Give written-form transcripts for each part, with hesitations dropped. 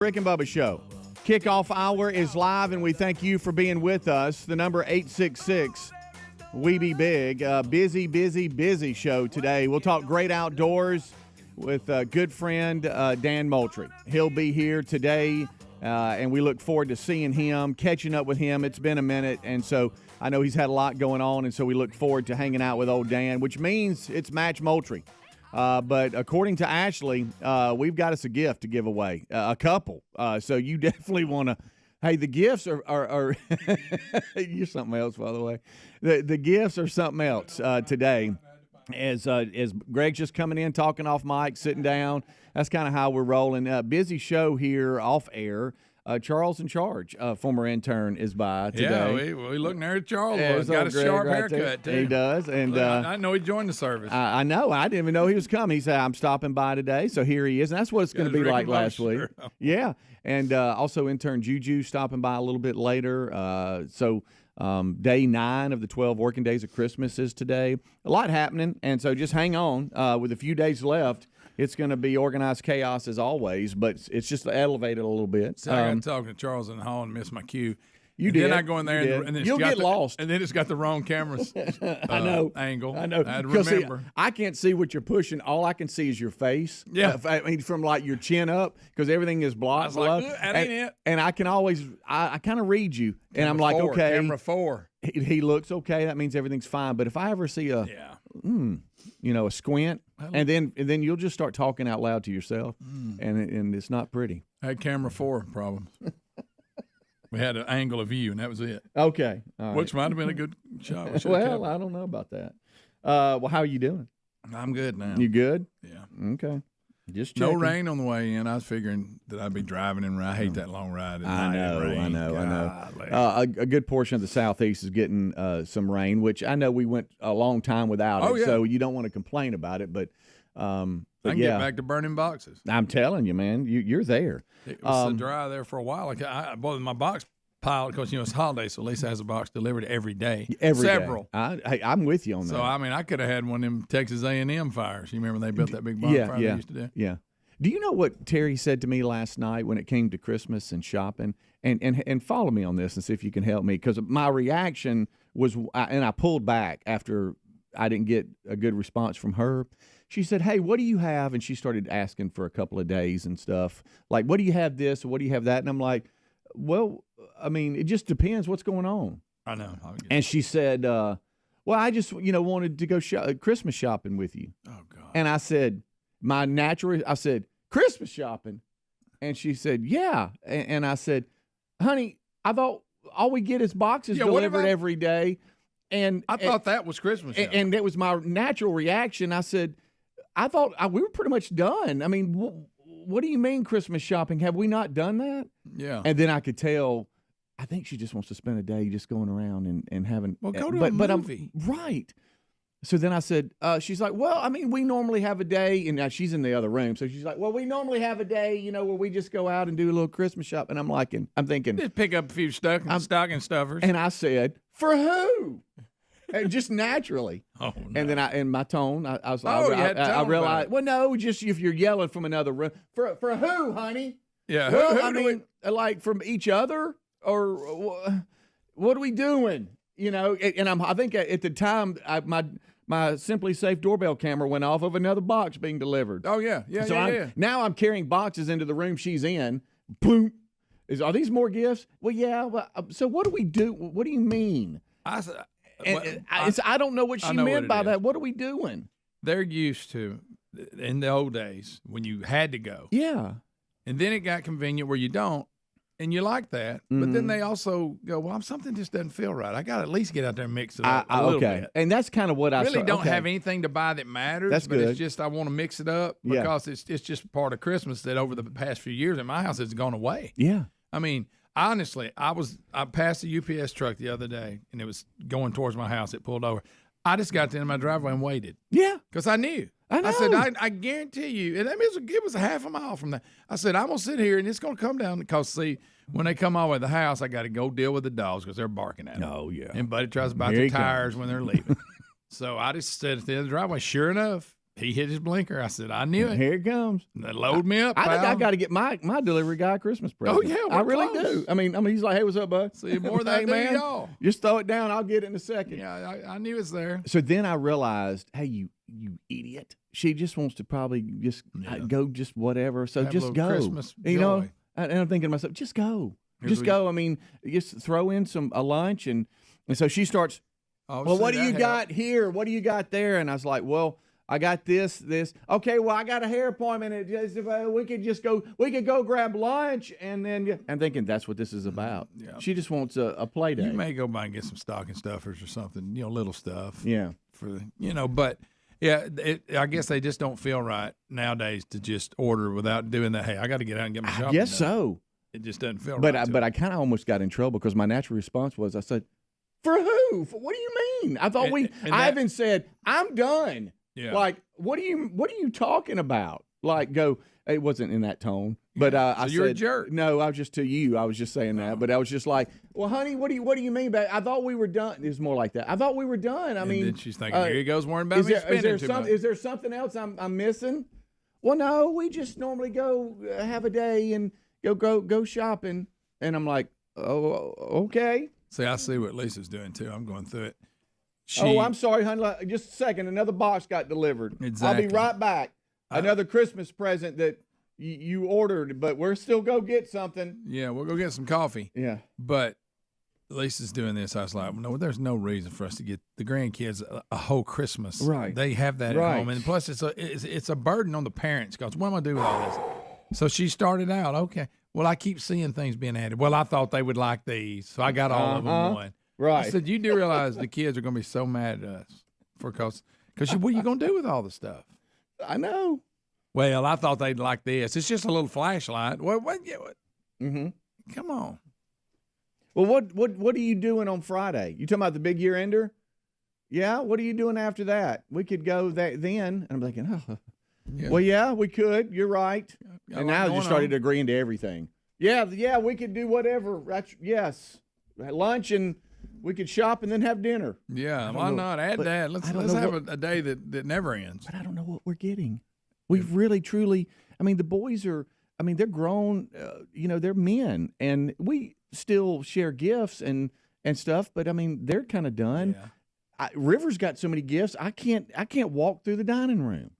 Rick and Bubba Show. Kickoff hour is live, and we thank you for being with us. The number 866 We Be Big. Busy show today. We'll talk great outdoors with a good friend, Dan Motry. He'll be here today, and we look forward to seeing him, catching up with him. It's been a minute, and so I know he's had a lot going on, and so we look forward to hanging out with old Dan, which means it's Match Moultrie. But according to Ashley, we've got us a gift to give away, a couple. So you definitely want to. Hey, the gifts are you're something else, by the way. The gifts are something else today. As Greg's just coming in, talking off mic, sitting down. That's kind of how we're rolling. Busy show here off air. Charles in charge, former intern, is by today. Yeah, we looking there at Charles. He's got a sharp haircut, too. He does. And I know he joined the service. I know. I didn't even know he was coming. He said, I'm stopping by today, so here he is. And that's what it's going to be like last week. Yeah. And also intern Juju stopping by a little bit later. So day 9 of the 12 working days of Christmas is today. A lot happening, and so just hang on. With a few days left, it's going to be organized chaos as always, but it's just elevated a little bit. So I got talking to Charles in the hall and missed my cue. You did. Then I go in there and then you'll get lost. And then it's got the wrong camera I know. angle. I know. I had to remember. See, I can't see what you're pushing. All I can see is your face. Yeah. I mean, from like your chin up, because everything is blocked. I was like, that ain't it. And I can always, I kind of read you. And Camera I'm like, 4, okay. Camera 4. He looks okay. That means everything's fine. But if I ever see a squint, and then you'll just start talking out loud to yourself, and it's not pretty. I had camera 4 problems. We had an angle of view, and that was it. Okay. All right. Which might have been a good shot. Well, I don't know about that. Well, how are you doing? I'm good now. You good? Yeah. Okay. Just checking. No rain on the way in. I was figuring that I'd be driving in rain. I hate that long ride. I know. A good portion of the southeast is getting some rain, which I know we went a long time without it, so you don't want to complain about it. But I can get back to burning boxes. I'm telling you, man, you're there. It was dry there for a while. Like I bought my box pile because it's holiday, so Lisa has a box delivered every day. Several. I'm with you on that. So I mean, I could have had one of them Texas A&M fires. You remember they built that big bonfire they used to do? Yeah. Do you know what Terry said to me last night when it came to Christmas and shopping? And follow me on this and see if you can help me, because my reaction was, and I pulled back after I didn't get a good response from her. She said, hey, what do you have? And she started asking for a couple of days and stuff. Like, what do you have this or what do you have that? And I'm like, well, I mean, it just depends what's going on. I know. And she said, well, I just, wanted to go Christmas shopping with you. Oh, God. And I said, Christmas shopping? And she said, yeah. And I said, honey, I thought all we get is boxes delivered every day. And I thought that was Christmas shopping. And that was my natural reaction. I said, I thought we were pretty much done. I mean, what do you mean Christmas shopping? Have we not done that? Yeah. And then I could tell, I think she just wants to spend a day just going around and having. Well, go to a movie. Right. So then I said, she's like, well, I mean, we normally have a day, and now she's in the other room. So she's like, well, we normally have a day, where we just go out and do a little Christmas shop. And I'm thinking. Just pick up a few stocking stuffers. And I said, for who? And just naturally. Oh, no. And then in my tone, I was like, I realized, well, no, just if you're yelling from another room. For who, honey? Yeah. Well, like from each other? Or what are we doing? And I think at the time, my Simply Safe doorbell camera went off of another box being delivered. Oh, yeah. Yeah. Now I'm carrying boxes into the room she's in. Boom. Are these more gifts? Well, yeah. Well, so what do we do? What do you mean? I don't know what she meant by that. What are we doing? They're used to, in the old days, when you had to go. Yeah. And then it got convenient where you don't. And you like that, but then they also go, well, something just doesn't feel right. I got to at least get out there and mix it up a little bit. And that's kind of what I really don't have anything to buy that matters. That's but good. It's just I want to mix it up because it's just part of Christmas that over the past few years in my house has gone away. Yeah. I mean, honestly, I passed a UPS truck the other day, and it was going towards my house. It pulled over. I just got to the end of my driveway and waited. Yeah. Because I knew. I said, I guarantee you, and it was a half a mile from that. I said, I'm going to sit here, and it's going to come down because, see, when they come all the way to the house, I got to go deal with the dogs because they're barking at them. Oh, yeah. And Buddy tries to bite the tires when they're leaving. So I just said at the end of the driveway, sure enough, He hit his blinker. I said, I knew it. Here it comes. They load me up, I think pal. I got to get my delivery guy a Christmas present. Oh, yeah, I we're really close. do. I mean, he's like, hey, what's up, bud? See, more than I do man, y'all. just throw it down. I'll get it in a second. Yeah, I knew it's there. So then I realized, hey, you idiot. She just wants to probably just go just whatever. So Have a just little go. Christmas You know, joy. and I'm thinking to myself, just go. Here's Just what go. I mean, just throw in a lunch. And so she starts, Oh, well, see, what do you that got helped. here? What do you got there? And I was like, well, I got this. Okay, well, I got a hair appointment. We could go grab lunch. And then I'm thinking that's what this is about. Yeah. She just wants a play day. You may go by and get some stocking stuffers or something, little stuff. Yeah. But yeah, I guess they just don't feel right nowadays to just order without doing that. Hey, I got to get out and get my shopping. Yes, done. so. It just doesn't feel But right. I kind of almost got in trouble because my natural response was, I said, for who? What do you mean? I thought Ivan said, I'm done. Yeah. Like, what are you talking about? Like, it wasn't in that tone. But I you're said, a jerk. No, I was just to you. I was just saying that. But I was just like, well, honey, what do you mean? I thought we were done. It was more like that. I thought we were done. I mean, then she's thinking, here he goes worrying about me is spending there too much. Is there something else I'm missing? Well, no, we just normally go have a day and go shopping. And I'm like, oh, okay. See, I see what Lisa's doing too. I'm going through it. I'm sorry, honey. Just a second. Another box got delivered. Exactly. I'll be right back. Another Christmas present that you ordered, but we're still go get something. Yeah, we'll go get some coffee. Yeah. But Lisa's doing this. I was like, no, there's no reason for us to get the grandkids a whole Christmas. Right. They have that Right. at home, and plus it's a burden on the parents. Because what am I doing with all this? So she started out, okay. Well, I keep seeing things being added. Well, I thought they would like these, so I got all of them one. Right. I said, you do realize the kids are going to be so mad at us because what are you going to do with all the stuff? I know. Well, I thought they'd like this. It's just a little flashlight. What? Mm-hmm. Come on. Well, what are you doing on Friday? You talking about the big year ender? Yeah. What are you doing after that? We could go then. And I'm thinking, oh. Yeah. Well, yeah, we could. You're right. And now I just started on. agreeing to everything. Yeah, we could do whatever. Yes, lunch and we could shop and then have dinner. Yeah, why not add that? Let's have a day that never ends. But I don't know what we're getting. We've really, truly. I mean, the boys are. I mean, they're grown. They're men, and we still share gifts and stuff. But I mean, they're kind of done. Yeah. River's got so many gifts. I can't walk through the dining room.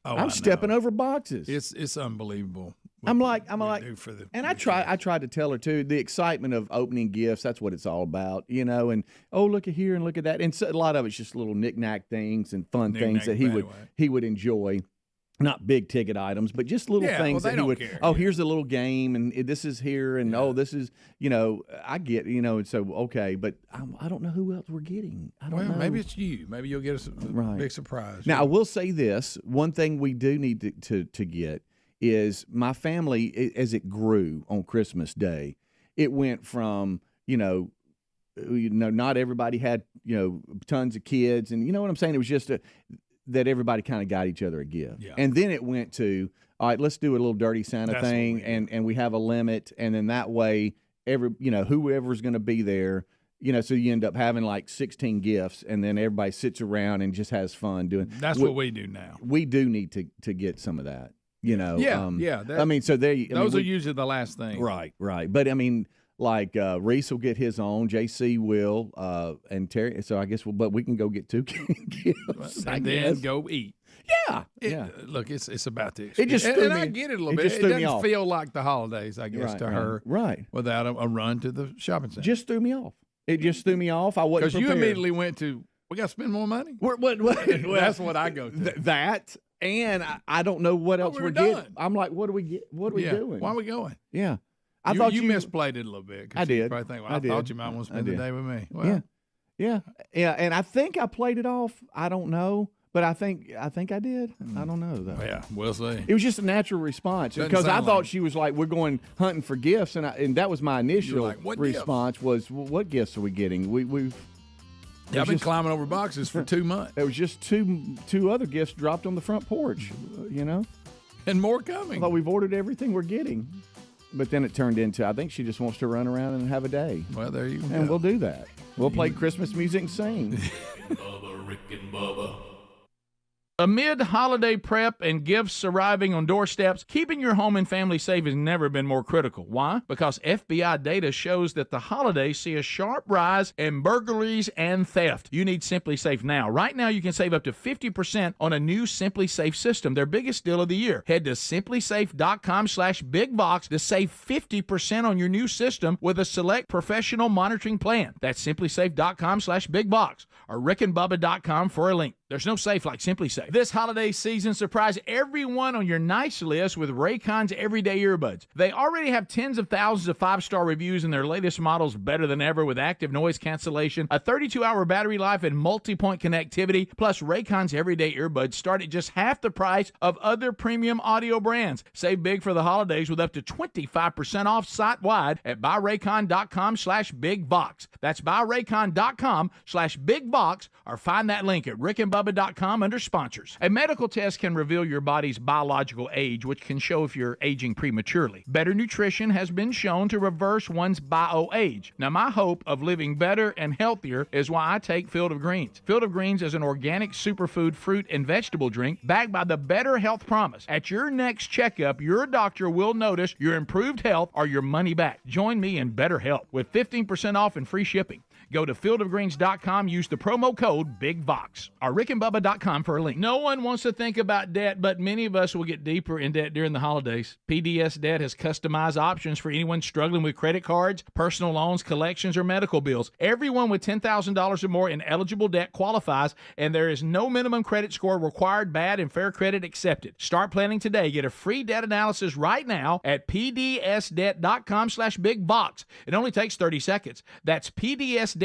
Oh, I'm stepping over boxes. It's unbelievable. I tried to tell her too, the excitement of opening gifts, that's what it's all about, and look at here and look at that. And so a lot of it's just little knick-knack things and fun things that he would enjoy. Not big ticket items, but just little things that he would. Care. Oh, here's a little game, and this is here, and this is, I get, and so okay, but I don't know who else we're getting. I don't know. Maybe it's you. Maybe you'll get a big surprise. Now I will say this: one thing we do need to get is my family, as it grew on Christmas Day, it went from not everybody had tons of kids, and you know what I'm saying. It was just that everybody kind of got each other a gift. Yeah. And then it went to, all right, let's do a little dirty Santa thing, and we have a limit, and then that way, whoever's going to be there, so you end up having like 16 gifts, and then everybody sits around and just has fun doing. That's what we do now. We do need to get some of that, Yeah. Those are usually the last thing. Right. But I mean, like Reese will get his own, JC will, and Terry. So I guess, but we can go get 2 gifts, and then go eat. Yeah. Look, it's about the experience. It just threw and me, I get it a little it bit. just It threw me doesn't off. feel like the holidays, I guess, to her. Right. Without a run to the shopping center. Just threw me off. It just threw me off. I wasn't prepared. Because you immediately went to, we got to spend more money. What? That's what I go to. That, and I don't know what else we were we're getting. done. I'm like, what are we doing? Why are we going? Yeah. I thought you misplayed it a little bit. I did. You probably think, I thought you might want to spend the day with me. Well, yeah. And I think I played it off. I don't know, but I think I did. I don't know though. Yeah, we'll see. It was just a natural response because I thought she was like, "We're going hunting for gifts," and that was my initial response. Was, what gifts are we getting? I've been climbing over boxes for 2 months. There was just two other gifts dropped on the front porch, and more coming. I thought we've ordered everything we're getting. But then it turned into, I think she just wants to run around and have a day. Well, there you go. And we'll do that. We'll play Christmas music and sing. Bubba, Rick and Bubba. Amid holiday prep and gifts arriving on doorsteps, keeping your home and family safe has never been more critical. Why? Because FBI data shows that the holidays see a sharp rise in burglaries and theft. You need Simply Safe now. Right now, you can save up to 50% on a new Simply Safe system, their biggest deal of the year. Head to simplysafe.com/bigbox to save 50% on your new system with a select professional monitoring plan. That's simplysafe.com/bigbox or rickandbubba.com for a link. There's no safe like Simply Safe. This holiday season, surprise everyone on your nice list with Raycon's everyday earbuds. They already have tens of thousands of 5-star reviews, and their latest model's better than ever with active noise cancellation, a 32-hour battery life, and multi-point connectivity. Plus, Raycon's everyday earbuds start at just half the price of other premium audio brands. Save big for the holidays with up to 25% off site-wide at buyraycon.com/bigbox. That's buyraycon.com/bigbox, or find that link at rickandbubba.com under sponsors. A medical test can reveal your body's biological age, which can show if you're aging prematurely. Better nutrition has been shown to reverse one's bio-age. Now, my hope of living better and healthier is why I take Field of Greens. Field of Greens is an organic superfood fruit and vegetable drink backed by the Better Health Promise. At your next checkup, your doctor will notice your improved health or your money back. Join me in better health with 15% off and free shipping. Go to fieldofgreens.com, use the promo code BIGVOX, or rickandbubba.com for a link. No one wants to think about debt, but many of us will get deeper in debt during the holidays. PDS Debt has customized options for anyone struggling with credit cards, personal loans, collections, or medical bills. Everyone with $10,000 or more in eligible debt qualifies, and there is no minimum credit score required, bad, and fair credit accepted. Start planning today. Get a free debt analysis right now at pdsdebt.com/bigbox. It only takes 30 seconds. That's pdsdebt.com/bigbox,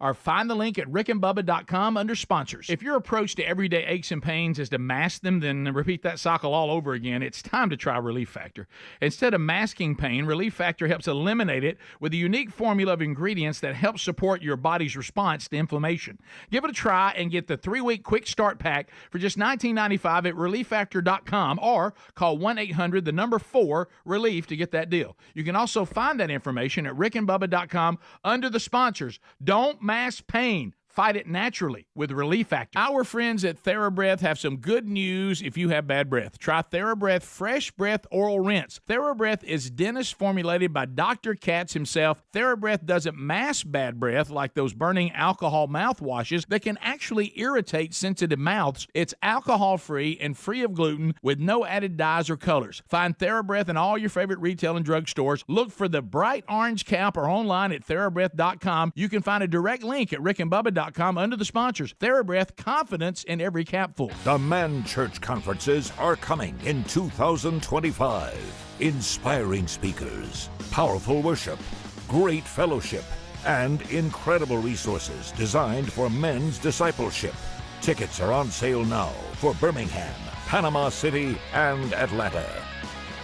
or find the link at rickandbubba.com under sponsors. If your approach to everyday aches and pains is to mask them, then repeat that cycle all over again. It's time to try Relief Factor. Instead of masking pain, Relief Factor helps eliminate it with a unique formula of ingredients that helps support your body's response to inflammation. Give it a try and get the 3-week quick start pack for just $19.95 at relieffactor.com, or call 1-800-4-RELIEF to get that deal. You can also find that information at rickandbubba.com under the sponsors. Don't mask pain. Fight it naturally with Relief Factor. Our friends at TheraBreath have some good news if you have bad breath. Try TheraBreath Fresh Breath Oral Rinse. TheraBreath is dentist formulated by Dr. Katz himself. TheraBreath doesn't mask bad breath like those burning alcohol mouthwashes that can actually irritate sensitive mouths. It's alcohol-free and free of gluten with no added dyes or colors. Find TheraBreath in all your favorite retail and drug stores. Look for the bright orange cap or online at TheraBreath.com. You can find a direct link at rickandbubba.com under the sponsors. TheraBreath, confidence in every capful. The Man Church Conferences are coming in 2025. Inspiring speakers, powerful worship, great fellowship, and incredible resources designed for men's discipleship. Tickets are on sale now for Birmingham, Panama City, and Atlanta.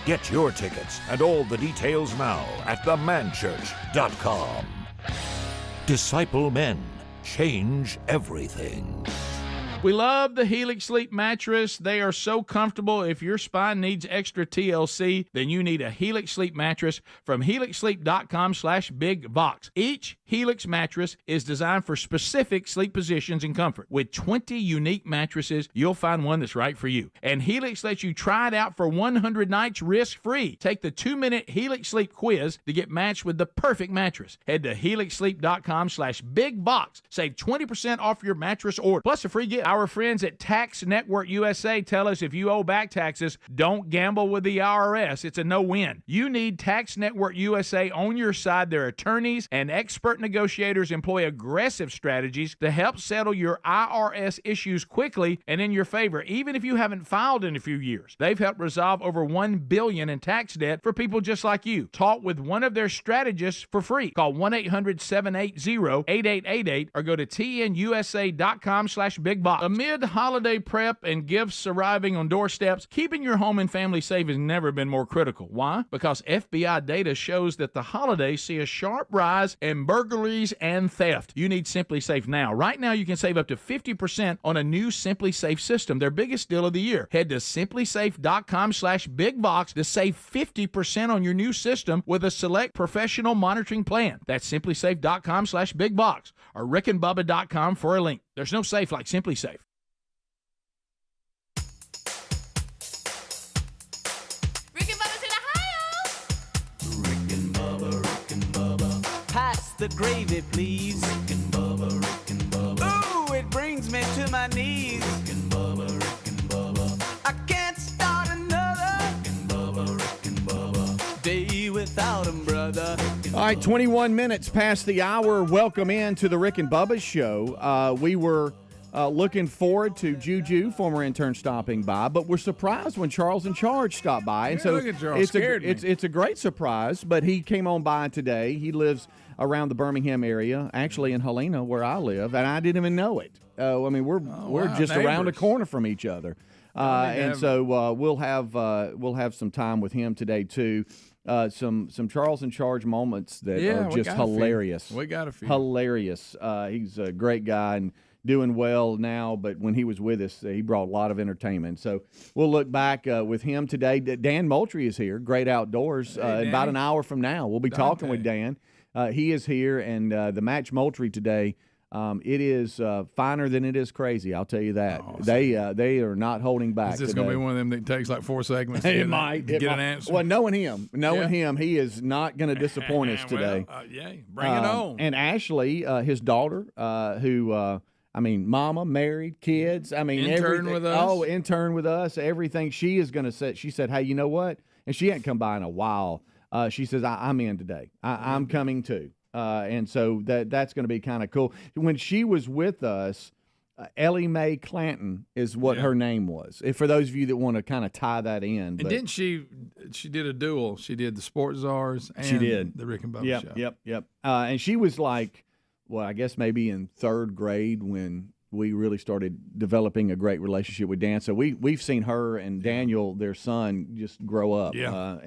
Get your tickets and all the details now at themanchurch.com. Disciple men. Change everything. We love the Helix Sleep mattress. They are so comfortable. If your spine needs extra TLC, then you need a Helix Sleep mattress from helixsleep.com/bigbox. Each Helix mattress is designed for specific sleep positions and comfort. With 20 unique mattresses, you'll find one that's right for you. And Helix lets you try it out for 100 nights risk-free. Take the 2-minute Helix Sleep quiz to get matched with the perfect mattress. Head to helixsleep.com/bigbox. Save 20% off your mattress order, plus a free gift. Our friends at Tax Network USA tell us if you owe back taxes, don't gamble with the IRS. It's a no-win. You need Tax Network USA on your side. Their attorneys and expert negotiators employ aggressive strategies to help settle your IRS issues quickly and in your favor, even if you haven't filed in a few years. They've helped resolve over $1 billion in tax debt for people just like you. Talk with one of their strategists for free. Call 1-800-780-8888 or go to tnusa.com/bigbox. Amid holiday prep and gifts arriving on doorsteps, keeping your home and family safe has never been more critical. Why? Because FBI data shows that the holidays see a sharp rise in burglaries and theft. You need Simply Safe now. Right now, you can save up to 50% on a new Simply Safe system, their biggest deal of the year. Head to simplysafe.com/bigbox to save 50% on your new system with a select professional monitoring plan. That's simplysafe.com/bigbox or rickandbubba.com for a link. There's no safe like Simply Safe. the gravy, please. Rick and Bubba. Ooh, it brings me to my knees. Rick and Bubba. I can't start another Rick and Bubba. Day without 'em, brother. All right, 21 minutes past the hour. Welcome in to the Rick and Bubba Show. We were looking forward to Juju, former intern, stopping by, but we're surprised when Charles in Charge stopped by. And so look at Charles, it's a great surprise, but he came on by today. He lives around the Birmingham area, actually in Helena, where I live, and I didn't even know it. I mean, we're just neighbors. around the corner from each other. And so we'll have some time with him today too. Some Charles in Charge moments that are just hilarious. We got a few. Hilarious. He's a great guy and doing well now, but when he was with us, he brought a lot of entertainment. So we'll look back with him today. Dan Motry is here, Great Outdoors. About an hour from now, we'll be talking with Dan. He is here, and the match Moultrie today, it is finer than it is crazy. I'll tell you that. Awesome. They are not holding back. Is this going to be one of them that takes like 4 segments to it get an answer? Well, knowing him, he is not going to disappoint us today. Bring it on. And Ashley, his daughter, who mama, married, kids. Intern with us. Oh, intern with us. Everything she is going to say. She said, hey, you know what? And she hadn't come by in a while. She says, I'm in today. I'm coming too. And so that's going to be kind of cool. When she was with us, Ellie Mae Clanton is what her name was. For those of you that want to kind of tie that in. And didn't she did a duel. She did the Sports Czars and the Rick and Bubba Show. Yep. And she was like, well, I guess maybe in third grade when we really started developing a great relationship with Dan. So we've seen her and Daniel, their son, just grow up. Yeah.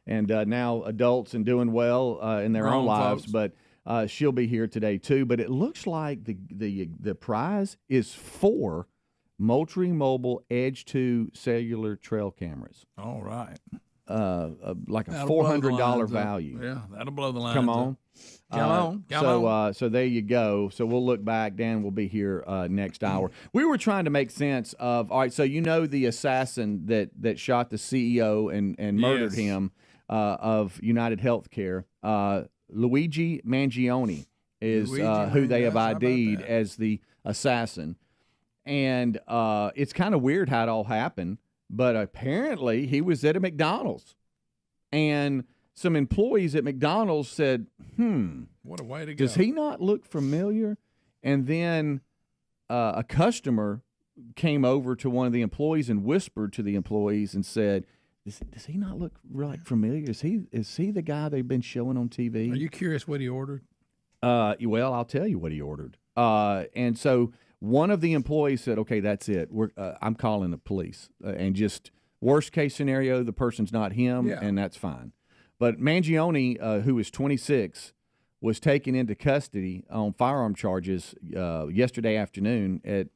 And now adults and doing well in their own lives. Folks. But she'll be here today too. But it looks like the prize is 4 Moultrie Mobile Edge 2 cellular trail cameras. All right. Like a $400 value. Yeah, that'll blow the line. Come on. Come on. So there you go. So we'll look back. Dan will be here next hour. We were trying to make sense of, all right, so you know the assassin that shot the CEO and murdered him of United Healthcare, Luigi Mangione is who they have ID'd as the assassin. And it's kind of weird how it all happened, but apparently he was at a McDonald's. And some employees at McDonald's said, what a way to go. Does he not look familiar? And then a customer came over to one of the employees and whispered to the employees and said, does he not look familiar? Is he the guy they've been showing on TV? Are you curious what he ordered? Well, I'll tell you what he ordered. And so one of the employees said, okay, that's it. I'm calling the police. And just worst case scenario, the person's not him, and that's fine. But Mangione, who was 26, was taken into custody on firearm charges yesterday afternoon at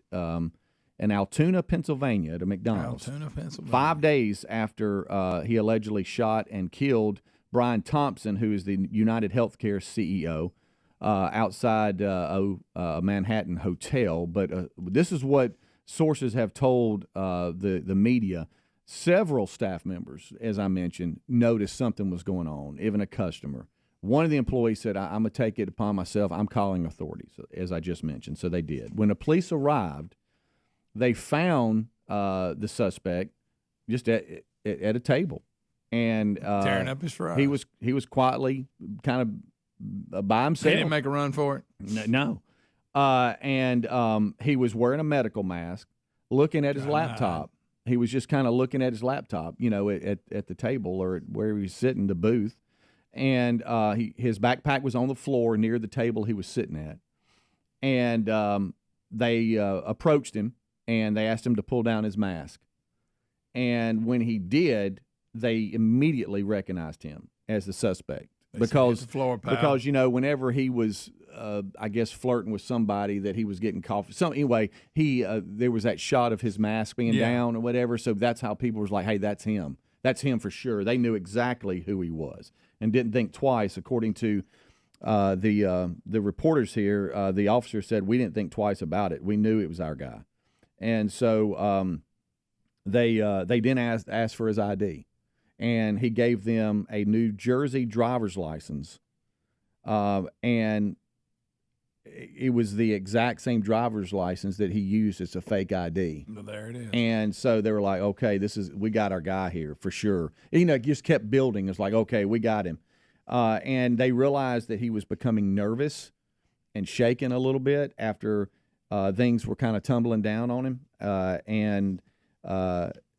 in Altoona, Pennsylvania, at a McDonald's. Altoona, Pennsylvania. 5 days after he allegedly shot and killed Brian Thompson, who is the United Healthcare CEO, outside a Manhattan hotel. But this is what sources have told the media. Several staff members, as I mentioned, noticed something was going on, even a customer. One of the employees said, I'm going to take it upon myself. I'm calling authorities, as I just mentioned. So they did. When the police arrived, they found the suspect just at a table. And tearing up his fries. He was quietly kind of by himself. He didn't make a run for it? No. And he was wearing a medical mask, looking at his laptop. He was just kind of looking at his laptop, at the table or where he was sitting, the booth. And his backpack was on the floor near the table he was sitting at. And they approached him, and they asked him to pull down his mask. And when he did, they immediately recognized him as the suspect. Because whenever he was, I guess, flirting with somebody that he was getting coffee. So anyway, there was that shot of his mask being down or whatever. So that's how people was like, hey, that's him. That's him for sure. They knew exactly who he was and didn't think twice. According to the reporters here, the officer said, we didn't think twice about it. We knew it was our guy. And so they didn't ask for his ID. And he gave them a New Jersey driver's license and it was the exact same driver's license that he used as a fake ID. Well, there it is. And so they were like, okay, we got our guy here for sure. It just kept building. It's like, okay, we got him. And they realized that he was becoming nervous and shaking a little bit after things were kind of tumbling down on him. And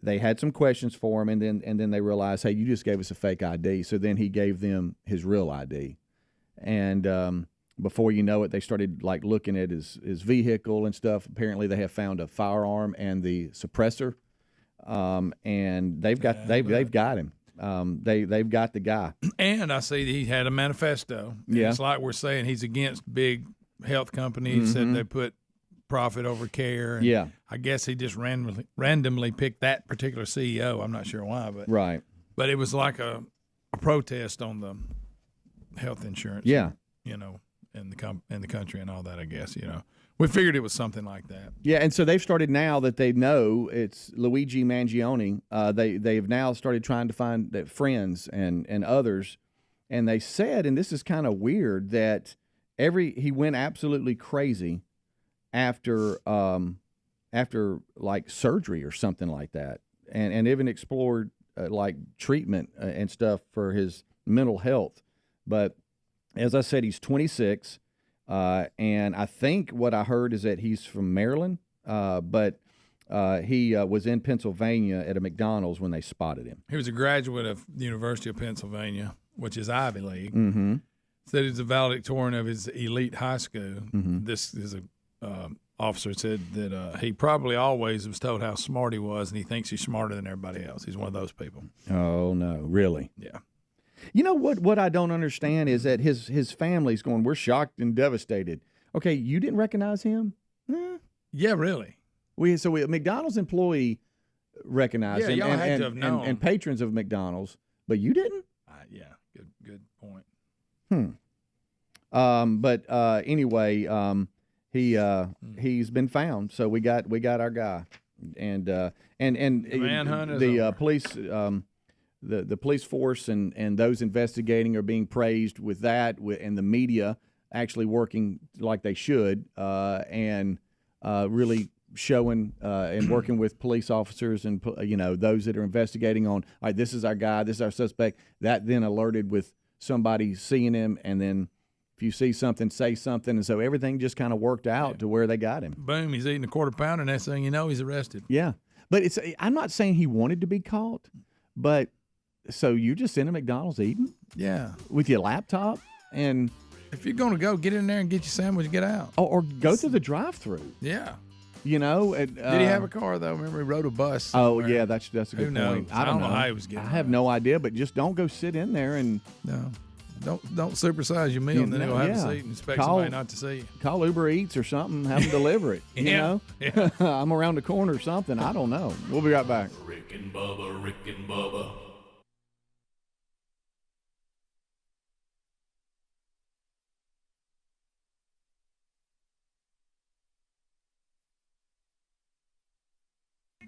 they had some questions for him, and then they realized, hey, you just gave us a fake ID. So then he gave them his real ID. And before you know it, they started like looking at his vehicle and stuff. Apparently, they have found a firearm and the suppressor, and they've got him. They've got the guy. And I see that he had a manifesto. Yeah, it's like we're saying he's against big health companies and they put profit over care. And yeah, I guess he just randomly picked that particular CEO. I'm not sure why, but right. But it was like a protest on the health insurance. Yeah, in the country and all that. I guess we figured it was something like that. Yeah, and so they've started now that they know it's Luigi Mangione. They've now started trying to find friends and others, and they said, and this is kind of weird, that he went absolutely crazy after like surgery or something like that, and even explored like treatment and stuff for his mental health. But as I said, he's 26. And I think what I heard is that he's from Maryland, but he was in Pennsylvania at a McDonald's when they spotted him. He was a graduate of the University of Pennsylvania, which is Ivy League. Mm-hmm. Said he's a valedictorian of his elite high school. Mm-hmm. This is a officer said that he probably always was told how smart he was, and he thinks he's smarter than everybody else. He's one of those people. Oh, no, really? Yeah. You know what I don't understand is that his family's going, we're shocked and devastated. Okay, you didn't recognize him? Yeah, really. So a McDonald's employee recognized him, y'all had to have known. And patrons of McDonald's, but you didn't? Yeah, good point. But anyway, he's been found, so we got our guy, and manhunt is the over. police. The police force and those investigating are being praised with that, and the media actually working like they should, and really showing and working with police officers and those that are investigating on, all right, this is our guy, this is our suspect. That then alerted with somebody seeing him, and then if you see something, say something, and so everything just kind of worked out to where they got him. Boom, he's eating a quarter pounder, and next thing you know, he's arrested. Yeah, but I'm not saying he wanted to be caught, but. So you just in a McDonald's eating? Yeah. With your laptop? And if you're going to go, get in there and get your sandwich and get out. Or go through the drive-thru. Yeah. Did he have a car, though? Remember, he rode a bus somewhere. Oh, yeah, that's a good Who knows? point. I don't know how he was getting I have no idea, but just don't go sit in there and... No. Don't supersize your meal, and then he'll have a seat and expect somebody not to see you. Call Uber Eats or something, have them deliver it. Yeah. I'm around the corner or something. I don't know. We'll be right back. Rick and Bubba.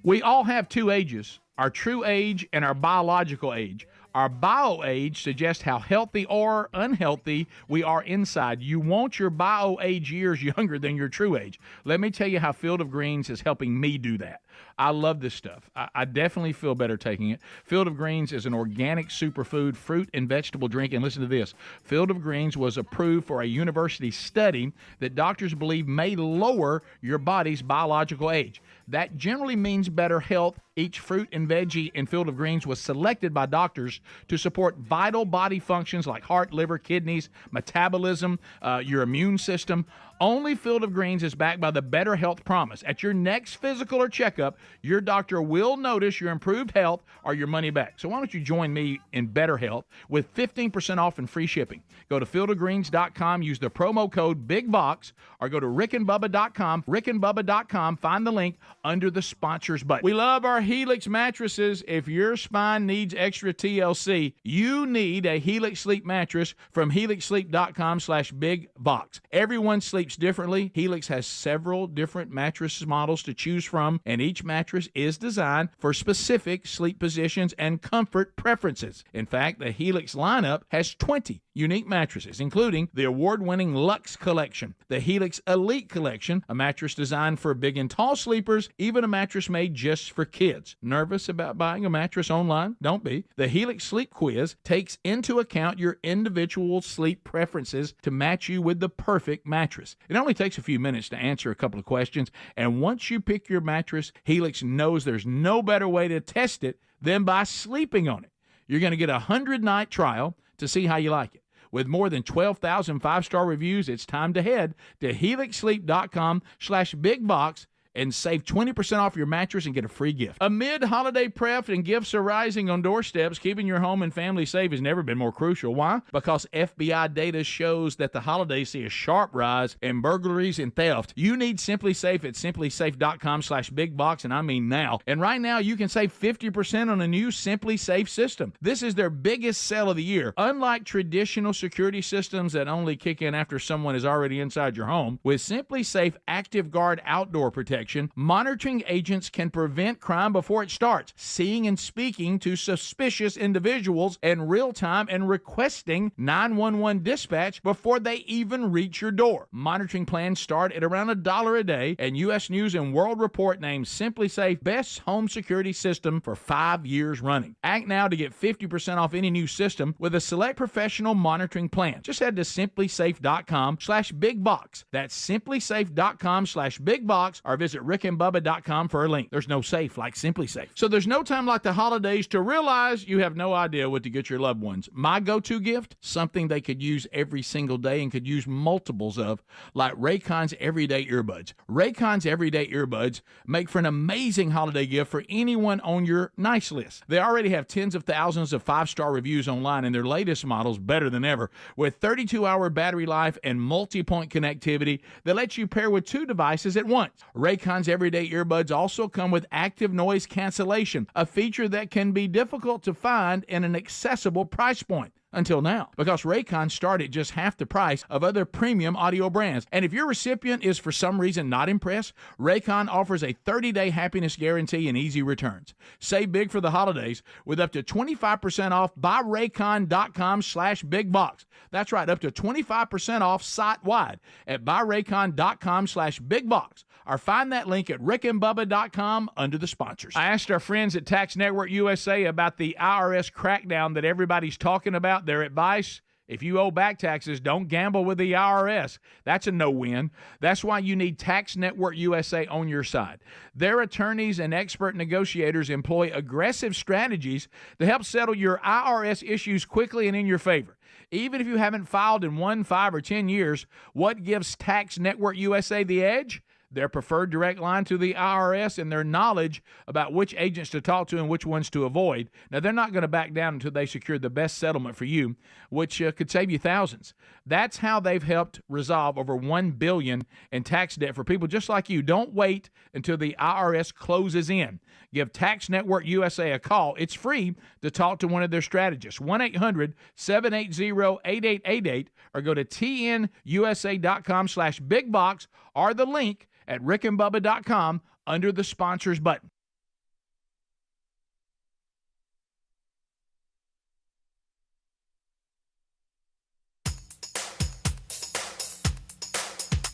We all have two ages, our true age and our biological age. Our bio age suggests how healthy or unhealthy we are inside. You want your bio age years younger than your true age. Let me tell you how Field of Greens is helping me do that. I love this stuff. I definitely feel better taking it. Field of Greens is an organic superfood, fruit and vegetable drink. And listen to this. Field of Greens was approved for a university study that doctors believe may lower your body's biological age. That generally means better health. Each fruit and veggie in Field of Greens was selected by doctors to support vital body functions like heart, liver, kidneys, metabolism, your immune system. Only Field of Greens is backed by the Better Health Promise. At your next physical or checkup, your doctor will notice your improved health or your money back. So why don't you join me in Better Health with 15% off and free shipping? Go to fieldofgreens.com, use the promo code BIGBOX, or go to rickandbubba.com, rickandbubba.com, find the link under the sponsors button. We love our Helix mattresses. If your spine needs extra TLC, you need a Helix Sleep mattress from helixsleep.com/bigbox. Everyone sleeps differently. Helix has several different mattress models to choose from, and each mattress is designed for specific sleep positions and comfort preferences. In fact, the Helix lineup has 20 unique mattresses, including the award-winning Luxe Collection, the Helix Elite Collection, a mattress designed for big and tall sleepers, even a mattress made just for kids. Nervous about buying a mattress online? Don't be. The Helix Sleep Quiz takes into account your individual sleep preferences to match you with the perfect mattress. It only takes a few minutes to answer a couple of questions, and once you pick your mattress, Helix knows there's no better way to test it than by sleeping on it. You're going to get a 100-night trial to see how you like it. With more than 12,000 five-star reviews, it's time to head to helixsleep.com/bigbox and save 20% off your mattress and get a free gift. Amid holiday prep and gifts arriving on doorsteps, keeping your home and family safe has never been more crucial. Why? Because FBI data shows that the holidays see a sharp rise in burglaries and theft. You need Simply Safe at simplysafe.com/bigbox, and I mean now. And right now, you can save 50% on a new Simply Safe system. This is their biggest sale of the year. Unlike traditional security systems that only kick in after someone is already inside your home, with Simply Safe Active Guard Outdoor Protection, monitoring agents can prevent crime before it starts, seeing and speaking to suspicious individuals in real time and requesting 911 dispatch before they even reach your door. Monitoring plans start at around $1 a day, and U.S. News and World Report named Simply Safe Best Home Security System for 5 years running. Act now to get 50% off any new system with a select professional monitoring plan. Just head to simplysafe.com/bigbox. That's simplysafe.com/bigbox, or visit rickandbubba.com for a link. There's no safe like Simply Safe. So there's no time like the holidays to realize you have no idea what to get your loved ones. My go-to gift, something they could use every single day and could use multiples of, like Raycon's Everyday Earbuds. Raycon's Everyday Earbuds make for an amazing holiday gift for anyone on your nice list. They already have tens of thousands of five-star reviews online, and their latest model's better than ever, with 32-hour battery life and multi-point connectivity that lets you pair with 2 devices at once. Raycon's Everyday Earbuds also come with active noise cancellation, a feature that can be difficult to find in an accessible price point. Until now, because Raycon start at just half the price of other premium audio brands. And if your recipient is for some reason not impressed, Raycon offers a 30-day happiness guarantee and easy returns. Save big for the holidays with up to 25% off by Raycon.com/bigbox. That's right, up to 25% off site-wide at buyraycon.com/bigbox. Or find that link at rickandbubba.com under the sponsors. I asked our friends at Tax Network USA about the IRS crackdown that everybody's talking about. Their advice: if you owe back taxes, don't gamble with the IRS. That's a no-win. That's why you need Tax Network USA on your side. Their attorneys and expert negotiators employ aggressive strategies to help settle your IRS issues quickly and in your favor. Even if you haven't filed in 1, 5, or 10 years, what gives Tax Network USA the edge? Their preferred direct line to the IRS and their knowledge about which agents to talk to and which ones to avoid. Now, they're not going to back down until they secure the best settlement for you, which could save you thousands. That's how they've helped resolve over $1 billion in tax debt for people just like you. Don't wait until the IRS closes in. Give Tax Network USA a call. It's free to talk to one of their strategists. 1-800-780-8888, or go to tnusa.com/bigbox, or the link at rickandbubba.com under the sponsors button.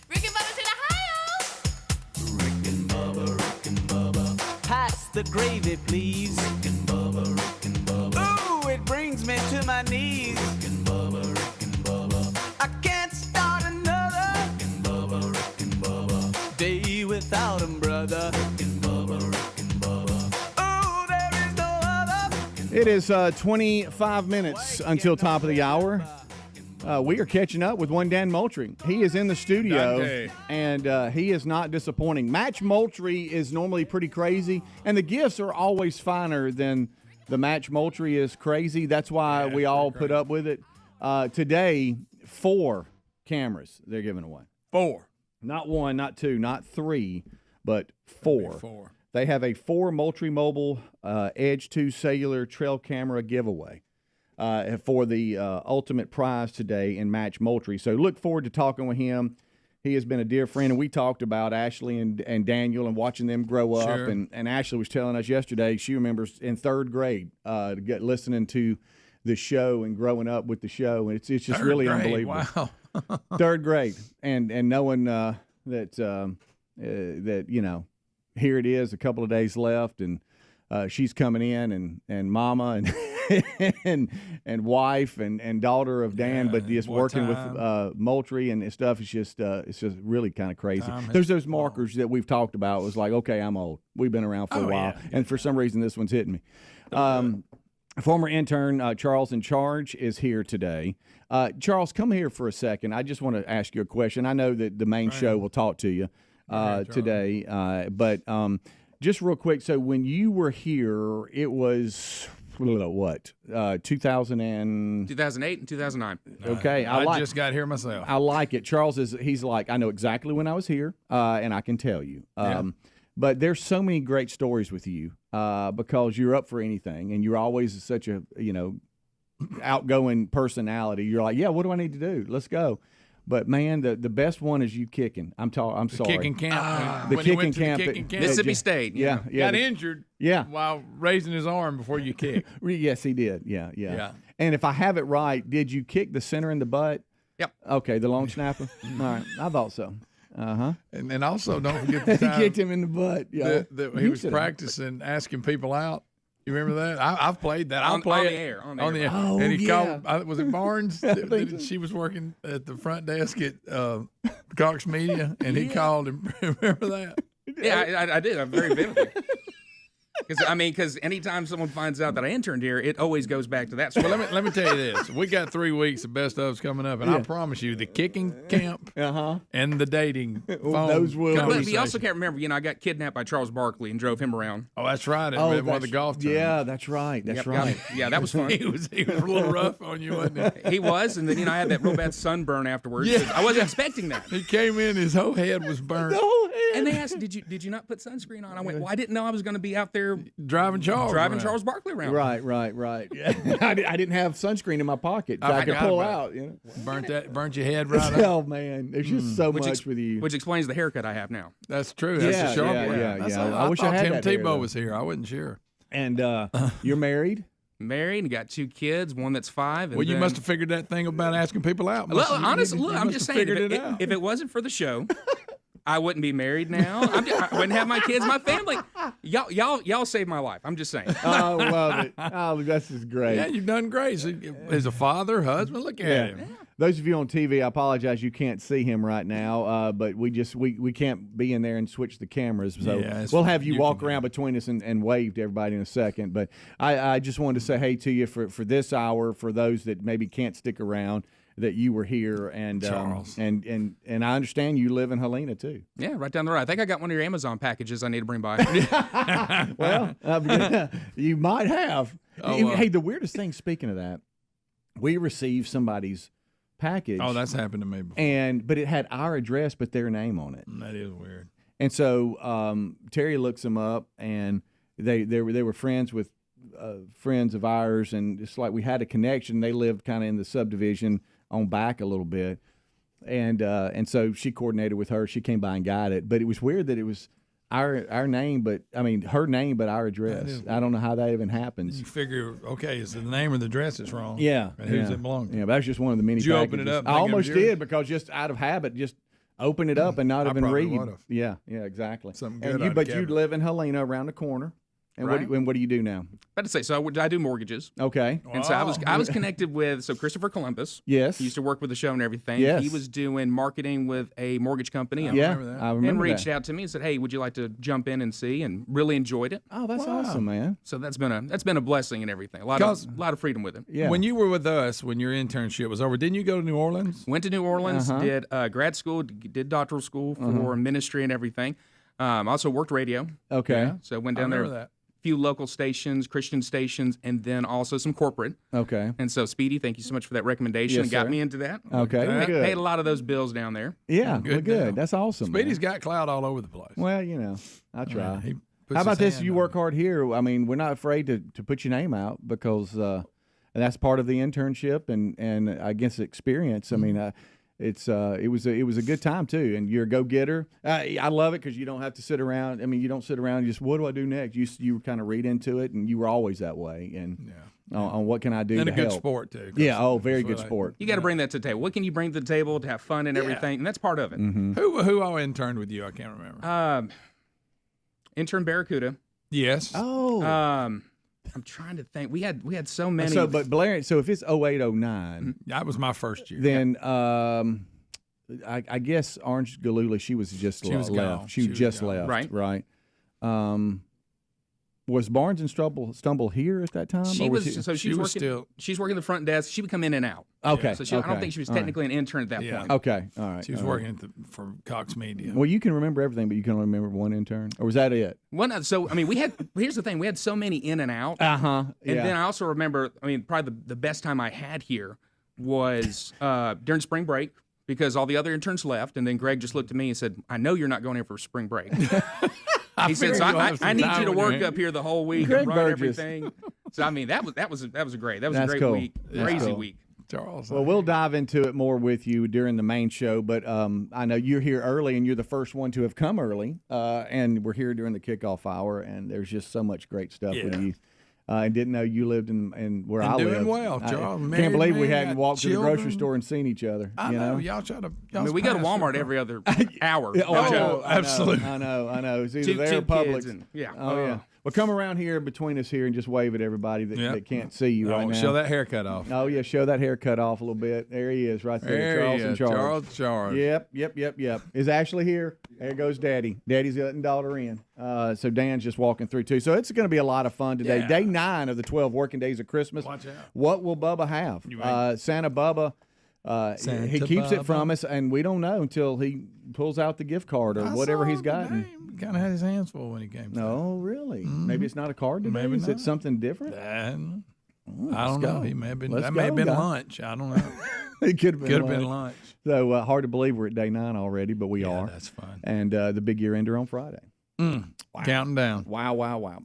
Rick and Bubba's in Ohio. Rick and Bubba. Pass the gravy, please. Rick and Bubba. Ooh, it brings me to my knees. Rick and Bubba. I can't start another day without him, brother. Rick and Bubba. Oh, there is no other. It is 25 minutes until top of the hour. We are catching up with one Dan Motry. He is in the studio, Dante. and he is not disappointing. Match Moultrie is normally pretty crazy, and the gifts are always finer than the Match Moultrie is crazy. That's why we all put up with it. Today, 4 cameras they're giving away. 4. Not 1, not 2, not 3, but 4. 4. They have a 4 Moultrie Mobile Edge 2 cellular trail camera giveaway for the ultimate prize today in Match Moultrie. So look forward to talking with him. He has been a dear friend, and we talked about Ashley and Daniel and watching them grow up. Sure. And Ashley was telling us yesterday she remembers in 3rd grade listening to the show and growing up with the show, and it's just really grade, unbelievable. Wow. Third grade, and knowing that here it is, a couple of days left, and she's coming in, and mama and wife and daughter of Dan, but just working with Moultrie and stuff. It's just really kind of crazy. There's those markers that we've talked about. It was like, okay, I'm old. We've been around for a while, and for some reason this one's hitting me. Former intern Charles in Charge is here today. Charles, come here for a second. I just want to ask you a question. I know that the main show will talk to you today, but just real quick. So when you were here, it was what 2008 and 2009. Okay, I just got here myself. I like it. Charles he's like, I know exactly when I was here, and I can tell you. But there's so many great stories with you because you're up for anything, and you're always such a outgoing personality. You're like, yeah, what do I need to do? Let's go. But man, the best one is you kicking. I'm sorry. Kicking camp. The when he kicking went to camp. the kicking camp. Mississippi State. Yeah. Got injured. Yeah. While raising his arm before you kick. Yes, he did. Yeah. And if I have it right, did you kick the center in the butt? Yep. Okay, the long snapper. All right, I thought so. And also don't forget the He time kicked him in the butt. Yeah. that he was practicing asking people out. You remember that? I've played that. I'll play on it the air. on the air. Oh, and he yeah. called. Was it Barnes? She was working at the front desk at Cox Media, and he called him. Remember that? Yeah, I did. I'm very vividly. Because anytime someone finds out that I interned here, it always goes back to that. So Well, let me tell you this: we got 3 weeks of best ofs coming up, and I promise you, the kicking camp and the dating phone Those will- but you conversation. also can't remember. I got kidnapped by Charles Barkley and drove him around. Oh, that's right. At one of the golf tournaments. Yeah, that's right. That's Yep, right. Yeah, that was fun. he was a little rough on you, wasn't he? He was, and then I had that real bad sunburn afterwards. Yeah. I wasn't expecting that. He came in, his whole head was burnt. And they asked, "Did you not put sunscreen on?" I went, "Well, I didn't know I was going to be out there Driving Charles around. Charles Barkley around." Right. Yeah. I didn't have sunscreen in my pocket, so I could forgot pull about out. Burnt your head right up. Oh man, there's just so much with you. Which explains the haircut I have now. That's true. That's Yeah, a sharp yeah, one. yeah, That's yeah. all. I wish I thought had Tim that hair, though. Tebow was here. I wasn't sure. And you're married? Married and got 2 kids, one that's 5. And Well, you then- must have figured that thing about asking people out. Well, honestly, look, I'm just saying, figured it out. if it wasn't for the show, I wouldn't be married now. I wouldn't have my kids, my family. Y'all saved my life. I'm just saying. I love it. Oh, this is great. Yeah, you've done great. So, as a father, husband, look at him. Those of you on TV, I apologize you can't see him right now, but we can't be in there and switch the cameras. So we'll have you walk around between us and wave to everybody in a second. But I just wanted to say hey to you for this hour, for those that maybe can't stick around, that you were here. And Charles. And I understand you live in Helena too. Yeah, right down the road. I think I got one of your Amazon packages I need to bring by. Well, you might have. Hey, the weirdest thing, speaking of that, we received somebody's package. Oh, that's happened to me before. But it had our address but their name on it. That is weird. And so Terry looks them up, and they were friends with friends of ours, and it's like we had a connection. They lived kind of in the subdivision on back a little bit, and so she coordinated with her. She came by and got it, but it was weird that it was our name, but I mean her name, but our address. I don't know how that even happens. You figure, okay, is the name or the address that's wrong? Yeah, And who's it belong to? Yeah, but that's just one of the many. Did you packages. open it up? I Think it almost was yours? did because just out of habit, just open it up and not I even probably read. would've. Yeah, exactly. Something And good you, I'd but kept you it. live in Helena, around the corner. And Right. what do you do now? About to say, so I do mortgages. Okay. And so I was connected with Christopher Columbus. Yes. He used to work with the show and everything. Yes. He was doing marketing with a mortgage company. Yeah, remember that. I remember And reached that. out to me and said, "Hey, would you like to jump in and see?" And really enjoyed it. Oh, that's awesome, man. So that's been a blessing and everything. A lot of freedom with it. Yeah. When you were with us, when your internship was over, didn't you go to New Orleans? Went to New Orleans, Uh-huh. did grad school, did doctoral school for ministry and everything. Also worked radio. Okay. So went I down there. remember that. Few local stations, Christian stations, and then also some corporate. Okay. And so, Speedy, thank you so much for that recommendation. Yes, got sir. me into that. Okay. Okay. Well, good. Paid a lot of those bills down there. Yeah. Good Well, good. deal. That's awesome. Speedy's man. got clout all over the place. Well, I try. He puts How about his this? hand You on work it. hard here. I mean, we're not afraid to put your name out because that's part of the internship and I guess experience. I mean, it was a good time too, and you're a go-getter. I love it because you don't have to sit around. I mean, you don't sit around and just, what do I do next? You kind of read into it, and you were always that way. And on what can I do and to a good help? sport too. Yeah, very good sport. You got to bring that to the table. What can you bring to the table to have fun and everything? And that's part of it. Mm-hmm. Who all interned with you? I can't remember. Intern Barracuda. Yes. Oh. I'm trying to think. We had so many. So, but Blair, so if it's 0809, that was my first year. then I guess Orange Galula, she was just was left. gone. She just gone. left. Right. Was Barnes and Stumble here at that time? She or was she was working. still. She's working the front desk. She would come in and out. Okay. So I don't think she was technically an intern at that point. Okay. All right. She was all right. working for Cox Media. Well, you can remember everything, but you can only remember one intern, or was that it? So I mean, here's the thing. We had so many in and out. And then I also remember. I mean, probably the best time I had here was during spring break, because all the other interns left, and then Greg just looked at me and said, "I know you're not going here for spring break." He said, "So I need you to work up here the whole week Greg and run Burgess. everything." So I mean, that was great. That was That's a great cool. week, crazy cool. week. Charles. Well, we'll dive into it more with you during the main show, but I know you're here early, and you're the first one to have come early, and we're here during the kickoff hour, and there's just so much great stuff with you. And didn't know you lived in where I live. Doing well, Charles. I can't believe we Married man, hadn't got walked to the grocery children. store and seen each other. I you know? Y'all try to. I mean, we go to Walmart every other hour. Absolutely. I know. It's either there or Two Publix. kids and, yeah. Oh, yeah. Well, come around here between us here and just wave at everybody that can't see you right now. Show that haircut off. Oh, yeah, show that haircut off a little bit. There he is right there, Charles and Charles. Charles. Yep. Is Ashley here? There goes Daddy. Daddy's letting daughter in. So Dan's just walking through, too. So it's going to be a lot of fun today. Yeah. Day 9 of the 12 working days of Christmas. Watch out. What will Bubba have? Santa Bubba. He keeps it from us, and we don't know until he pulls out the gift card or whatever he's gotten. He kind of had his hands full when he came. No, really? Maybe it's not a card today? Maybe Is it not. something different? I don't know. He may have been. Let's That may have go, been guy. lunch. I don't know. It could have been Could have been lunch. So hard to believe we're at day 9 already, but we are. That's fun. And the big year ender on Friday. Wow. Counting down. Wow.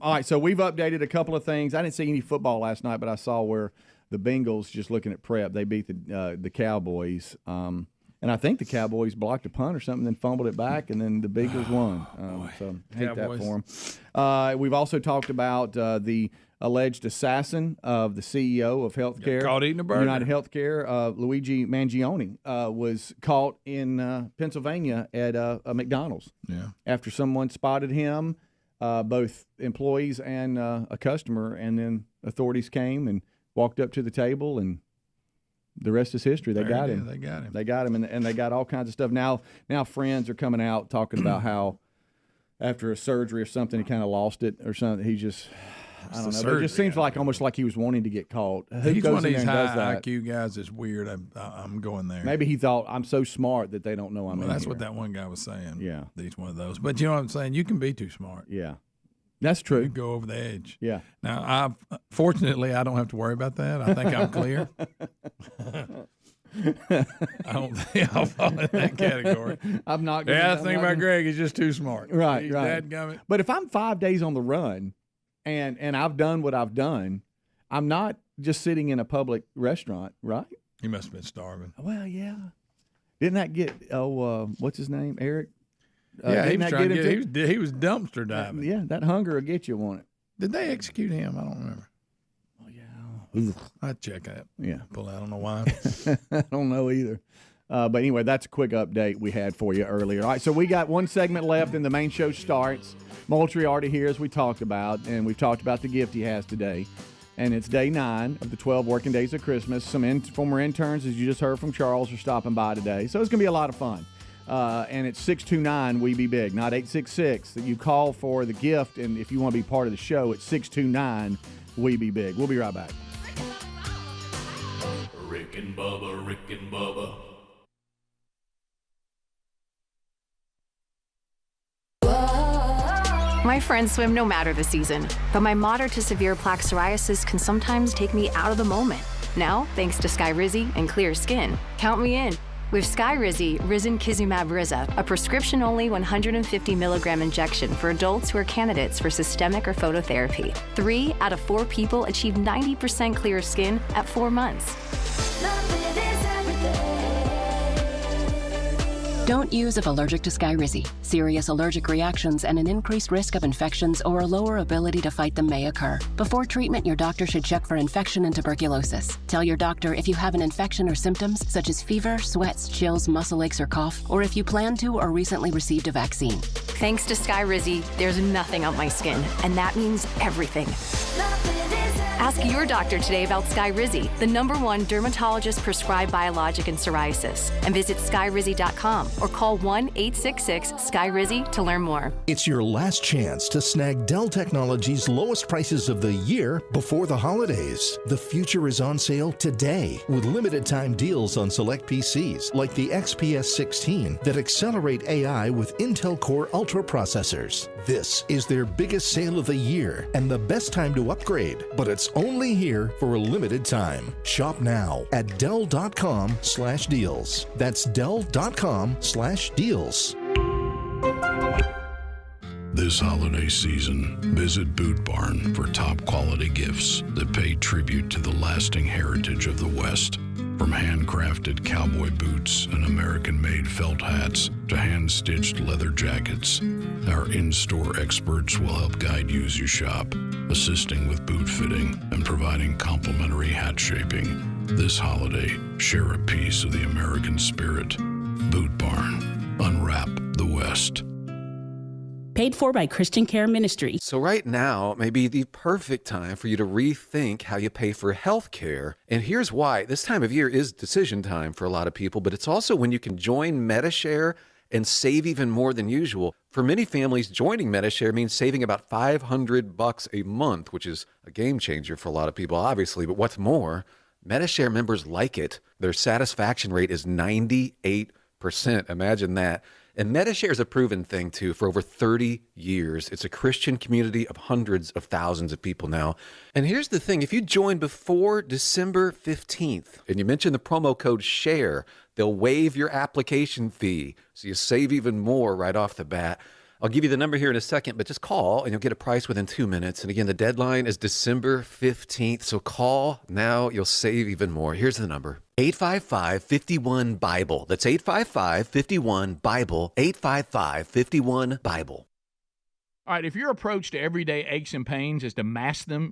All right, so we've updated a couple of things. I didn't see any football last night, but I saw where the Bengals, just looking at prep, they beat the Cowboys. And I think the Cowboys blocked a punt or something, then fumbled it back, and then the Bengals won. So hate Cowboys. that for them. We've also talked about the alleged assassin of the CEO of healthcare, Got caught eating a burger. United Healthcare, Luigi Mangione, was caught in Pennsylvania at a McDonald's. Yeah. After someone spotted him, both employees and a customer, and then authorities came and walked up to the table, and the rest is history. They got him. They got him, and they got all kinds of stuff. Now friends are coming out talking about how after a surgery or something, he kind of lost it or something. He just, I don't know. But it just seems like almost like he was wanting to get caught. Who He's goes one of in these there and does high that? IQ guys that's weird. I'm going there. Maybe he thought, I'm so smart that they don't know I'm Well, in that's here. what that one guy was saying. Yeah. He's one of those. But you know what I'm saying? You can be too smart. Yeah. That's You true. go over the edge. Yeah. Now, fortunately, I don't have to worry about that. I think I'm clear. I don't think I'll fall in that category. I'm not. Yeah, the thing about Greg, he's just too smart. Right, He's right. dadgummit. But if I'm 5 days on the run, and I've done what I've done, I'm not just sitting in a public restaurant, right? He must have been starving. Well, yeah. Didn't that get what's his name, Eric? Yeah, he didn't was that trying to him get. He was dumpster diving. Yeah, that hunger will get you, won't it? Did they execute him? I don't remember. Oh yeah. I'd check that. Yeah. Pull out. I don't know why. I don't know either. But anyway, that's a quick update we had for you earlier. All right, so we got one segment left and the main show starts. Moultrie already here, as we talked about, and we've talked about the gift he has today. And it's day 9 of the 12 working days of Christmas. Some former interns, as you just heard from Charles, are stopping by today. So it's going to be a lot of fun. And it's 629 We Be Big, not 866. That you call for the gift, and if you want to be part of the show, it's 629 We Be Big. We'll be right back. Rick and Bubba, Rick and Bubba. My friends swim no matter the season, but my moderate to severe plaque psoriasis can sometimes take me out of the moment. Now, thanks to Skyrizi and clear skin, count me in. With Skyrizi, Risankizumab Riza, a prescription-only 150 milligram injection for adults who are candidates for systemic or phototherapy. 3 out of 4 people achieve 90% clear skin at 4 months. Don't use if allergic to Skyrizi. Serious allergic reactions and an increased risk of infections or a lower ability to fight them may occur. Before treatment, your doctor should check for infection and tuberculosis. Tell your doctor if you have an infection or symptoms such as fever, sweats, chills, muscle aches, or cough, or if you plan to or recently received a vaccine. Thanks to Skyrizi, there's nothing on my skin, and that means everything. Ask your doctor today about Skyrizi, the #1 dermatologist-prescribed biologic in psoriasis, and visit skyrizi.com or call 1-866-SKYRIZI to learn more. It's your last chance to snag Dell Technologies' lowest prices of the year before the holidays. The future is on sale today with limited time deals on select PCs like the XPS 16 that accelerate AI with Intel Core Ultra processors. This is their biggest sale of the year and the best time to upgrade, but it's only here for a limited time. Shop now at Dell.com/deals. That's Dell.com/deals. This holiday season, visit Boot Barn for top quality gifts that pay tribute to the lasting heritage of the West. From handcrafted cowboy boots and American-made felt hats to hand-stitched leather jackets, our in-store experts will help guide you as you shop, assisting with boot fitting and providing complimentary hat shaping. This holiday, share a piece of the American spirit. Boot Barn. Unwrap the West. Paid for by Christian Care Ministry. So right now may be the perfect time for you to rethink how you pay for health care. And here's why. This time of year is decision time for a lot of people, but it's also when you can join MediShare and save even more than usual. For many families, joining MediShare means saving about $500 a month, which is a game changer for a lot of people, obviously. But what's more, MediShare members like it. Their satisfaction rate is 98%. Imagine that. And MediShare is a proven thing, too, for over 30 years. It's a Christian community of hundreds of thousands of people now. And here's the thing. If you join before December 15th and you mention the promo code SHARE, they'll waive your application fee, so you save even more right off the bat. I'll give you the number here in a second, but just call and you'll get a price within 2 minutes. And again, the deadline is December 15th, so call now. You'll save even more. Here's the number. 855-51-BIBLE. That's 855-51-BIBLE. 855-51-BIBLE. All right, if your approach to everyday aches and pains is to mask them,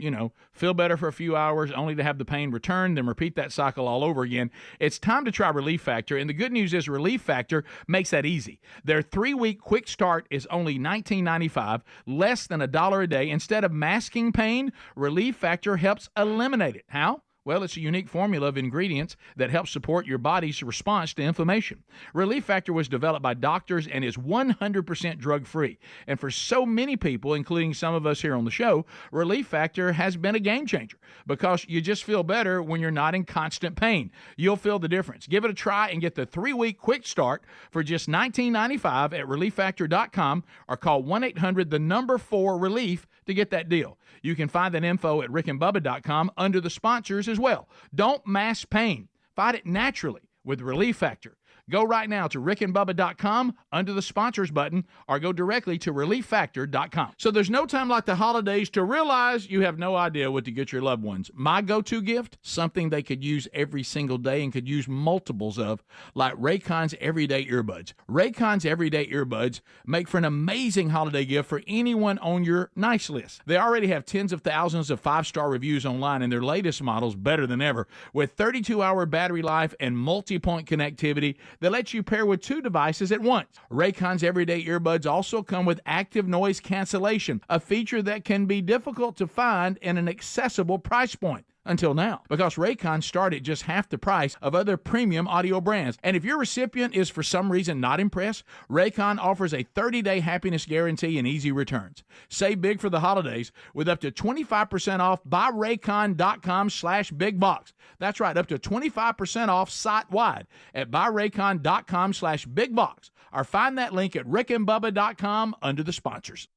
feel better for a few hours only to have the pain return, then repeat that cycle all over again, it's time to try Relief Factor. And the good news is Relief Factor makes that easy. Their 3-week quick start is only $19.95, less than $1 a day. Instead of masking pain, Relief Factor helps eliminate it. How? Well, it's a unique formula of ingredients that helps support your body's response to inflammation. Relief Factor was developed by doctors and is 100% drug-free. And for so many people, including some of us here on the show, Relief Factor has been a game changer because you just feel better when you're not in constant pain. You'll feel the difference. Give it a try and get the 3-week quick start for just $19.95 at ReliefFactor.com or call 1-800-4-RELIEF to get that deal. You can find that info at rickandbubba.com under the sponsors as well. Don't mask pain. Fight it naturally with Relief Factor. Go right now to rickandbubba.com under the sponsors button or go directly to relieffactor.com. So there's no time like the holidays to realize you have no idea what to get your loved ones. My go-to gift, something they could use every single day and could use multiples of, like Raycon's Everyday Earbuds. Raycon's Everyday Earbuds make for an amazing holiday gift for anyone on your nice list. They already have tens of thousands of 5-star reviews online, and their latest model's better than ever. With 32-hour battery life and multi-point connectivity, that lets you pair with 2 devices at once. Raycon's Everyday Earbuds also come with active noise cancellation, a feature that can be difficult to find in an accessible price point. Until now, because Raycon start at just half the price of other premium audio brands. And if your recipient is for some reason not impressed, Raycon offers a 30-day happiness guarantee and easy returns. Save big for the holidays with up to 25% off buyraycon.com/bigbox. That's right, up to 25% off site-wide at buyraycon.com/bigbox. Or find that link at rickandbubba.com under the sponsors.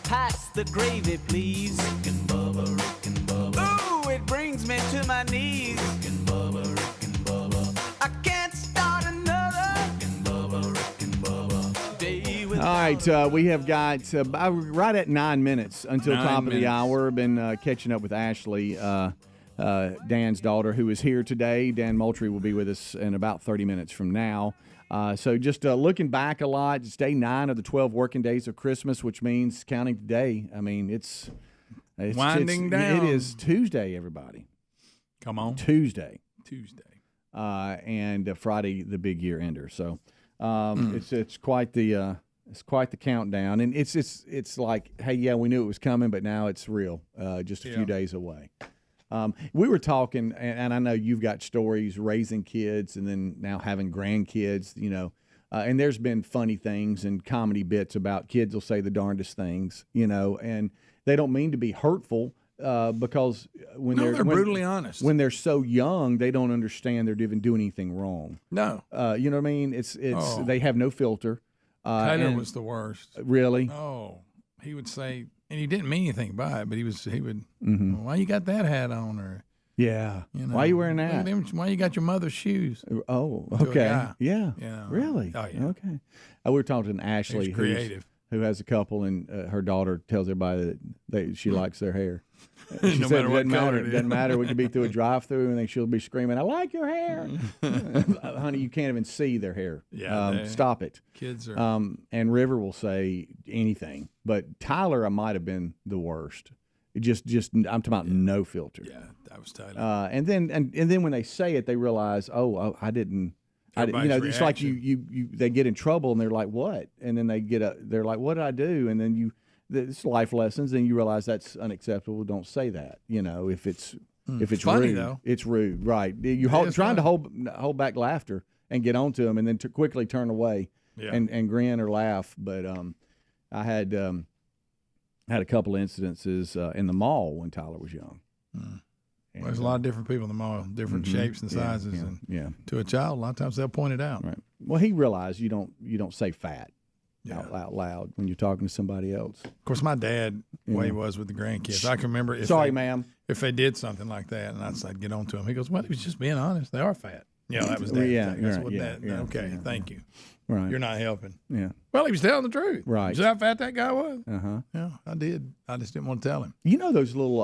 Pass the gravy, please. Rick and Bubba. Ooh, it brings me to my knees. Rick and Bubba. I can't start another day without right, we have got right at 9 minutes until 9 top of the minutes. hour. Been catching up with Ashley, Dan's daughter, who is here today. Dan Motry will be with us in about 30 minutes from now. So just looking back a lot, it's day 9 of the 12 working days of Christmas, which means counting today. I mean, it's winding down. It is Tuesday, everybody. Come on. Tuesday. And Friday, the big year ender. So it's quite the countdown, and it's like, hey, yeah, we knew it was coming, but now it's real. Just a few days away. We were talking, and I know you've got stories raising kids, and then now having grandkids. You know, and there's been funny things and comedy bits about kids will say the darndest things. You know, and they don't mean to be hurtful. Because when they're brutally honest. When they're so young, they don't understand they're even doing anything wrong. No, you know what I mean. It's they have no filter. Taylor was the worst. Really? Oh, he would say, and he didn't mean anything by it, but he would. Well, why you got that hat on, or yeah, you know, why you wearing look at that? them, why you got your mother's shoes? Oh, To a okay, guy. yeah, You know. really? Oh yeah. Okay. We were talking to Ashley, He's creative. who has a couple, and her daughter tells everybody that she likes their hair. She No said matter what it color it is. doesn't matter. We could be through a drive-through, and then she'll be screaming, "I like your hair, honey." You can't even see their hair. Yeah, stop it. Kids are. And River will say anything, but Tyler, I might have been the worst. Just I'm talking about no filter. Yeah, that was Tyler. And then when they say it, they realize, I didn't. You know, Everybody's it's like reaction. you they get in trouble and they're like, what? And then they're like, what did I do? And then it's life lessons, and you realize that's unacceptable. Don't say that. You know, if it's funny, rude, though. it's rude, right? You trying to hold back laughter and get onto them, and then to quickly turn away and grin or laugh. But I had a couple of incidences in the mall when Tyler was young. Well, there's a lot of different people in the mall, different shapes and sizes, and to a child, a lot of times they'll point it out. Right. Well, he realized you don't say fat out loud when you're talking to somebody else. Of course, my dad, the way he was with the grandkids, I can remember if ma'am. If they did something like that, and I'd get on to him, he goes, well, he was just being honest. They are fat. You know, that was Dad. Okay, thank you. Right. You're not helping. Yeah. Well, he was telling the truth. Right. You see how fat that guy was? Uh-huh. Yeah, I did. I just didn't want to tell him. You know those little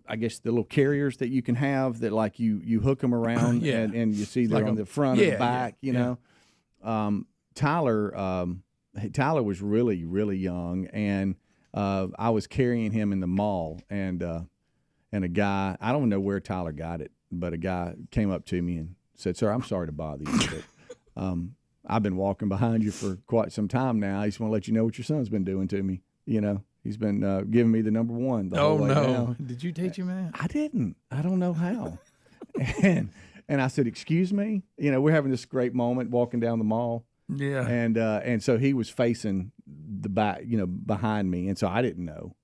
I guess the little carriers that you can have that like you hook them around and you see they're Like on the front or the back, you know. Tyler was really, really young, and I was carrying him in the mall, and a guy, I don't know where Tyler got it, but a guy came up to me and said, "Sir, I'm sorry to bother you, but I've been walking behind you for quite some time now. I just want to let you know what your son's been doing to me. You know, he's been giving me the number one the whole way down." Did you teach him that? I didn't. I don't know how. and I said, "Excuse me." You know, we're having this great moment walking down the mall. Yeah. And so he was facing the back, you know, behind me, and so I didn't know.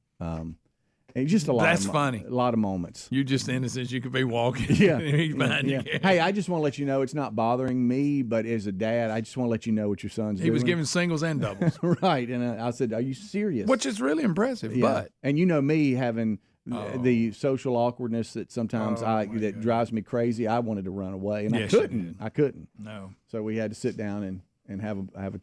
And just a lot. That's funny. A lot of moments. You just innocent. You could be walking. Yeah. He's behind you. Hey, I just want to let you know it's not bothering me, but as a dad, I just want to let you know what your son's doing. He was giving singles and doubles. Right. And I said, "Are you serious?" Which is really impressive. Yeah. But and you know me having the social awkwardness that sometimes that drives me crazy. I wanted to run away, and Yes, I couldn't. No. So we had to sit down and have a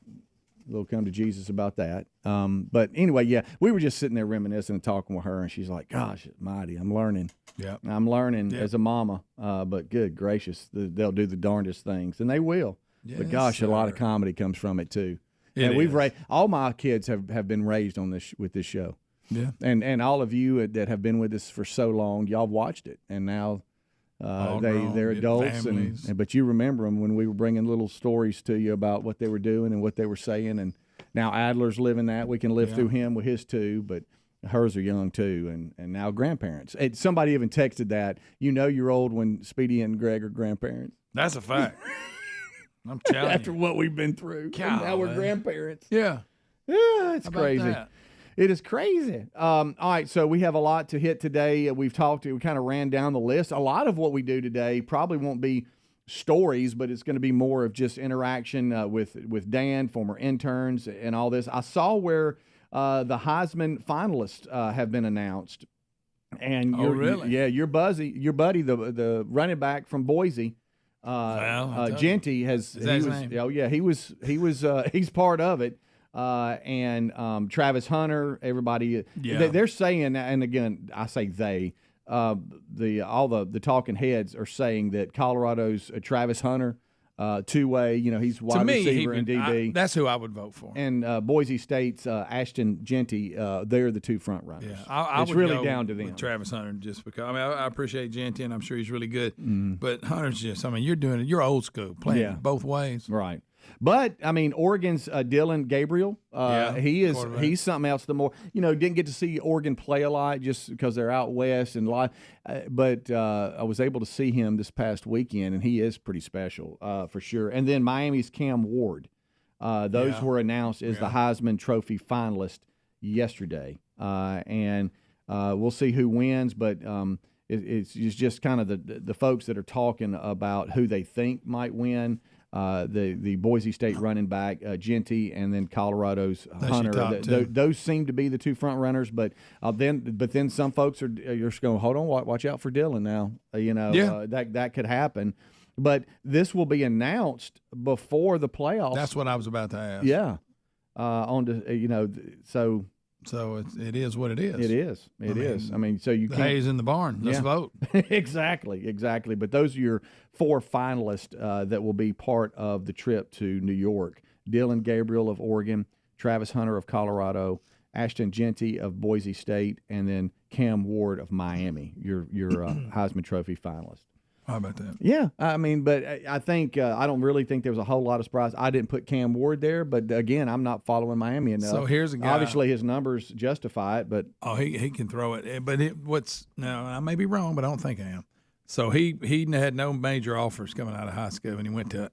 little come to Jesus about that. But anyway, we were just sitting there reminiscing and talking with her, and she's like, "Gosh, mighty, I'm learning. Yeah, I'm learning as a mama. But good gracious, they'll do the darndest things, and they will. Yes, but gosh, a lot of comedy comes from it too. It we've is. all my kids have been raised on this with this show. Yeah, and all of you that have been with us for so long, y'all watched it, and now. They're adults, but you remember them when we were bringing little stories to you about what they were doing and what they were saying, and now Adler's living that. We can live through him with his two, but hers are young too, and now grandparents. Somebody even texted that. You know you're old when Speedy and Greg are grandparents. That's a fact. I'm telling After you. what we've been through, and now we're grandparents. Yeah, it's How about crazy. that? It is crazy. All right, so we have a lot to hit today. We kind of ran down the list. A lot of what we do today probably won't be stories, but it's going to be more of just interaction with Dan, former interns, and all this. I saw where the Heisman finalists have been announced. And really? Your buddy, the running back from Boise, Genty Is that his name? Oh yeah, he's part of it. and Travis Hunter. Everybody, they're saying, and again, I say they. All the talking heads are saying that Colorado's Travis Hunter, two-way, he's wide receiver and DB. That's who I would vote for. And Boise State's Ashton Genty, they're the two front runners. Yeah, I it's would really go down to them. with Travis Hunter just because. I mean, I appreciate Genty, and I'm sure he's really good. Mm. But Hunter's just, you're old school, playing both ways. Right. But Oregon's Dylan Gabriel, he's something else. The more didn't get to see Oregon play a lot just because they're out west and but I was able to see him this past weekend, and he is pretty special for sure. And then Miami's Cam Ward, those were announced as the Heisman Trophy finalist yesterday, and we'll see who wins. But it's just kind of the folks that are talking about who they think might win. The Boise State running back Genty, and then Colorado's Hunter. Those seem to be the two front runners. But then some folks are just going, hold on, watch out for Dylan now. That could happen. But this will be announced before the playoffs. That's what I was about to ask. Yeah. So it is what it is. It is. It is. I mean, so you can't. Hay's in the barn. Let's vote. Exactly. But those are your four finalists that will be part of the trip to New York. Dylan Gabriel of Oregon, Travis Hunter of Colorado, Ashton Genty of Boise State, and then Cam Ward of Miami, your Heisman Trophy finalist. How about that? Yeah, I mean, but I think I don't really think there was a whole lot of surprise. I didn't put Cam Ward there, but again, I'm not following Miami enough. So here's a guy. Obviously, his numbers justify it, but he can throw it. But I may be wrong, but I don't think I am. So he had no major offers coming out of high school, and he went to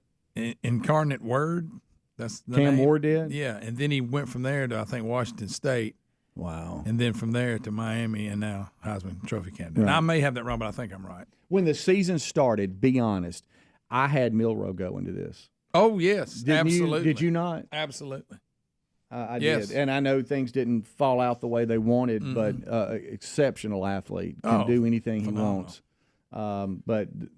Incarnate Word. That's the Cam name. Ward did. Yeah, and then he went from there to I think Washington State. Wow. And then from there to Miami, and now Heisman Trophy candidate. Right. I may have that wrong, but I think I'm right. When the season started, be honest, I had Milroe go into this. Oh, yes, absolutely. Did you not? Absolutely. I did. And I know things didn't fall out the way they wanted, but exceptional athlete, can do anything phenomenal. He wants.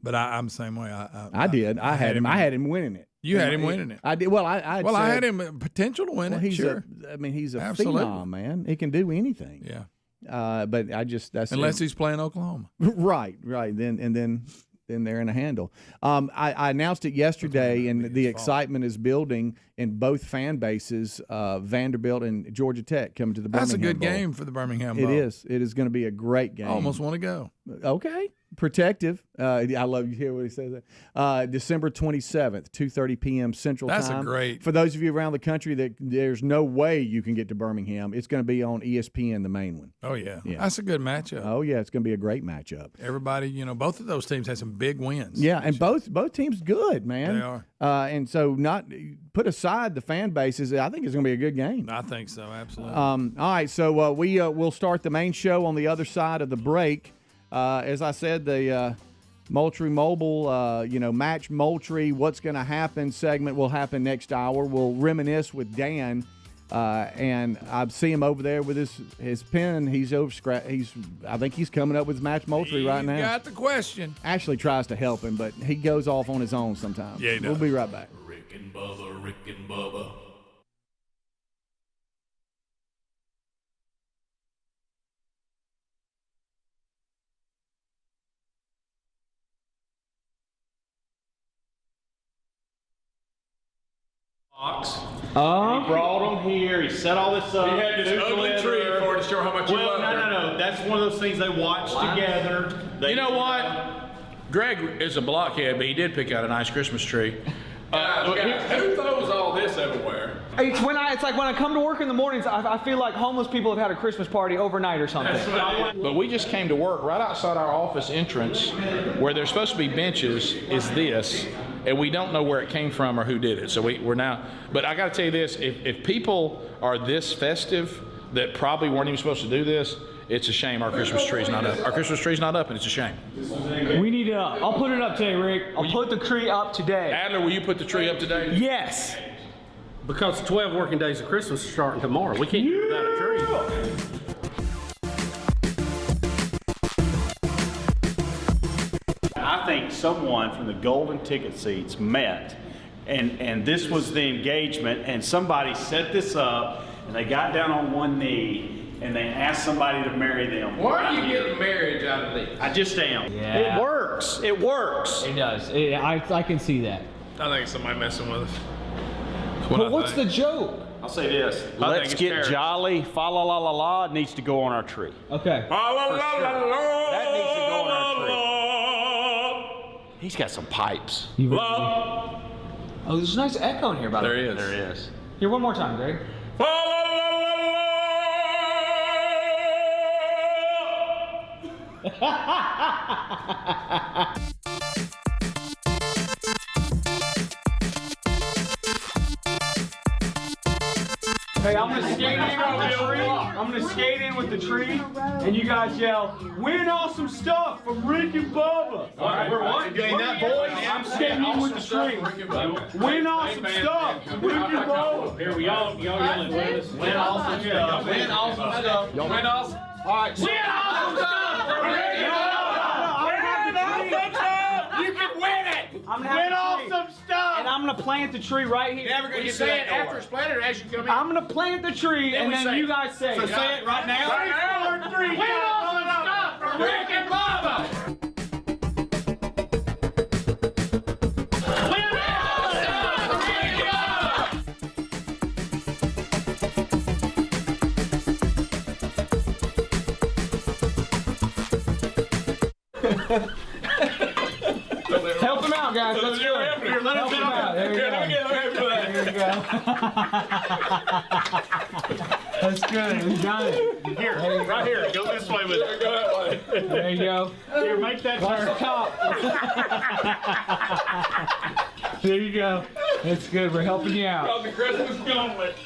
But I'm the same way. I did. I had him. I had him winning it. You had him winning it. I did. Well, I had him potential to win it. He's sure. He's a phenom, man. He can do anything. Yeah. But that's unless he's playing Oklahoma. Right. Then they're in a handle. I announced it yesterday, and the excitement is building in both fan bases. Vanderbilt and Georgia Tech coming to the Birmingham That's a good Bowl. game for the Birmingham Bowl. It is. It is going to be a great game. I almost want to go. Okay. Protective. I love you hear what he says. December 27th, 2:30 p.m. Central Time. That's a great. For those of you around the country that there's no way you can get to Birmingham, it's going to be on ESPN, the main one. Oh yeah. That's a good matchup. Oh yeah, it's going to be a great matchup. Everybody, both of those teams had some big wins. Yeah, and both teams good, man. They are. And so not put aside the fan bases, I think it's going to be a good game. I think so, absolutely. All right, so we'll start the main show on the other side of the break. As I said, the Moultrie Mobile, Match Moultrie, What's Going to Happen segment will happen next hour. We'll reminisce with Dan, and I see him over there with his pen. I think he's coming up with Match Moultrie right now. You got the question. Ashley tries to help him, but he goes off on his own sometimes. Yeah, he does. We'll be right back. Rick and Bubba. He brought them here. He set all this up. He had this ugly tree for it to show how much you loved her. No. That's one of those things they watch together. You know what? Greg is a blockhead, but he did pick out a nice Christmas tree. Who throws all this everywhere? It's like when I come to work in the mornings, I feel like homeless people have had a Christmas party overnight or something. But we just came to work right outside our office entrance, where there's supposed to be benches, is this, and we don't know where it came from or who did it. So we're now. But I got to tell you this: if people are this festive that probably weren't even supposed to do this, it's a shame our Christmas tree's not up. Our Christmas tree's not up, and it's a shame. We need it up. I'll put it up today, Rick. I'll put the tree up today. Adler, will you put the tree up today? Yes. Because 12 working days of Christmas are starting tomorrow. We can't do it without a tree. I think someone from the golden ticket seats met And this was the engagement, and somebody set this up, and they got down on one knee, and they asked somebody to marry them. Why are you getting marriage out of this? I just am. Yeah. It works. It works. It does. I can see that. I think somebody messing with us. But what's the joke? I'll say this. I Let's think it's get fair. jolly. Fa la la la la needs to go on our tree. Okay. Fa la la la la. That needs to go on our tree. He's got some pipes. Oh, there's a nice echo in here, by the way. There is. There is. Here, one more time, Greg. Hey, I'm gonna skate in with the tree. I'm gonna skate in with the tree, and you guys yell, "Win awesome stuff from Rick and Bubba!" All right, we're what? Doing that voice? I'm skating in with the tree. Win awesome stuff from Rick and Bubba! Here we all yelling with us. Win awesome stuff. Win awesome stuff. Y'all win awesome. All right, Win awesome stuff from Rick and Bubba. You can win it! I'm gonna win awesome stuff! And I'm gonna plant the tree right here. Never gonna get say it after it's planted or as you come in? I'm gonna plant the tree and then you guys say it. So say it right now. Right now. 3, 2, 1. Win awesome stuff from Rick and Bubba! Help him out, guys. Let's do it. Here, let Help him him out. There you go. There you go. That's good. He's got it. Here, right here. Go this way with it. Go that way. There you go. Here, make that Top. There you go. That's good. We're helping you out. Got the Christmas gauntlet.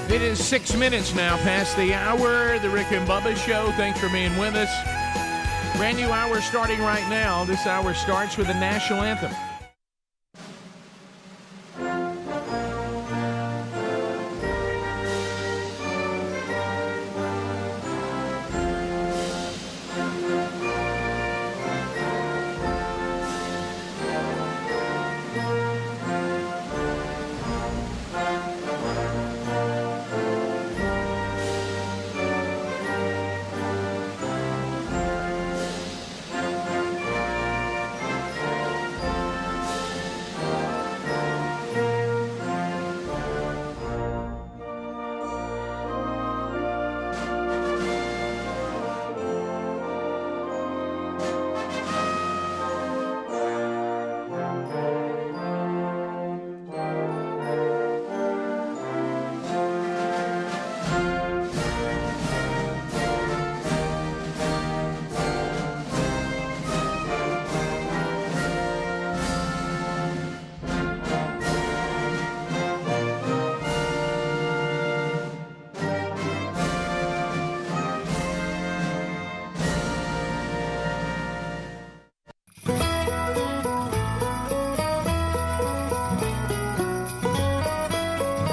It is 6 minutes now past the hour. The Rick and Bubba Show. Thanks for being with us. Brand new hour starting right now. This hour starts with the national anthem.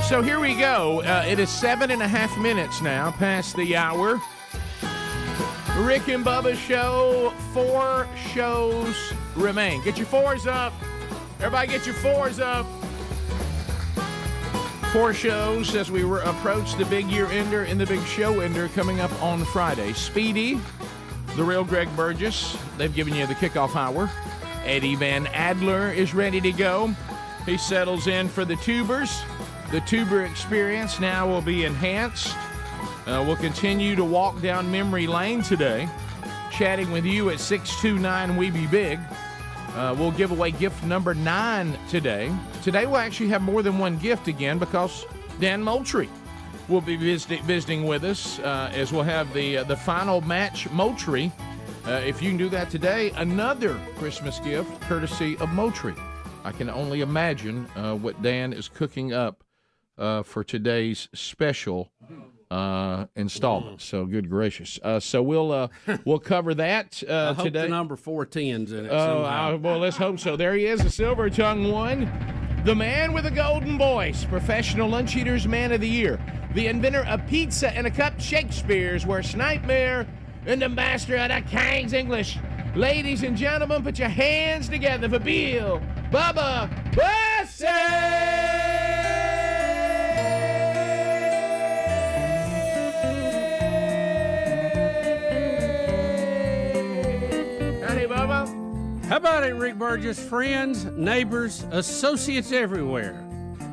So here we go. It is 7.5 minutes now past the hour. Rick and Bubba Show. 4 shows remain. Get your 4s up. Everybody get your 4s up. 4 shows as we approach the big year ender and the big show ender coming up on Friday. Speedy, the real Greg Burgess. They've given you the kickoff hour. Eddie Van Adler is ready to go. He settles in for the tubers. The tuber experience now will be enhanced. We'll continue to walk down memory lane today, chatting with you at 629 We Be Big. We'll give away gift number 9 today. Today we'll actually have more than one gift again because Dan Motry will be visiting with us as we'll have the final match Moultrie. If you can do that today, another Christmas gift courtesy of Moultrie. I can only imagine what Dan is cooking up for today's special installment. So good gracious. So we'll cover that I hope today. the number 410's in it. Well, let's hope so. There he is, the silver tongue one, the man with a golden voice, professional lunch eaters man of the year, the inventor of pizza and a cup, Shakespeare's worst nightmare, and the master of the King's English. Ladies and gentlemen, put your hands together for Bill Bubba Bussey! How about it, Rick Burgess? Friends, neighbors, associates everywhere.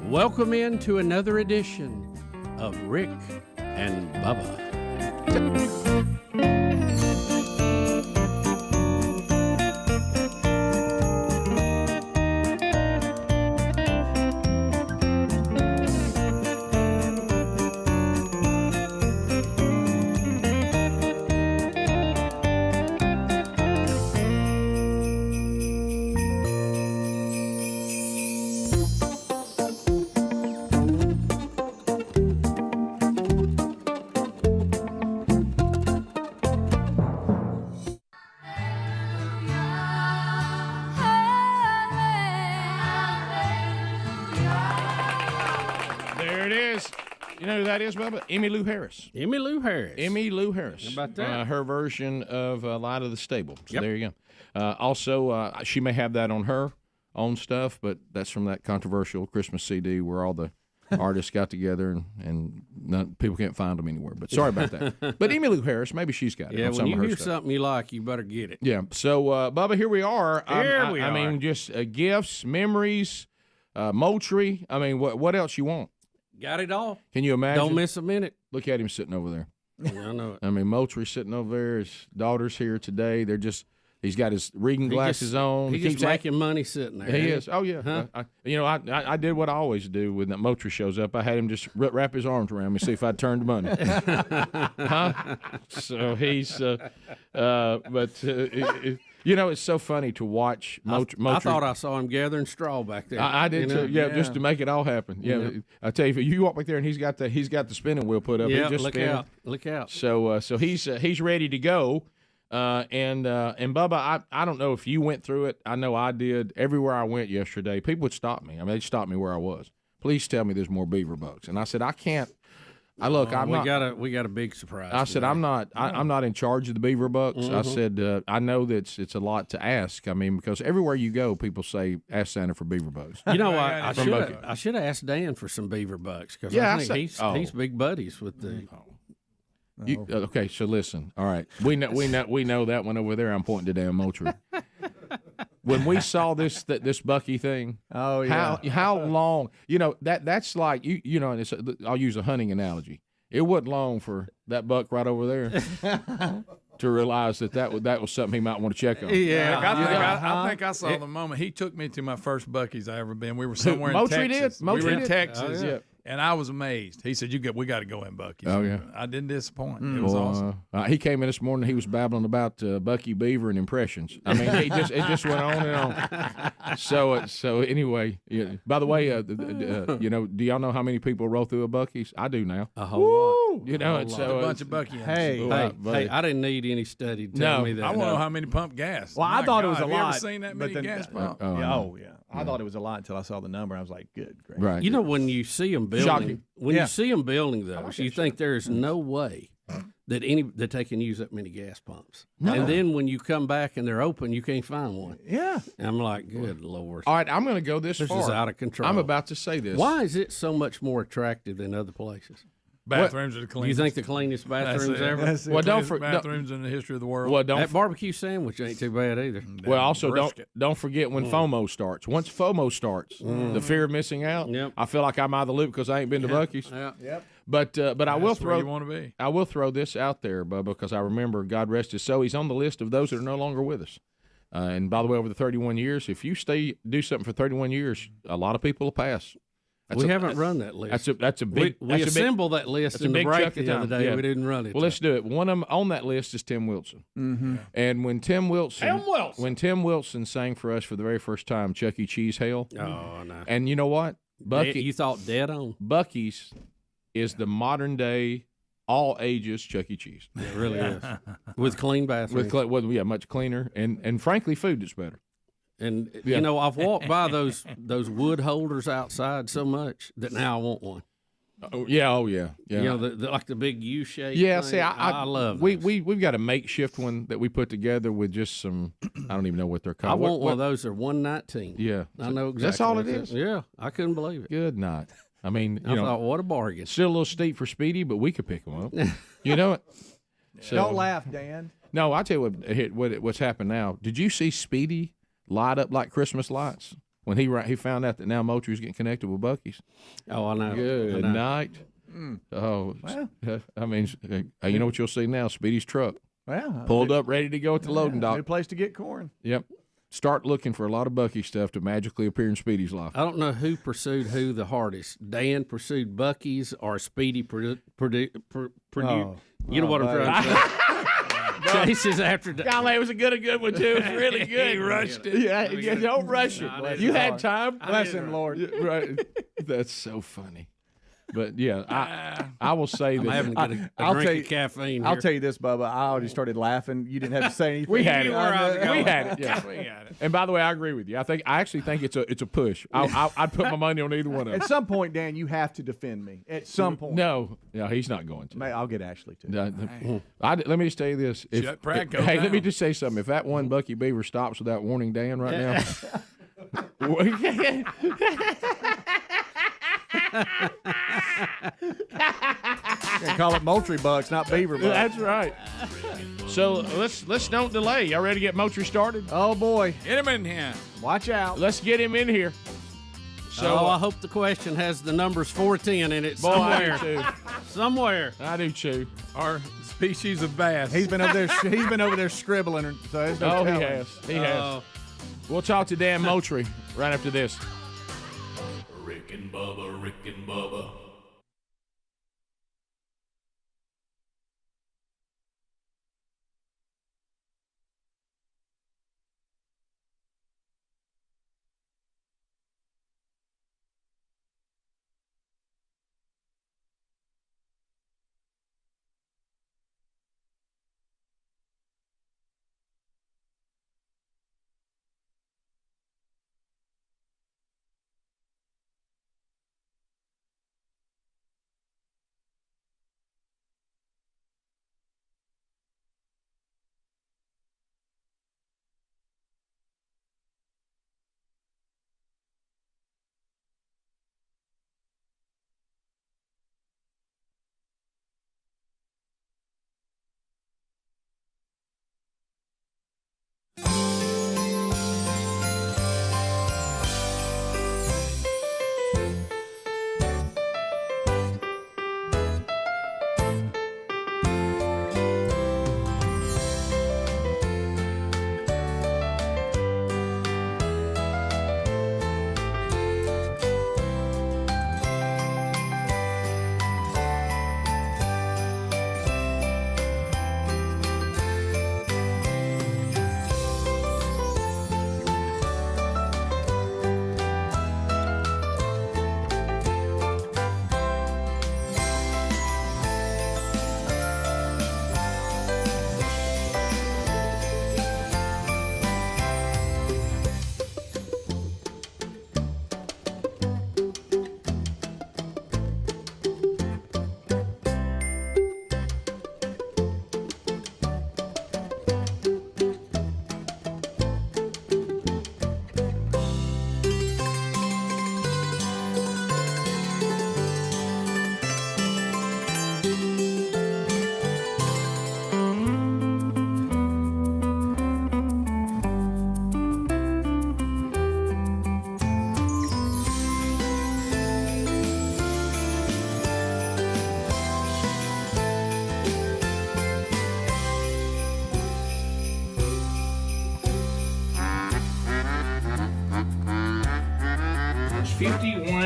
Welcome into another edition of Rick and Bubba. That is, Bubba? Emmylou Harris. Emmylou Harris. Emmylou Harris. How about that? Her version of Light of the Stable. So there you go. Also, she may have that on her own stuff, but that's from that controversial Christmas CD where all the artists got together and people can't find them anywhere. But sorry about that. But Emmylou Harris, maybe she's got it. Yeah, on when some you of her hear stuff. something you like, you better get it. Yeah. So, Bubba, here we are. Here we are. I mean, just gifts, memories, Moultrie. I mean, what else you want? Got it all. Can you imagine? Don't miss a minute. Look at him sitting over there. Yeah, I know it. I mean, Moultrie's sitting over there. His daughter's here today. He's got his reading glasses on. He keeps making money sitting there. He is. Oh, yeah. Huh? I did what I always do when that Moultrie shows up. I had him just wrap his arms around me, see if I'd turn the money. Huh? So he's, You know, it's so funny to watch Moultrie. I thought I saw him gathering straw back there. I did too. Yeah, just to make it all happen. Yeah, I tell you, if you walk back there and he's got the spinning wheel put up. Yeah, just look spinning. out! Look out! So he's ready to go. And Bubba, I don't know if you went through it. I know I did. Everywhere I went yesterday, people would stop me. I mean, they'd stop me where I was. Please tell me there's more beaver bugs. And I said, I can't. I'm not. We got a big surprise. I said, I'm not in charge of the beaver bucks. I said, I know that it's a lot to ask. I mean, because everywhere you go, people say, ask Santa for beaver bugs. You know, I should have asked Dan for some beaver bucks because I think he's big buddies with the. Okay, so listen. All right, we know that one over there. I'm pointing to Dan Motry. When we saw this Bucky thing, how long? You know that's like you know. And I'll use a hunting analogy. It wasn't long for that buck right over there to realize that was something he might want to check on. I think I saw the moment he took me to my first Buc-ee's I ever been. We were somewhere in Texas. We were in Texas. And I was amazed. He said, we got to go in Buc-ee's. Oh, yeah. I didn't disappoint. It was awesome. He came in this morning. He was babbling about Bucky Beaver and impressions. I mean, it just went on and on. So anyway, yeah. By the way, you know, do y'all know how many people roll through a Buc-ee's? I do now. A whole lot. You know, a bunch of Buc-ee's. Hey, I didn't need any study to tell me that. I want to know how many pump gas. Well, I thought it was a lot. Have you ever seen that many gas pumps? Yeah. I thought it was a lot until I saw the number. I was like, good, great. Right. You know, when you see them building, you see them building those, you think there is no way that they can use that many gas pumps. No. And then when you come back and they're open, you can't find one. Yeah. And I'm like, good Lord. All right, I'm going to go this far. This is out of control. I'm about to say this. Why is it so much more attractive than other places? Bathrooms are the cleanest. You think the cleanest bathrooms ever? Well, bathrooms in the history of the world. Well, that barbecue sandwich ain't too bad either. Well, also don't forget when FOMO starts. Once FOMO starts, the fear of missing out. Yep. I feel like I'm out of the loop because I ain't been to Buc-ee's. Yep. But I will throw. Where you want to be. I will throw this out there, Bubba, because I remember, God rest his soul, he's on the list of those that are no longer with us. And by the way, over the 31 years, if you do something for 31 years, a lot of people will pass. We haven't run that list. That's a big. We assembled that list in the break the other day. Yeah. We didn't run it. Well, let's do it. One of them on that list is Tim Wilson. Mm-hmm. And when Tim Wilson sang for us for the very first time, Chuck E. Cheese Hail. Oh no! And you know what, Bucky? You thought dead on. Buc-ee's is the modern day, all ages Chuck E. Cheese. It really is. With clean bathrooms. Much cleaner, and frankly, food is better. And you know, I've walked by those wood holders outside so much that now I want one. Oh yeah. You know, like the big U shape. Yeah, thing. see, I love. We've got a makeshift one that we put together with just some. I don't even know what they're called. I want one of those. They're 119. Yeah, I know exactly. That's all it is. Yeah, I couldn't believe it. Good night. I mean, I thought, what a bargain. Still a little steep for Speedy, but we could pick them up. You know it. So, don't laugh, Dan. No, I tell you what's happened now. Did you see Speedy light up like Christmas lights when he found out that now Moultrie's getting connected with Buc-ee's? Oh, I know. Good night. Oh, well. I mean, you know what you'll see now? Speedy's truck. Well, pulled up, ready to go at the loading dock. Good place to get corn. Yep. Start looking for a lot of Bucky stuff to magically appear in Speedy's life. I don't know who pursued who the hardest. Dan pursued Bucky's or Speedy Purdue. You know what I'm trying to say? Chases after. Golly, it was a good one too. It was really good. He rushed it. Yeah, don't rush it. You had time. Bless him, Lord. Right. That's so funny. But yeah, I will say that. I'm having to get a drink of caffeine. I'll tell you this, Bubba. I already started laughing. You didn't have to say anything. We had it. We had it. Yeah, we had it. And by the way, I agree with you. I actually think it's a push. I'd put my money on either one of them. At some point, Dan, you have to defend me. At some point. No, he's not going to. I'll get Ashley to. Let me just tell you this. Let me just say something. If that one Bucky Beaver stops without warning Dan right now. Call it Moultrie bucks, not beaver bucks. That's right. So let's don't delay. Y'all ready to get Moultrie started? Oh boy, get him in here. Watch out. Let's get him in here. So I hope the question has the numbers 410 in it. Boy, somewhere. I do too. Somewhere. I do too. Our species of bass. He's been over there. He's been over there scribbling. So there's no telling. He has. He has. We'll talk to Dan Motry right after this. Rick and Bubba.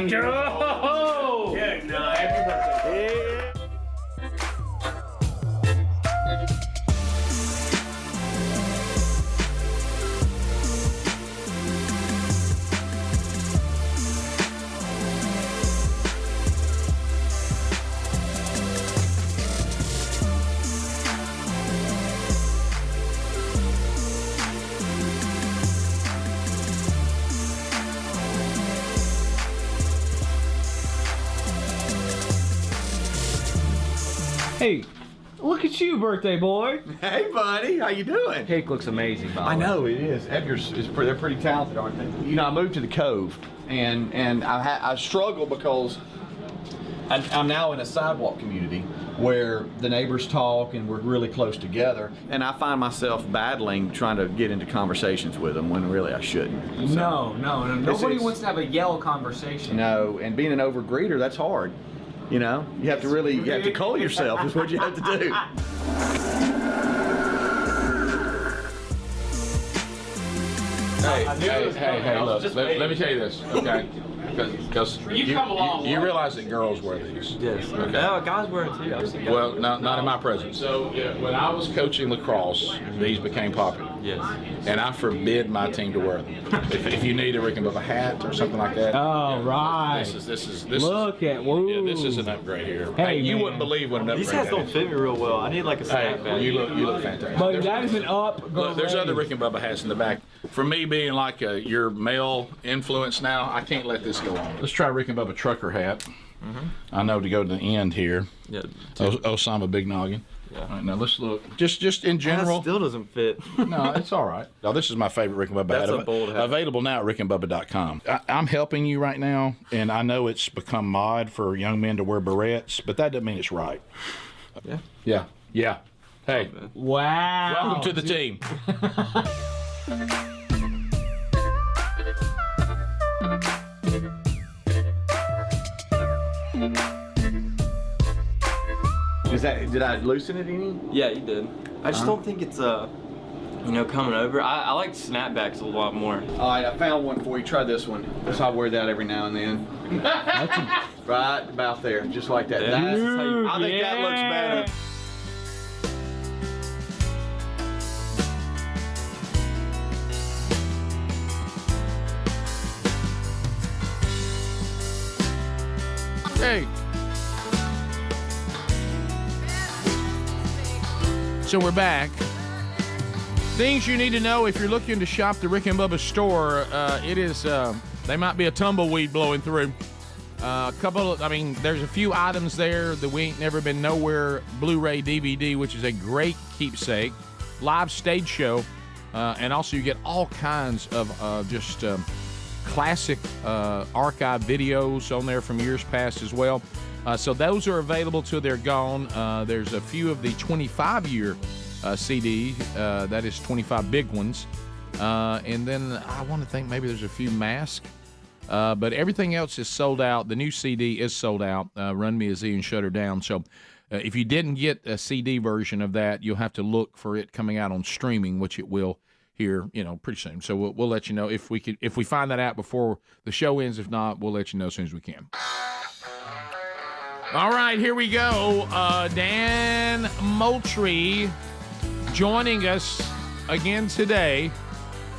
Let's go! Yeah, nice. Happy birthday. Hey, look at you, birthday boy. Hey, buddy, how you doing? Cake looks amazing, by the I way. know it is. Edgar's is they're pretty talented, aren't they? You know, I moved to the Cove, and I struggle because I'm now in a sidewalk community where the neighbors talk and we're really close together, and I find myself battling trying to get into conversations with them when really I shouldn't. So, No. Nobody wants to have a yell conversation. No, and being an overgreeter, that's hard. You know, you have to cull yourself is what you have to do. Hey, look, let me tell you this, okay? Because you realize that girls wear these. Yes. Okay. No, guys wear it too. I've seen guys. Well, not in my presence. So when I was coaching lacrosse, these became popular. Yes. And I forbid my team to wear them. If you need a Rick and Bubba hat or something like that. Oh, right. This is Look at woo. Yeah, this is an upgrade here. Hey, you man. wouldn't believe what an upgrade These hats don't fit me real well. I need like a snapback. Well, you look fantastic. But that is an up. Look, there's other Rick and Bubba hats in the back. For me being like your male influence now, I can't let this go on. Let's try Rick and Bubba trucker hat. I know to go to the end here. Yeah. Osama Big Noggin. Yeah. All right, now let's look. Just in general. That still doesn't fit. No, it's all right. Now, this is my favorite Rick and Bubba hat. That's a bold hat. Available now at rickandbubba.com. I'm helping you right now, and I know it's become mod for young men to wear barrettes, but that doesn't mean it's right. Yeah. Hey. Wow. Welcome to the team. Did I loosen it any? Yeah, you did. I just don't think it's coming over. I like snapbacks a lot more. All right, I found one for you. Try this one. So I wear that every now and then. Right about there, just like that. I think that looks better. Hey. So we're back. Things you need to know if you're looking to shop the Rick and Bubba store. It is, they might be a tumbleweed blowing through. There's a few items there that we ain't never been nowhere. Blu-ray DVD, which is a great keepsake. Live stage show. And also you get all kinds of classic archive videos on there from years past as well. So those are available till they're gone. There's a few of the 25-year CD, that is 25 big ones. And then I want to think maybe there's a few masks. But everything else is sold out. The new CD is sold out. Run Me a Z and Shut Her Down. So if you didn't get a CD version of that, you'll have to look for it coming out on streaming, which it will here, pretty soon. So we'll let you know if we find that out before the show ends. If not, we'll let you know as soon as we can. All right, here we go. Dan Motry joining us again today.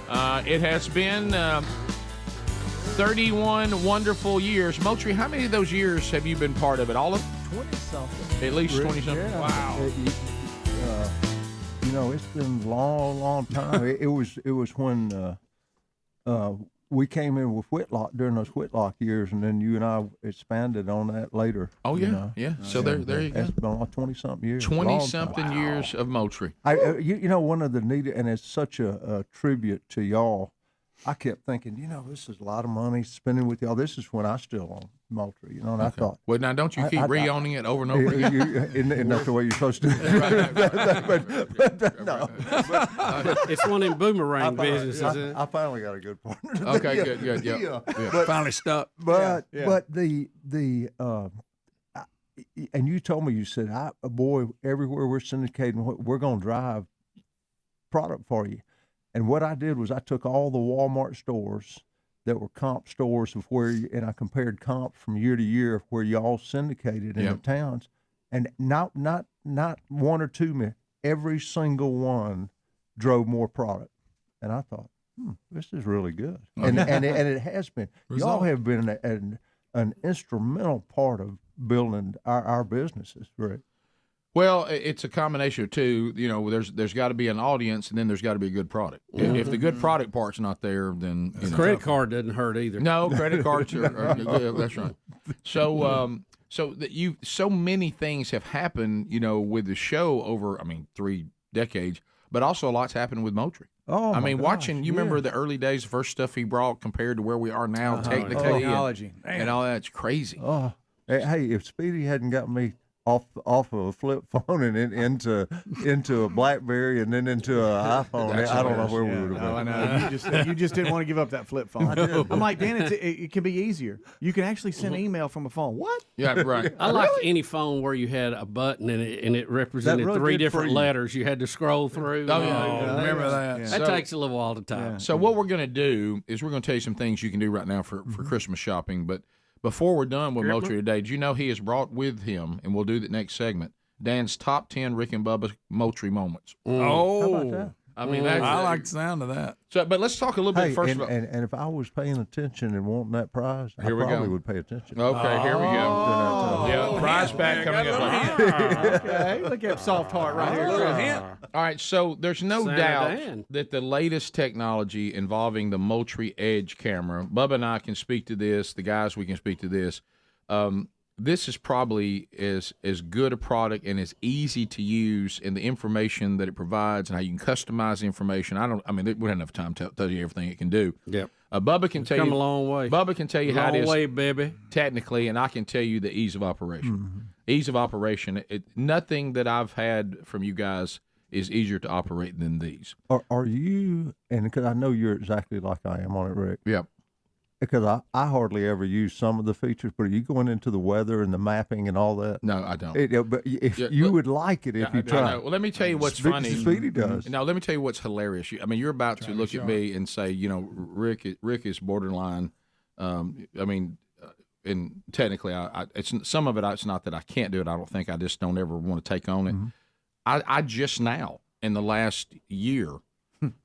It has been 31 wonderful years. Motry, how many of those years have you been part of it? All of 20-something. At least 20-something? Yeah. Wow. It's been a long, long time. it was when we came in with Whitlock during those Whitlock years, and then you and I expanded on that later. Oh, yeah, yeah. So there you go. It's been 20-something years. 20-something years of Moultrie. One of the neat, and it's such a tribute to y'all. I kept thinking, this is a lot of money spending with y'all. This is when I still own Moultrie, and I thought. Well, now don't you keep re-owning it over and over again? Isn't that the way you're supposed to? No. It's one of them boomerang businesses. I finally got a good partner. Okay, good. Yeah. Finally stuck. But the and you told me, you said, boy, everywhere we're syndicating, we're going to drive product for you. And what I did was I took all the Walmart stores that were comp stores of where, and I compared comps from year to year of where y'all syndicated in the towns, and not one or two, every single one drove more product, and I thought, this is really good, and it has been. Y'all have been an instrumental part of building our businesses, right? Well, it's a combination of two. You know, there's got to be an audience, and then there's got to be a good product. If the good product part's not there, then credit card doesn't hurt either. No, credit cards are that's right. So so many things have happened, with the show over 3 decades, but also a lot's happened with Moultrie. Oh, watching. You remember the early days, the first stuff he brought compared to where we are now, technically, technology, and all that's crazy. Oh, hey, if Speedy hadn't got me off of a flip phone and into a BlackBerry and then into an iPhone, I don't know where we would have been. I know. You just didn't want to give up that flip phone. I'm like, Dan, it can be easier. You can actually send email from a phone. What? Yeah, right. I like any phone where you had a button and it represented really 3 did different for you. letters. You had to scroll through. Oh, yeah. Remember that? Yeah. That takes a little while to type. So what we're going to do is we're going to tell you some things you can do right now for Christmas shopping, but before we're done with Moultrie today, did you know he has brought with him, and we'll do the next segment, Dan's top 10 Rick and Bubba Moultrie moments. How about that? I like the sound of that. So, but let's talk a little bit first. And if I was paying attention and wanting that prize, I probably would pay attention. Okay, here we go. Yeah, prize pack coming up. Okay, look at soft heart right here. All right, so there's no doubt that the latest technology involving the Moultrie Edge camera, Bubba and I can speak to this, the guys, we can speak to this. This is probably as good a product and as easy to use in the information that it provides and how you can customize the information. We don't have enough time to tell you everything it can do. Yep. Bubba can tell you. Come a long way. Bubba can tell you how it is. Long way, baby. Technically, and I can tell you the ease of operation. Ease of operation. Nothing that I've had from you guys is easier to operate than these. Are you, and because I know you're exactly like I am on it, Rick. Yep. Because I hardly ever use some of the features, but are you going into the weather and the mapping and all that? No, I don't. But you would like it if you try. Well, let me tell you what's funny. Speedy does. Now, let me tell you what's hilarious. You're about to look at me and say, Rick is borderline. And technically, it's some of it. It's not that I can't do it. I don't think I just don't ever want to take on it. I just now in the last year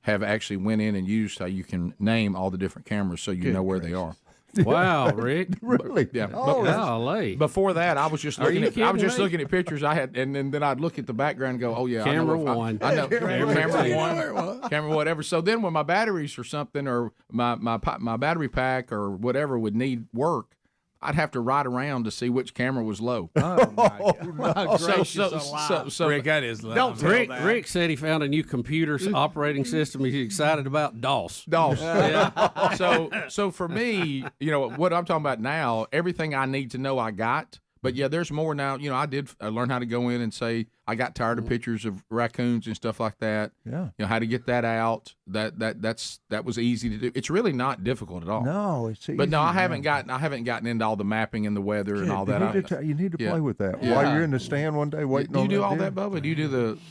have actually went in and used how you can name all the different cameras so you know where they are. Wow, Rick! Really? Yeah. Golly. Before that, I was just looking at pictures I had, and then I'd look at the background and go, "Oh yeah, camera I know one. I know camera one, camera whatever." So then, when my batteries or something, or my battery pack or whatever would need work, I'd have to ride around to see which camera was low. Oh my gracious! So Rick, that is loud. Don't tell that. Rick said he found a new computer operating system. He's excited about DOS. Yeah. So for me, what I'm talking about now, everything I need to know I got. But yeah, there's more now. I did learn how to go in and say I got tired of pictures of raccoons and stuff like that. Yeah. How to get that out. That was easy to do. It's really not difficult at all. No, it's easy. But no, I haven't gotten into all the mapping and the weather and all that. You need to play with that while you're in the stand one day waiting. Do you do all that, Bubba? Do you do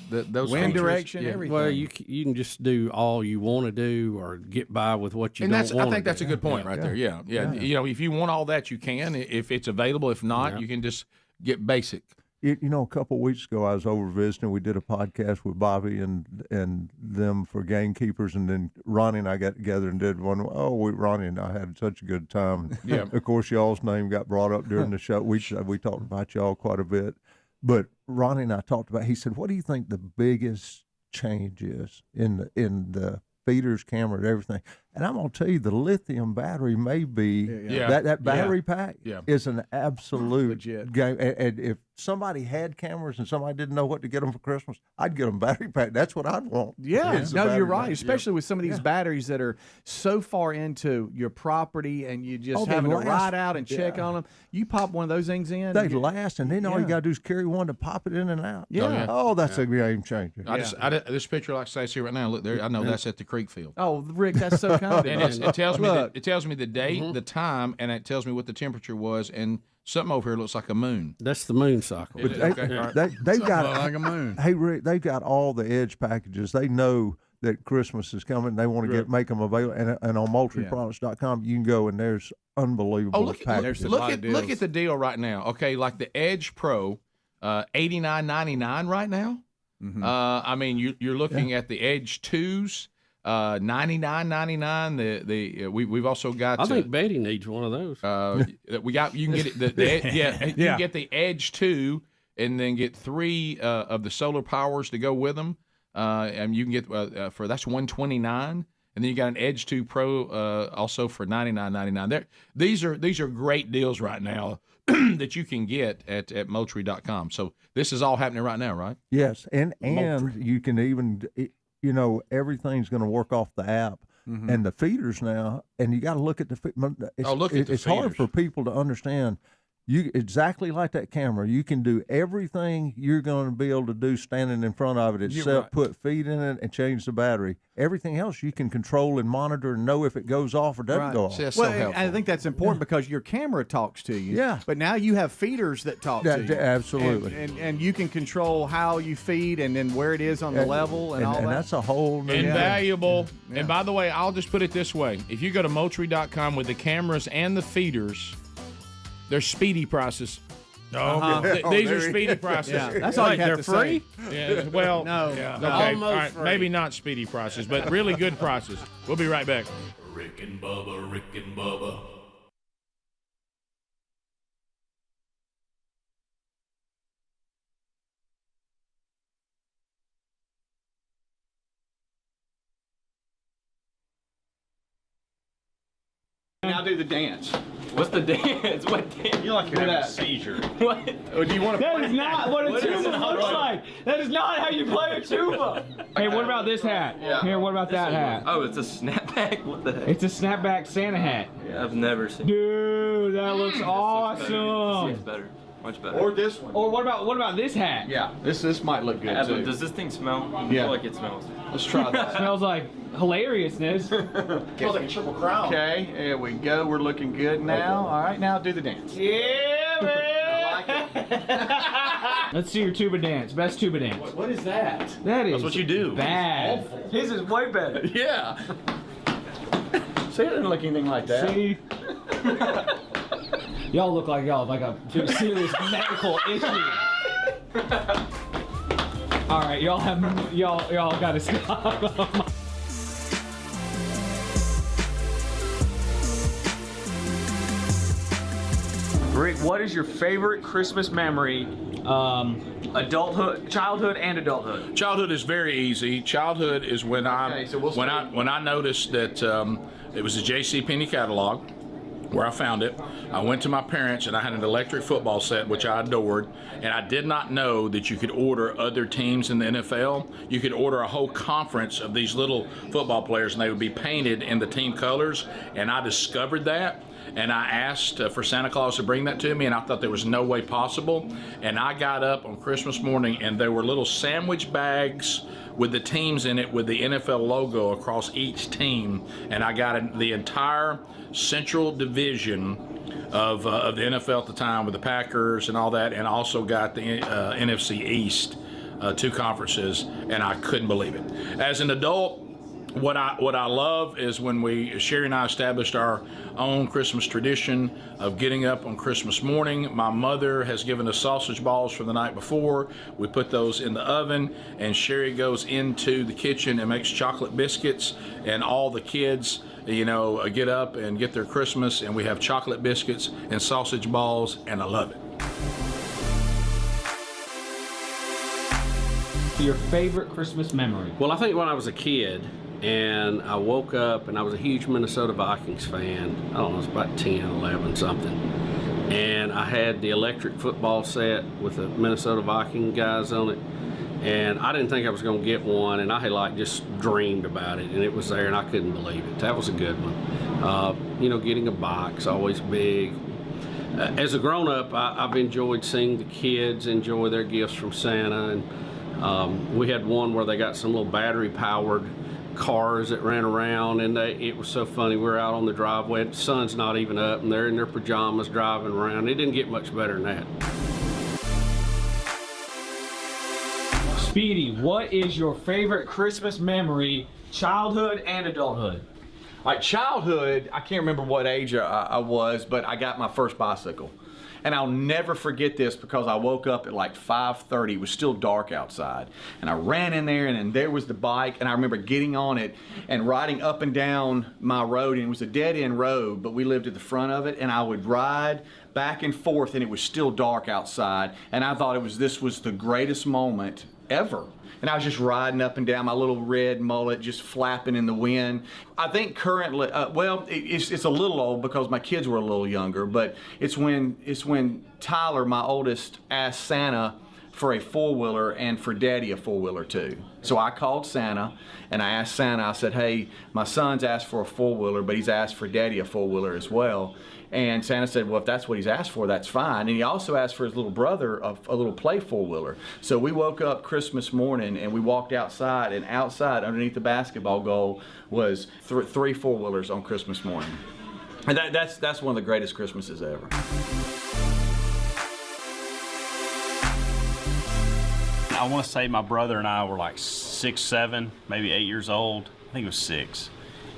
those wind features? direction, everything? Well, you can just do all you want to do or get by with what you don't want to do. I think that's a good point right there. Yeah. If you want all that, you can. If it's available. If not, you can just get basic. A couple of weeks ago, I was over visiting. We did a podcast with Bobby and them for Gamekeepers, and then Ronnie and I got together and did one. Ronnie and I had such a good time. Yeah. Of course, y'all's name got brought up during the show. We talked about y'all quite a bit, but Ronnie and I talked about. He said, "What do you think the biggest change is in the feeders, camera, and everything?" And I'm going to tell you, the lithium battery may be that battery pack is an absolute legit game. And if somebody had cameras and somebody didn't know what to get them for Christmas, I'd get them battery pack. That's what I'd want. Yeah, no, you're right. Especially with some of these batteries that are so far into your property and you just having to ride out and check on them. You pop one of those things in. They last, and then all you got to do is carry one to pop it in and out. Yeah. Oh, that's a game changer. This picture, like I say right now, look there. I know that's at the creek field. Oh, Rick, that's so kind of you. And it tells me the date, the time, and it tells me what the temperature was, and something over here looks like a moon. That's the moon cycle. They've got like a moon. Hey Rick, they've got all the edge packages. They know that Christmas is coming. They want to make them available, and on MoultrieProducts.com you can go and there's unbelievable packages. Look at the deal right now. Okay, like the Edge Pro, $89.99 right now. Mm-hmm. I mean, you're looking at the Edge 2s, $99.99. We've also got. I think Betty needs one of those. You can get it. You can get the Edge 2, and then get 3 of the solar powers to go with them. And you can get for that's $129, and then you got an Edge 2 Pro also for $99.99. These are great deals right now that you can get at Moultrie.com. So this is all happening right now, right? Yes, and you can even everything's going to work off the app and the feeders now. And you got to look at the. It's hard for people to understand. You exactly like that camera. You can do everything you're going to be able to do standing in front of it, except put feed in it and change the battery. Everything else you can control and monitor and know if it goes off or doesn't go off. See, I think that's important because your camera talks to you. Yeah. But now you have feeders that talk to you. Absolutely. And you can control how you feed and then where it is on the level and all that. And that's a whole new invaluable. And by the way, I'll just put it this way: if you go to Moultrie.com with the cameras and the feeders, they're speedy prices. These are speedy prices. Yeah, that's all you have to free? say. Yeah, well, no. Okay, Almost all right, free. maybe not speedy prices, but really good prices. We'll be right back. Rick and Bubba, Rick and Bubba. Now do the dance. What's the dance? What dance? You're like you're having a seizure. What? Or do you want to? That is not what a tuba looks like. That is not how you play a tuba. Hey, what about this hat? Yeah. Here, what about that hat? Oh, it's a snapback? What the heck? It's a snapback Santa hat. Yeah, I've never seen. Dude, that looks awesome. It's better. Much better. Or this one. Or what about this hat? Yeah, this might look good too. Does this thing smell? I Yeah. feel like it smells. Let's try that. Smells like hilariousness. Smells like a triple crown. Okay, there we go. We're looking good now. All right, now do the dance. Yeah, man. Let's see your tuba dance. Best tuba dance. What is that? That's what you do. Bad. His is way better. Yeah. See, it didn't look anything like that. See? Y'all look like y'all have like a serious medical issue. All right, y'all got to stop. Rick, what is your favorite Christmas memory? Childhood and adulthood. Childhood is very easy. Childhood is when I noticed that it was a JCPenney catalog where I found it. I went to my parents and I had an electric football set, which I adored, and I did not know that you could order other teams in the NFL. You could order a whole conference of these little football players and they would be painted in the team colors, and I discovered that. And I asked for Santa Claus to bring that to me, and I thought there was no way possible. And I got up on Christmas morning, and there were little sandwich bags with the teams in it with the NFL logo across each team. And I got the entire Central Division of the NFL at the time with the Packers and all that, and also got the NFC East, 2 conferences, and I couldn't believe it. As an adult, what I love is when Sherry and I established our own Christmas tradition of getting up on Christmas morning. My mother has given us sausage balls from the night before. We put those in the oven, and Sherry goes into the kitchen and makes chocolate biscuits, and all the kids, get up and get their Christmas, and we have chocolate biscuits and sausage balls, and I love it. Your favorite Christmas memory? Well, I think when I was a kid, and I woke up and I was a huge Minnesota Vikings fan. I don't know, it's about 10, 11, something. And I had the electric football set with the Minnesota Viking guys on it. And I didn't think I was going to get one, and I had just dreamed about it, and it was there, and I couldn't believe it. That was a good one. Getting a bike's always big. As a grown-up, I've enjoyed seeing the kids enjoy their gifts from Santa, and we had one where they got some little battery-powered cars that ran around, and it was so funny. We were out on the driveway, the sun's not even up, and they're in their pajamas driving around. It didn't get much better than that. Speedy, what is your favorite Christmas memory, childhood and adulthood? Like childhood, I can't remember what age I was, but I got my first bicycle. And I'll never forget this because I woke up at like 5:30. It was still dark outside. And I ran in there, and there was the bike. And I remember getting on it and riding up and down my road. And it was a dead-end road, but we lived at the front of it. And I would ride back and forth, and it was still dark outside. And I thought this was the greatest moment ever. And I was just riding up and down, my little red mullet just flapping in the wind. I think currently, it's a little old because my kids were a little younger, but it's when Tyler, my oldest, asked Santa for a four-wheeler and for Daddy a four-wheeler too. So I called Santa and I asked Santa, I said, hey, my son's asked for a four-wheeler, but he's asked for Daddy a four-wheeler as well. And Santa said, well, if that's what he's asked for, that's fine. And he also asked for his little brother a little play four-wheeler. So we woke up Christmas morning and we walked outside, and outside underneath the basketball goal was three four-wheelers on Christmas morning. And that's one of the greatest Christmases ever. I want to say my brother and I were like 6, 7, maybe 8 years old. I think it was 6.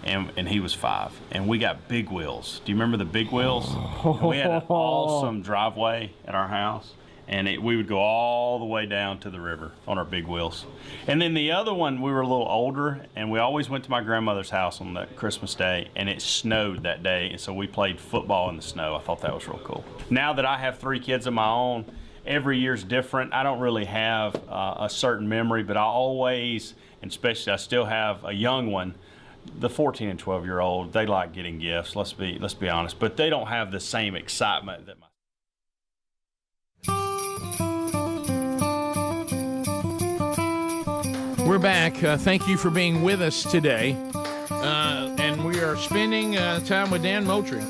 And he was 5, and we got big wheels. Do you remember the big wheels? And we had an awesome driveway at our house, and we would go all the way down to the river on our big wheels. And then the other one, we were a little older, and we always went to my grandmother's house on that Christmas day, and it snowed that day, and so we played football in the snow. I thought that was real cool. Now that I have 3 kids of my own, every year's different. I don't really have a certain memory, but I always, and especially I still have a young one. The 14 and 12-year-old, they like getting gifts. Let's be honest, but they don't have the same excitement that We're back. Thank you for being with us today, and we are spending time with Dan Motry.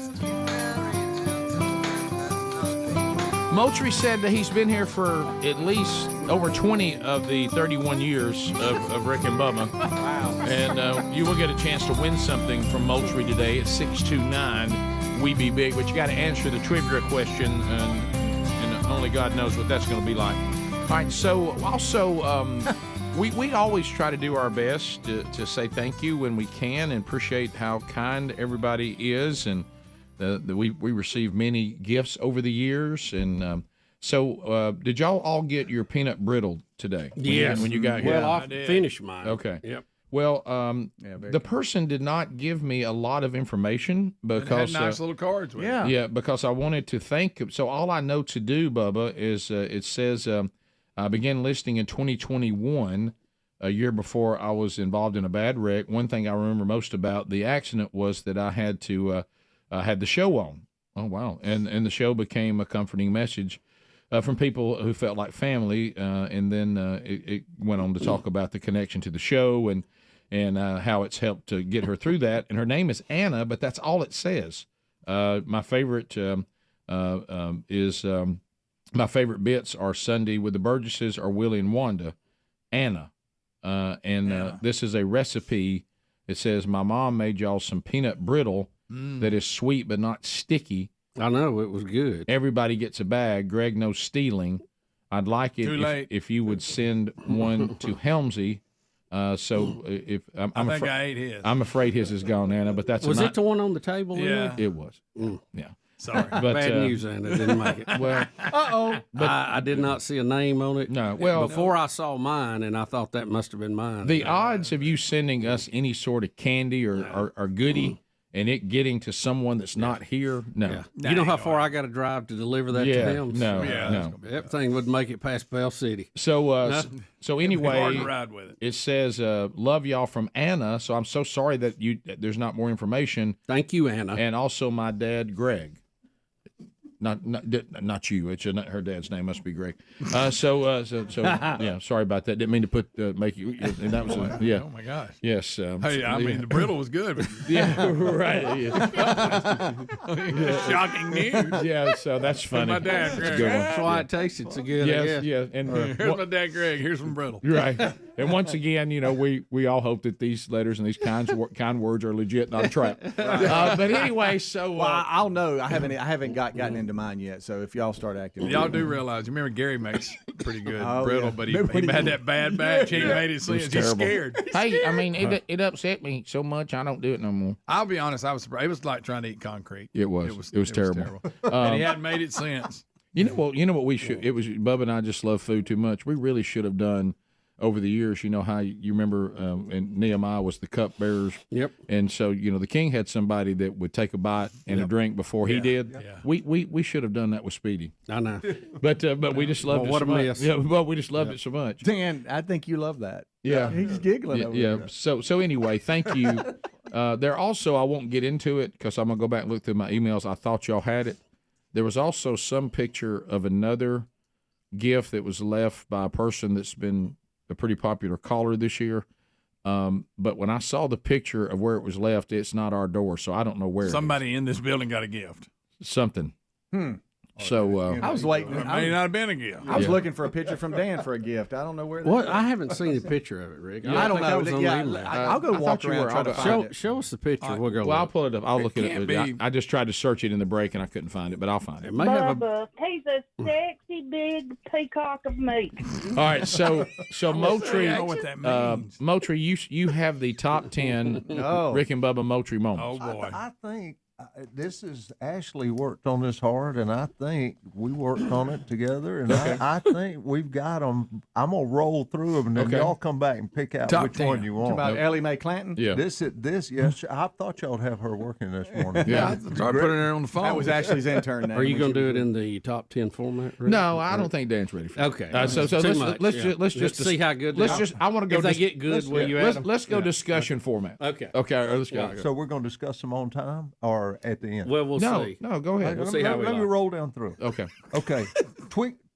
Motry said that he's been here for at least over 20 of the 31 years of Rick and Bubba. Wow. And you will get a chance to win something from Moultrie today at 629 We Be Big, but you got to answer the trivia question, and only God knows what that's going to be like. All right, so also, we always try to do our best to say thank you when we can and appreciate how kind everybody is, and we received many gifts over the years, and so did y'all all get your peanut brittle today? Yes. When you got here? Well, I finished mine. Okay. Yep. Well, the person did not give me a lot of information because it had nice little cards with it. Yeah, because I wanted to thank. So all I know to do, Bubba, is it says I began listening in 2021. A year before I was involved in a bad wreck. One thing I remember most about the accident was that I had to had the show on. Oh, wow. And the show became a comforting message from people who felt like family. And then it went on to talk about the connection to the show and how it's helped to get her through that. And her name is Anna, but that's all it says. My favorite my favorite bits are Sunday with the Burgesses or Willie and Wanda. Anna. This is a recipe. It says, my mom made y'all some peanut brittle that is sweet but not sticky. I know, it was good. Everybody gets a bag. Greg knows stealing. I'd like it if you would send one to Helmsy. So if I ate his. I'm afraid his is gone, Anna. But that's it the one on the table? Yeah, it was. Yeah. Sorry, but bad news, Anna. Didn't make it. Well, but I did not see a name on it. No. Well, before I saw mine, and I thought that must have been mine. The odds of you sending us any sort of candy or goodie and it getting to someone that's not here, no. Yeah. You know how far I got to drive to deliver that to them? No, no. That thing wouldn't make it past Bell City. So, so anyway, hard to ride with it. It says, "Love y'all from Anna." So I'm so sorry that there's not more information. Thank you, Anna, and also my dad, Greg. Not you. It's her dad's name must be Greg. So yeah. Sorry about that. Didn't mean to put make you. And that was Oh my gosh. Yes. Hey, I mean the brittle was good. But yeah. Right. Yeah. Shocking news. Yeah. So that's funny. My dad, Greg. That's why it tastes so good. Yes. Yeah. And here's my dad, Greg. Here's some brittle. Right. And once again, we all hope that these letters and these kind words are legit, not a trap. But anyway, so I'll know. I haven't gotten into to mind yet. So if y'all start acting, Y'all do realize, you remember Gary makes pretty good Oh, brittle, yeah. but he Remember when had he- that bad batch. He made it since. He's terrible. scared. Hey, I mean, it upset me so much I don't do it no more. I'll be honest, I was surprised. It was like trying to eat concrete. It was terrible. And he hadn't made it since. You know what we should. It was Bubba and I just love food too much. We really should have done over the years. You know how you remember, and Nehemiah was the cupbearers. Yep. And so the king had somebody that would take a bite and a drink before he did. Yeah. We should have done that with Speedy. I know. But we just loved it what so a much. mess. Yeah, well, we just loved it so much. Dan, I think you love that. Yeah. He's giggling over Yeah. there. So anyway, thank you. There also, I won't get into it because I'm gonna go back and look through my emails. I thought y'all had it. There was also some picture of another gift that was left by a person that's been a pretty popular caller this year. But when I saw the picture of where it was left, it's not our door, so I don't know where. Somebody in this building got a gift. Something. So I was waiting. It may not have been a gift. I was looking for a picture from Dan for a gift. I don't know where. That What? is. I haven't seen a picture of it, Rick. I don't think know. I was on Yeah, the email. I'll go I walk thought you around were. try to I'll go- find it. Show us the picture. We'll go. well, I'll look. pull it up. I'll look at can't it. be- I just tried to search it in the break and I couldn't find it, but I'll find it. It may have a. Bubba, he's a sexy big peacock of meat. All right, so Moultrie, I don't know what that means. Moultrie, you have the top 10 No. Rick and Bubba Moultrie moments. Oh boy. I think this is Ashley worked on this hard, and I think we worked on it together, and I think we've got them. I'm gonna roll through them, and then Okay. y'all come back and pick out Top which 10. one you want. About Ellie Mae Clanton. Yeah. Yes. I thought y'all'd have her working this morning. Yeah, I tried putting her on the phone. That was Ashley's intern name. Are you when going she to do was it in the top 10 format? Rick? No, I don't think Dan's ready for it. Okay. So Too let's much, let's yeah. just let's Let's just see how good let's they just are. I want to go. If they get good, will you add them? Let's go discussion format. Okay. Okay. Let's go. So we're gonna discuss them on time or at the end. Well, we'll No, see. no, go ahead. We'll see how we Let me like. roll down through. Okay. Okay.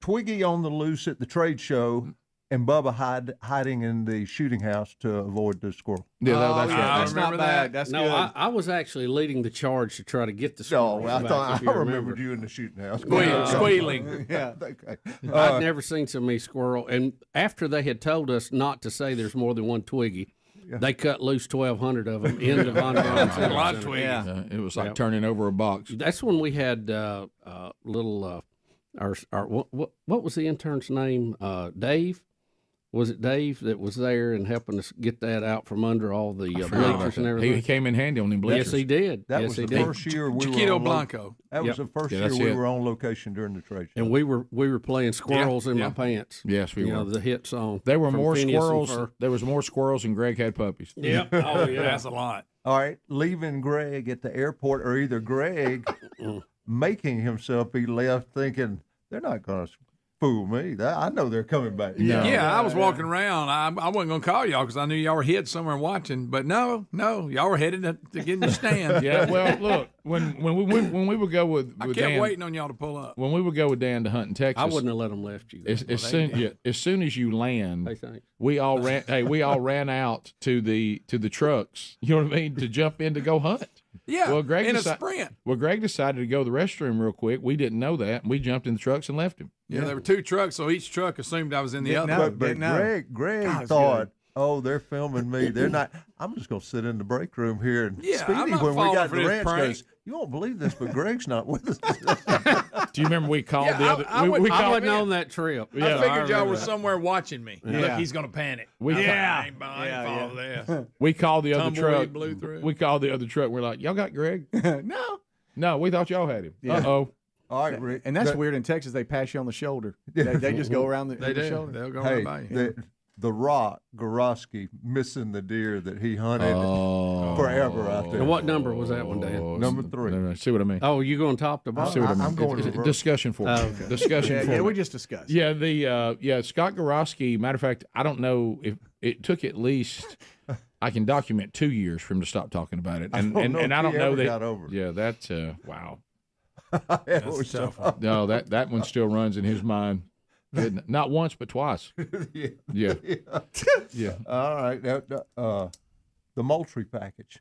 Twiggy on the loose at the trade show, and Bubba hiding in the shooting house to avoid the squirrel. Yeah, Oh, that's yeah, right. that's not remember bad. that. That's No, good. I was actually leading the charge to try to get the squirrel. No, I back, thought if you I remember. remembered you in the shooting house. Squealing. Yeah. Okay. I'd never seen so many squirrel. And after they had told us not to say there's more than one Twiggy, they cut loose 1,200 of them in the Von Braun A lot of Center. Twiggies. Yeah. It was like turning over a box. That's when we had little our what was the intern's name? Dave. Was it Dave that was there and helping us get that out from under all the bleachers and everything? He came in handy on them bleachers. Yes, he did. That yes, was he the did. first year we were Chiquito on Blanco. That was Yep. the first Yeah, year that's we it. were on location during the trade show. And we were playing Squirrels in my yeah. pants. Yes, we You were. know, the hit song. There were from more Phineas and squirrels. Ferb. There was more squirrels than Greg had puppies. Yep. Oh yeah. That's a lot. All right, leaving Greg at the airport, or either Greg making himself be left thinking they're not going to fool me. I know they're coming back. Yeah, I was walking around. I wasn't going to call y'all because I knew y'all were hid somewhere watching. But no, y'all were headed to get in the stand. Yeah, well, look, when we would go with I kept Dan, waiting on y'all to pull up. when we would go with Dan to hunt in Texas, I wouldn't have let them left you. as soon as you land, Hey, thanks. we all ran out to the trucks. You know what I mean? To jump in to go hunt. Yeah, Well, Greg in a deci- sprint. Well, Greg decided to go to the restroom real quick. We didn't know that. And we jumped in the trucks and left him. Yeah, there were two trucks, so each truck assumed I was in the Didn't other. know. But Didn't know. Greg God, it's thought, good. oh, they're filming me. They're not. I'm just going to sit in the break room here. And Yeah, Speedy, I'm not when we falling got for to the this ranch, prank. goes, you won't believe this, but Greg's not with us. Do you remember we called Yeah, the other? I we, would- we I called, wasn't on that trip. I figured y'all remember were that. somewhere watching me. Yeah. Look, he's going to panic. We- I ain't Yeah, follow this. we called the other Tumbleweed truck. blew through. We called the other truck. We're like, y'all got Greg? No. No, we thought y'all had him. Yeah. Uh-oh. All right, Rick. And that's the- weird in Texas. They pass you on the shoulder. They just go around the, They the do. shoulder. They'll go Hey, right by you. the Rock, Gorosky, missing the deer that he hunted forever out there. And what number was that one, Dan? Oh, Number 3. No, see what I mean? Oh, you going top to bottom? See what I mean? I'm going It's reverse. discussion format. Oh, okay. Discussion Yeah, format. we just discussed. Yeah, Scott Gorosky, matter of fact, I don't know if it took at least I can document 2 years for him to stop talking about it. And don't know and if I don't he know ever that got over it. Yeah, that's wow. It was tough. No, that one still runs in his mind. Not once but twice. Yeah. Yeah. All right. The Moultrie package.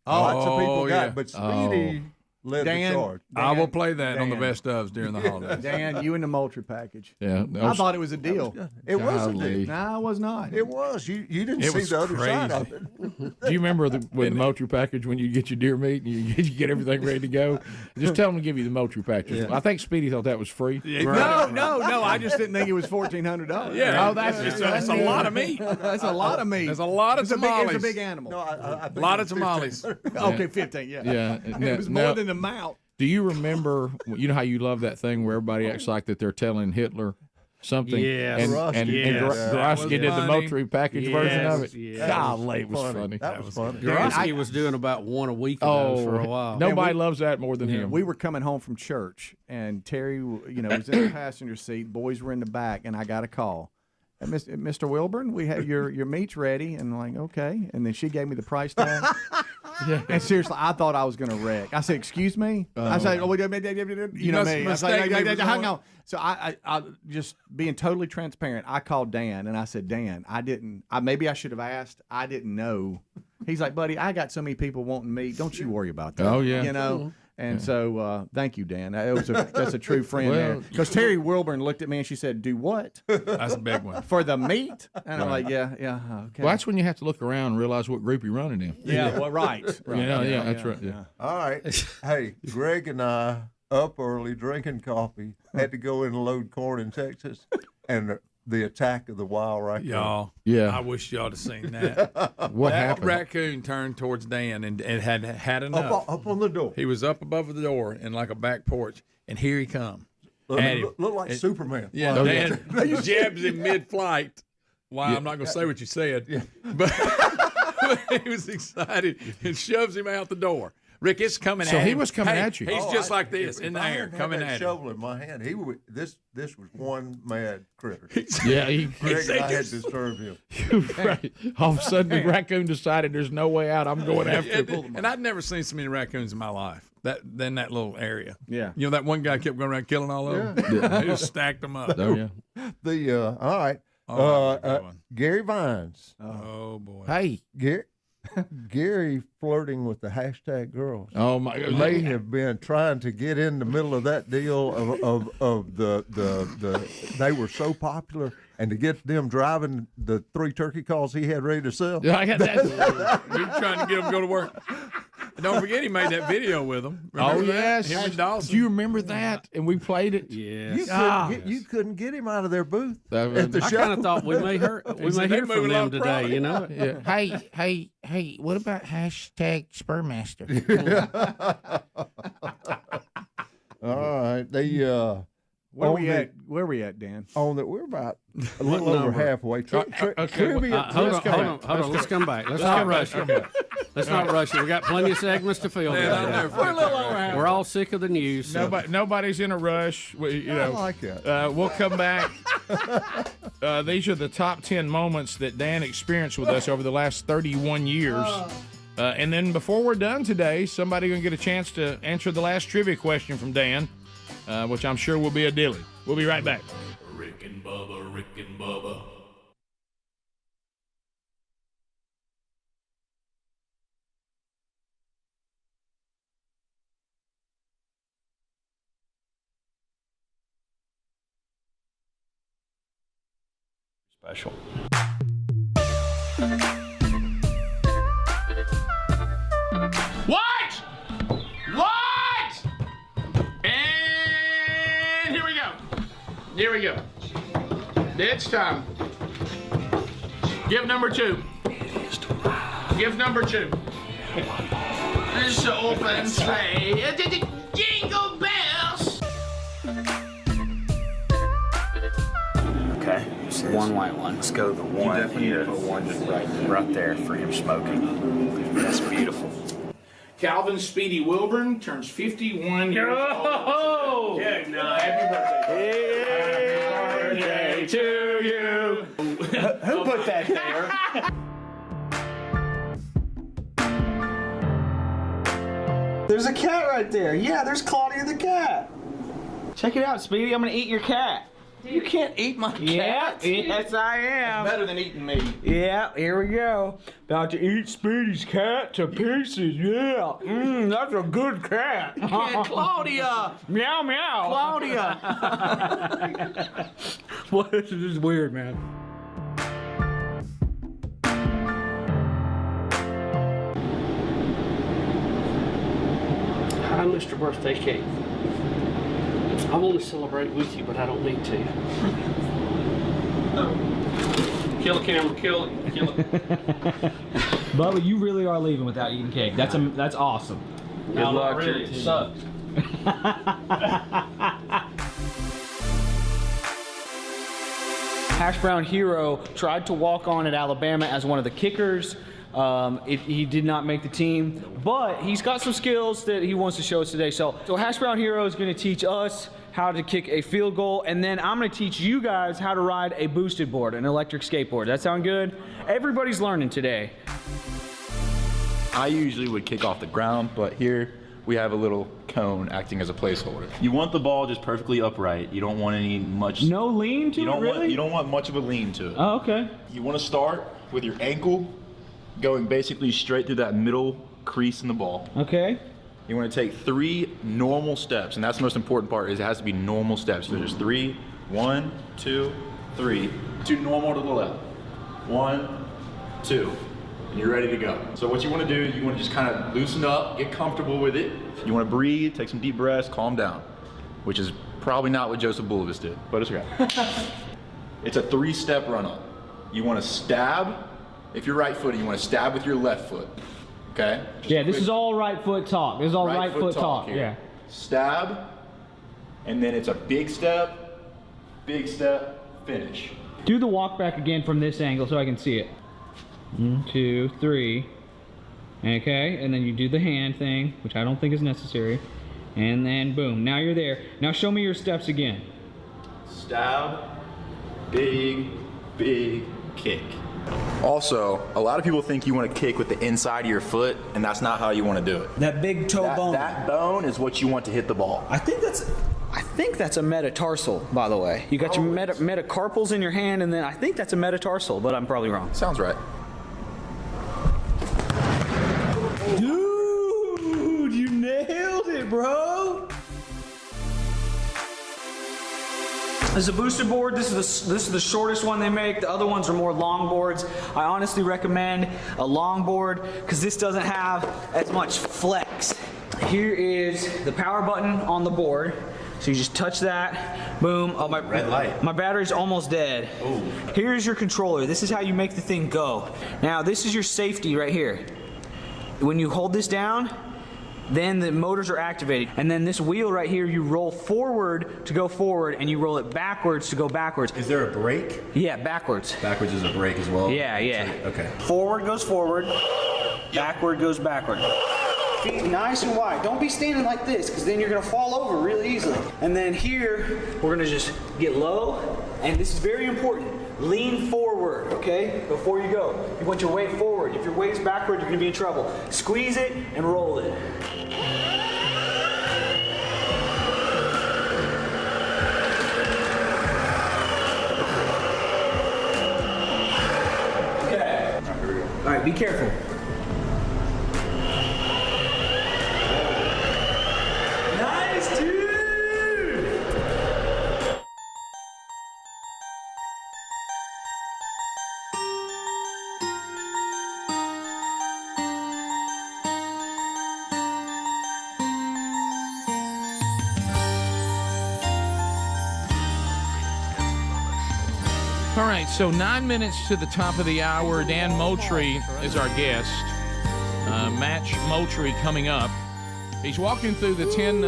Oh, Lots of people got yeah. it, but Speedy led Dan, the charge. I will play that on the Dan. best ofs during the holidays. Dan, you and the Moultrie package. Yeah, I thought it was a deal. It was a Golly. deal. No, it was not. It was. You didn't It see was the other side crazy. of it. Do you remember with the Moultrie package when you get your deer meat and you get everything ready to go? Just tell them to give you the Moultrie package. I think Speedy thought that was free. No. I just didn't think it was $1,400. Yeah. Oh, that's a lot of meat. That's a lot of meat. There's a lot of tamales. It's a big animal. No, I think A lot it of was tamales. 15. Okay, 15. Yeah. Yeah. It was more than the amount. Do you remember? You know how you love that thing where everybody acts like that they're telling Hitler something? Yes. And Yes. Grosky did the funny. Moultrie package version of it. Yes. Golly, it was funny. That was funny. Grosky was doing about one a week of those for a while. Nobody loves that more than him. We were coming home from church, and Terry, was in the passenger seat. Boys were in the back, and I got a call. Mr. Wilburn, we have your meat's ready, and I'm like, okay. And then she gave me the price tag. And seriously, I thought I was going to wreck. I said, "Excuse me." I said, "Oh, you know me." I was like, "Hang on." So I just being totally transparent. I called Dan and I said, "Dan, maybe I should have asked. I didn't know." He's like, "Buddy, I got so many people wanting meat. Don't you worry about that." Oh, yeah. And so, thank you, Dan. That's a true friend there. Because Terry Wilburn looked at me and she said, "Do what?" That's a big one. For the meat? And I'm like, yeah, okay. Well, that's when you have to look around and realize what group you're running in. Yeah, well, right. That's right. Yeah. All right. Hey, Greg and I, up early, drinking coffee, had to go in and load corn in Texas, and the attack of the wild raccoon. Y'all, Yeah. I wish y'all had seen that. What That happened? raccoon turned towards Dan and had enough. Up on the door. He was up above the door in like a back porch, and here he come. Look like Superman. Yeah, Oh, Dan jabs him mid-flight. Wow, I'm not going to say what you said, but he was excited and shoves him out the door. Rick, it's coming at him. So he was coming at you. He's just like this in the air, coming at him. Shovel in my hand. This was one mad critter. Yeah, Greg and I had to serve him. right. All of a sudden, the raccoon decided there's no way out. I'm going after him. And I'd never seen so many raccoons in my life. That little area. Yeah. You know that one guy kept going around killing all of them. Yeah. He just stacked them up. Oh, yeah. All right. Good one. Gary Vines. Oh boy. Hey. Gary flirting with the hashtag girls. Oh my! They have been trying to get in the middle of that deal of the they were so popular, and to get them driving the 3 turkey calls he had ready to sell. Yeah, I got that. We were trying to get him to go to work. And don't forget, he made that video with them. Remember that? Yes. Him and Dawson. Do you remember that? And we played it. Yes. You couldn't get him out of their booth That at the I show. kind of thought we may hear from them today, you know? Yeah. Hey, what about hashtag Spurmaster? All right, Where we at, Dan? We're about a little over halfway. Hold on. Let's come back. Let's not rush it. Let's not rush it. We got plenty of segments to fill. We're all sick of the news. So. Nobody's in a rush. I like that. We'll come back. These are the top 10 moments that Dan experienced with us over the last 31 years. And then before we're done today, somebody going to get a chance to answer the last trivia question from Dan, which I'm sure will be a dilly. We'll be right back. Rick and Bubba, Rick and Bubba. Special. What? And here we go. It's time. Give number 2. Give number 2. This open sleigh. Jingle bells. Okay. One white one. Let's go the one here. Put one just right there for him smoking. That's beautiful. Calvin Speedy Wilburn turns 51 years old. Oh! Happy birthday. Happy birthday to you. Who put that there? There's a cat right there. Yeah, there's Claudia the cat. Check it out, Speedy. I'm gonna eat your cat. You can't eat my cat. Yes, I am. Better than eating me. Yeah, here we go. About to eat Speedy's cat to pieces. Yeah. That's a good cat. Claudia. Meow, meow. Claudia. What? This is weird, man. Hi, Mr. Birthday Cake. I want to celebrate with you, but I don't need to. Kill a camera, kill it. Bubba, you really are leaving without eating cake. That's awesome. Good luck. Really, it sucks. Hash Brown Hero tried to walk on at Alabama as one of the kickers. He did not make the team, but he's got some skills that he wants to show us today. So Hash Brown Hero is going to teach us how to kick a field goal, and then I'm going to teach you guys how to ride a boosted board, an electric skateboard. That sound good? Everybody's learning today. I usually would kick off the ground, but here we have a little cone acting as a placeholder. You want the ball just perfectly upright. You don't want any much... No lean to it, really? You don't want much of a lean to it. Oh, okay. You want to start with your ankle going basically straight through that middle crease in the ball. Okay. You want to take 3 normal steps, and that's the most important part, is it has to be normal steps. So there's 3, 1, 2, 3. 2 normal to the left. 1, 2. And you're ready to go. So what you want to do, you want to just kind of loosen up, get comfortable with it. You want to breathe, take some deep breaths, calm down, which is probably not what Joseph Bulovis did, but it's okay. It's a 3-step run-up. You want to stab. If you're right-footed, you want to stab with your left foot. Okay? Yeah, this is all right foot talk. This is all right foot talk. Here. Yeah. Stab, and then it's a big step, finish. Do the walk back again from this angle so I can see it. 1, 2, 3. Okay, and then you do the hand thing, which I don't think is necessary. And then boom, now you're there. Now show me your steps again. Stab, big kick. Also, a lot of people think you want to kick with the inside of your foot, and that's not how you want to do it. That big toe bone. That bone is what you want to hit the ball. I think that's a metatarsal, by the way. You got your metacarpals in your hand, and then I think that's a metatarsal, but I'm probably wrong. Sounds right. Dude, you nailed it, bro. This is a boosted board. This is the shortest one they make. The other ones are more long boards. I honestly recommend a long board because this doesn't have as much flex. Here is the power button on the board. So you just touch that, boom. Oh, my red light. My battery's almost dead. Ooh. Here's your controller. This is how you make the thing go. Now this is your safety right here. When you hold this down, then the motors are activated. And then this wheel right here, you roll forward to go forward, and you roll it backwards to go backwards. Is there a brake? Yeah, backwards. Backwards is a brake as well? Yeah. Okay. Forward goes forward, backward goes backward. Feet nice and wide. Don't be standing like this, because then you're gonna fall over really easily. And then here, we're gonna just get low, and this is very important. Lean forward, okay, before you go. You want your weight forward. If your weight's backward, you're gonna be in trouble. Squeeze it and roll it. Okay. All right, be careful. Nice, dude! All right, so 9 minutes to the top of the hour. Dan Motry is our guest. Match Moultrie coming up. He's walking through the 10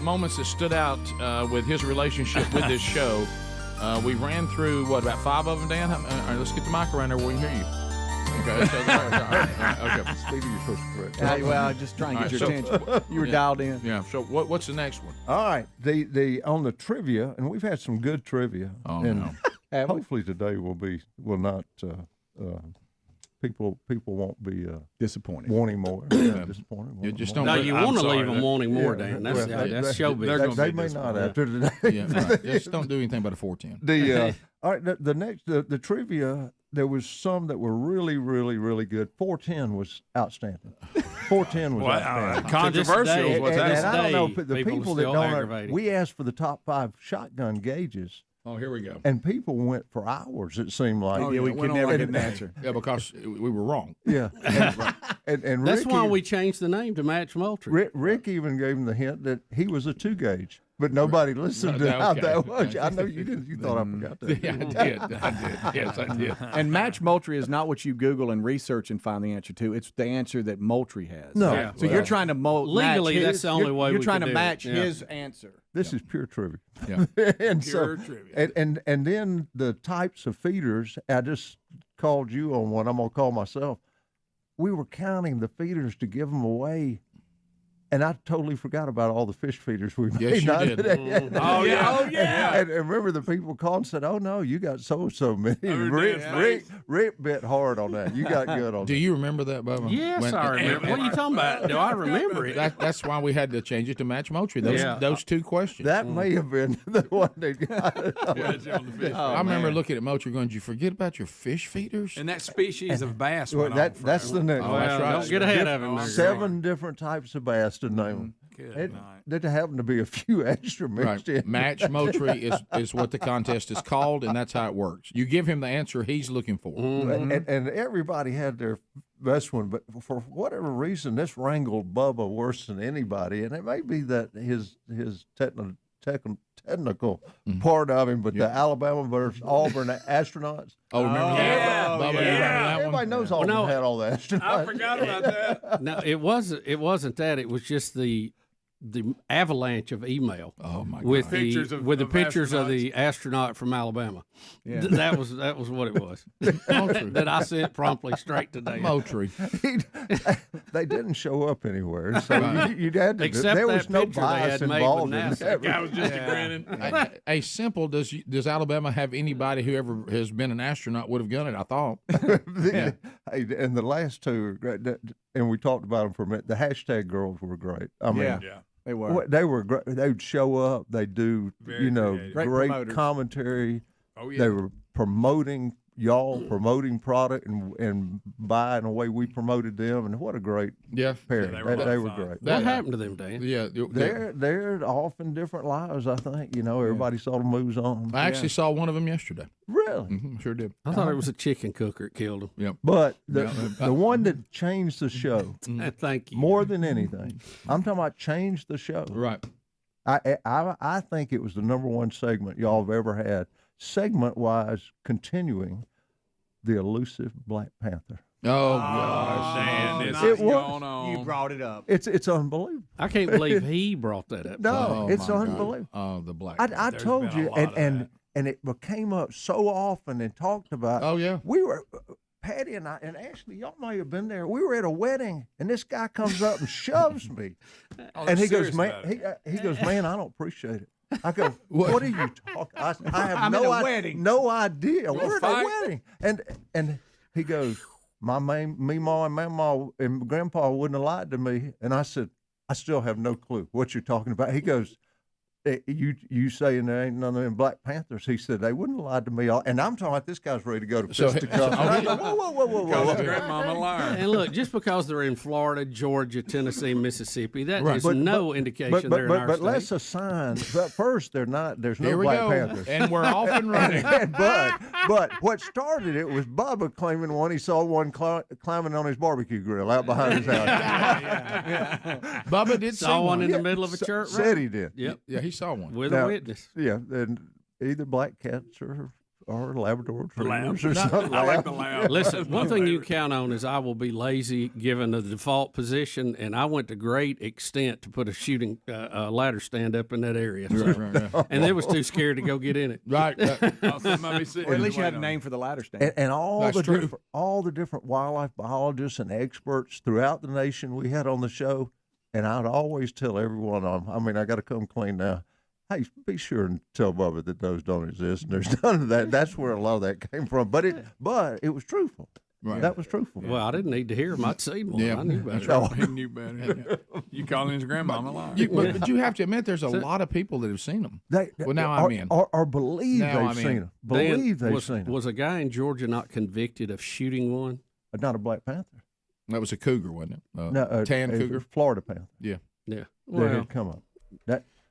moments that stood out with his relationship with this show. We ran through, about 5 of them, Dan? All right, let's get the mic around there where we can hear you. Okay. So, okay. Speedy, you're supposed to correct. Well, just trying to get your attention. You were dialed in. Yeah. So what's the next one? All right. The on the trivia, and we've had some good trivia. Oh, and no. Hopefully today will not people won't be disappointed, wanting more. Yeah, disappointed. You just wanting don't. more. No, you want to leave them wanting more, Dan. That's showbiz. They may not after today. Yeah, right. Just don't do anything but a 410. All right, the next the trivia. There was some that were really, really, really good. 410 was outstanding. 410 was outstanding. Controversial is what's and I don't know, the people people that still don't know, aggravated. we asked for the top 5 shotgun gauges. Oh, here we go. And people went for hours, it seemed like. Oh, yeah, we could never get an answer. Yeah, because we were wrong. Yeah. And That's Rick why even, we changed the name to match Moultrie. Rick even gave him the hint that he was a 2 gauge. But nobody listened to how that was. I know you didn't. You thought I forgot that. Yeah, I did. Yes, I did. And match Moultrie is not what you Google and research and find the answer to. It's the answer that Moultrie has. No. Yeah. So you're trying to legally, match his, that's the only way you're we trying could to do match it. Yeah. his answer. This is pure trivia. Yeah. And Pure trivia. And then the types of feeders. I just called you on one. I'm gonna call myself. We were counting the feeders to give them away. And I totally forgot about all the fish feeders we made. Yes, you did. Oh, yeah. And remember the people called and said, oh, no, you got so many. Rick bit hard on that. You got good on that. Do you remember that, Bubba? Yes, I remember. What are you talking about? Do I remember it? That's why we had to change it to match Moultrie. Those 2 questions. That may have been the one that got it. I remember looking at Moultrie going, did you forget about your fish feeders? And that species of bass Well, went on that's the next Oh, one. that's right. Don't get ahead of him. 7 different types of bass to name. There happened to be a few extra mixed in. Match Moultrie is what the contest is called, and that's how it works. You give him the answer he's looking for. And everybody had their best one, but for whatever reason, this wrangled Bubba worse than anybody, and it may be that his technical part of him, but the Alabama versus Auburn astronauts. Oh, remember that? Bubba, you remember that one? Everybody knows Auburn had all the astronauts. I forgot about that. No, it wasn't that. It was just the avalanche of email. Oh my God. With Pictures the of pictures of astronauts. the astronaut from Alabama. Yeah. That was what it was. That I sent promptly straight to Dan. Moultrie. They didn't show up anywhere, so you had to. Except there that was no picture they bias had made involved with in NASA. that. That guy was just grinning. Hey, simple, does Alabama have anybody who ever has been an astronaut would have done it, I thought. Hey, and the last 2 are great, and we talked about them for a minute. The hashtag girls were great. I mean, Yeah. They were. They were great. They would show up. They do, Very creative. Great great promoters. commentary. Oh, yeah. They were promoting promoting product and buying the way we promoted them, and what a great pairing. they were a lot They of were fun. great. What happened to them, Dan? Yeah. They're off in different lives. I think everybody saw the moves on. I actually saw one of them yesterday. Really. Sure did. I thought it was a chicken cooker that killed him. Yep. But the one that changed the show, Thank you. more than anything, I'm talking about changed the show. Right. I think it was the number 1 segment y'all have ever had, segment-wise, continuing the elusive Black Panther. Oh, gosh. Dan, It it's was. going on. You brought it up. It's unbelievable. I can't believe he brought that up. No, it's my God. unbelievable. Oh, the Black I There's told been a you, lot of that. and it came up so often and talked about. Oh, yeah. We were, Patty and I, and Ashley, y'all may have been there. We were at a wedding, and this guy comes up and shoves me, and he goes, man, he goes, man, I don't appreciate it. I go, what are you talking? I have I'm no at a idea. wedding. No idea. We're at fight? a wedding, and he goes, my mama and mama and grandpa wouldn't have lied to me, and I said, I still have no clue what you're talking about. He goes, you saying there ain't none of them Black Panthers? He said they wouldn't have lied to me. And I'm talking about this guy's ready to go to fisticuffs. I go, whoa. Grandmama liar. And look, just because they're in Florida, Georgia, Tennessee, Mississippi, that is But- no indication they're in our but state. let's assign. But first, they're not. There's no Here we Black go. Panthers. And we're off and running. but what started it was Bubba claiming one. He saw one climbing on his barbecue grill out behind his house. Bubba did Saw see one in the middle of a church. Said he did. Yep. Yeah, he saw one. With Now, a witness. Yeah, and either black cats or Labrador Retrievers or Lab. something. I like the lab. Listen, one thing you count on is I will be lazy given the default position, and I went to great extent to put a shooting ladder stand up in that area. So. And they was too scared to go get in it. Right. Or at least you had a name for the ladder stand. And all That's true. all the different wildlife biologists and experts throughout the nation we had on the show, and I'd always tell every one of them, I mean, I got to come clean now. Hey, be sure and tell Bubba that those don't exist. And there's none of that. That's where a lot of that came from. But it was truthful. Right. That was truthful. Well, I didn't need to hear him. I'd seen one. I knew better. That's right. He knew better. You calling his grandmama a liar. But you have to admit, there's a lot of people that have seen them. Well, now I'm in. Or believe Now they've I'm seen in. them. Believe they've seen them. Was a guy in Georgia not convicted of shooting one? Not a Black Panther. That was a cougar, wasn't it? No, tan it cougar? was Florida Panther. Yeah. Yeah. That had come up.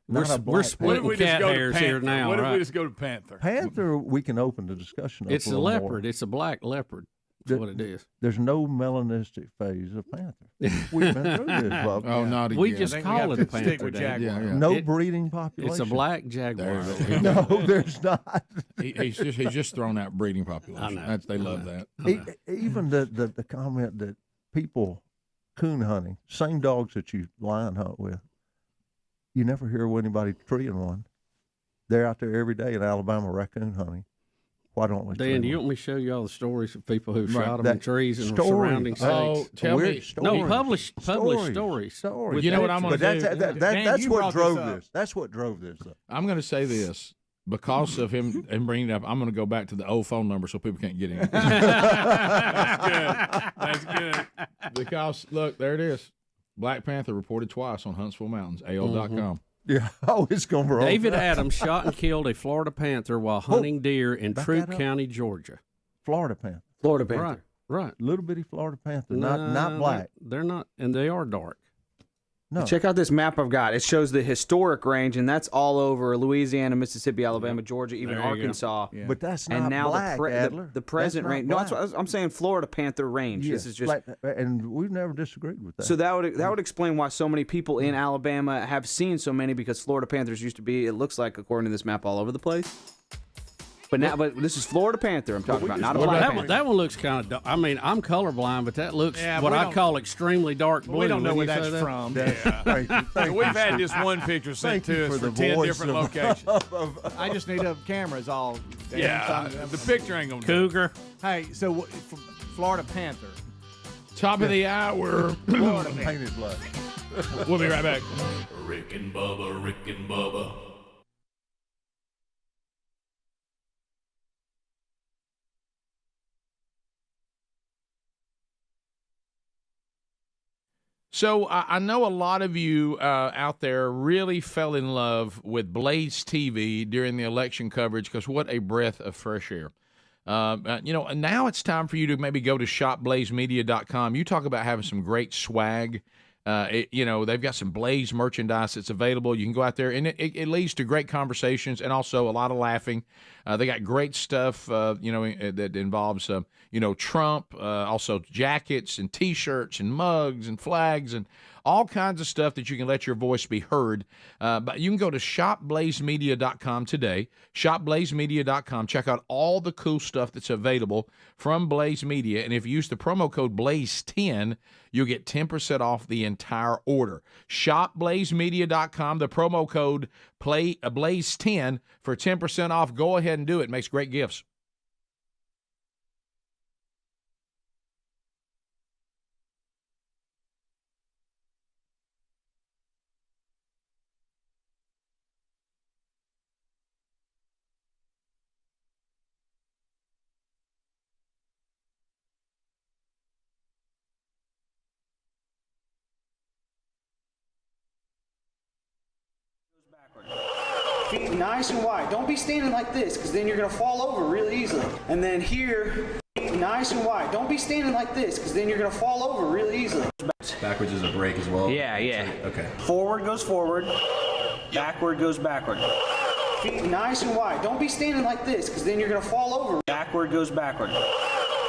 We're splitting cat hairs here now, What if right? we just go to Panther? Panther, we can open the discussion up It's a a little leopard. more. It's a black leopard. That's what it is. There's no melanistic phase of Panther. We've been through this, Bob. Oh, not again. We just call it a panther. Yeah. No breeding population. It's a black jaguar. No, there's not. He's just thrown out breeding population. They love that. Even the comment that people coon hunting, same dogs that you lion hunt with, you never hear of anybody treeing one. They're out there every day in Alabama raccoon hunting. Why don't we? Dan, do you want me to show you all the stories of people who shot them in trees and surrounding states? Oh, tell me. No, published stories. You know what I'm going to do? That's what drove this. That's what drove this. I'm going to say this. Because of him and bringing it up, I'm going to go back to the old phone number so people can't get in. That's good. Because, look, there it is. Black Panther reported twice on Huntsville Mountains, AO.com. Yeah. Oh, it's going to roll. David Adams shot and killed a Florida panther while hunting deer in Troup County, Georgia. Florida panther. Florida panther. Right. Little bitty Florida panther, not black. They're not, and they are dark. No. Check out this map I've got. It shows the historic range, and that's all over Louisiana, Mississippi, Alabama, Georgia, even Arkansas. Yeah. But that's and not now black, Adler. the present That's not range. black. No, that's what I'm saying. Florida panther range. Yes, This is just, and we've never disagreed with that. so that would explain why so many people in Alabama have seen so many, because Florida panthers used to be, it looks like, according to this map, all over the place. But now, this is Florida panther I'm talking about, not a black panther. That one looks kind of dark. I mean, I'm colorblind, but that looks what I call extremely dark blue. We don't know where Wouldn't you that's say that? from. Thank We've you, had Steve. this one picture sent Thank you to us for for the 10 voice different of- locations. I just need a camera's all. Yeah, the picture ain't going to Cougar. Hey, so Florida Panther. Top of the hour. Florida Panther. Painted blood. We'll be right back. Rick and Bubba, Rick and Bubba. So I know a lot of you out there really fell in love with Blaze TV during the election coverage, because what a breath of fresh air. Now it's time for you to maybe go to shopblazemedia.com. You talk about having some great swag. They've got some Blaze merchandise that's available. You can go out there, and it leads to great conversations and also a lot of laughing. They got great stuff, that involves, Trump, also jackets and T-shirts and mugs and flags and all kinds of stuff that you can let your voice be heard. But you can go to shopblazemedia.com today, shopblazemedia.com. Check out all the cool stuff that's available from Blaze Media. And if you use the promo code BLAZE10, you'll get 10% off the entire order. Shopblazemedia.com, the promo code BLAZE10 for 10% off. Go ahead and do it. It makes great gifts. Feet nice and wide. Don't be standing like this, because then you're going to fall over really easily. And then here, feet nice and wide. Don't be standing like this, because then you're going to fall over really easily. Backwards is a break as well? Yeah. Okay. Forward goes forward. Backward goes backward. Feet nice and wide. Don't be standing like this, because then you're going to fall over. Backward goes backward.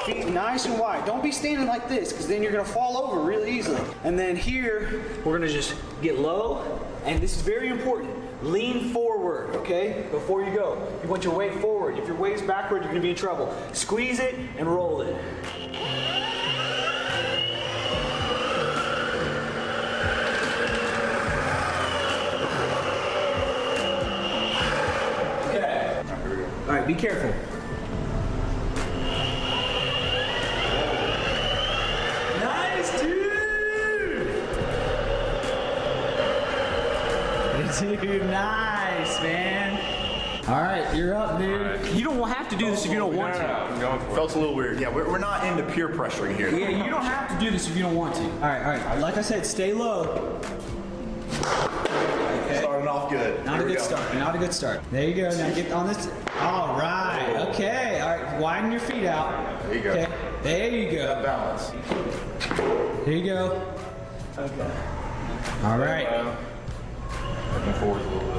Feet nice and wide. Don't be standing like this, because then you're going to fall over really easily. And then here, we're going to just get low. And this is very important. Lean forward, okay? Before you go. You want your weight forward. If your weight is backward, you're going to be in trouble. Squeeze it and roll it. Okay. All right, be careful. Nice, dude! Dude, nice, man. All right, you're up, dude. You don't have to do this if you don't want to. I'm going for it. Felt a little weird. Yeah, we're not into peer pressuring here. Yeah, you don't have to do this if you don't want to. All right. Like I said, stay low. Okay. Starting off good. Not a good start. Not a good start. There you go. Now get on this. All right. Okay. All right. Widen your feet out. There you go. Okay. There you go. That balance. Here you go. Okay. All right. Looking forward a little bit.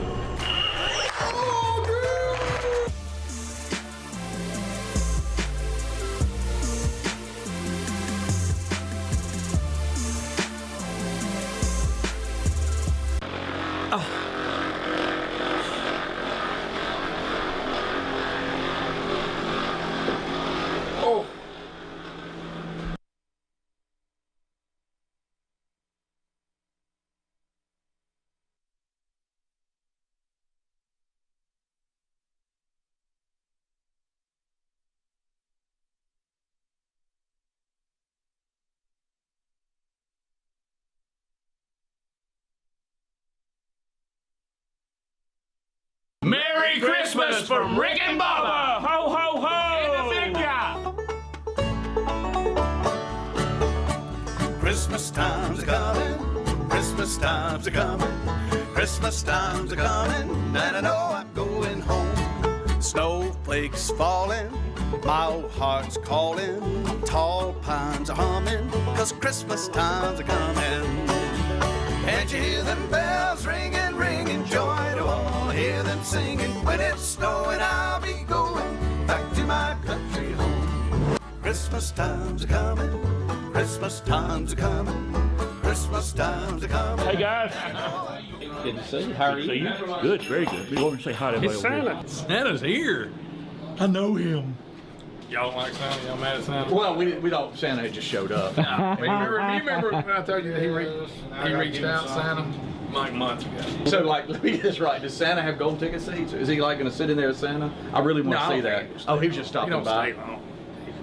Merry Christmas from Rick and Bubba! Ho, ho, ho! And the big guy! Christmas time's a coming, Christmas time's a coming, Christmas time's a coming, and I know I'm going home. Snowflakes falling, my old heart's calling, tall pines are humming, 'cause Christmas time's a coming. Can't you hear them bells ringing, ringing, joy to all, hear them singing, when it's snowing I'll be going back to my country home. Christmas time's a coming, Christmas time's a coming, Christmas time's a coming. Hey guys. Good to see you. How are you? Good, very good. Go over and say hi to everybody. It's Santa. Santa's here. I know him. Y'all don't like Santa? Y'all mad at Santa? Well, we don't. Santa had just showed up. You remember when I told you that he reached out to Santa? Like months ago. So, like, let me get this right. Does Santa have gold ticket seats? Is he, like, going to sit in there as Santa? I really want to see that. Oh, he was just stopping by. He don't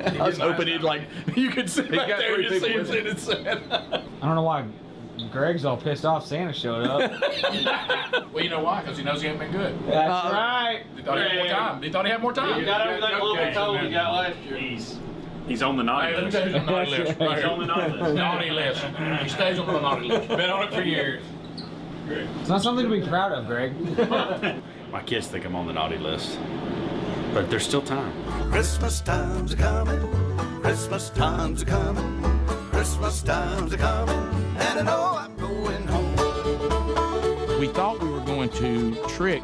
stay long. I was hoping he'd, like, you could sit back there and just see him sitting in Santa. I don't know why Greg's all pissed off Santa showed up. Well, you know why? Because he knows he ain't been good. That's right. He thought he had more time. He thought he had more time. You got everything a little bit told you got last year. He's on the naughty Hey, let me list. tell you the naughty list. Right He's here. on the naughty list. Naughty list. He stays on the naughty list. Been on it for years. It's not something to be proud of, Greg. My kids think I'm on the naughty list, but there's still time. Christmas time's a coming, Christmas time's a coming, Christmas time's a coming, and I know I'm going home. We thought we were going to trick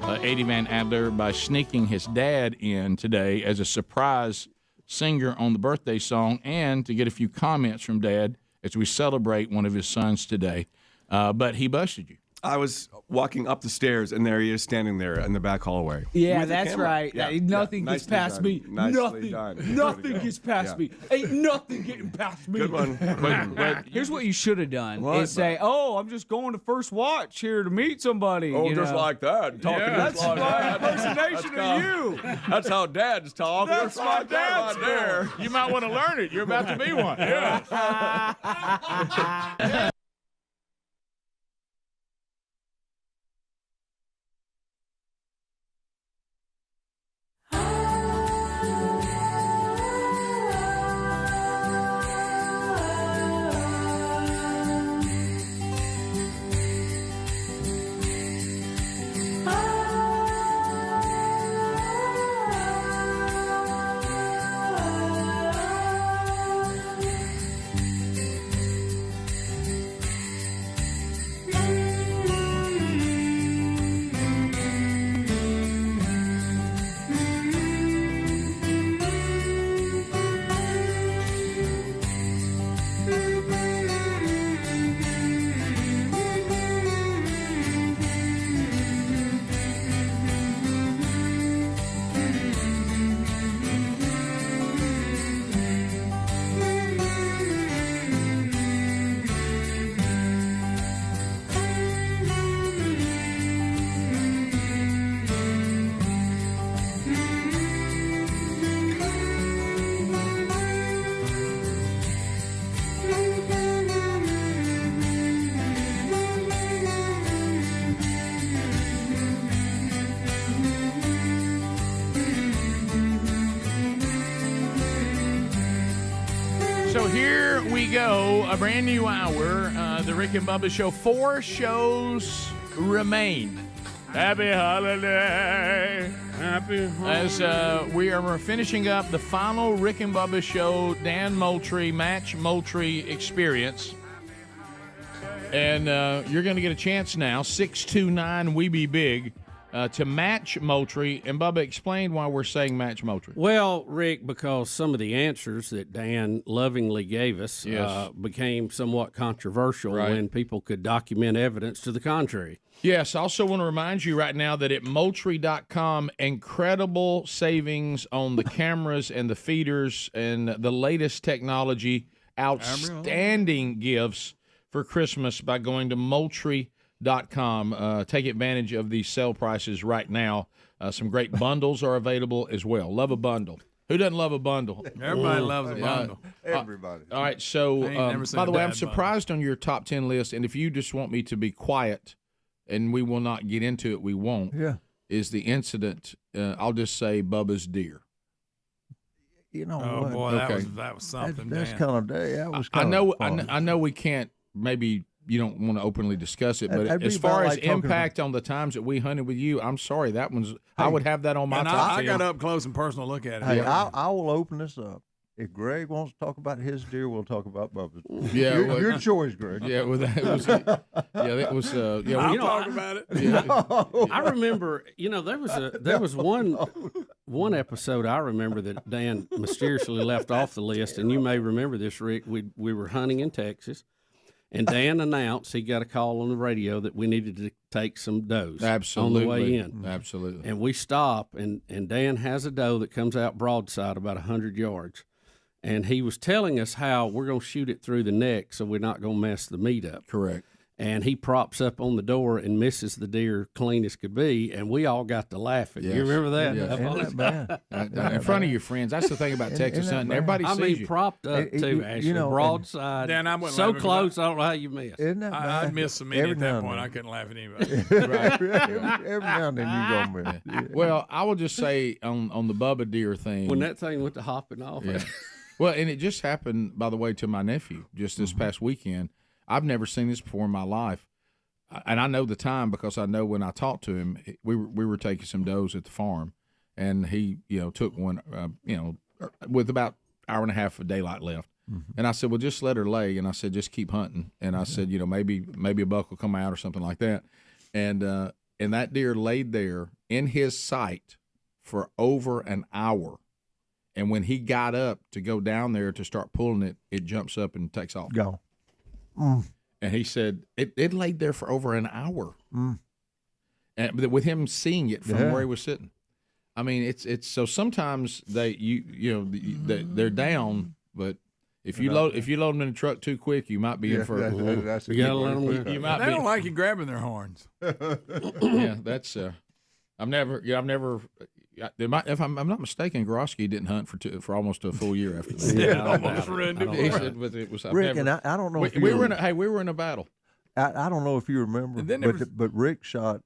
Eddie Van Adler by sneaking his dad in today as a surprise singer on the birthday song and to get a few comments from Dad as we celebrate one of his sons today. But he busted you. I was walking up the stairs, and there he is standing there in the back hallway. Yeah, with the that's camera. right. Yeah, Nothing yeah. gets Nicely past done. me. Nicely done. Nothing gets past me. Ain't nothing getting past me. Good one. But here's what you should have done: What? is say, "Oh, I'm just going to First Watch here to meet somebody." Oh, you just know? like that. Talking That's just like my that. impersonation of you. That's how dads talk. That's Just my like that dad's right there. You might want to learn it. You're about to be one. Yeah. So here we go, a brand new hour, the Rick and Bubba Show. 4 shows remain. Happy holiday. Happy holiday. As we are finishing up the final Rick and Bubba Show Dan Motry, Match Moultrie experience. And you're going to get a chance now, 629 We Be Big, to match Moultrie. And Bubba, explain why we're saying match Moultrie. Well, Rick, because some of the answers that Dan lovingly gave us became somewhat controversial when people could document evidence to the contrary. Yes, I also want to remind you right now that at Moultrie.com, incredible savings on the cameras and the feeders and the latest technology, outstanding gifts for Christmas by going to Moultrie.com. Take advantage of these sale prices right now. Some great bundles are available as well. Love a bundle. Who doesn't love a bundle? Everybody loves a bundle. Everybody. All right, so by the way, I'm bundle. surprised on your top 10 list, and if you just want me to be quiet and we will not get into it, we won't, is the incident, I'll just say Bubba's deer. You know Oh what? boy, Okay. that was something. That's Dan. kind of that was I kind of fun. know we can't, maybe you don't want to openly discuss it, but That'd be as far about as like talking impact on the times that we hunted with you, I'm sorry, that one's, I would have that on my And top I 10. got up close and personal look at it. Hey, I will open this up. If Greg wants to talk about his deer, we'll talk about Bubba's. Yeah, your choice, Greg. Yeah, well, that was, I'll talk about it. I remember, there was one episode I remember that Dan mysteriously left off the list, and you may remember this, Rick. We were hunting in Texas, and Dan announced he got a call on the radio that we needed to take some does on the way in. Absolutely. And we stop, and Dan has a doe that comes out broadside about 100 yards. And he was telling us how we're going to shoot it through the neck so we're not going to mess the meat up. Correct. And he props up on the door and misses the deer clean as could be, and we all got to laughing. Yes. You remember that? Yes. Isn't that bad? In front of your friends. That's the thing about Texas hunting. Everybody sees you. Propped up too, actually. Broadside. Dan, I wouldn't so laugh if close, I don't know how you missed. Isn't that bad? I'd miss some meat Every at now that and point. then. I couldn't laugh at anybody. Every now and then you go miss. Yeah. Well, I will just say on the Bubba deer thing. When that thing went to hopping off. Yeah. Well, and it just happened, by the way, to my nephew just this past weekend. I've never seen this before in my life. And I know the time because I know when I talked to him, we were taking some does at the farm, and he, took one, with about hour and a half of daylight left. Mm-hmm. And I said, well, just let her lay. And I said, just keep hunting. And I said, maybe a buck will come out or something like that. And that deer laid there in his sight for over an hour. And when he got up to go down there to start pulling it, it jumps up and takes off. Go. And he said it laid there for over an hour, and with him seeing it from where he was sitting. I mean, it's so sometimes they're down, but if you load them in the truck too quick, you might be in for. That's a You gotta good let word. them. You might They be. don't like you grabbing their horns. Yeah, that's. I've never. If I'm not mistaken, Gorosky didn't hunt for almost a full year after that. Yeah, almost ruined it. He said it was. I've Rick, never, and I don't know if we were in a battle. I don't know if you remember, And then there was- but Rick shot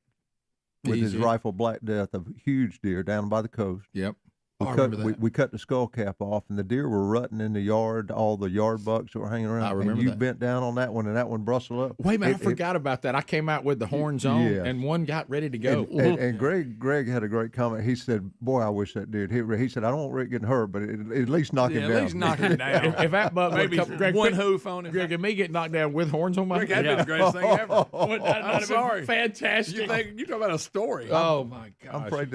with his Easy. rifle Black Death a huge deer down by the coast. Yep. We I cut, remember that. we cut the skull cap off, and the deer were rutting in the yard, all the yard bucks that were hanging around. I remember and you that. bent down on that one, and that one bristled up. Wait a minute, I forgot about that. I came out with the horns on, Yes. and one got ready to go. And Greg had a great comment. He said, "Boy, I wish that deer hit." He said, "I don't want Rick getting hurt, but at least knock him Yeah, down." at least knock him down. if that buck would Maybe come, Greg, one quick- hoof on him. Greg and me get knocked down with horns on my Rick, that'd be the greatest thing ever. I'm sorry. Fantastic. You talk about a story. Oh my I'm gosh. afraid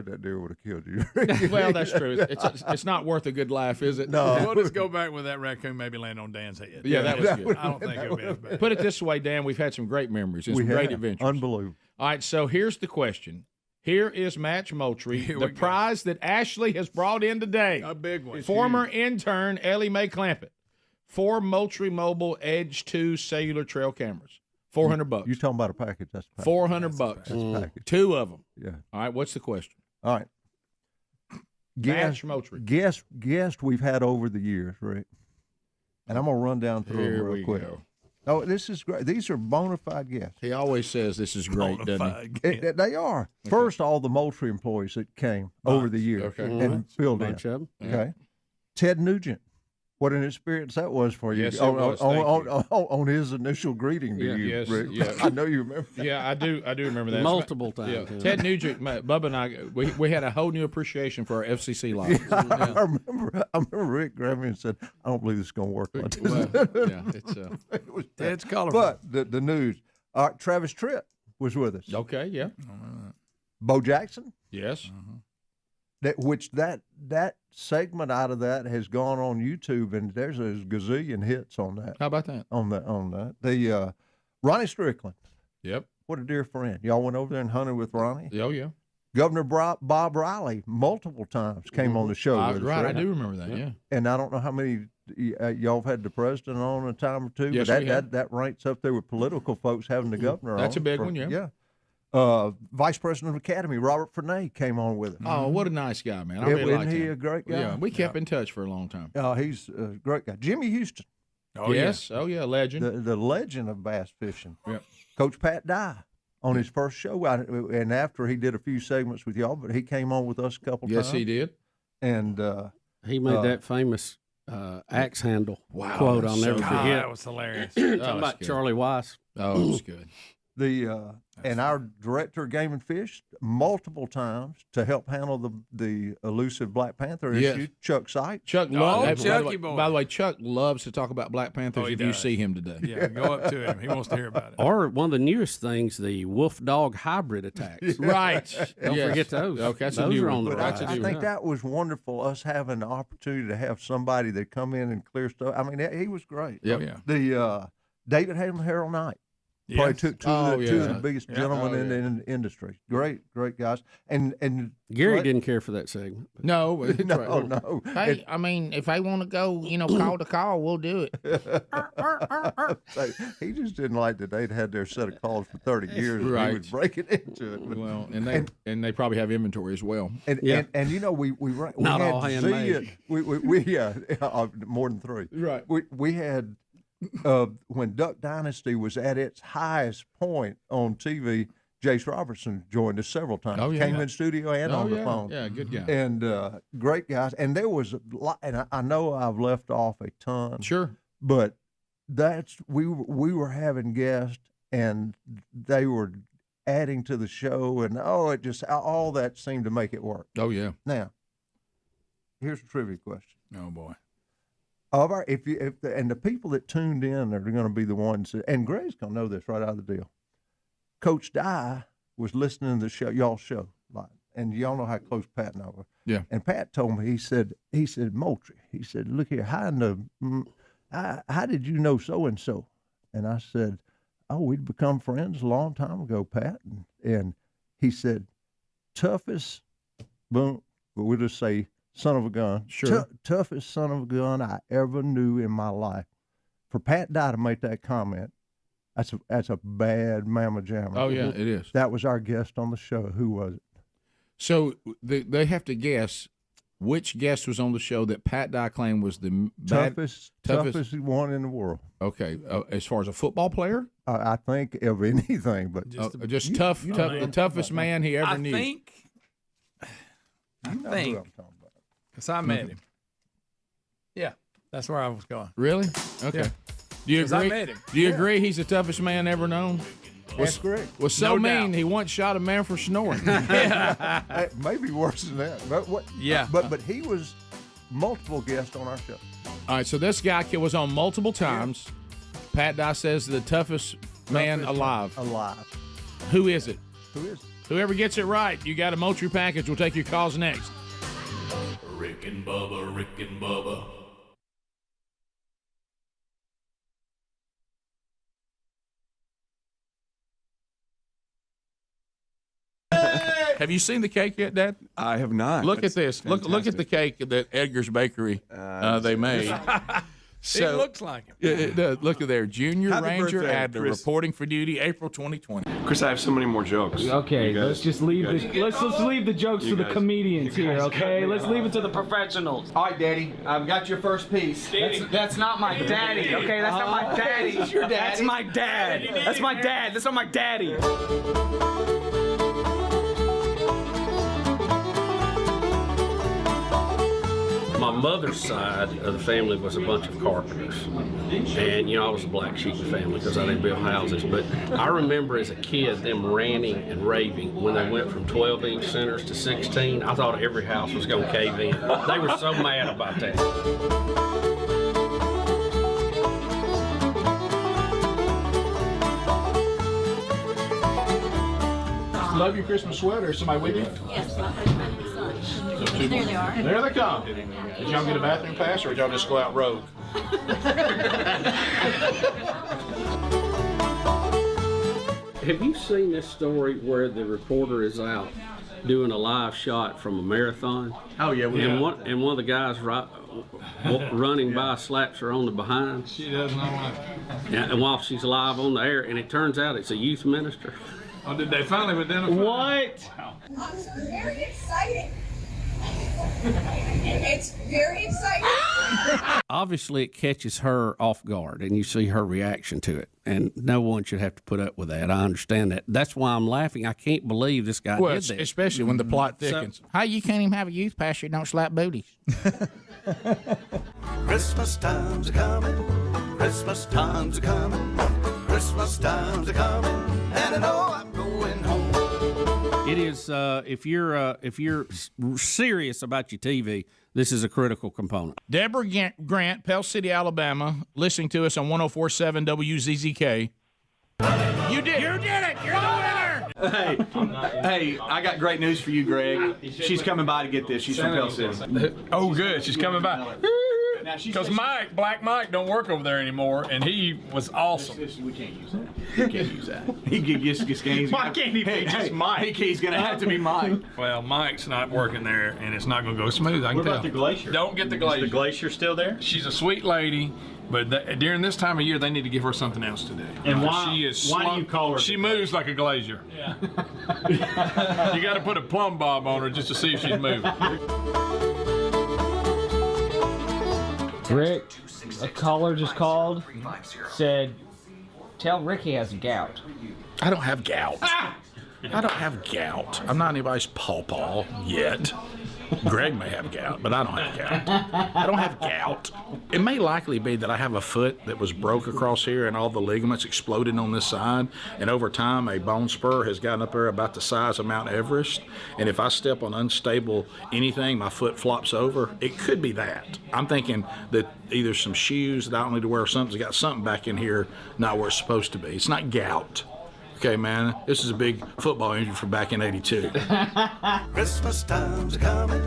that deer would have killed you. Well, that's true. It's not worth a good laugh, is it? No. We'll just go back with that raccoon maybe land on Dan's head. Yeah, that was good. I don't think it would be as bad. Put it this way, Dan, we've had some great memories and some great adventures. Unbelievable. All right, so here's the question. Here is Match Moultrie, Here the we go. prize that Ashley has brought in today. A big one. Former intern Ellie Mae Clampett. 4 Moultrie Mobile Edge 2 cellular trail cameras. $400. You talking about a package? That's a package. $400. That's a package. 2 of them. Yeah. All right, what's the question? All right. Match Moultrie. Guest we've had over the years, Rick. And I'm gonna run down through Here them real we quick. go. Oh, this is great. These are bona fide guests. He always says this is great, doesn't he? They are. First, all the Moultrie employees that came over the years Okay. and filled in. Bunch of 'em. Okay. Ted Nugent. what an experience that was for you. Yes, it was. On his initial greeting to you, yes, Rick. yeah. I know you remember that. Yeah, I do remember that. Multiple times. Yeah. Ted Nugent, Bubba and I, we had a whole new appreciation for our FCC life. I remember Rick grabbed me and said, "I don't believe this is going to work like this." Well, yeah, it's it was Ted's colorful. But the news. Travis Tritt was with us. Okay, yeah. Bo Jackson. Yes. That segment out of that has gone on YouTube, and there's a gazillion hits on that. How about that? On that. The Ronnie Strickland. Yep. What a dear friend. Y'all went over there and hunted with Ronnie? Oh, yeah. Governor Bob Riley multiple times came on the show. Right, I do remember that, yeah. And I don't know how many y'all have had the president on a time or two, Yes, but that ranks up there with political folks having the governor on. That's a big one, yeah. Yeah. Vice President of Academy, Robert Fournet, came on with us. Oh, what a nice guy, man. I really like him. Isn't he a great guy? Yeah, we kept in touch for a long time. He's a great guy. Jimmy Houston. Oh, yes. Oh, yeah, legend. The legend of bass fishing. Yep. Coach Pat Dye on his first show. And after he did a few segments with y'all, but he came on with us a couple times. Yes, he did. And he made that famous axe handle quote I'll never forget. That was hilarious. Talking about Charlie Weiss. Oh, it was good. And our director of Game and Fish multiple times to help handle the elusive Black Panther issue. Chuck Sykes. Chuck loves. Chucky boy. By the way, Chuck loves to talk about Black Panthers. he if you does. see him today, Yeah, go up to him. He wants to hear about it. Or one of the newest things, the wolf dog hybrid attacks. right? Don't forget those. Okay, that's those a new are one. on the But rise. I think that was wonderful. Us having the opportunity to have somebody that come in and clear stuff. I mean, he was great. Yep. Yeah. The David Harold Knight. Probably took two of the biggest gentlemen in the industry. Great guys. And Gary didn't care for that segment. No, no. Hey, I mean, if I want to go, call to call, we'll do it. He just didn't like that they'd had their set of calls for 30 years. Right. He would break it into it. But, Well, and they probably have inventory as well. and we Not had all handmade. more than three. Right. We had when Duck Dynasty was at its highest point on TV, Jace Robertson joined us several times. Oh, yeah. Came in studio and on the phone. Yeah, good guy. And great guys. And there was a lot, and I know I've left off a ton. Sure. But we were having guests, and they were adding to the show, and it just all that seemed to make it work. Oh yeah. Now, here's a trivia question. Oh boy. If the people that tuned in are going to be the ones, and Greg's going to know this right out of the deal. Coach Dye was listening to the show, y'all's show, and y'all know how close Pat and I were. Yeah. And Pat told me, he said, Moultrie, he said, look here, how did you know so and so? And I said, we'd become friends a long time ago, Pat. And he said, toughest, boom, but we'll just say, son of a gun. Sure. Toughest son of a gun I ever knew in my life. For Pat Dye to make that comment, that's a bad mamma jamma. Oh yeah, it is. That was our guest on the show. Who was it? So they have to guess which guest was on the show that Pat Dye claimed was the toughest one in the world. Okay, as far as a football player, I think of anything, but just tough, the toughest man he ever knew. I think. Because I met him. Yeah, that's where I was going. Really? Okay. Yeah. Do you agree? I met him. Do you agree he's the toughest man ever known? That's correct. Was so No mean doubt. he once shot a man for snoring. Maybe worse than that. But what? Yeah. But he was multiple guests on our show. All right, so this guy was on multiple times. Pat Dye says the toughest man alive. Who is it? Who is it? Whoever gets it right, you got a Moultrie package. We'll take your calls next. Rick and Bubba, Rick and Bubba. Have you seen the cake yet, Dad? I have not. Look at this. Look at the cake that Edgar's Bakery they made. It looks like him. It does. Look at there. Junior Happy Ranger birthday, Adler Chris. reporting for duty April 2020. Chris, I have so many more jokes. Okay, let's just leave let's leave the jokes to the guys- comedians here, okay? Let's leave it to the professionals. All right, Daddy, I've got your first piece. That's not my daddy, okay? That's not my daddy. It's your daddy. That's my dad. That's my dad. That's not my daddy. my mother's side of the family was a bunch of carpenters. And, I was a black sheep of the family because I didn't build houses. But I remember as a kid them ranting and raving when they went from 12-inch centers to 16. I thought every house was going to cave in. They were so mad about that. Love your Christmas sweater. Is somebody with you? Yes, So there they are. There they come. Did y'all get a bathroom pass, or did y'all just go out rogue? Have you seen this story where the reporter is out doing a live shot from a marathon? Oh, yeah. And one of the guys running by slaps her on the behind. She doesn't know what. Yeah, and while she's live on the air, and it turns out it's a youth minister. Oh, did they finally identify? What? It's very exciting. It's very exciting. Obviously, it catches her off guard, and you see her reaction to it. And no one should have to put up with that. I understand that. That's why I'm laughing. I can't believe this guy did that. Especially when the plot thickens. How you can't even have a youth pastor don't slap booties? Christmas times are coming. Christmas times are coming. Christmas times are coming. And I know I'm going home. It is, if you're serious about your TV, this is a critical component. Deborah Grant, Pell City, Alabama, listening to us on 104.7 WZZK. You did it! You're the winner! Hey, I got great news for you, Greg. She's coming by to get this. She's from Pell City. Oh, good. She's coming by. Because Black Mike don't work over there anymore, and he was awesome. We can't use that. We can't use that. Why can't he be just Mike? He's going to have to be Mike. Well, Mike's not working there, and it's not going to go smooth. I can What tell. about the glacier? Don't get the glacier. Is the glacier still there? She's a sweet lady, but during this time of year, they need to give her something else to do. And why She is do you call her? She moves like a glacier. Yeah. You got to put a plumb bob on her just to see if she's moving. Rick, a caller just called, said, tell Rick he has gout. I don't have gout. I don't have gout. I'm not anybody's pawpaw yet. Greg may have gout, but I don't have gout. I don't have gout. It may likely be that I have a foot that was broke across here and all the ligaments exploded on this side, and over time a bone spur has gotten up there about the size of Mount Everest, and if I step on unstable anything, my foot flops over. It could be that. I'm thinking that either some shoes that I don't need to wear or something's got something back in here not where it's supposed to be. It's not gout. Okay, man, this is a big football injury from back in '82. Christmas times are coming.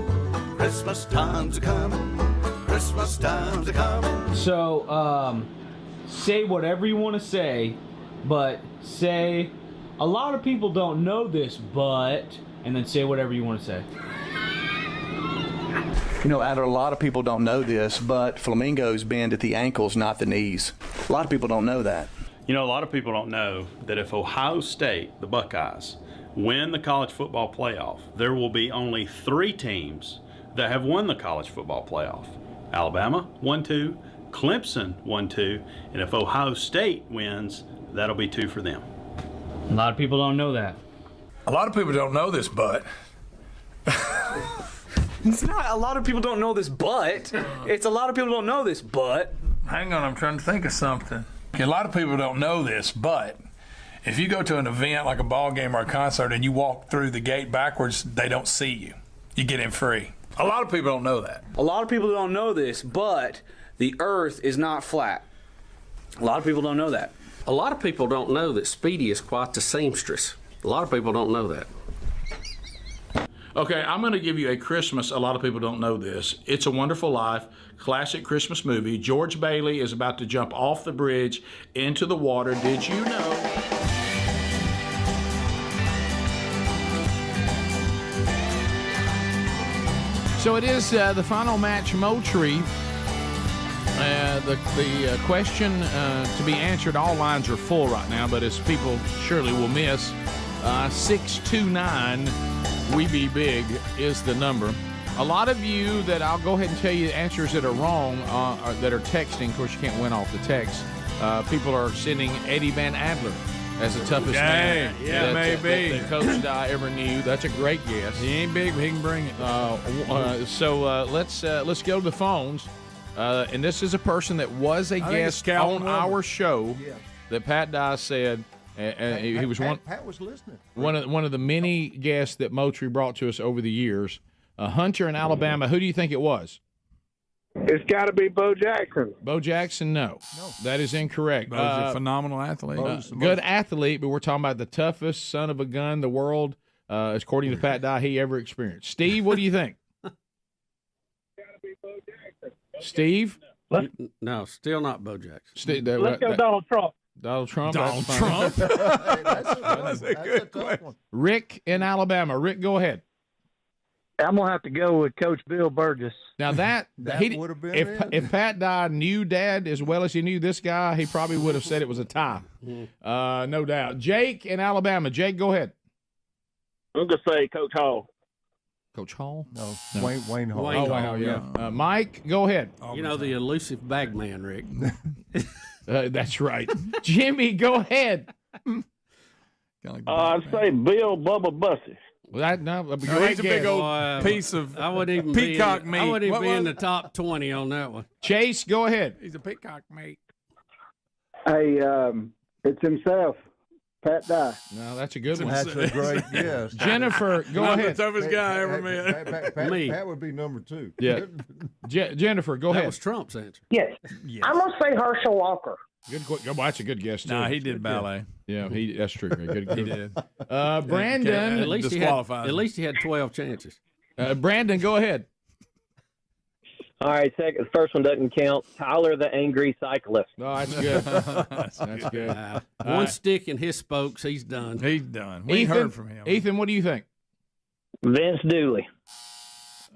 Christmas times are coming. Christmas times are coming. So, say whatever you want to say, but say, a lot of people don't know this, but, and then say whatever you want to say. A lot of people don't know this, but flamingos bend at the ankles, not the knees. A lot of people don't know that. A lot of people don't know that if Ohio State, the Buckeyes, win the college football playoff, there will be only 3 teams that have won the college football playoff. Alabama, 1-2, Clemson, 1-2, and if Ohio State wins, that'll be 2 for them. A lot of people don't know that. A lot of people don't know this, but It's not a lot of people don't know this, but it's a lot of people don't know this, but. Hang on, I'm trying to think of something. A lot of people don't know this, but if you go to an event like a ball game or a concert and you walk through the gate backwards, they don't see you. You get in free. A lot of people don't know that. A lot of people don't know this, but the earth is not flat. A lot of people don't know that. A lot of people don't know that Speedy is quite the seamstress. A lot of people don't know that. Okay, I'm going to give you a Christmas. A lot of people don't know this. It's a Wonderful Life, classic Christmas movie. George Bailey is about to jump off the bridge into the water. Did you know? So it is the final match, Moultrie. The question to be answered, all lines are full right now, but as people surely will miss, 629 We Be Big is the number. A lot of you that I'll go ahead and tell you the answers that are wrong that are texting. Of course, you can't win off the text. People are sending Eddie Van Adler as the toughest man that Coach Dye ever knew. That's a great guess. He ain't big, but he can bring it. So let's go to the phones. And this is a person that was a guest on our show that Pat Dye said. And he was Pat was listening. One of the many guests that Moultrie brought to us over the years. Hunter in Alabama. Who do you think it was? It's got to be Bo Jackson. Bo Jackson, no. That is incorrect. Bo's a phenomenal athlete. Good athlete, but we're talking about the toughest son of a gun the world, according to Pat Dye, he ever experienced. Steve, what do you think? Steve? No, still not Bo Jackson. Let's go Donald Trump. Donald Trump? Donald Trump? That's a good question. Rick in Alabama. Rick, go ahead. I'm going to have to go with Coach Bill Burgess. Now, that would have been if Pat Dye knew Dad as well as he knew this guy, he probably would have said it was a tie. No doubt. Jake in Alabama. Jake, go ahead. I'm going to say Coach Hall. Coach Hall? No. Wayne Hall. Wayne Hall, yeah. Mike, go ahead. You know, the elusive bag man, Rick. That's right. Jimmy, go ahead. I'd say Bill Bubba Bussy. Well, he's a big old piece of I wouldn't even peacock meat. I wouldn't even be in the top 20 on that one. Chase, go ahead. He's a peacock meat. Hey, it's himself, Pat Dye. No, that's a good one. That's a great guess. Jennifer, go ahead. The toughest guy I ever met. Me. Pat would be number 2. Yeah. Jennifer, go ahead. That was Trump's answer. Yes. I'm going to say Herschel Walker. Well, that's a good guess, too. No, he did ballet. Yeah, that's true. Good. He did. Brandon. At least he had 12 chances. Brandon, go ahead. All right, second. First one doesn't count. Tyler the Angry Cyclist. Oh, that's good. That's good. One stick in his spokes, he's done. He's done. We heard from him. Ethan, what do you think? Vince Dooley.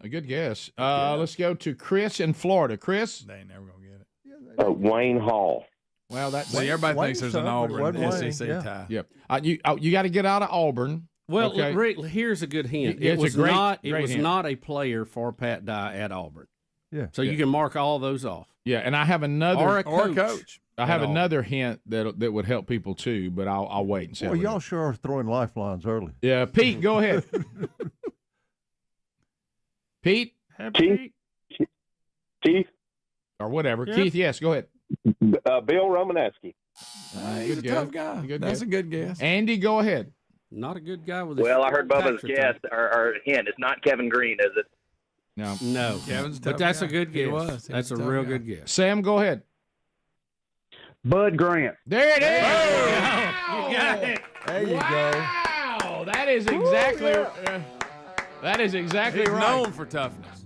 A good guess. Let's go to Chris in Florida. Chris? They ain't never going to get it. Wayne Hall. Well, that's everybody thinks there's an Auburn SEC tie. Yep. You got to get out of Auburn. Well, okay? Rick, here's a good hint. It was not a player for Pat Dye at Auburn. Yeah. So you can mark all those off. Yeah, and I have another or a coach. I have another hint that would help people too, but I'll wait and see. Well, y'all sure are throwing lifelines early. Yeah, Pete, go ahead. Pete? Chief? Or whatever. Yeah. Keith, yes, go ahead. Bill Romanowski. He's a tough guy. That's a good guess. Andy, go ahead. Not a good guy with Well, I heard Bubba's guess or hint. It's not Kevin Green, is it? No. Kevin's but that's guy. a good guess. He was. That's a real good guess. Sam, go ahead. Bud Grant. There it is. Oh, you got it. There you go. Wow, that is exactly He's right. known for toughness.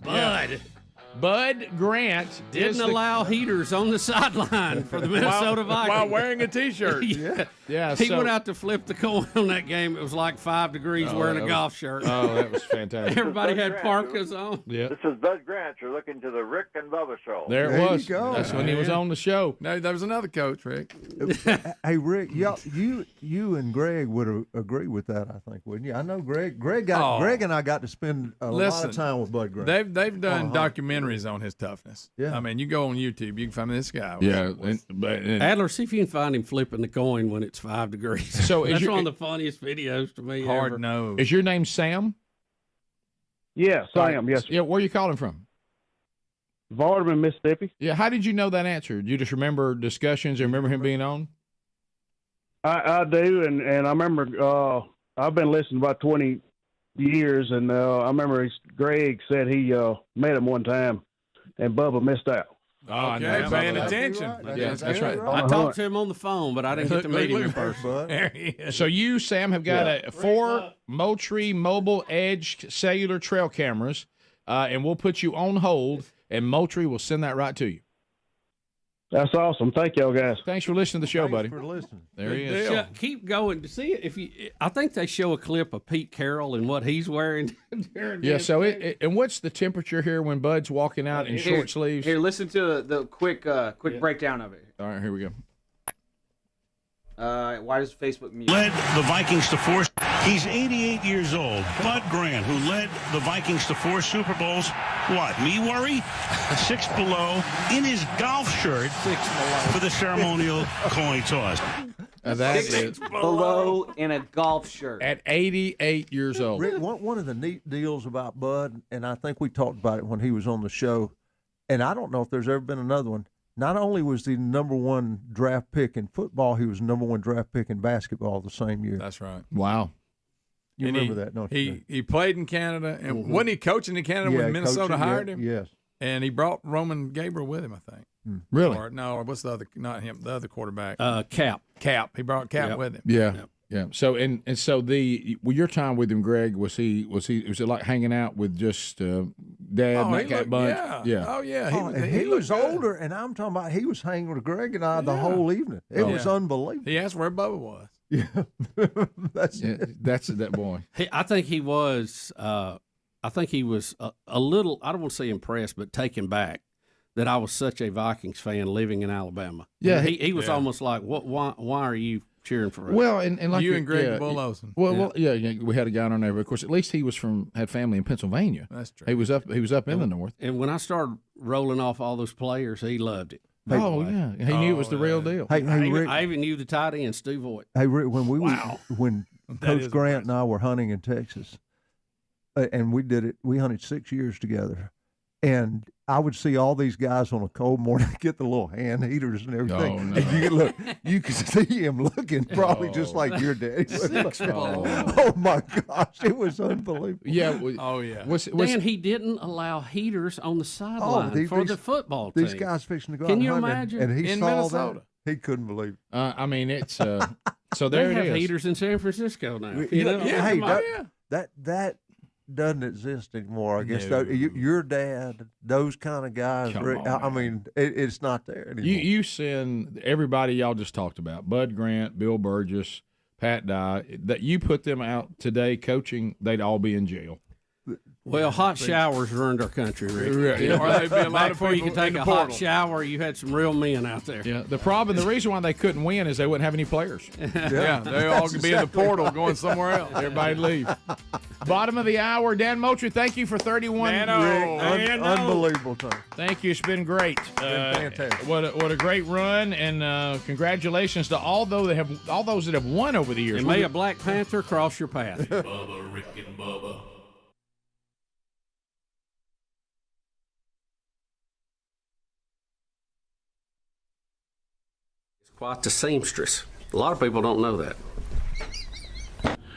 Bud Grant didn't allow heaters on the sideline for the Minnesota Vikings while wearing a T-shirt. Yeah. He went out to flip the coin on that game. It was like 5 degrees wearing a golf shirt. Oh, that was fantastic. Everybody had parkas on. Yeah. This is Bud Grant. You're looking to the Rick and Bubba Show. There it was. you go. That's when he was on the show. No, there was another coach, Rick. Hey, Rick, you and Greg would agree with that, I think, wouldn't you? I know Greg and I got to spend a lot of time with Bud Grant. They've done documentaries on his toughness. Yeah. I mean, you go on YouTube, you can find this guy. Yeah. Adler, see if you can find him flipping the coin when it's 5 degrees. So that's one of the funniest videos to me. Hard nose. Is your name Sam? Yes, I am. Yes. Yeah. Where are you calling from? Vardaman, Mississippi. Yeah. How did you know that answer? Do you just remember discussions and remember him being on? I do, and I remember I've been listening about 20 years, and I remember Greg said he met him one time, and Bubba missed out. Oh, okay, paying attention. Right. Yeah, that's right. I talked to him on the phone, but I didn't get to meet him in person. So you, Sam, have got 4 Moultrie Mobile Edge cellular trail cameras, and we'll put you on hold, and Moultrie will send that right to you. That's awesome. Thank y'all, guys. Thanks for listening to the show, buddy. Thanks for listening. There he is. Keep going to see it. If you, I think they show a clip of Pete Carroll and what he's wearing. Yeah. So and what's the temperature here when Bud's walking out in short sleeves? Here, listen to the quick breakdown of it. All right, here we go. Why does Facebook mute? Led the Vikings to 4. He's 88 years old. Bud Grant, who led the Vikings to 4 Super Bowls. What, me worry? 6 below, in his golf shirt for the ceremonial coin toss. That 6 is below in a golf shirt. at 88 years old. Rick, one of the neat deals about Bud, and I think we talked about it when he was on the show, and I don't know if there's ever been another one. Not only was he number one draft pick in football, he was number one draft pick in basketball the same year. That's right. Wow. You remember that, don't you? He played in Canada, and wasn't he coaching in Canada when Minnesota hired him? Yes. And he brought Roman Gabriel with him, I think. Really? Or, no, what's the other? Not him. The other quarterback. Cap. He brought Cap with him. Yeah. Yeah. So so your time with him, Greg, was it like hanging out with just Dad and that bunch? Yeah. Oh yeah. He was older, and I'm talking about he was hanging with Greg and I the whole evening. It was unbelievable. He asked where Bubba was. Yeah. That's that boy. I think he was. I think he was a little. I don't want to say impressed, but taken back that I was such a Vikings fan living in Alabama. Yeah, he was almost like, "What? Why are you cheering for us?" Well, and like you and Greg Bullowson. Well, we had a guy on there. But of course, at least he was had family in Pennsylvania. That's true. He was up in the north. And when I started rolling off all those players, he loved it. Oh yeah, he knew it was the real deal. Hey, Rick, I even knew the tight end, Stu Voigt. Hey, Rick, when Coach Grant and I were hunting in Texas, and we hunted 6 years together, and I would see all these guys on a cold morning get the little hand heaters and everything. Oh, no. And you could see him looking probably just like your daddy. Oh my gosh, it was unbelievable. Yeah. Dan, he didn't allow heaters on the sideline for the football team. These guys fixing to go Can out you hunting, imagine? and he In saw Minnesota. that. He couldn't believe it. I mean, it's so there they it have is. heaters in San Francisco now. Hey, that doesn't exist anymore. I guess your dad, those kind of guys. I mean, it's not there anymore. You send everybody y'all just talked about, Bud Grant, Bill Burgess, Pat Dye, that you put them out today coaching, they'd all be in jail. Well, hot showers ruined our country, Rick. Yeah. Or there'd be a lot of before you people could take in the a hot portal. shower, you had some real men out there. Yeah. The reason why they couldn't win is they wouldn't have any players. Yeah, they all could be in the portal going somewhere else. Everybody'd leave. Bottom of the hour, Dan Motry, thank you for 31. Unbelievable time. Thank you. It's been great. Fantastic. What a great run, and congratulations to all those that have won over the years. And may a Black Panther cross your path. Bubba, Rick and Bubba. Quite the seamstress. A lot of people don't know that.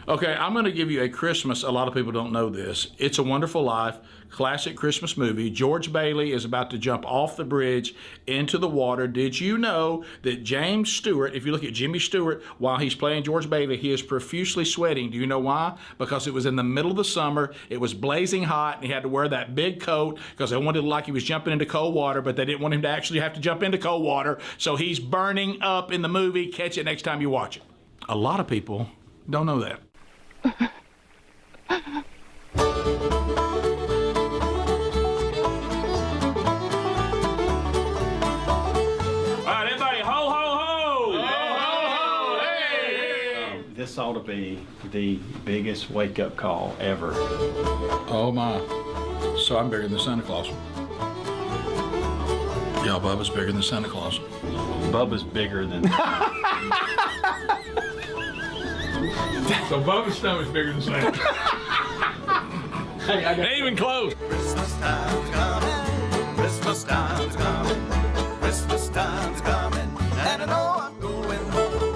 Okay, I'm going to give you a Christmas. A lot of people don't know this. It's a Wonderful Life, classic Christmas movie. George Bailey is about to jump off the bridge into the water. Did you know that James Stewart, if you look at Jimmy Stewart, while he's playing George Bailey, he is profusely sweating. Do you know why? Because it was in the middle of the summer. It was blazing hot, and he had to wear that big coat because they wanted it like he was jumping into cold water, but they didn't want him to actually have to jump into cold water. So he's burning up in the movie. Catch it next time you watch it. A lot of people don't know that. This ought to be the biggest wake-up call ever. Oh my. So I'm bigger than Santa Claus. Yeah, Bubba's bigger than Santa Claus. Bubba's bigger than... So Bubba's stomach's bigger than Santa. Ain't even close. Christmas time's coming. Christmas time's coming. Christmas time's coming. And I know I'm going home.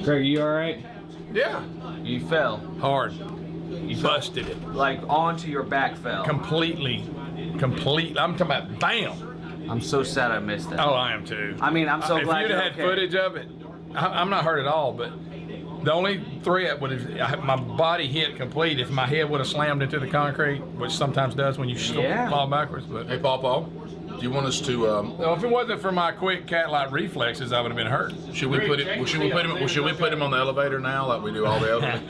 Greg, you all right? Yeah. You fell. Hard. You busted it. Like onto your back fell. Completely. I'm talking about bam. I'm so sad I missed that. Oh, I am too. I mean, I'm so glad If you'd you're have had okay. footage of it, I'm not hurt at all, but the only threat would have my body hit complete if my head would have slammed into the concrete, which sometimes does when you fall backwards. But Hey, Paul, do you want us to? well, if it wasn't for my quick cat-like reflexes, I would have been hurt. Should we put it? Should we put him on the elevator now, like we do all the others?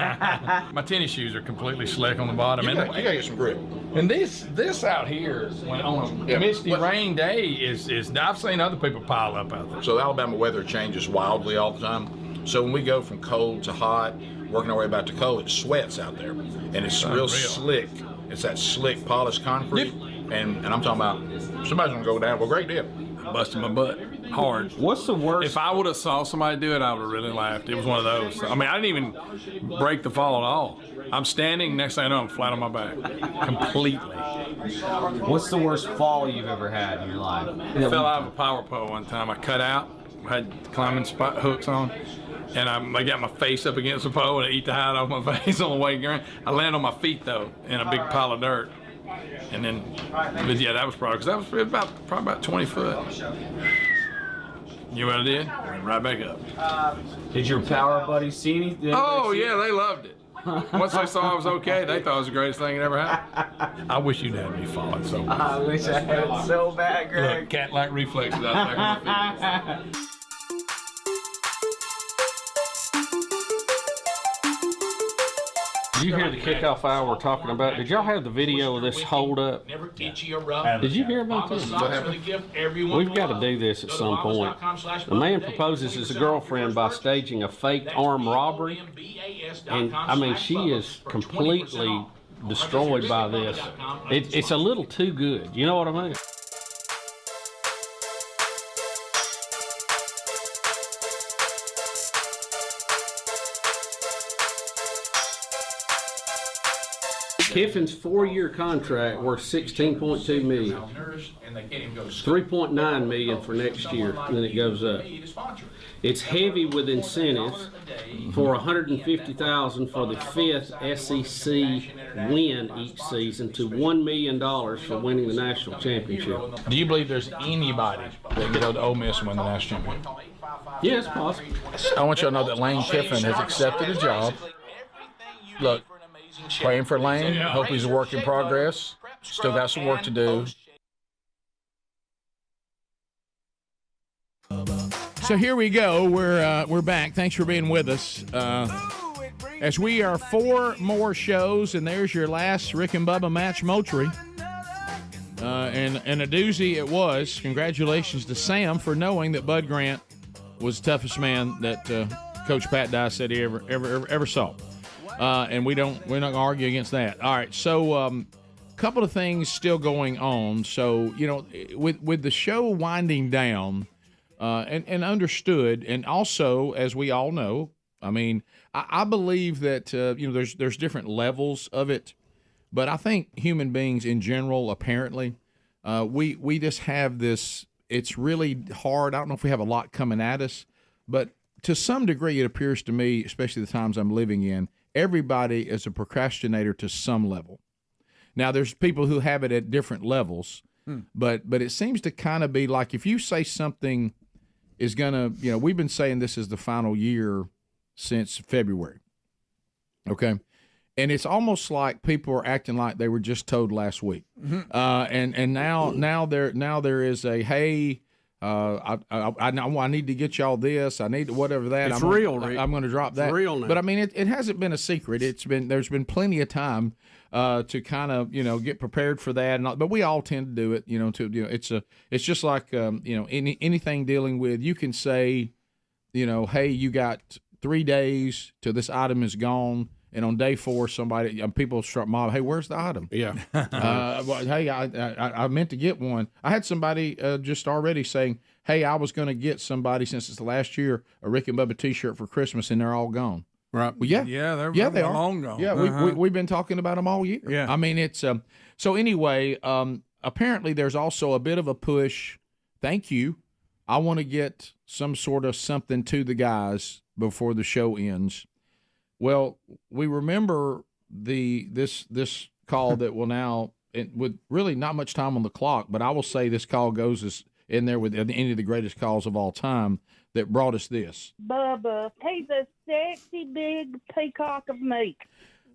My tennis shoes are completely slick on the bottom. You gotta get some grip. And this out here, when on a misty rain day, is I've seen other people pile up out there. So the Alabama weather changes wildly all the time. So when we go from cold to hot, working our way back to cold, it sweats out there, and it's real slick. It's that slick, polished concrete, and I'm talking about somebody's gonna go down. Well, great deal. Busted my butt hard. What's the worst? If I would have saw somebody do it, I would have really laughed. It was one of those. I mean, I didn't even break the fall at all. I'm standing, next thing I know, I'm flat on my back. Completely. What's the worst fall you've ever had in your life? I fell out of a power pole one time. I cut out, had climbing hooks on, and I got my face up against the pole and I eat the hide off my face on the way down. I landed on my feet, though, in a big pile of dirt. And then, but yeah, that was probably, because that was probably about 20 foot. You know what I did? Went right back up. Did your power buddies see anything? Oh, yeah, they loved it. Once they saw I was okay, they thought it was the greatest thing that ever happened. I wish you'd had me falling so bad. I wish I had it so bad, Greg. Look, cat-like reflexes out the back of my feet. Did you hear the kickoff hour we're talking about? Did y'all have the video of this hold up? Did you hear about this? We've got to do this at some point. The man proposes his girlfriend by staging a faked armed robbery. And I mean, she is completely destroyed by this. It's a little too good. You know what I mean? Kiffin's 4-year contract worth $16.2 million. $3.9 million for next year, and then it goes up. It's heavy with incentives for $150,000 for the 5th SEC win each season to $1 million for winning the national championship. Do you believe there's anybody that can go to Ole Miss and win the national championship? Yeah, it's possible. I want you to know that Lane Kiffin has accepted a job. Look, praying for Lane. Hope he's a work in progress. Still got some work to do. So here we go. We're back. Thanks for being with us. As we are 4 more shows, and there's your last Rick and Bubba match, Moultrie. And a doozy it was. Congratulations to Sam for knowing that Bud Grant was the toughest man that Coach Pat Dye said he ever saw. And we're not gonna argue against that. All right, so couple of things still going on. So with the show winding down, and understood, and also as we all know, I mean, I believe that there's different levels of it, but I think human beings in general, apparently, we just have this. It's really hard. I don't know if we have a lot coming at us, but to some degree, it appears to me, especially the times I'm living in, everybody is a procrastinator to some level. Now, there's people who have it at different levels, but it seems to kind of be like if you say something is going to, we've been saying this is the final year since February, okay? And it's almost like people are acting like they were just told last week. And now there is a, hey, I need to get y'all this. I need to whatever that. It's real, Rick. I'm going to drop that. It's real now. But I mean, it hasn't been a secret. There's been plenty of time to kind of get prepared for that. But we all tend to do it. It's just like anything dealing with. You can say, hey, you got 3 days till this item is gone. And on day 4, people start mobbing. Hey, where's the item? Yeah. Hey, I meant to get one. I had somebody just already saying, hey, I was going to get somebody since it's the last year a Rick and Bubba T-shirt for Christmas, and they're all gone. Right. Well, yeah. They're are long gone. Yeah, we've been talking about them all year. Yeah. I mean, it's so anyway. Apparently, there's also a bit of a push. Thank you. I want to get some sort of something to the guys before the show ends. Well, we remember this call that will now, with really not much time on the clock, but I will say this call goes in there with any of the greatest calls of all time that brought us this. Bubba, he's a sexy big peacock of meat.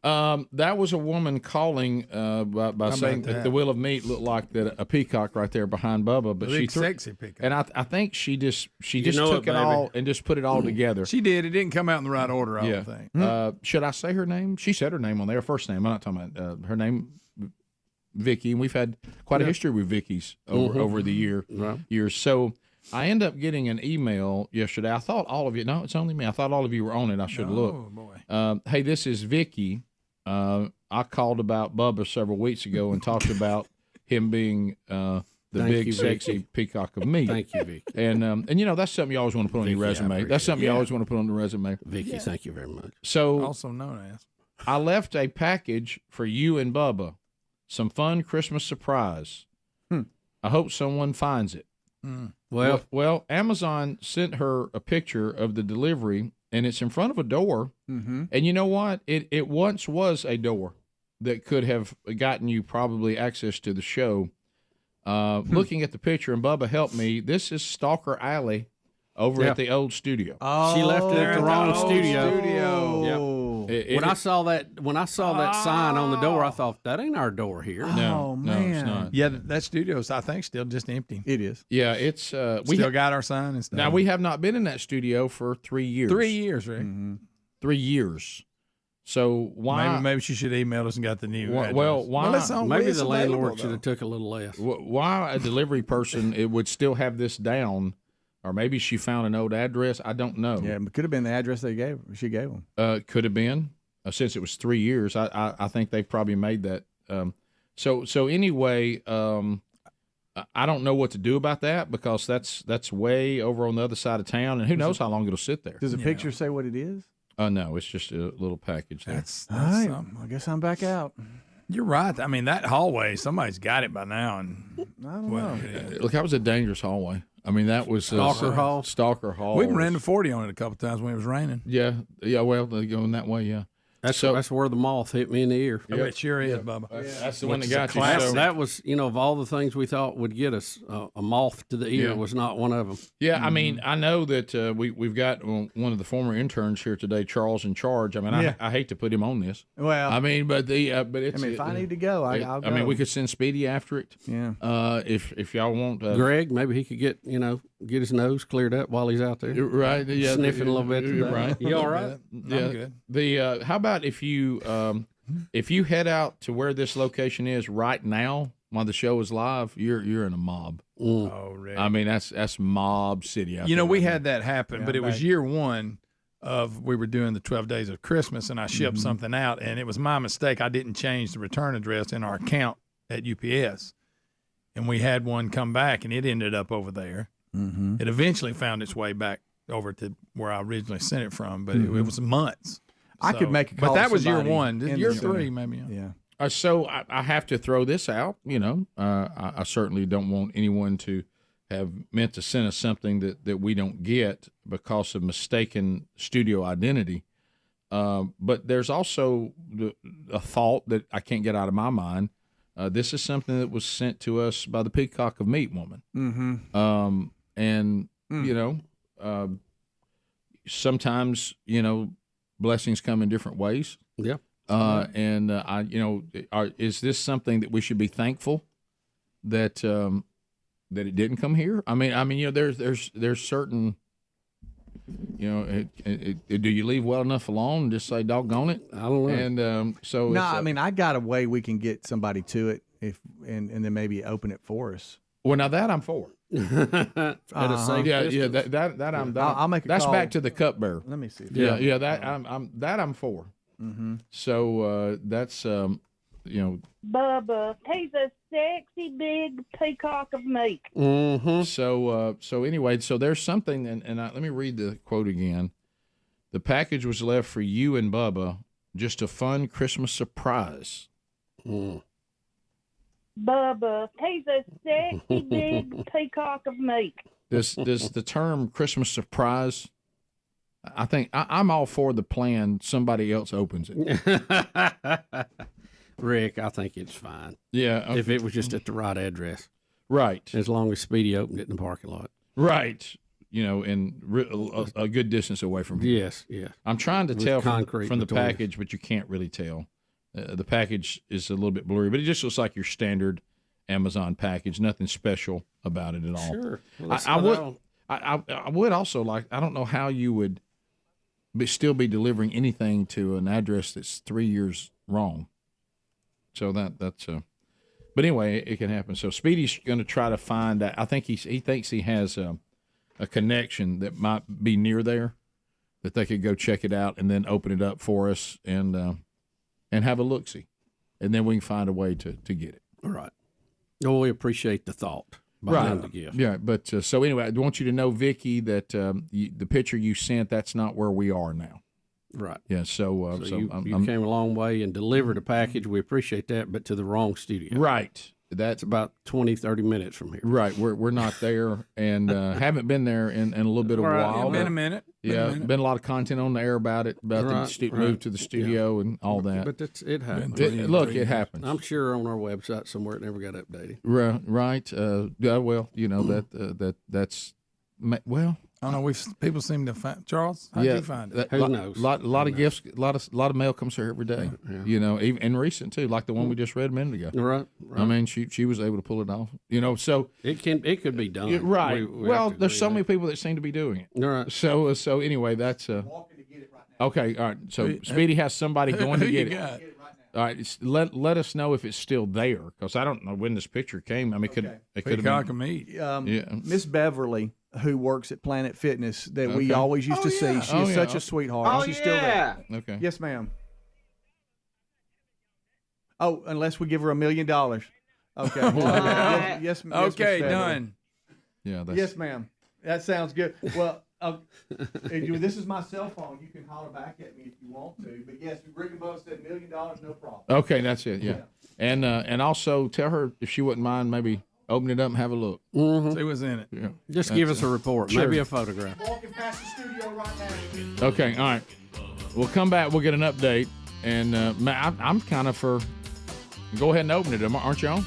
That was a woman calling by saying that the wheel of meat looked like a peacock right there behind Bubba, but Big sexy peacock. And I think she just took it all and just put it all together. She did. It didn't come out in the right order, I don't think. Should I say her name? She said her name on there, first name. I'm not talking about her name, Vicky, and we've had quite a history with Vicky's over the years. So I end up getting an email yesterday. I thought all of you, no, it's only me. I thought all of you were on it. I should look. Oh, boy. Hey, this is Vicky. I called about Bubba several weeks ago and talked about him being sexy peacock of meat. Thank you, Vicky. And that's something you always want to put on your resume. That's something you always want to put on the resume. Vicky, thank you very much. So, also known as, I left a package for you and Bubba, some fun Christmas surprise. I hope someone finds it. Well, Amazon sent her a picture of the delivery, and it's in front of a door. And you know what? It once was a door that could have gotten you probably access to the show. Looking at the picture, and Bubba helped me, this is Stalker Alley over at the old studio. She left it at the wrong studio. Yep. When I saw that sign on the door, I thought, that ain't our door here. No, it's not. Yeah, that studio's, I think, still just empty. It is. Yeah, it's we still got our sign and stuff. Now, we have not been in that studio for 3 years. 3 years, right? 3 years. So why? Maybe she should have emailed us and got the new address. Well, why? Maybe the landlord should have took a little less. Why a delivery person it would still have this down, or maybe she found an old address. I don't know. Yeah, it could have been the address she gave them. Could have been. Since it was 3 years, I think they've probably made that. So anyway, I don't know what to do about that because that's way over on the other side of town, and who knows how long it'll sit there. Does the picture say what it is? No, it's just a little package there. That's all right. I guess I'm back out. You're right. I mean, that hallway, somebody's got it by now. And I don't know. Look, that was a dangerous hallway. I mean, that was Stalker Hall. Stalker Hall. We ran to 40 on it a couple times when it was raining. Yeah. Well, they're going that way. Yeah. That's where the moth hit me in the ear. Yep. It sure is, Bubba. That's the one that got you. So that was, of all the things we thought would get us, a moth to the ear was not one of them. Yeah, I mean, I know that we've got one of the former interns here today, Charles in charge. I mean, I hate to put him on this. Well, I mean, but it's. if I need to go, I'll go. I mean, we could send Speedy after it. Yeah. If y'all want. Greg, maybe he could get his nose cleared up while he's out there. Right. Yeah. Sniffing a little bit. Right. You all right? Yeah. I'm good. How about if you head out to where this location is right now while the show is live, you're in a mob. Oh, really? I mean, that's mob city out there. We had that happen, but it was year one we were doing the 12 days of Christmas, and I shipped something out, and it was my mistake. I didn't change the return address in our account at UPS, and we had one come back, and it ended up over there. It eventually found its way back over to where I originally sent it from, but it was months. I could make a call. But that was year somebody one. Year three, maybe. Yeah. So I have to throw this out. I certainly don't want anyone to have meant to send us something that we don't get because of mistaken studio identity. But there's also a thought that I can't get out of my mind. This is something that was sent to us by the Peacock of Meat woman. Sometimes, blessings come in different ways. Yeah. Is this something that we should be thankful that it didn't come here? I mean, there's certain, do you leave well enough alone and just say, doggone it? I don't know. And so no, I mean, I got a way we can get somebody to it and then maybe open it for us. Well, now that I'm for. At a safe distance. That I'm. I'll make a that's call. back to the cupbearer. Let me see. Yeah. That I'm for. So that's Bubba, he's a sexy big peacock of meat. So anyway, so there's something, and let me read the quote again. The package was left for you and Bubba, just a fun Christmas surprise. Bubba, he's a sexy big peacock of meat. Does the term Christmas surprise I think I'm all for the plan. Somebody else opens it. Rick, I think it's fine. Yeah. Okay. If it was just at the right address. Right. As long as Speedy opened it in the parking lot. Right. And a good distance away from here. Yes, yes. I'm trying to With tell concrete from the between us. package, but you can't really tell. The package is a little bit blurry, but it just looks like your standard Amazon package. Nothing special about it at all. Sure. I would also like. I don't know how you would still be delivering anything to an address that's 3 years wrong. So that's. But anyway, it can happen. So Speedy's going to try to find that. I think he thinks he has a connection that might be near there, that they could go check it out and then open it up for us and have a look-see, and then we can find a way to get it. All right. Well, we appreciate the thought behind the gift. Yeah, but so anyway, I want you to know, Vicky, that the picture you sent, that's not where we are now. Right. Yeah. So you came a long way and delivered a package. We appreciate that, but to the wrong studio. Right. That's about 20 30 minutes from here. Right. We're not there, and haven't been there in a little bit of a while. Been a minute. Been a lot of content on the air about it, about the move to the studio and all that. But it happens. It happens. I'm sure on our website somewhere it never got updated. Right. Well, that's well. I don't know. People seem to find Charles. How do you find it? Who knows? A lot of gifts. A lot of mail comes here every day. Yeah. Even and recent too, like the one we just read a minute ago. Right. I mean, she was able to pull it off. So it could be done. Right. Well, there's so many people that seem to be doing it. Right. So anyway, that's okay. All right. So Speedy has somebody going to get it. All right. Let us know if it's still there, because I don't know when this picture came. I mean, it could have been Miss Beverly, who works at Planet Fitness, that we always used to see. She is such a sweetheart. She's still there. Okay. Yes, ma'am. Oh, unless we give her $1 million. Okay. Yes, okay, Miss done. Yeah. Yes, ma'am. That sounds good. Well, this is my cell phone. You can holler back at me if you want to. But yes, Rick and Bubba said $1 million, no problem. Okay, that's it. Yeah. And also tell her if she wouldn't mind maybe open it up and have a look. See what's in it. Yeah. Just give us a report, maybe a photograph. Walking past the studio right now. Okay, all right. We'll come back. We'll get an update. And I'm kind of for go ahead and open it, aren't you on?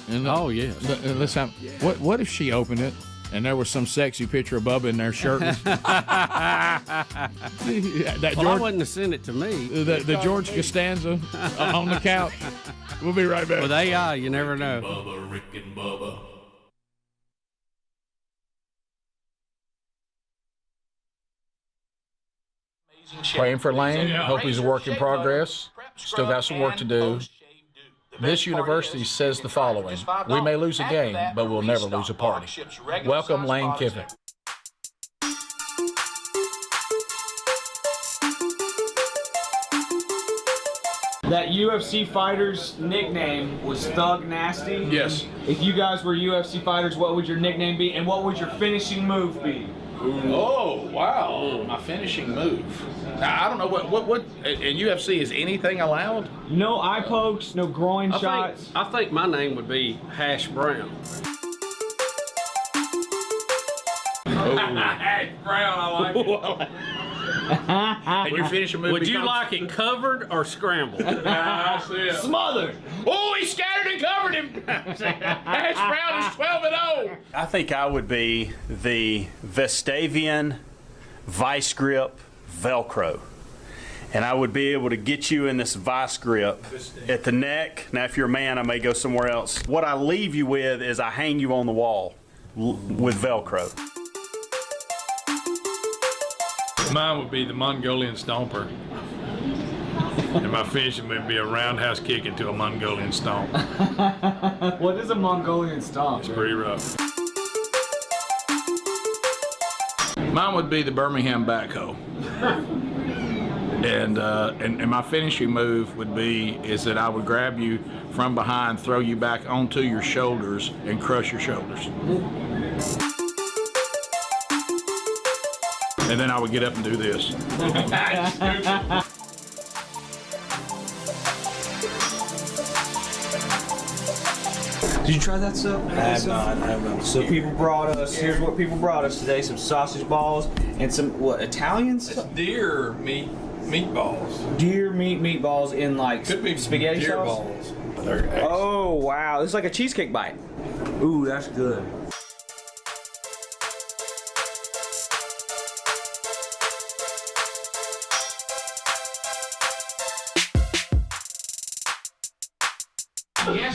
And, yes. Let's have. What if she opened it and there was some sexy picture of Bubba in there shirtless? I wouldn't have sent it to me. The George Costanza on the couch. We'll be right back. With AI, you never know. Bubba, Rick and Bubba. Praying for Lane. Hope he's a work in progress. Still got some work to do. This university says the following: we may lose a game, but we'll never lose a party. Welcome, Lane Kiffin. That UFC fighter's nickname was Thug Nasty. Yes. If you guys were UFC fighters, what would your nickname be, and what would your finishing move be? Oh, wow. My finishing move. I don't know what in UFC, is anything allowed? No eye pokes, no groin shots. I think my name would be Hash Brown. Hash Brown, I like it. And your finishing move Would you like it covered or scrambled? Smothered. Oh, he scattered and covered him. Hash Brown is 12-0. I think I would be the Vestavian Vice Grip Velcro. And I would be able to get you in this vice grip at the neck. Now, if you're a man, I may go somewhere else. What I leave you with is I hang you on the wall with Velcro. Mine would be the Mongolian Stomper. And my finishing would be a roundhouse kick into a Mongolian stomp. What is a Mongolian stomp? It's pretty rough. Mine would be the Birmingham backhoe. And my finishing move would be is that I would grab you from behind, throw you back onto your shoulders, and crush your shoulders. And then I would get up and do this. Did you try that stuff? I have not. So people brought us, here's what people brought us today, some sausage balls and some Italians? It's deer meat meatballs. Deer meatballs in like Could be spaghetti deer sauce. balls. Oh wow, it's like a cheesecake bite. Ooh, that's good.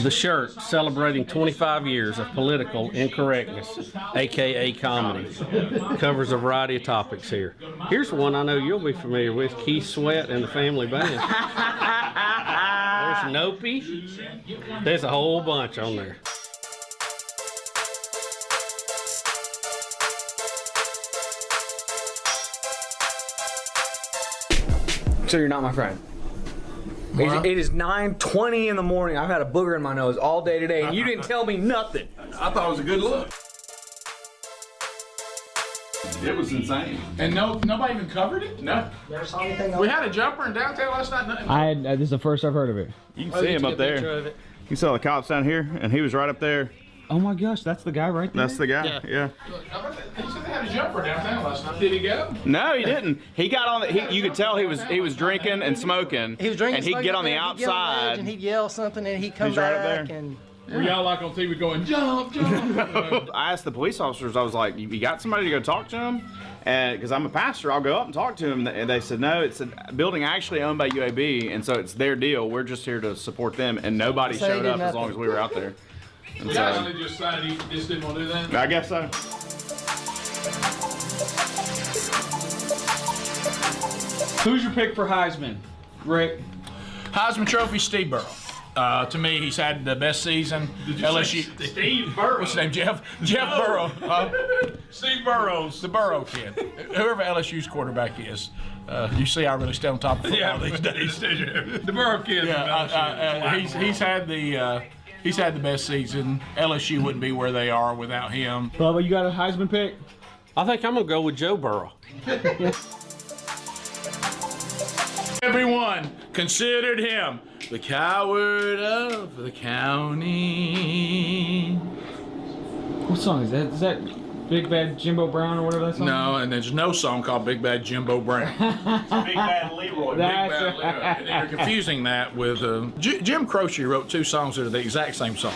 The shirt celebrating 25 years of political incorrectness, aka comedy, covers a variety of topics here. Here's one I know you'll be familiar with: Keith Sweat and the Family Band. There's Nopey. There's a whole bunch on there. So you're not my friend. It is 9:20 in the morning. I've had a booger in my nose all day today, and you didn't tell me nothing. I thought it was a good look. It was insane. And nobody even covered it? No. Never saw anything. We had a jumper in downtown last night. This is the first I've heard of it. You can see him up there. You saw the cops down here, and he was right up there. Oh my gosh, that's the guy right there? That's the guy, yeah. He said they had a jumper downtown last night. Did he go? No, he didn't. He got on the. You could tell he was drinking and smoking. He was drinking, and he'd get on the outside. And he'd yell something, and he'd come He's right up back. there. And Were y'all like on TV going, jump, jump? I asked the police officers. I was like, "You got somebody to go talk to him?" And because I'm a pastor, I'll go up and talk to him. And they said, "No, it's a building actually owned by UAB, and so it's their deal. We're just here to support them." And nobody So they showed did up as long nothing. as we were out there. And You guys only just decided he just didn't want to do that? I guess so. Who's your pick for Heisman, Rick? Heisman Trophy, Steve Burrow. To me, he's had the best season. LSU. Steve Burrow? What's his name? Jeff Burrow. Steve Burrows. The Burrow kid. Whoever LSU's quarterback is. You see, I really stay on top of football these days. The Burrow kid. Yeah, he's had the best season. LSU wouldn't be where they are without him. Bubba, you got a Heisman pick? I think I'm gonna go with Joe Burrow. Everyone considered him the coward of the county. What song is that? Is that Big Bad Jimbo Brown or whatever that song is? No, and there's no song called Big Bad Jimbo Brown. Big Bad Leroy. Big Bad Leroy. And you're confusing that with Jim Croce wrote two songs that are the exact same song.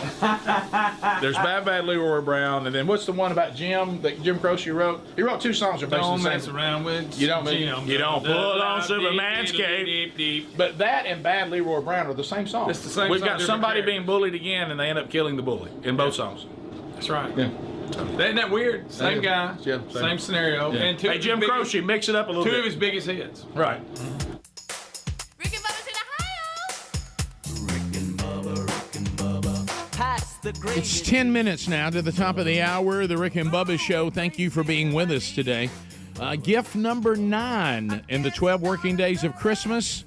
There's Bad Leroy Brown, and then what's the one about Jim that Jim Croce wrote? He wrote two songs that are basically the same. Don't mess around with You don't Jim. pull on Superman's cape. But that and Bad Leroy Brown are the same song. It's the same We've song, got different somebody character. being bullied again, and they end up killing the bully in both songs. That's right. Yeah. Isn't that weird? Same guy, Yeah, same scenario. Yeah. And Hey, Jim Croce, mix it up a little two bit. of his biggest hits. Right. It's 10 minutes now to the top of the hour, the Rick and Bubba Show. Thank you for being with us today. Gift number 9 in the 12 working days of Christmas,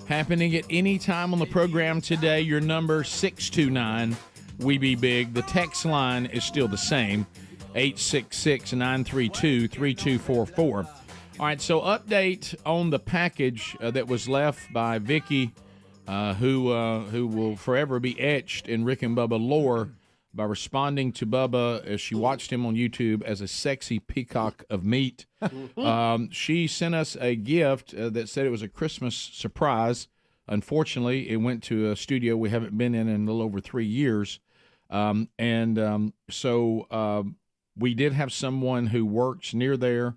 happening at any time on the program today. Your number 629 We Be Big. The text line is still the same, 866-932-3244. All right, so update on the package that was left by Vicky, who will forever be etched in Rick and Bubba lore by responding to Bubba as she watched him on YouTube as a sexy peacock of meat. She sent us a gift that said it was a Christmas surprise. Unfortunately, it went to a studio we haven't been in a little over 3 years. So we did have someone who works near there.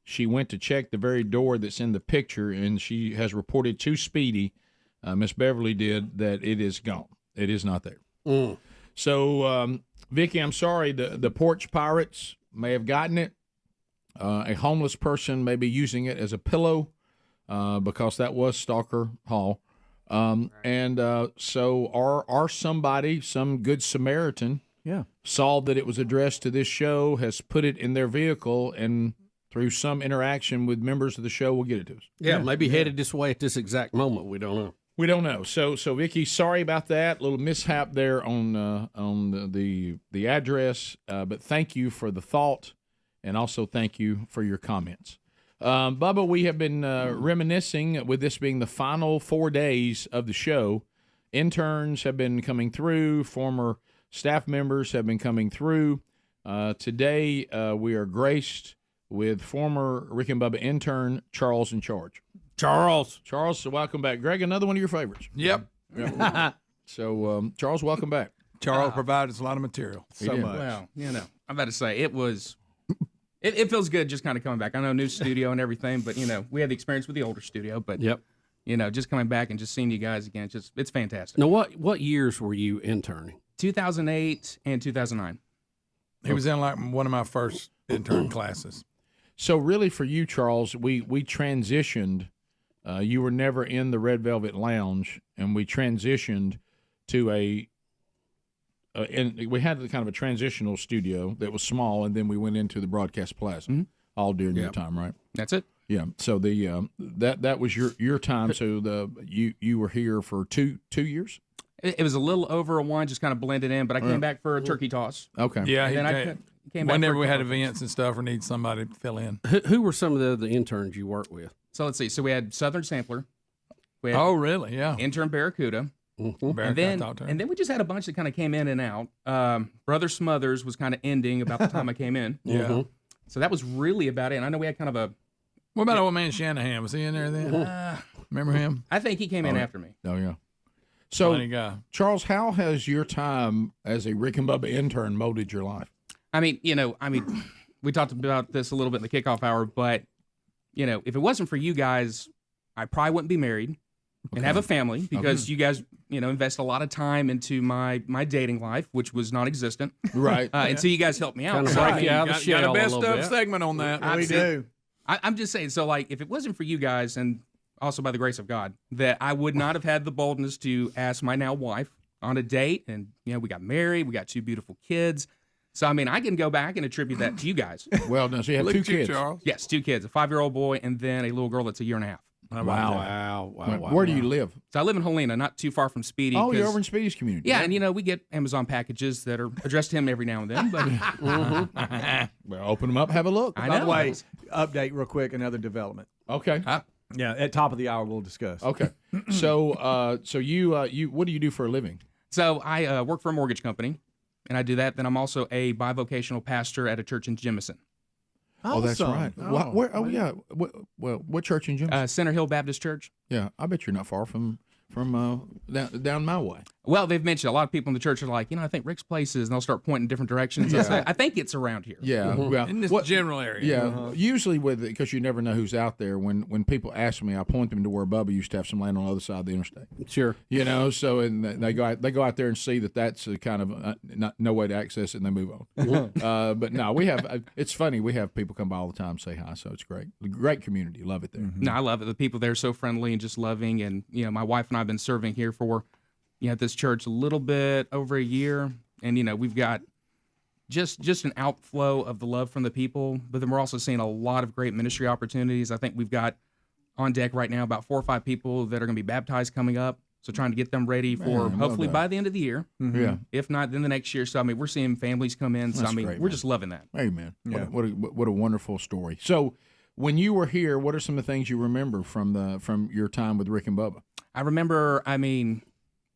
She went to check the very door that's in the picture, and she has reported to Speedy, Miss Beverly did, that it is gone. It is not there. So, Vicky, I'm sorry. The porch pirates may have gotten it. A homeless person may be using it as a pillow because that was Stalker Hall. So our somebody, some good Samaritan, saw that it was addressed to this show, has put it in their vehicle, and through some interaction with members of the show, will get it to us. Yeah, maybe headed this way at this exact moment. We don't know. We don't know. So Vicky, sorry about that little mishap there on the address. But thank you for the thought, and also thank you for your comments. Bubba, we have been reminiscing with this being the final 4 days of the show. Interns have been coming through. Former staff members have been coming through. Today we are graced with former Rick and Bubba intern Charles in Charge. Charles, so welcome back, Greg. Another one of your favorites. Yep. So, Charles, welcome back. Charles provided us a lot of material. So much. Well, I'm about to say it was. It feels good just kind of coming back. I know new studio and everything, but we had the experience with the older studio. But just coming back and just seeing you guys again, it's fantastic. Now, what years were you interning? 2008 and 2009. He was in like one of my first intern classes. So really, for you, Charles, we transitioned. You were never in the Red Velvet Lounge, and we transitioned to and we had kind of a transitional studio that was small, and then we went into the Broadcast Plaza, all during your time, right? That's it. Yeah. So the that was your time. So you were here for two years. It was a little over a one, just kind of blended in. But I came back for a turkey toss. Okay. Yeah, and then I came back whenever we had conference. events and stuff, or need somebody to fill in. Who were some of the other interns you worked with? So let's see. So we had Southern Sampler. We had Oh, really? Yeah. Intern Barracuda. And then we just had a bunch that kind of came in and out. Brother Smothers was kind of ending about the time I came in. Yeah. So that was really about it. And I know we had kind of a. What about old man Shanahan? Was he in there then? Remember him? I think he came in after me. Oh yeah. So Funny guy. Charles, how has your time as a Rick and Bubba intern molded your life? I mean, we talked about this a little bit in the kickoff hour, but if it wasn't for you guys, I probably wouldn't be married and have a family because you guys, invest a lot of time into my dating life, which was non-existent. Right. Until you guys helped me out. Kind of break you out of the shell Got a best a little of bit. segment on that. We do. I'm just saying, so if it wasn't for you guys, and also by the grace of God, that I would not have had the boldness to ask my now wife on a date, and we got married, we got 2 beautiful kids. So I can go back and attribute that to you guys. Well, no, so you have Look 2 at you, kids. Charles. Yes, 2 kids, a 5-year-old boy, and then a little girl that's a year and a half. Wow. Where do you live? So I live in Helena, not too far from Speedy. Oh, you're 'cause- over in Speedy's community. Yeah, and we get Amazon packages that are addressed to him every now and then. But Well, open them up, have a look. I By know. the way, update real quick, another development. Okay. Yeah, at top of the hour we'll discuss. Okay. So you what do you do for a living? So I work for a mortgage company, and I do that. Then I'm also a bivocational pastor at a church in Jemison. Oh, that's Awesome. right. Oh, Where? Oh, yeah. What church in Jim? Center Hill Baptist Church. Yeah, I bet you're not far from down my way. Well, they've mentioned a lot of people in the church are like, I think Rick's place is, and they'll start pointing in different directions. Yeah. I think it's around here. Yeah, well, In this general area. Yeah, usually because you never know who's out there. When people ask me, I point them to where Bubba used to have some land on the other side of the interstate. Sure. So and they go out there and see that's a kind of no way to access it, and they move on. But no, we have. It's funny. We have people come by all the time, say hi, so it's great. Great community, love it there. No, I love it. The people there are so friendly and just loving. And my wife and I have been serving here for at this church a little bit over a year, and we've got just an outflow of the love from the people. But then we're also seeing a lot of great ministry opportunities. I think we've got on deck right now about 4 or 5 people that are going to be baptized coming up. So trying to get them ready for hopefully by the end of the year. Mm-hmm. Yeah. If not, then the next year. So we're seeing families come in. So That's great, we're man. just loving that. Amen. Yeah. What a wonderful story. So when you were here, what are some of the things you remember from your time with Rick and Bubba? I remember,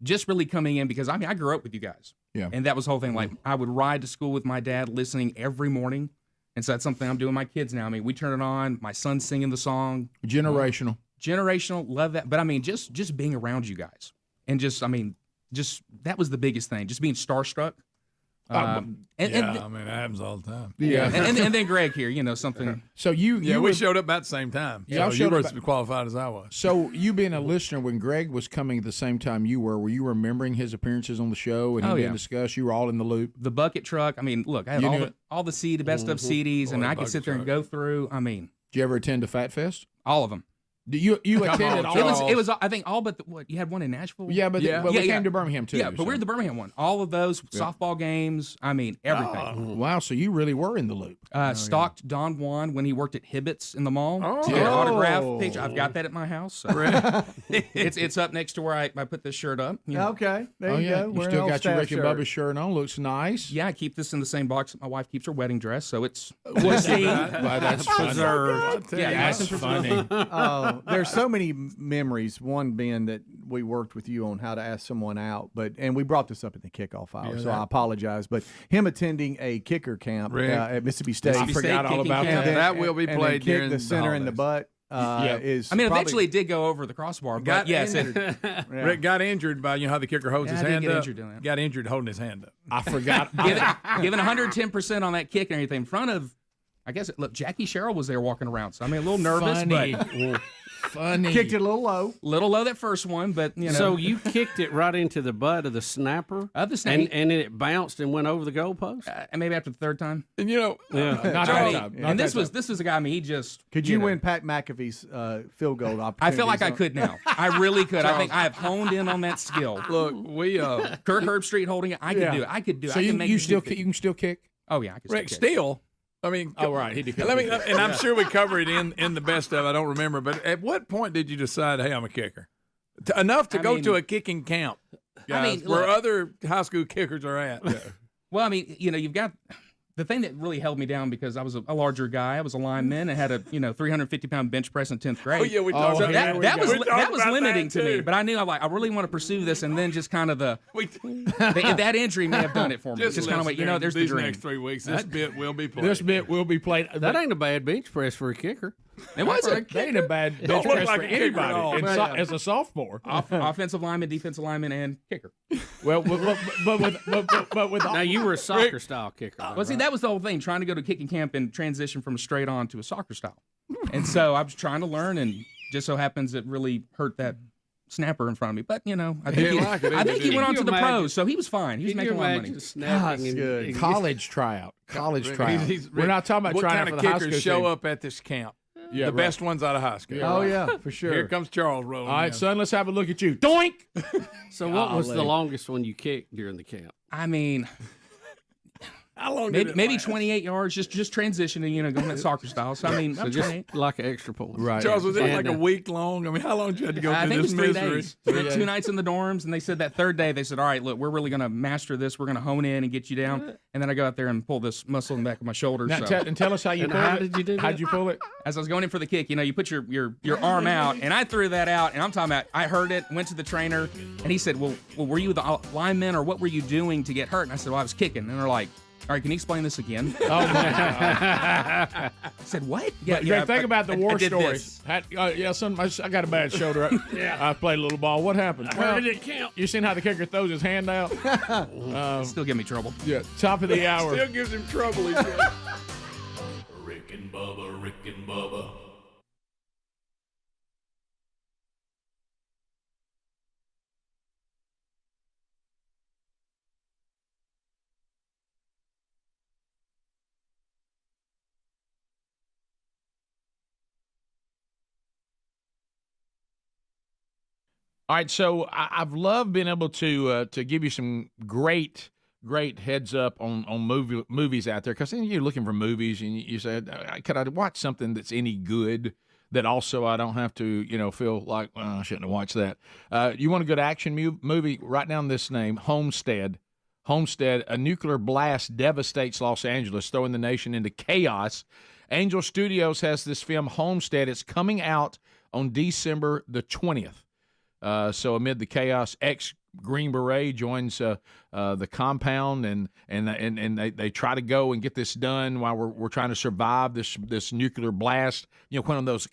just really coming in because, I grew up with you guys. Yeah. And that was the whole thing. Like, I would ride to school with my dad listening every morning. And so that's something I'm doing with my kids now. We turn it on. My son's singing the song. Generational. Love that. But, just being around you guys. And just that was the biggest thing. Just being starstruck. That happens all the time. Yeah. and then Greg here, something. So we showed up about the same time. Yeah, so you were as qualified as I was. So you being a listener when Greg was coming at the same time you were you remembering his appearances on the show and being discussed? You were all in the loop. The bucket truck. Look, I had all the best of CDs, and I could sit there and go through. Did you ever attend a Fat Fest? All of them. You attended all? It was I think all but you had one in Nashville. Yeah, but we came to Birmingham too. Yeah, but we're at the Birmingham one. All of those softball games. Everything. Wow, so you really were in the loop. Stalked Don Juan when he worked at Hibbett's in the mall to get an autograph picture. I've got that at my house. So. it's up next to where I put this shirt up. Okay, there you go. You still got your Rick and Bubba shirt on. Looks nice. Yeah, I keep this in the same box that my wife keeps her wedding dress, so it's that's preserved. Yeah, that's funny. Oh there's so many memories. One being that we worked with you on how to ask someone out, and we brought this up in the kickoff hour, so I apologize. But him attending a kicker camp at Mississippi State, I forgot all about that. That will be played during the center in the butt. Is eventually it did go over the crossbar, but yes, Rick got injured by how the kicker holds his hand get up. injured doing that. Got injured holding his hand up. I forgot. Giving 110% on that kick and everything in front of, I guess, look, Jackie Sherrill was there walking around, so I mean, a little nervous, but funny. Kicked it a little low that first one, but you know. So you kicked it right into the butt of the snapper, and it bounced and went over the goalpost. And maybe after the third time, and you know, not that time. And this was a guy. I mean, he just could you win Pat McAfee's field goal opportunity? I feel like I could now. I really could. I think I have honed in on that skill. Look, we Kirk Herbstreit holding it. I could do it. I could do it. So you can still kick. Oh yeah, I can Rick still kick. still. I mean, right. And I'm sure we cover it in the best of. I don't remember, but at what point did you decide, hey, I'm a kicker? Enough to go to a kicking camp, guys, where other high school kickers are at. Well, I mean, you've got the thing that really held me down because I was a larger guy. I was a lineman and had a 350-pound bench press in 10th grade. Oh yeah, we talked about that was limiting to me. But I knew I really want to pursue this, and then just kind of that injury may have done it for me. Just kind of like there's the dream. Next 3 weeks, this bit will be played. This bit will be played. That ain't a bad bench press for a kicker. It wasn't. That ain't a bad bench Don't look press like for a kicker at all. anybody as a sophomore. Offensive lineman, defensive lineman, and kicker. Well, but with now you were a soccer style kicker. Well, see, that was the whole thing, trying to go to kicking camp and transition from a straight on to a soccer style. And so I was trying to learn, and just so happens it really hurt that snapper in front of me. But I think he went on to the pros, so he was fine. He was making a lot of money. College tryout. We're not talking about what trying kind out of for the high kickers school show team. up at this camp. Yeah, the best ones out of high school. Oh yeah, for sure. Here comes Charles rolling. All right, son, let's have a look at you. Doink. So what was the longest one you kicked during the camp? I mean, how long? Maybe 28 yards, just transitioning, going that soccer style. So I mean, so just like an extra point, right? Charles, was it like a week long? I mean, how long did you have to go through I think this it was 3 misery? days. Spent 2 nights in the dorms, and they said that third day, they said, all right, look, we're really going to master this. We're going to hone in and get you down. And then I go out there and pull this muscle in the back of my shoulder. Now, tell us how you pulled it. How did you do that? How'd you pull it? As I was going in for the kick, you put your arm out, and I threw that out, and I'm talking about, I heard it, went to the trainer, and he said, well, were you the lineman, or what were you doing to get hurt? And I said, well, I was kicking. And they're like, all right, can you explain this again? Oh, my God. I said, what? Think about the war story. I got a bad shoulder. I played a little ball. What happened? Where did it count? You seen how the kicker throws his hand out? Still give me trouble. Yeah, top of the hour. Still gives him trouble, he said. Rick and Bubba, Rick and Bubba. All right, so I've loved being able to give you some great heads up on movies out there, because you're looking for movies and you said, could I watch something that's any good that also I don't have to feel like I shouldn't have watched that. You want a good action movie? Write down this name: Homestead. Homestead, a nuclear blast devastates Los Angeles, throwing the nation into chaos. Angel Studios has this film, Homestead. It's coming out on December the 20th. So amid the chaos, ex-Green Beret joins the compound, and they try to go and get this done while we're trying to survive this nuclear blast. One of those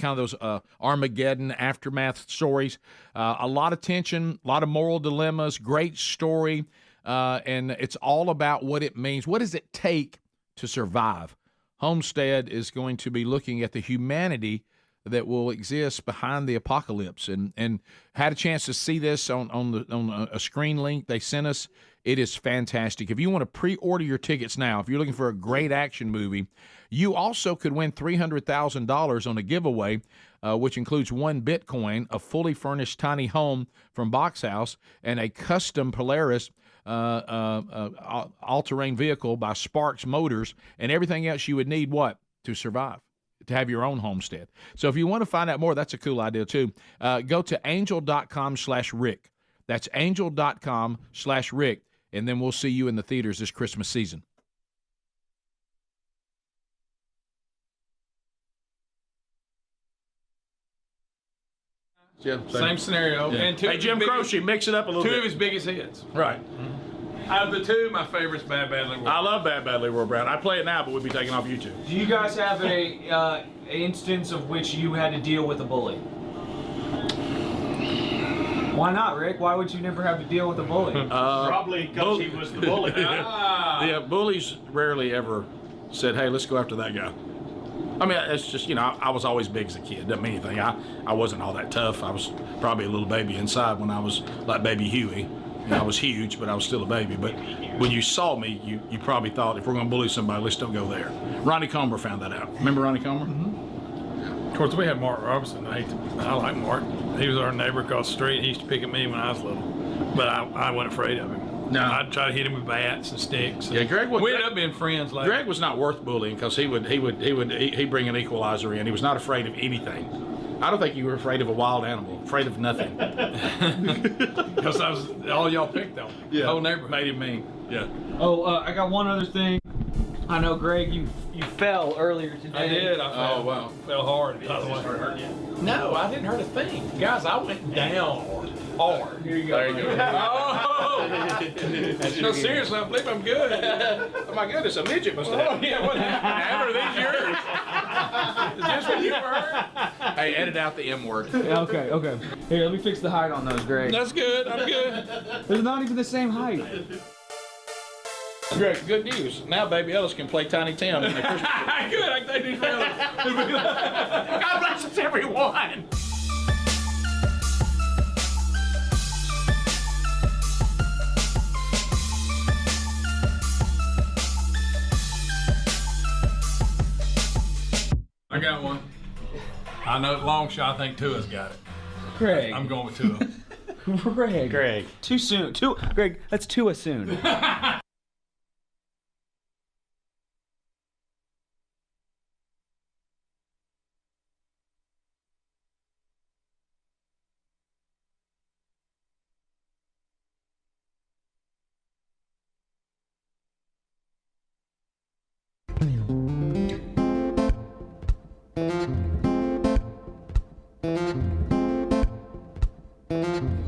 Armageddon aftermath stories. A lot of tension, a lot of moral dilemmas. Great story, and it's all about what it means. What does it take to survive? Homestead is going to be looking at the humanity that will exist behind the apocalypse, and had a chance to see this on a screen link they sent us. It is fantastic. If you want to pre-order your tickets now, if you're looking for a great action movie, you also could win $300,000 on a giveaway, which includes 1 Bitcoin, a fully furnished tiny home from Box House, and a custom Polaris all-terrain vehicle by Sparks Motors, and everything else you would need to survive, to have your own homestead. So if you want to find out more, that's a cool idea too. Go to angel.com/Rick. That's angel.com/Rick, and then we'll see you in the theaters this Christmas season. Yeah, same scenario. Yeah. And Hey, Jim Croce, mix it up a little bit. Two of his biggest hits. Right. Out of the two, my favorite's Bad Bad Leroy. I love Bad Bad Leroy Brown. I'd play it now, but we'd be taken off YouTube. Do you guys have a instance of which you had to deal with a bully? Why not, Rick? Why would you never have to deal with a bully? Probably because he was the bully. Yeah, bullies rarely ever said, "Hey, let's go after that guy." I mean, it's just, I was always big as a kid. Doesn't mean anything. I wasn't all that tough. I was probably a little baby inside when I was like baby Huey. I was huge, but I was still a baby. But when you saw me, you probably thought, if we're going to bully somebody, let's don't go there. Ronnie Comer found that out. Remember Ronnie Comer? Mm-hmm. Of course, we had Mark Robertson. I like Mark. He was our neighbor across the street. He used to pick at me when I was little. But I wasn't afraid of him. No, I'd try to hit him with bats and sticks. Yeah, Greg. We ended up being friends later. Greg was not worth bullying because he'd bring an equalizer in. He was not afraid of anything. I don't think you were afraid of a wild animal. Afraid of nothing. Because I was all y'all picked on. Yeah. The whole neighborhood Made him mean. Yeah. Oh, I got one other thing. I know, Greg, you fell earlier today. I did. I fell. Oh, wow. Fell hard. By the way. Hurt you? No, I didn't hurt a thing. Guys, I went down hard. Here you go. There you go. Oh! No, seriously, I believe I'm good. Oh my goodness, a midget must have happened. Yeah, what happened? Are these yours? Is this what you heard? Hey, edit out the M word. Okay. Here, let me fix the height on those, Greg. That's good. I'm good. They're not even the same height. Greg, good news. Now Baby Ellis can play Tiny Tim in the Christmas tree. Good. I think these God bless us, everyone. I got one. I know long shot. I think Tua's got it. Greg. I'm going with Tua. Greg. Too soon. Greg, that's Tua soon.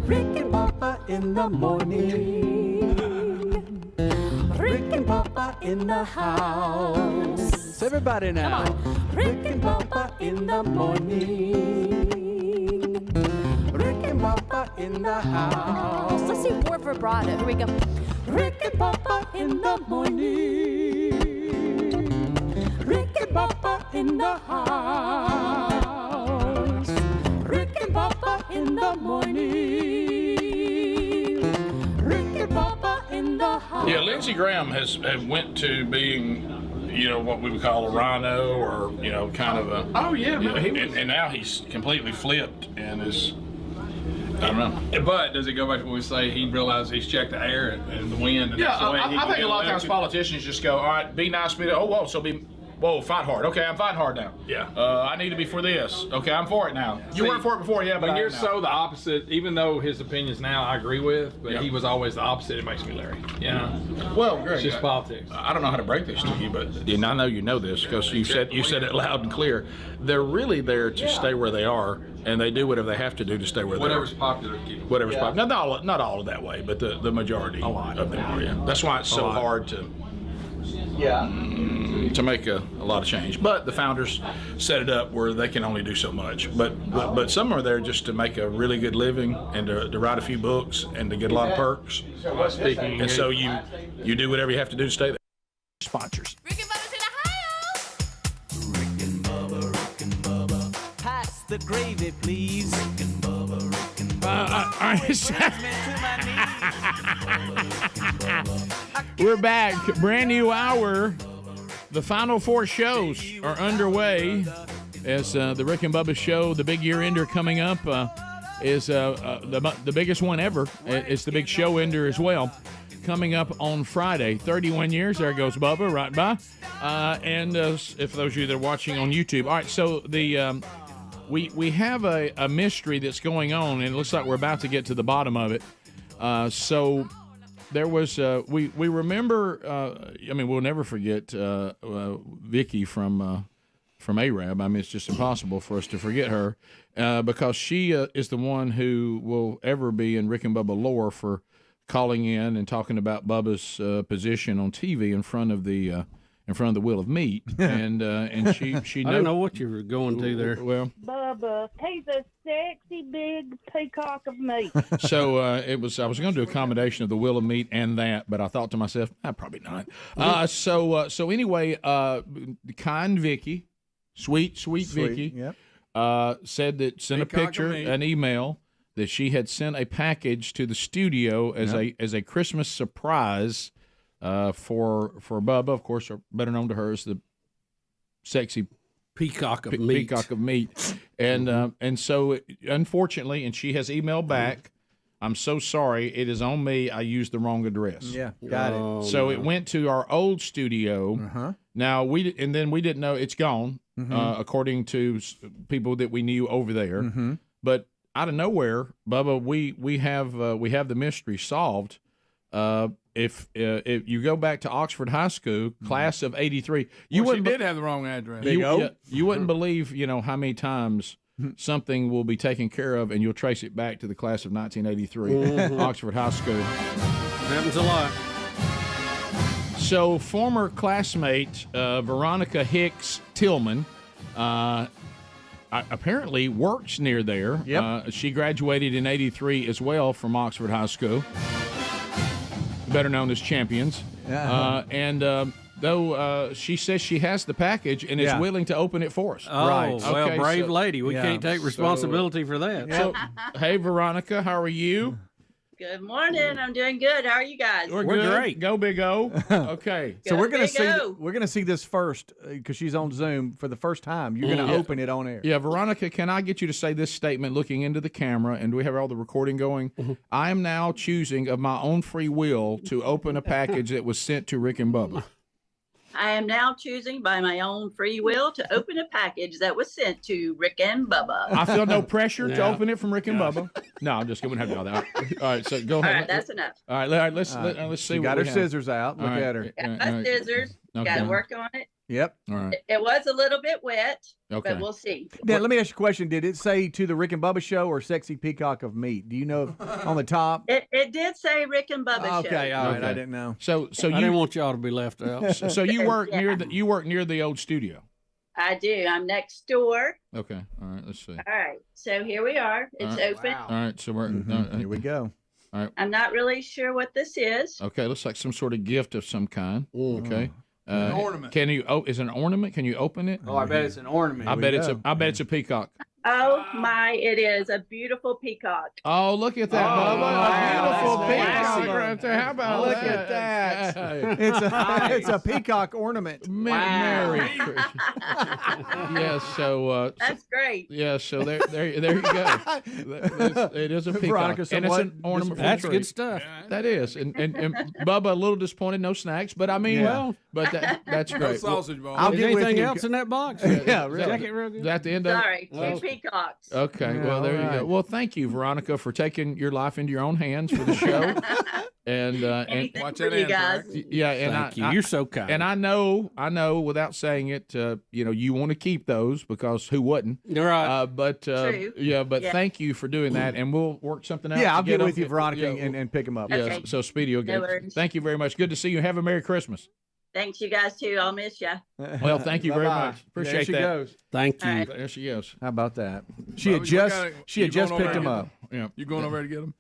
Rick and Bubba in the morning. Rick and Bubba in the house. Everybody now. Come on. Rick and Bubba in the morning. Rick and Bubba in the house. Let's see more vibrato. Here we go. Rick and Bubba in the morning. Rick and Bubba in the house. Rick and Bubba in the morning. Rick and Bubba in the house. Yeah, Lindsey Graham has went to being, what we would call a rhino, or kind of a. Oh yeah, and now he's completely flipped and is. I don't know. But does it go back to what we say? He realized he's checked the air and the wind. And Yeah, that's the way he I can think get a lot of times elected. politicians just go, all right, be nice, be fight hard. Okay, I'm fighting hard now. Yeah. I need to be for this. Okay, I'm for it now. You weren't for it before, yeah, but when I you're am now. so the opposite, even though his opinions now I agree with, but he was always the opposite. It makes me leery. Well, Greg, it's just politics. I don't know how to break this to you, but and I know you know this because you said it loud and clear. They're really there to stay where they are, and they do whatever they have to do to stay where they are. Whatever's popular, keep it. Whatever's popular. Not all of that way, but the majority of them are. Yeah. That's why it's so hard to. To make a lot of change, but the founders set it up where they can only do so much. But some are there just to make a really good living and to write a few books and to get a lot of perks. And so you do whatever you have to do to stay there. Sponsors. Rick and Bubba's in the house. Rick and Bubba. Pass the gravy, please. Rick and Bubba. We're back. Brand new hour. The final 4 shows are underway as the Rick and Bubba Show, the big year ender coming up, is the biggest one ever. It's the big show ender as well. Coming up on Friday. 31 years. There goes Bubba right by. And if those of you that are watching on YouTube. All right, so we have a mystery that's going on, and it looks like we're about to get to the bottom of it. So there was we remember. We'll never forget Vicky from from Arab. I mean, it's just impossible for us to forget her because she is the one who will ever be in Rick and Bubba lore for calling in and talking about Bubba's position on TV in front of the wheel of meat, and she I don't know what you were going to there. Well, Bubba, he's a sexy big peacock of meat. so I was going to do a combination of the wheel of meat and that, but I thought to myself, probably not. So anyway, kind Vicky, sweet Vicky, Yep. sent a Peacock picture, of meat. an email that she had sent a package to the studio as a Christmas surprise. For Bubba, of course, better known to her as the sexy peacock of meat. Peacock of meat, and so unfortunately, and she has emailed back. I'm so sorry. It is on me. I used the wrong address. Yeah, got it. So it went to our old studio. Uh-huh. Now then we didn't know it's gone, according to people that we knew over there. Mm-hmm. But out of nowhere, Bubba, we have the mystery solved. If you go back to Oxford High School, class of '83, she did have the wrong address. You wouldn't believe, how many times something will be taken care of, and you'll trace it back to the class of 1983, Oxford High School. Happens a lot. So, former classmate Veronica Hicks Tillman apparently works near there. Yep. She graduated in '83 as well from Oxford High School, better known as Champions. Though she says she has the package and is willing to open it for us. Oh, right. well, Okay, brave lady. We can't take responsibility for that. So, hey, Veronica, how are you? Good morning. I'm doing good. How are you guys? We're great. Go Big O. Okay. So we're gonna Big O. we're gonna see this first because she's on Zoom for the first time. You're gonna open it on air. Yeah, Veronica, can I get you to say this statement looking into the camera, and do we have all the recording going? I am now choosing of my own free will to open a package that was sent to Rick and Bubba. I am now choosing by my own free will to open a package that was sent to Rick and Bubba. I feel no pressure to open it from Rick and Bubba. No, I'm just kidding. We don't have to do that. All right, so go All ahead. right, that's enough. All right, let's see. She what got we her have. scissors out. Look All right. at her. Got my scissors. Okay. Got to work on it. Yep. All right. It was a little bit wet, Okay. but we'll see. Now, let me ask you a question. Did it say to the Rick and Bubba Show or Sexy Peacock of Meat? Do you know on the top? It did say Rick and Bubba Show. Okay, all right. Okay. I didn't know. So I you didn't want y'all to be left out. so you work Yeah. near the old studio. I do. I'm next door. Okay. All right. Let's see. All right. So here we are. It's open. All right. So we're Here we go. All right. I'm not really sure what this is. Okay. Looks like some sort of gift of some kind. Okay. An ornament. Can you? Oh, is it an ornament? Can you open it? Oh, I bet it's an ornament. I bet it's a peacock. Oh my! It is a beautiful peacock. Oh, look at that, Bubba! wow, A beautiful that's peacock right there. How about Look that? at that. It's a peacock ornament. Merry Christmas. Yes. So. That's great. Yeah. So there you go. It is a peacock, Veronica, and it's an ornament. That's for the tree. good stuff. That is, and Bubba a little disappointed, no snacks, but I mean, that's No great. sausage ball. I'll Is get with anything you. else in that box? Yeah, really. Check it real good. Is that the end of Sorry, it? two peacocks. Okay, Yeah, well, there you all go. right. Well, thank you, Veronica, for taking your life into your own hands for the show. and Anything watch for that you guys. yeah, and Thank you. You're so kind. And I know, without saying it, you want to keep those because who wouldn't? You're right. True. Yeah, but Yeah. thank you for doing that, and we'll work something out. Yeah, to I'll get them. with you, Veronica, Yeah, and pick them up. yeah, Okay. so Speedy will No get. worries. Thank you very much. Good to see you. Have a Merry Christmas. Thanks, you guys too. I'll miss ya. Well, thank you very Bye-bye. much. Appreciate there she that. goes. Thank you. All right. There she goes. How about that? She had Bubba, just you picked going over him there? up. Yeah. You going over there to get them?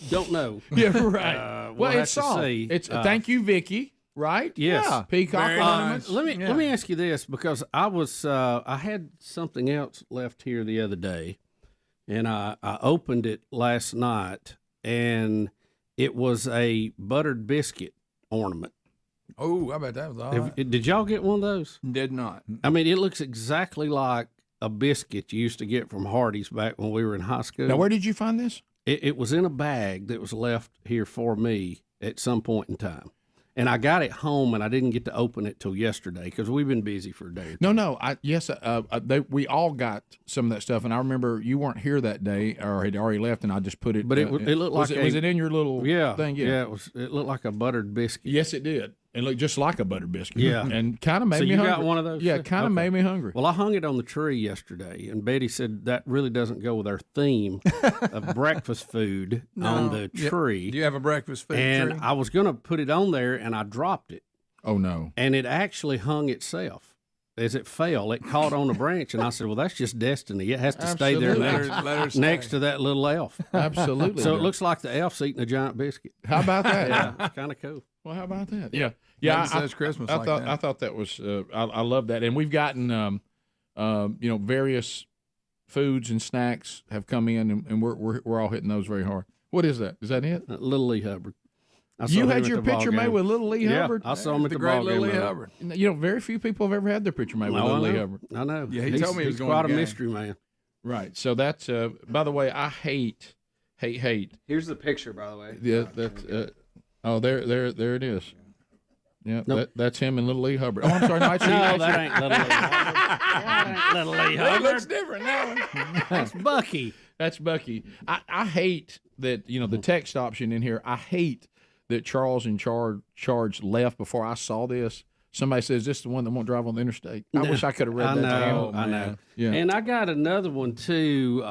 Don't know. Yeah, right. We'll well, have it's to all. see. It's thank you, Vicky. Right? Yes. Yeah. Peacock Very ornaments. nice. Let me ask you this, because I was I had something else left here the other day, and I opened it last night, and it was a buttered biscuit ornament. Oh, I bet that was all right. Did y'all get one of those? Did not. I mean, it looks exactly like a biscuit you used to get from Hardee's back when we were in high school. Now, where did you find this? It was in a bag that was left here for me at some point in time. And I got it home, and I didn't get to open it till yesterday because we've been busy for a day. No. We all got some of that stuff, and I remember you weren't here that day or had already left, and I just put it. But it looked was like was it in your little yeah thing? yeah. It looked like a buttered biscuit. Yes, it did. It looked just like a butter biscuit. Yeah. And kind of made me you hungry. got one of those? Yeah, too? kind of made me hungry. Well, I hung it on the tree yesterday, and Betty said that really doesn't go with our theme of breakfast food on the tree. Do you have a breakfast food and tree? I was going to put it on there, and I dropped it. Oh, no. And it actually hung itself. As it fell, it caught on a branch, and I said, well, that's just destiny. It has to stay there next to that little elf. Absolutely. So it looks like the elf's eating a giant biscuit. How about that? Yeah, it's kind of cool. Well, how about that? Yeah. Yeah, says Christmas I like thought that. I thought that was I love that, and we've gotten various foods and snacks have come in, and we're all hitting those very hard. What is that? Is that it? Little Lee Hubbard. You had your picture made with Little Lee Hubbard? I saw him at the great ball game. Little Lee Hubbard. Very few people have ever had their picture made with Little Lee Hubbard. I know. Yeah, he told me he was he's going quite to a the game. mystery man. Right. So that's by the way, I hate. Here's the picture, by the way. Yeah, that's there it is. Yeah, that's him and Little Lee Hubbard. Oh, I'm sorry. No, that ain't Little Lee Hubbard. That ain't Little Lee Hubbard. It looks different now. That's Bucky. That's Bucky. I hate that, the text option in here. I hate that Charles in charge left before I saw this. Somebody says, this is the one that won't drive on the interstate. I wish I could have read that. I know. Yeah. And I got another one, too,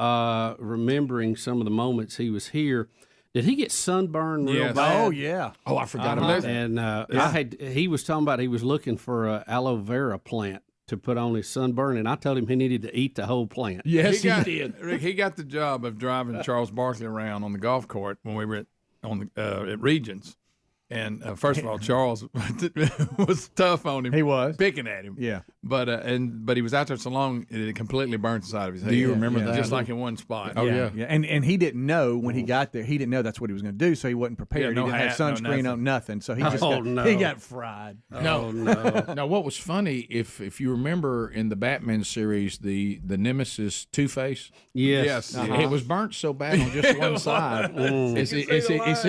remembering some of the moments he was here. Did he get sunburned real bad? Oh, yeah. Oh, I forgot about that. And he was talking about he was looking for an aloe vera plant to put on his sunburn, and I told him he needed to eat the whole plant. Yes, he did. Rick, he got the job of driving Charles Barkley around on the golf court when we were at Regions. And first of all, Charles was tough on him. He was picking at him. Yeah, but he was out there so long it completely burnt the side of his head. Do you remember that? Just like in one spot. Oh yeah. And he didn't know when he got there. He didn't know that's what he was going to do, so he wasn't prepared. Yeah, he didn't have sunscreen on, nothing. So he just he got fried. No. Now, what was funny, if you remember in the Batman series, the Nemesis Two-Face? Yes. It was burnt so bad on just one side.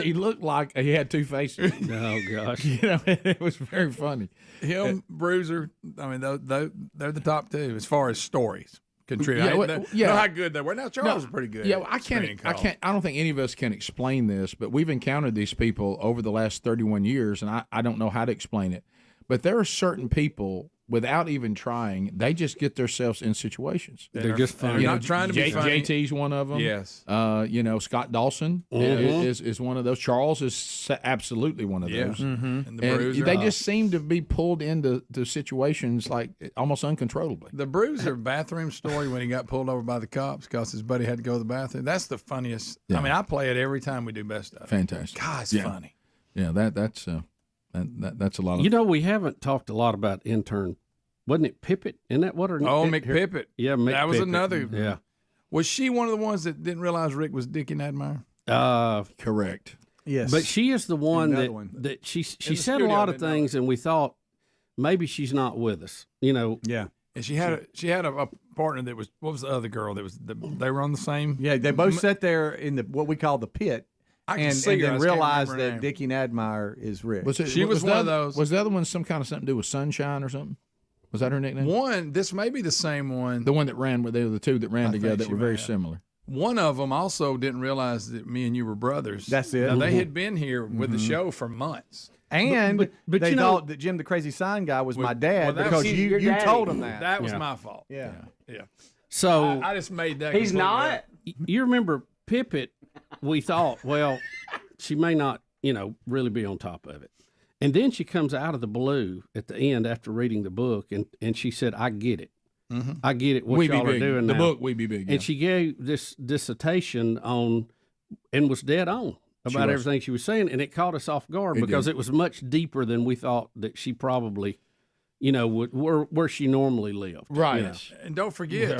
He looked like he had two faces. Oh, gosh. It was very funny. Him, Bruiser, I mean, they're the top two as far as stories contribute. Know how good they were. Now, Charles is pretty good. Yeah, I don't think any of us can explain this, but we've encountered these people over the last 31 years, and I don't know how to explain it. But there are certain people, without even trying, they just get themselves in situations. They're just funny. Not trying to be funny. JT's one of them. Yes. Scott Dawson is one of those. Charles is absolutely one of those. Mm-hmm. And the And Bruiser. they just seem to be pulled into situations like almost uncontrollably. The Bruiser bathroom story when he got pulled over by the cops because his buddy had to go to the bathroom. That's the funniest. Yeah. I mean, I play it every time we do Best Of. Fantastic. God, it's funny. Yeah, that's a lot of. We haven't talked a lot about Intern. Wasn't it Pippet? Isn't that what her name? Oh, McPippet. Yeah, McPippet. That was another. Yeah. Was she one of the ones that didn't realize Rick was Dickie Nadmeyer? Correct. Yes. But she is the one that she said a lot of things, and we thought maybe she's not with us. Yeah. And she had a partner that was, what was the other girl that was, they were on the same? Yeah, they both sat there in what we call the pit. And then realized that Dickie Nadmeyer is Rick. She was one of those. Was the other one some kind of something to do with Sunshine or something? Was that her nickname? This may be the same one. The one that ran with the two that ran together that were very similar. One of them also didn't realize that me and you were brothers. That's it. Now, they had been here with the show for months. And but they thought that Jim the Crazy Sign Guy was my dad because you told him that. That was my fault. Yeah. So I just made that. He's not. You remember Pippet? We thought, well, she may not, really be on top of it. And then she comes out of the blue at the end after reading the book, and she said, I get it. Mm-hmm. I get it, what y'all are doing the now. book, We Be Big. And she gave this dissertation on, and was dead on about everything she was saying, and it caught us off guard because it was much deeper than we thought that she probably, would where she normally lived. Right. And don't forget,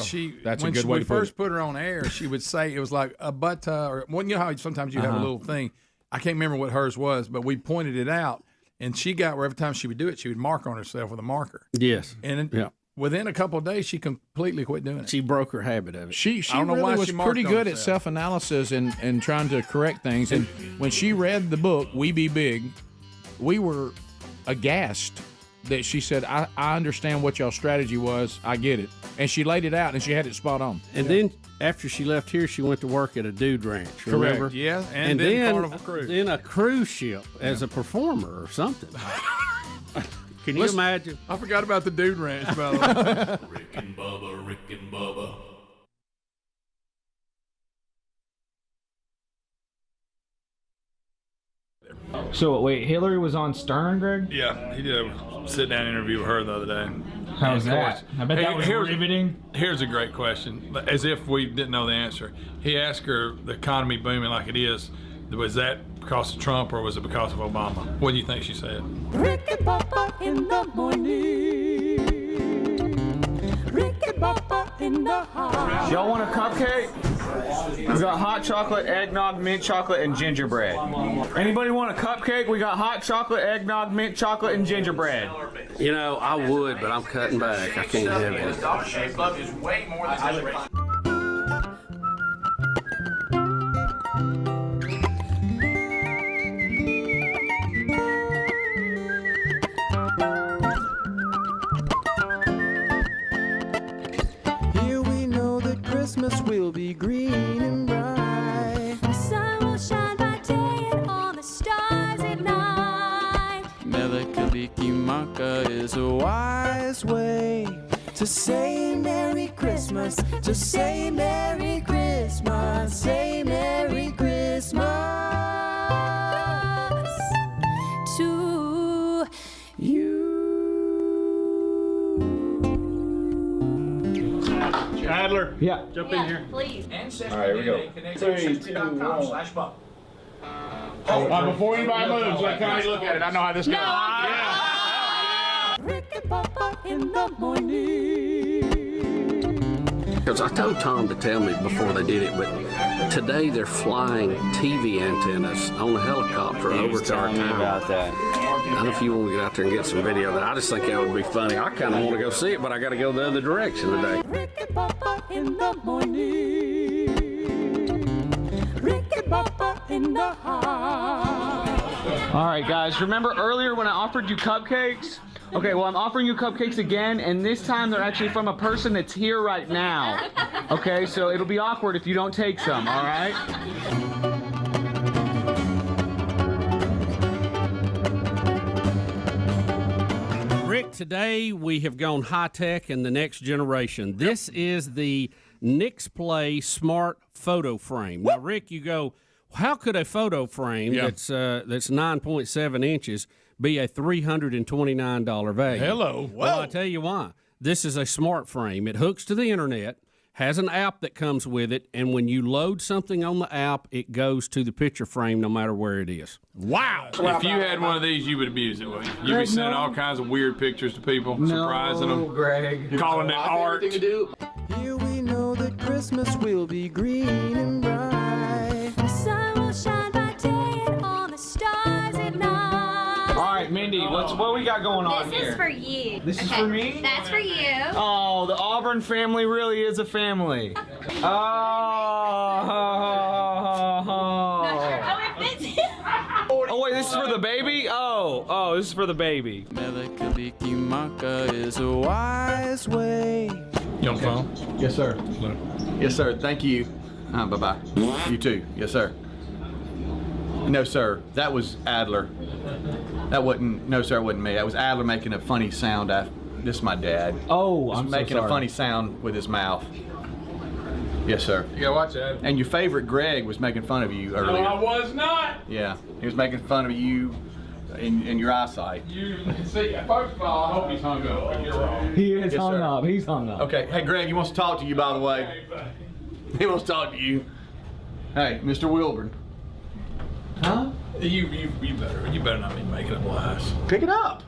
when we first put her on air, she would say it was like a butta, or you know how sometimes you have a little thing. I can't remember what hers was, but we pointed it out, and she got where every time she would do it, she would mark on herself with a marker. Yes. And within a couple of days, she completely quit doing it. She broke her habit of it. She I don't know really why was she marked pretty on good at herself. self-analysis and trying to correct things. And when she read the book, We Be Big, we were aghast that she said, I understand what y'all's strategy was. I get it. And she laid it out, and she had it spot on. And then after she left here, she went to work at a dude ranch, remember? Yeah, and then Carnival Cruise. Then a cruise ship as a performer or something. Can you imagine? I forgot about the Dude Ranch, by the way. Rick and Bubba, Rick and Bubba. So wait, Hillary was on Stern, Greg? Yeah, he did a sit-down interview with her the other day. How was that? I bet that was riveting. Here's a great question, as if we didn't know the answer. He asked her, the economy booming like it is, was that because of Trump or was it because of Obama? What do you think she said? Rick and Bubba in the morning. Rick and Bubba in the house. Y'all want a cupcake? We got hot chocolate, eggnog, mint chocolate, and gingerbread. Anybody want a cupcake? We got hot chocolate, eggnog, mint chocolate, and gingerbread. You know, I would, but I'm cutting back. I can't have it. Dog shape love is way more than just Here we know that Christmas will be green and bright. The sun will shine by day and all the stars at night. Melikaliki is a wise way to say Merry Christmas, to say Merry Christmas, say Merry Christmas to you. Adler. Yeah. Jump in here. Please. All right, here we go. 3, 2, 1. Before anybody moves, let Connie look at it. I know how this goes. Rick and Bubba in the morning. Because I told Tom to tell me before they did it, but today they're flying TV antennas on a helicopter over to our town. About that. I don't know if you want to get out there and get some video, but I just think that would be funny. I kind of want to go see it, but I got to go the other direction today. Rick and Bubba in the morning. Rick and Bubba in the house. All right, guys. Remember earlier when I offered you cupcakes? Okay, well, I'm offering you cupcakes again, and this time they're actually from a person that's here right now. Okay, so it'll be awkward if you don't take some, all right? Rick, today we have gone high-tech in the next generation. This is the Nix Play Smart Photo Frame. Now, Rick, you go, how could a photo frame that's 9.7 inches be a $329 value? Hello. Well, I tell you why. This is a smart frame. It hooks to the internet, has an app that comes with it, and when you load something on the app, it goes to the picture frame no matter where it is. Wow. If you had one of these, you would abuse it, wouldn't you? You'd be sending all kinds of weird pictures to people, surprising them. Greg. Calling it art. Here we know that Christmas will be green and bright. The sun will shine by day and all the stars at night. All right, Mindy, what we got going on here? This is for you. This is for me? That's for you. Oh, the Auburn family really is a family. Oh, wait, this is for the baby? Oh, this is for the baby. Melikaliki is a wise way. You on the phone? Yes, sir. Look. Yes, sir. Thank you. Bye-bye. You too. Yes, sir. No, sir. That was Adler. That wasn't. No, sir. It wasn't me. That was Adler making a funny sound. This is my dad. Oh, I'm making a funny sound with his mouth. Yes, sir. You gotta watch that. And your favorite Greg was making fun of you earlier. No, I was not. Yeah, he was making fun of you in your eyesight. You see, first of all, I hope he's hung up. You're wrong. He is Yes, hung sir. up. He's hung up. Okay. Hey, Greg, he wants to talk to you, by the way. He wants to talk to you. Hey, Mr. Wilburn. Huh? You better not be making up lies. Pick it up.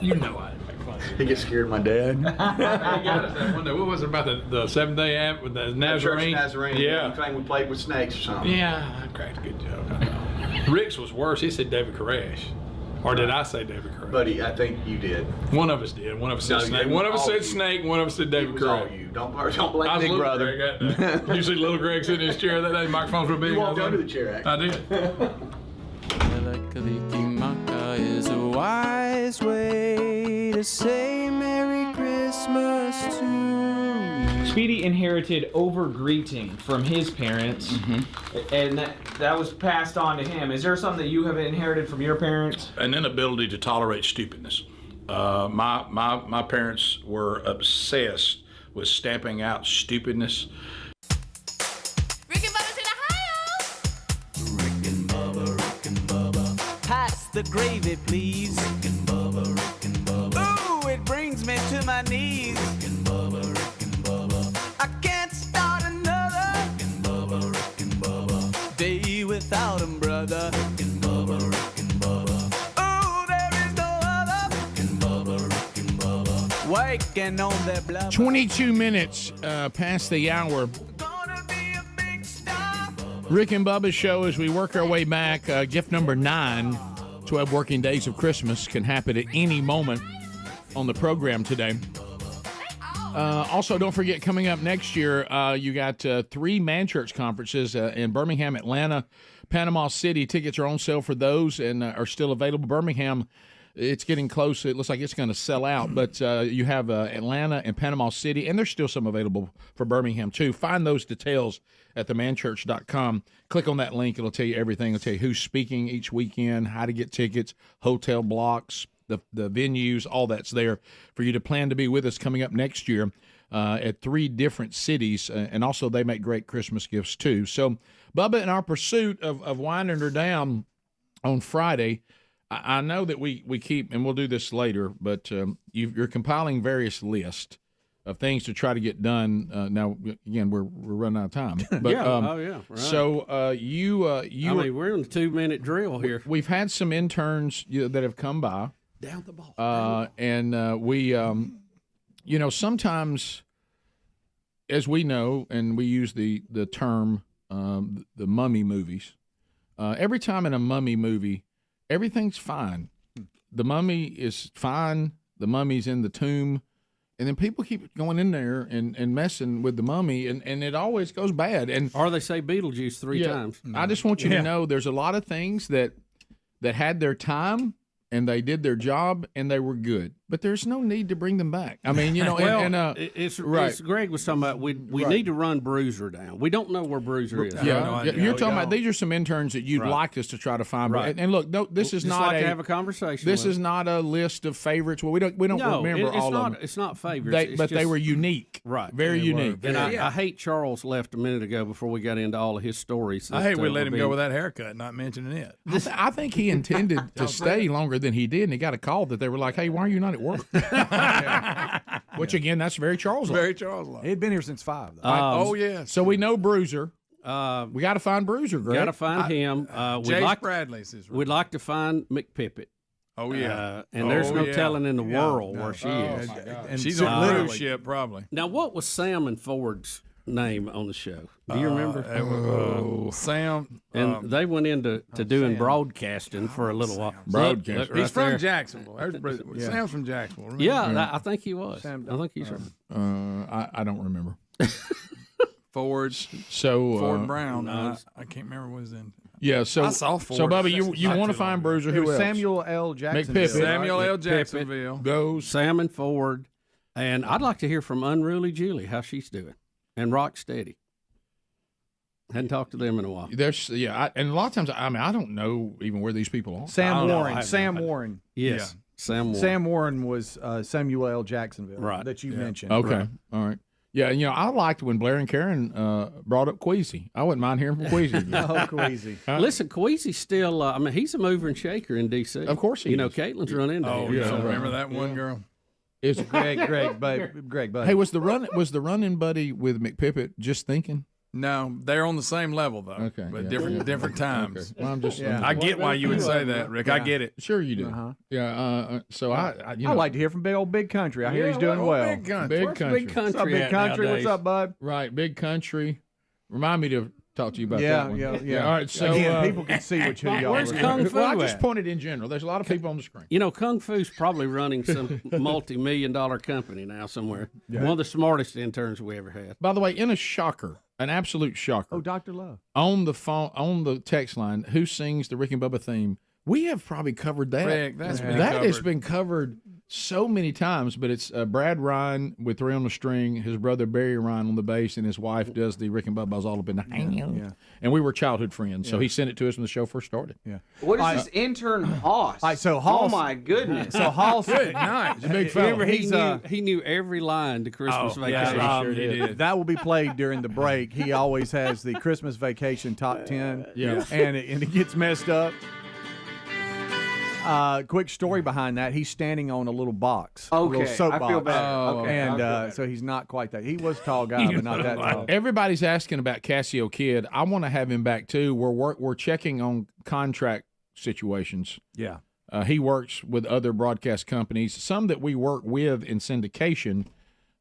You know I didn't make fun of you. He gets scared of my dad. He got us that one day. What was it about the 7-day app with the Nazarene? Nazarene. Yeah. You think we played with snakes or something? Yeah, I cracked a good joke. I know. Rick's was worse. He said David Koresh. Or did I say David Koresh? Buddy, I think you did. One of us did. One of us said snake. One of us said snake. One of us said David Koresh. You. Don't blame I was Big little Brother. Greg that day. You see little Greg sitting in his chair that day. Microphones were big. You walked under the chair, actually. I did. Melikaliki is a wise way to say Merry Christmas to you. Speedy inherited over-greeting from his parents, and that was passed on to him. Is there something that you have inherited from your parents? An inability to tolerate stupidness. My parents were obsessed with stamping out stupidness. Rick and Bubba's in Ohio. Rick and Bubba. Pass the gravy, please. Rick and Bubba. Ooh, it brings me to my knees. Rick and Bubba. I can't start another. Rick and Bubba. Day without 'em, brother. Rick and Bubba. Ooh, there is no other. Rick and Bubba. Waking on their blood. 22 minutes past the hour. Rick and Bubba Show as we work our way back. Gift number 9, 12 working days of Christmas can happen at any moment on the program today. Also, don't forget, coming up next year, you got 3 Man Church conferences in Birmingham, Atlanta, Panama City. Tickets are on sale for those and are still available. Birmingham, it's getting close. It looks like it's going to sell out, but you have Atlanta and Panama City, and there's still some available for Birmingham, too. Find those details at themanchurch.com. Click on that link. It'll tell you everything. It'll tell you who's speaking each weekend, how to get tickets, hotel blocks, the venues, all that's there for you to plan to be with us coming up next year at 3 different cities, and also they make great Christmas gifts, too. So, Bubba, in our pursuit of winding her down on Friday, I know that we keep, and we'll do this later, but you're compiling various lists of things to try to get done. Now, again, we're running out of time. But, right. So you I mean, we're in the 2-minute drill here. We've had some interns that have come by. Down the ball. And we, sometimes, as we know, and we use the term, the mummy movies. Every time in a mummy movie, everything's fine. The mummy is fine. The mummy's in the tomb. And then people keep going in there and messing with the mummy, and it always goes bad. Or they say Beetlejuice 3 times. I just want you to know there's a lot of things that had their time, and they did their job, and they were good. But there's no need to bring them back. I mean, it's Greg was talking about we need to run Bruiser down. We don't know where Bruiser is. You're talking about these are some interns that you'd like us to try to find. Right. And look, this is just not to have a conversation. This is not a list of favorites. Well, we don't remember all of them. It's not favorites. They were unique. Right. Very unique. And I hate Charles left a minute ago before we got into all of his stories. I hate we let him go with that haircut, not mentioning it. I think he intended to stay longer than he did, and he got a call that they were like, "Hey, why are you not at work?" Which again, that's very Charles. Very Charles. He'd been here since 5. Oh yeah. So we know Bruiser. We got to find Bruiser. Greg. Got to find him. Bradley's his. We'd like to find McPippet. Oh yeah. And there's no telling in the world where she is. And she's on a cruise ship probably. Now, what was Sam and Ford's name on the show? Do you remember? Sam. And they went into doing broadcasting for a little while. Broadcasting. He's from Jacksonville. Sam's from Jacksonville. Remember? Yeah, I think he was. I think he's right. I don't remember. Ford Brown. I can't remember what his name. Yeah, so I saw Ford. So, Bubba, you want to find Bruiser? Who else? Samuel L. Jacksonville. Samuel L. Jacksonville goes. Sam and Ford, and I'd like to hear from Unruly Julie how she's doing, and Rocksteady. Hadn't talked to them in a while. And a lot of times, I don't know even where these people are. Sam Warren. Yes, Yeah. Sam Warren. Sam Warren was Samuel L. Jacksonville, right? That you mentioned. Okay, right. All right. Yeah, I liked when Blair and Karen brought up Queasy. I wouldn't mind hearing from Queasy. Queasy. Listen, Queasy's still. he's a mover and shaker in D.C. Of course he is. Caitlin's run into him. Yeah, remember that one girl? Is Greg, buddy. Hey, was the run-in buddy with McPippet just thinking? No, they're on the same level though. Okay, but different times. Okay. Well, I'm just. I get why you would say that, Rick. I get it. Sure, you do. Uh-huh. Yeah. So I like to hear from Big Country. I hear he's doing well. Big Country. Big Country. Big Country. What's up, Big Country? Nowadays? What's up, bud? Right, Big Country. Remind me to talk to you about that one. Yeah. All right. So again, people can see what y'all are. Where's Kung Fu Well, I just at? pointed in general. There's a lot of people on the screen. Kung Fu's probably running some multi-million-dollar company now somewhere. Yeah. One of the smartest interns we ever had. By the way, in a shocker, an absolute shocker. Oh, Dr. Love. On the phone, on the text line, who sings the Rick and Bubba theme? We have probably covered that. Rick, that has been covered so many times, but it's Brad Ryan with Three on the String, his brother Barry Ryan on the bass, and his wife does the Rick and Bubba's All Up in the Hand. Yeah. And we were childhood friends, so he sent it to us when the show first started. Yeah. What is this intern Hoss? All right, so Hoss. Oh my goodness. So Hoss. Good night. He's a big fella. Remember, he knew every line to Christmas Vacation. Yeah, sure did. That will be played during the break. He always has the Christmas Vacation top 10. Yeah. And it gets messed up. Quick story behind that. He's standing on a little box. A little Okay, soapbox. I feel bad. Okay, I feel And bad. so he's not quite that. He was a tall guy, but not that tall. Everybody's asking about Cassio Kidd. I want to have him back too. We're checking on contract situations. Yeah. He works with other broadcast companies, some that we work with in syndication.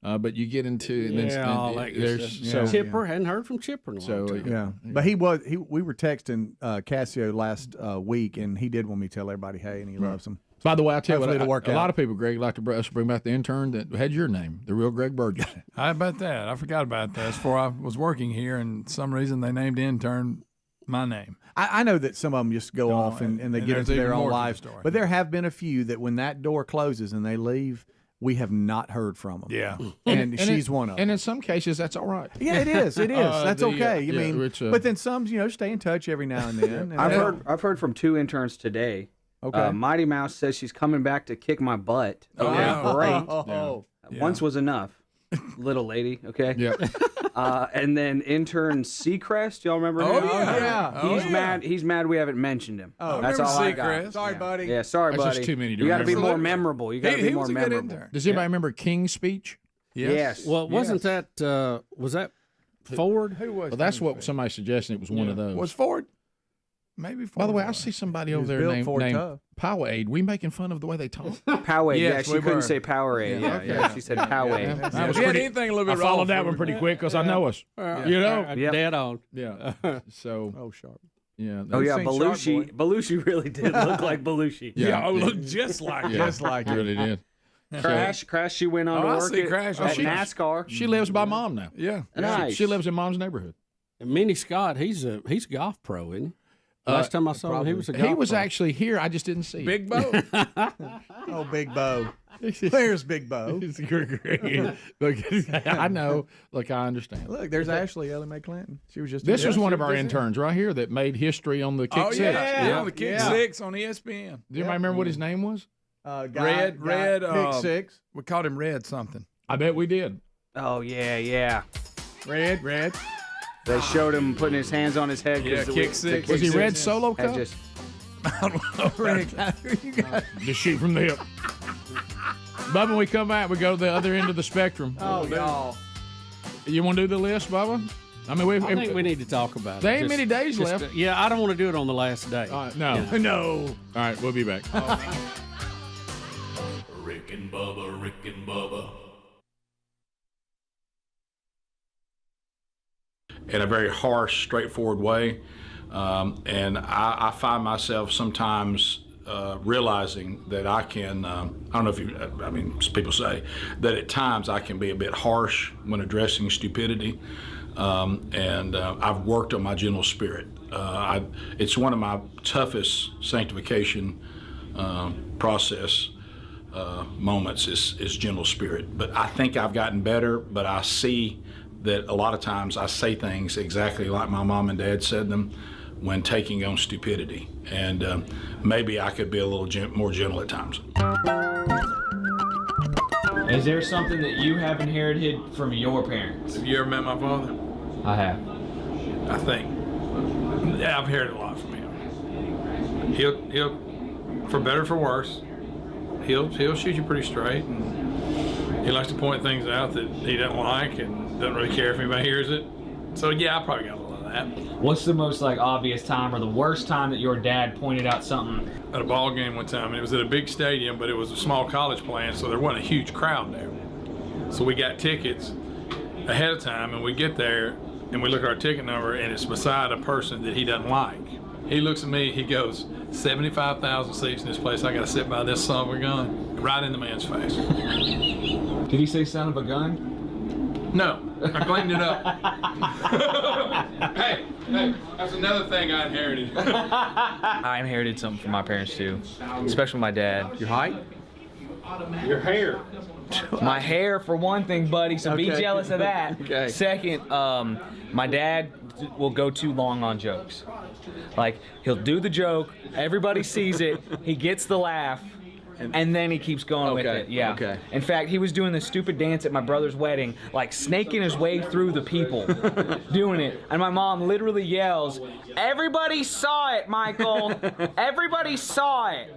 But you get into all that good stuff. Chipper hadn't heard from Chipper in a long time. Yeah, but we were texting Cassio last week, and he did want me to tell everybody, hey, and he loves them. By the way, I tell you Hopefully what, it'll work a out. lot of people, Greg, like to bring back the intern that had your name, the real Greg Burgess. How about that? I forgot about that. That's before I was working here, and some reason they named Intern my name. I know that some of them just go off and they get there's into their even own more to the life, story. but there have been a few that when that door closes and they leave, we have not heard from them. Yeah. And she's one of them. And in some cases, that's all right. Yeah, it is. It is. That's okay. But then some, stay in touch every now and then. And I've heard from 2 interns today. Okay. Mighty Mouse says she's coming back to kick my butt. Oh, yeah. Great. Once was enough. Little lady, okay? Yeah. And then intern Seacrest, y'all remember him? yeah. He's mad we haven't mentioned him. Oh, that's all I got. Seacrest. Sorry, buddy. Yeah, sorry, That's buddy. just too many to You got to be remember. more memorable. You got to be He more was a good memorable. intern. Does anybody remember King's speech? Yes. Well, wasn't that was that Ford? Who was? Well, that's what somebody suggested. It was one of those. Was Ford? Maybe Ford. By the way, I see somebody over there built named Ford tough. Powerade. We making fun of the way they talk? Powerade. Yes, yeah, we she couldn't were. say Powerade. Yeah, yeah. She said Powerade. That was If you had pretty- anything a little I bit followed wrong that for one me. pretty quick because I know us. You know? Yep. Dead on. Yeah. So. Oh, sharp. Yeah. Oh yeah, Seen Shark Belushi. Belushi really did look like Belushi. Yeah, looked just like it. Just like It really did. Crash. She went on Oh, to I work see at Crash. Oh, at she- NASCAR. She lives by mom now. Yeah. Nice. She lives in mom's neighborhood. And Minnie Scott, he's a golf pro, isn't he? Last time I saw him, he was a golf He was pro. actually here. I just didn't see him. Big Bo. Oh, Big Bo. There's Big Bo. Look, I know. Look, I understand. Look, there's Ashley Ellie Mae Clinton. She was just. This was one of our just- interns right here that made history on the Kick Oh, Six. yeah. The Kick Yeah. 6 on ESPN. Do you remember what his name was? Red. Pick six. We called him Red something. I bet we did. Oh yeah. Red. They showed him putting his hands on his head. 'cause Yeah, the- kick the six. kick Was he six Red Solo had Cup? just- Rick, you got. Just shoot from the hip. Bubba, when we come back, we go to the other end of the spectrum. Oh, y'all. You want to do the list, Bubba? I mean, I think we need to talk about it. There ain't many days left. Yeah, I don't want to do it on the last day. No. No. All right, we'll be back. Rick and Bubba. In a very harsh, straightforward way. And I find myself sometimes realizing that I can, I don't know if you, I mean, people say that at times I can be a bit harsh when addressing stupidity. And I've worked on my gentle spirit. It's one of my toughest sanctification process moments is gentle spirit. But I think I've gotten better, but I see that a lot of times I say things exactly like my mom and dad said them when taking on stupidity. And maybe I could be a little more gentle at times. Is there something that you have inherited from your parents? Have you ever met my father? I have. I think. Yeah, I've inherited a lot from him. He'll, for better or for worse, he'll shoot you pretty straight, and he likes to point things out that he doesn't like and doesn't really care if anybody hears it. So yeah, I probably got a little of that. What's the most obvious time or the worst time that your dad pointed out something? At a ball game one time, and it was at a big stadium, but it was a small college playing, so there wasn't a huge crowd there. So we got tickets ahead of time, and we get there, and we look at our ticket number, and it's beside a person that he doesn't like. He looks at me, he goes, 75,000 seats in this place, I gotta sit by this son of a gun, right in the man's face. Did he say son of a gun? No, I cleaned it up. hey, that's another thing I inherited. I inherited something from my parents too, especially my dad. Your height? Your hair. My hair, for one thing, buddy, so be Okay. jealous of that. Okay. Second, my dad will go too long on jokes. Like, he'll do the joke, everybody sees it, he gets the laugh, and then he keeps going with Okay, it. Yeah. okay. In fact, he was doing this stupid dance at my brother's wedding, like snaking his way through the people, doing it. And my mom literally yells, "Everybody saw it, Michael! Everybody saw it!"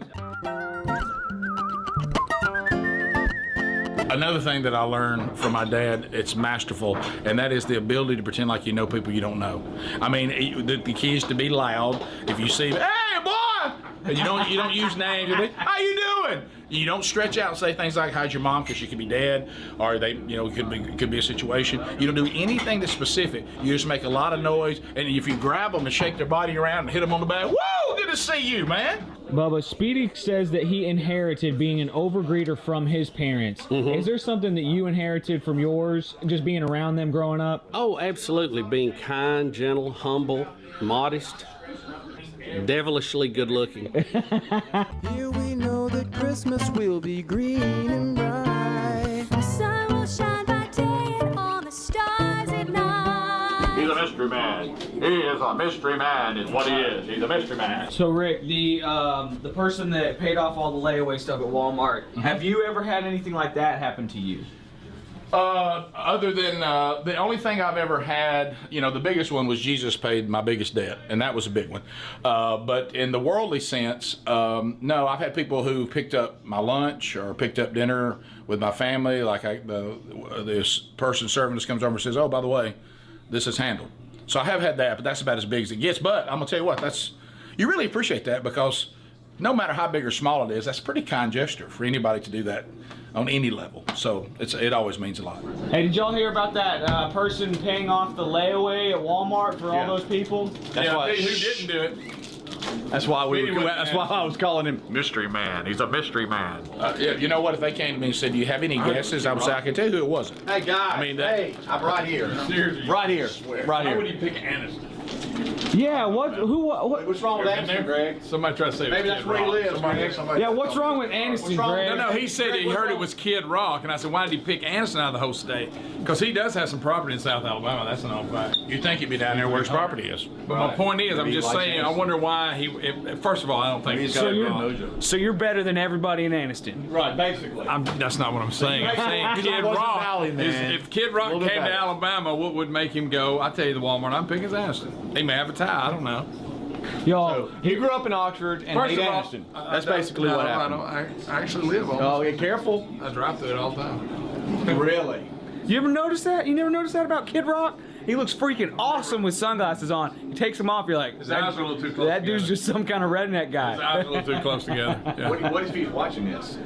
Another thing that I learned from my dad, it's masterful, and that is the ability to pretend like you know people you don't know. I mean, the key is to be loud. If you see, hey boy, and you don't use names. You think, how you doing? You don't stretch out and say things like, how's your mom? Because she could be dead, or it could be a situation. You don't do anything that's specific. You just make a lot of noise, and if you grab them and shake their body around and hit them on the back, whoa, good to see you, man. Bubba, Speedy says that he inherited being an overgreeter from his parents. Is there something that you inherited from yours, just being around them growing up? Oh, absolutely. Being kind, gentle, humble, modest, devilishly good looking. Here we know that Christmas will be green and bright. The sun will shine by day and all the stars at night. He's a mystery man. He is a mystery man, is what he is. He's a mystery man. So Rick, the person that paid off all the layaway stuff at Walmart, have you ever had anything like that happen to you? Other than the only thing I've ever had, the biggest one was Jesus paid my biggest debt, and that was a big one. But in the worldly sense, no, I've had people who picked up my lunch or picked up dinner with my family. Like this person serving us comes over and says, "Oh, by the way, this is handled." So I have had that, but that's about as big as it gets. But I'm gonna tell you what, you really appreciate that, because no matter how big or small it is, that's a pretty kind gesture for anybody to do that on any level. So it always means a lot. Hey, did y'all hear about that person paying off the layaway at Walmart for all those people? That's why who didn't do it. That's why that's why I was calling him mystery man. He's a mystery man. You know what? If they came to me and said, "Do you have any guesses?" I would say, "I can tell you who it wasn't." Hey guys, hey, I'm right here. Right here. Right here. Why would he pick Aniston? Yeah, what's wrong with Aniston, Greg? Somebody tried to say Maybe that's where he lives, Greg. Yeah, what's wrong with Aniston, Greg? No, he said he heard it was Kid Rock, and I said, why did he pick Aniston out of the whole state? Because he does have some property in South Alabama. That's an old fact. You'd think he'd be down there where his property is. But my point is, I'm just saying, I wonder why first of all, I don't think he's got a mojo. So you're better than everybody in Aniston. Right, basically. That's not what I'm saying. I'm saying Kid Rock. If Kid Rock came to Alabama, what would make him go, I tell you, the Walmart, I'm picking Aniston. He may have a tie, I don't know. Y'all, he grew up in Oxford and hated Aniston. That's basically what happened. I actually live on Oh, get careful. I drive through it all the time. Really? You ever notice that? You never noticed that about Kid Rock? He looks freaking awesome with sunglasses on. He takes them off, you're like, his eyes are a little too close that dude's just some kind of redneck guy. His eyes are a little too close together. Yeah. What if he's watching this?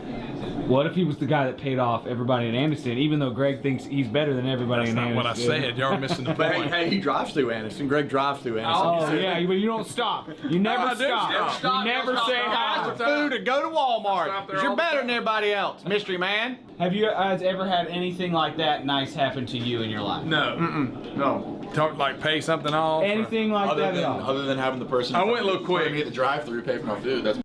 What if he was the guy that paid off everybody in Aniston, even though Greg thinks he's better than everybody in Aniston? That's not what I said. Y'all are missing the point. Hey, he drives through Aniston. Greg drives through Aniston. Oh, yeah, but you don't stop. You never stop. You never say hi. Ask for food or go to Walmart. Because you're better than everybody else, mystery man. Have you guys ever had anything like that nice happen to you in your life? No. No. Talk like pay something off? Anything like that at all? Other than having the person I went a little quick. at the drive-thru pay for my food. That's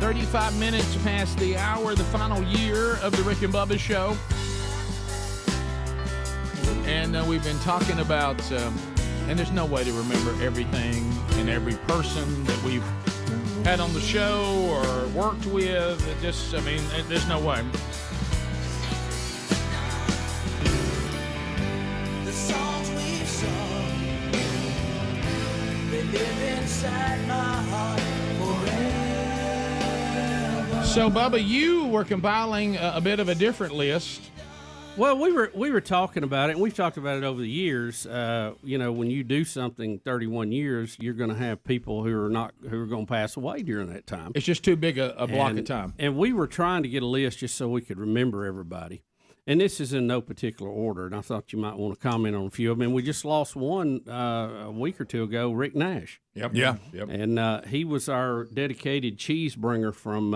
35 minutes past the hour, the final year of the Rick and Bubba Show. And we've been talking about, and there's no way to remember everything and every person that we've had on the show or worked with. There's no way. The songs we've sung, they live inside my heart forever. So, Bubba, you were compiling a bit of a different list. Well, we were talking about it, and we've talked about it over the years. When you do something 31 years, you're going to have people who are going to pass away during that time. It's just too big a block of time. And we were trying to get a list just so we could remember everybody. and this is in no particular order, and I thought you might want to comment on a few of them. And we just lost one a week or two ago, Rick Nash. Yep. Yeah. Yep. And he was our dedicated cheese bringer from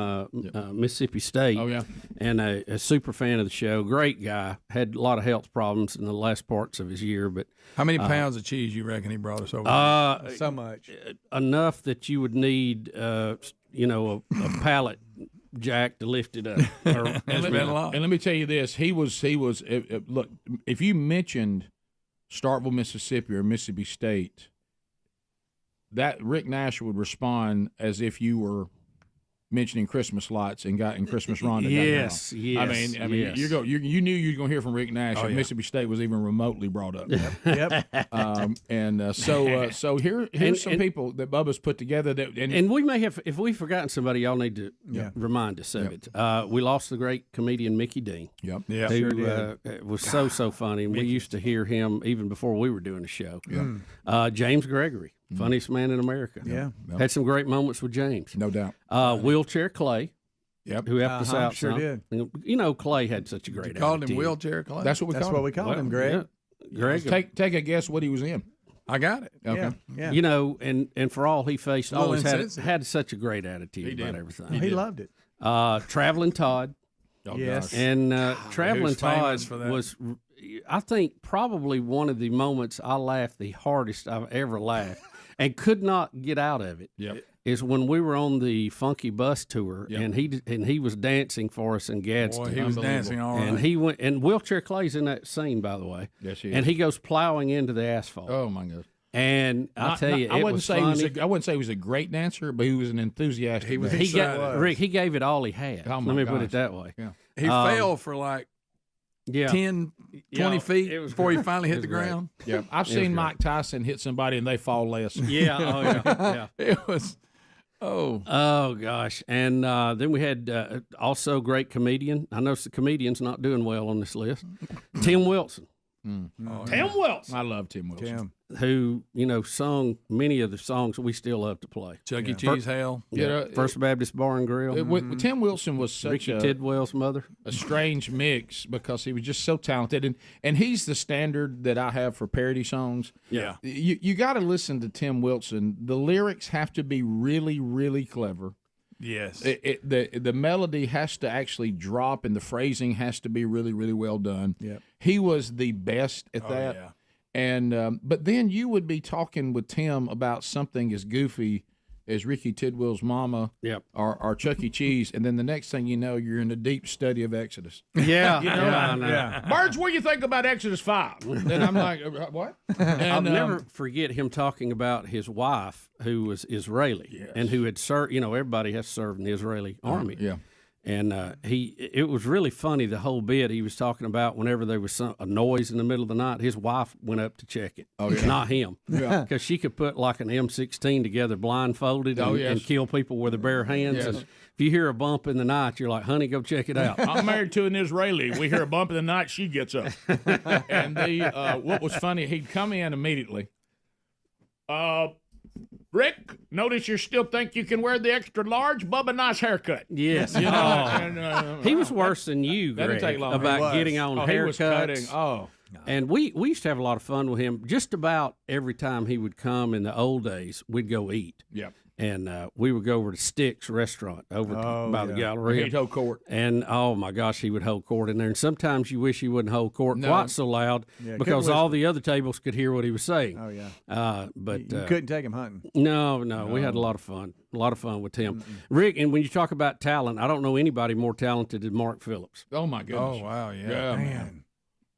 Mississippi State. Oh, yeah. And a super fan of the show. Great guy. Had a lot of health problems in the last parts of his year. But how many pounds of cheese you reckon he brought us over? So much. Enough that you would need, a pallet jack to lift it up. It's been a lot. And let me tell you this: he was. Look, if you mentioned Starkville, Mississippi, or Mississippi State, that Rick Nash would respond as if you were mentioning Christmas lights and Christmas Rhonda. Yes. I mean, yes. you knew you were going to hear from Rick Nash. Oh, if yeah. Mississippi State was even remotely brought up. Yep. So here's some people that Bubba's put together and we may have, if we've forgotten somebody, y'all need to remind us of it. We lost the great comedian Mickey Dean. Yep. Yeah. Who was so funny. We used to hear him even before we were doing the show. James Gregory, funniest man in America. Yeah. Had some great moments with James. No doubt. Wheelchair Clay. Yep. Who helped us out. Sure some. did. You know, Clay had such a great attitude. Called him Wheelchair Clay. That's what we called him. Greg. Yeah. Greg. Take a guess what he was in. I got it. Okay. Yeah. You know, and for all he faced, A little always insensitive. had such a great attitude He about did. everything. He loved it. Traveling Todd. Oh, Yes. gosh. And Traveling Who's Todd famous for that? was, I think, probably one of the moments I laughed the hardest I've ever laughed and could not get out of it. Yep. Is when we were on the Funky Bus tour, Yep. and he was dancing for us in Gadsden. Boy, he was dancing all right. And he went, and Wheelchair Clay's in that scene, by the way. Yes, he and is. he goes plowing into the asphalt. Oh my gosh. And I tell you, I it wouldn't was say funny. I wouldn't say he was a great dancer, but he was an enthusiastic. He was dancer. He got, Rick, he gave it all he had. Oh, Let my me put gosh. it that way. Yeah. He fell for like 10, 20 feet it was before he great. finally It hit the was great. ground. Yeah, I've seen Mike Tyson hit somebody and they fall less. Yeah, oh yeah. It was, Oh gosh, and then we had also great comedian. I noticed the comedian's not doing well on this list. Tim Wilson. Tim Wilson. I love Tim Wilson. Who sung many of the songs we still love to play. Chuck E. Cheese Hell. First Baptist Bar and Grill. Tim Wilson was such Ricky Tidwell's mother. A strange mix because he was just so talented, and he's the standard that I have for parody songs. Yeah. You got to listen to Tim Wilson. The lyrics have to be really, really clever. Yes. The melody has to actually drop, and the phrasing has to be really, really well done. Yep. He was the best at that. Yeah. And but then you would be talking with Tim about something as goofy as Ricky Tidwell's mama, or Chuck E. Cheese, and then the next thing you know, you're in a deep study of Exodus. Yeah, yeah. Birds, what do you think about Exodus 5? Then I'm like, what? I'll never forget him talking about his wife, who was Israeli and who had served. Everybody has served in the Israeli army. Yeah. And it was really funny, the whole bit he was talking about. Whenever there was a noise in the middle of the night, his wife went up to check it. Oh, yeah. Not him. Yeah. Because she could put like an M16 together blindfolded and kill people with her bare hands. Yes. And if you hear a bump in the night, you're like, honey, go check it out. I'm married to an Israeli. We hear a bump in the night, she gets up. And what was funny, he'd come in immediately. Rick, notice you still think you can wear the extra large? Bubba, nice haircut. Yes. He was worse than you, Greg, take long. about getting on haircuts. He was cutting. Oh. And we used to have a lot of fun with him. Just about every time he would come in the old days, we'd go eat. Yeah. And we would go over to Sticks Restaurant by the Galleria. He'd hold court. And, oh, my gosh, he would hold court in there. And sometimes you wish he wouldn't hold court quite so loud because all the other tables could hear what he was saying. Oh, yeah. But you couldn't take him hunting. No, we had a lot of fun. A lot of fun with him. Rick, and when you talk about talent, I don't know anybody more talented than Mark Phillips. Oh, my goodness. Oh, wow, yeah. Man.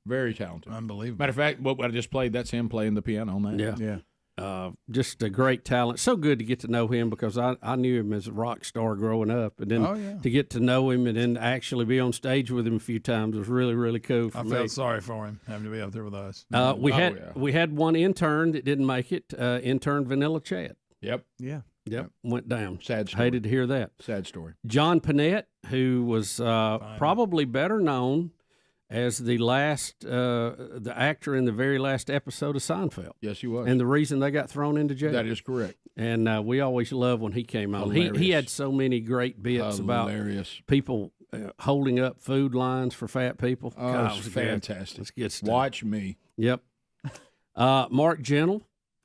Very talented. Unbelievable. Matter of fact, what I just played, that's him playing the piano on that. Yeah. Just a great talent. So good to get to know him because I knew him as a rock star growing up. And then to get to know him and then actually be on stage with him a few times was really, really cool for me. I felt sorry for him having to be up there with us. We had one intern that didn't make it, intern Vanilla Chad. Yep. Yeah. Yep. Went down. Sad story. Hated to hear that. Sad story. John Panette, who was probably better known as the actor in the very last episode of Seinfeld. Yes, he was. And the reason they got thrown into jail. That is correct. And we always loved when he came on. He had so many great bits about people holding up food lines for fat people. Oh, God, it's it was fantastic. Good. It's good stuff. Watch me. Yep. Mark Gentle,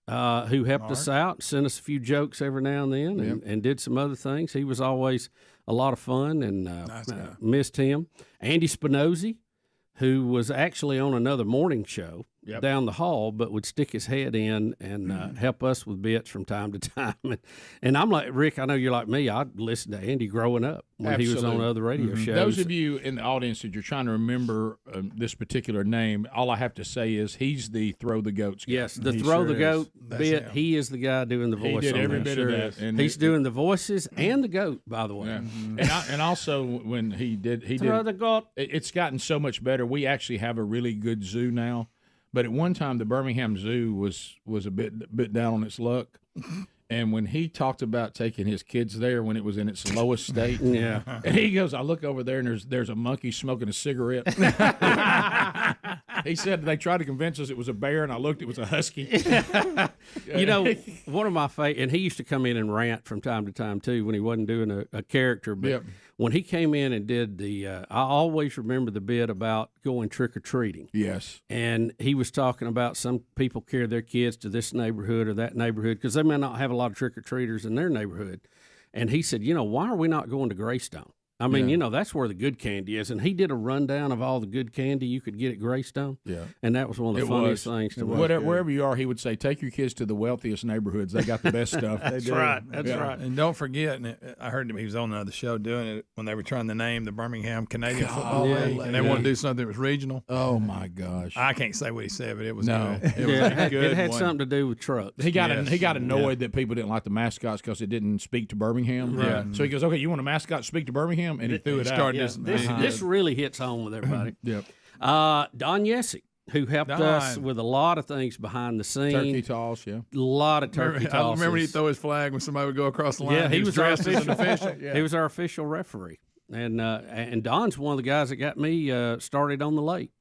who helped us out, sent us a few jokes every now and then, and did some other things. He was always a lot of fun, and missed him. Andy Spinozzi, who was actually on another morning show down the hall, but would stick his head in and help us with bits from time to time. And I'm like, Rick, I know you're like me. I listened to Andy growing up when he was on other radio shows. Those of you in the audience that you're trying to remember this particular name, all I have to say is he's the Throw the Goats guy. Yes, the Throw the Goat bit, he is the guy doing the voice. He did every bit of that. And he's doing the voices and the goat, by the way. Yeah. And also when he did Throw the goat. It's gotten so much better. We actually have a really good zoo now. But at one time, the Birmingham Zoo was a bit down on its luck. And when he talked about taking his kids there when it was in its lowest state, and he goes, I look over there and there's a monkey smoking a cigarette. He said they tried to convince us it was a bear, and I looked, it was a husky. You know, one of my favorite, and he used to come in and rant from time to time too when he wasn't doing a character. But when he came in and did I always remember the bit about going trick or treating. Yes, and he was talking about some people carry their kids to this neighborhood or that neighborhood because they may not have a lot of trick or treaters in their neighborhood. And he said, why are we not going to Greystone? I mean, that's where the good candy is. And he did a rundown of all the good candy you could get at Greystone. Yeah. And that was one of the funniest things to watch. Wherever you are, he would say, take your kids to the wealthiest neighborhoods. They got the best stuff. That's right. That's right. And don't forget, and I heard him, he was on another show doing it when they were trying to name the Birmingham Canadian Football League. And they wanted to do something that was regional. Oh, my gosh. I can't say what he said, but it was good. It had something to do with trucks. He got annoyed that people didn't like the mascots because it didn't speak to Birmingham. Right. Yeah. So he goes, okay, you want a mascot to speak to Birmingham? And he threw it out. This really hits home with everybody. Yep. Don Yessie, who helped us with a lot of things behind the scenes. Turkey toss, A lot of turkey tosses. I remember he'd throw his flag when somebody would go across the line. Yeah, he was dressed as an official. He was our official referee. And Don's one of the guys that got me started on the lake.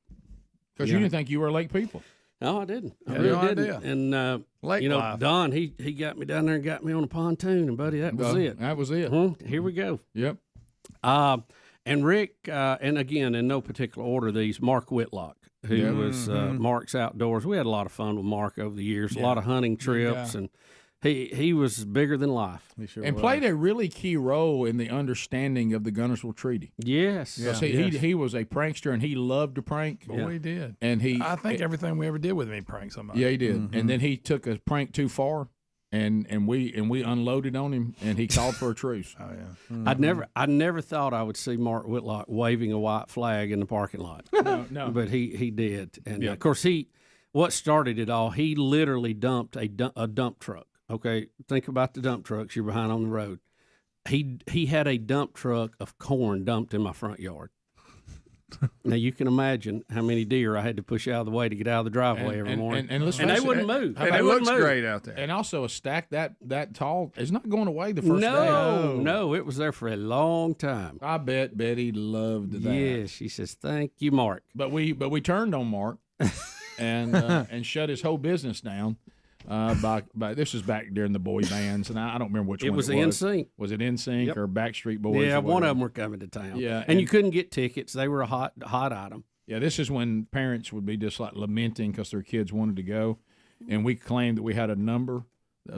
Because you didn't think you were a lake people. No, I didn't. I really didn't. idea. And lake life. Don, he got me down there and got me on a pontoon, and buddy, that was it. That was it. Here we go. Yep. And Rick, and again, in no particular order, Mark Whitlock, who was Mark's Outdoors. We had a lot of fun with Mark over the years, a lot of hunting trips, and he was bigger than life. He sure was. Played a really key role in the understanding of the Guntersville Treaty. Yes. He was a prankster, and he loved to prank. Boy, he did. And I think everything we ever did with him, he pranked somebody. Yeah, he did. And then he took a prank too far. And we unloaded on him, and he called for a truce. Oh yeah, I never thought I would see Mark Whitlock waving a white flag in the parking lot. No, but he did, and of course what started it all. He literally dumped a dump truck. Okay, think about the dump trucks. You're behind on the road. He had a dump truck of corn dumped in my front yard. Now you can imagine how many deer I had to push out of the way to get out of the driveway every morning, and they wouldn't move. And it looks great out there. And also a stack that tall is not going away the first day. No, it was there for a long time. I bet Betty loved that. Yes, she says thank you, Mark. But we turned on Mark and shut his whole business down. By this was back during the boy bands, and I don't remember which one it was. NSYNC. Was it NSYNC or Backstreet Boys? Yeah, one of them were coming to town. Yeah, and you couldn't get tickets; they were a hot item. Yeah, this is when parents would be just like lamenting because their kids wanted to go, and we claimed that we had a number.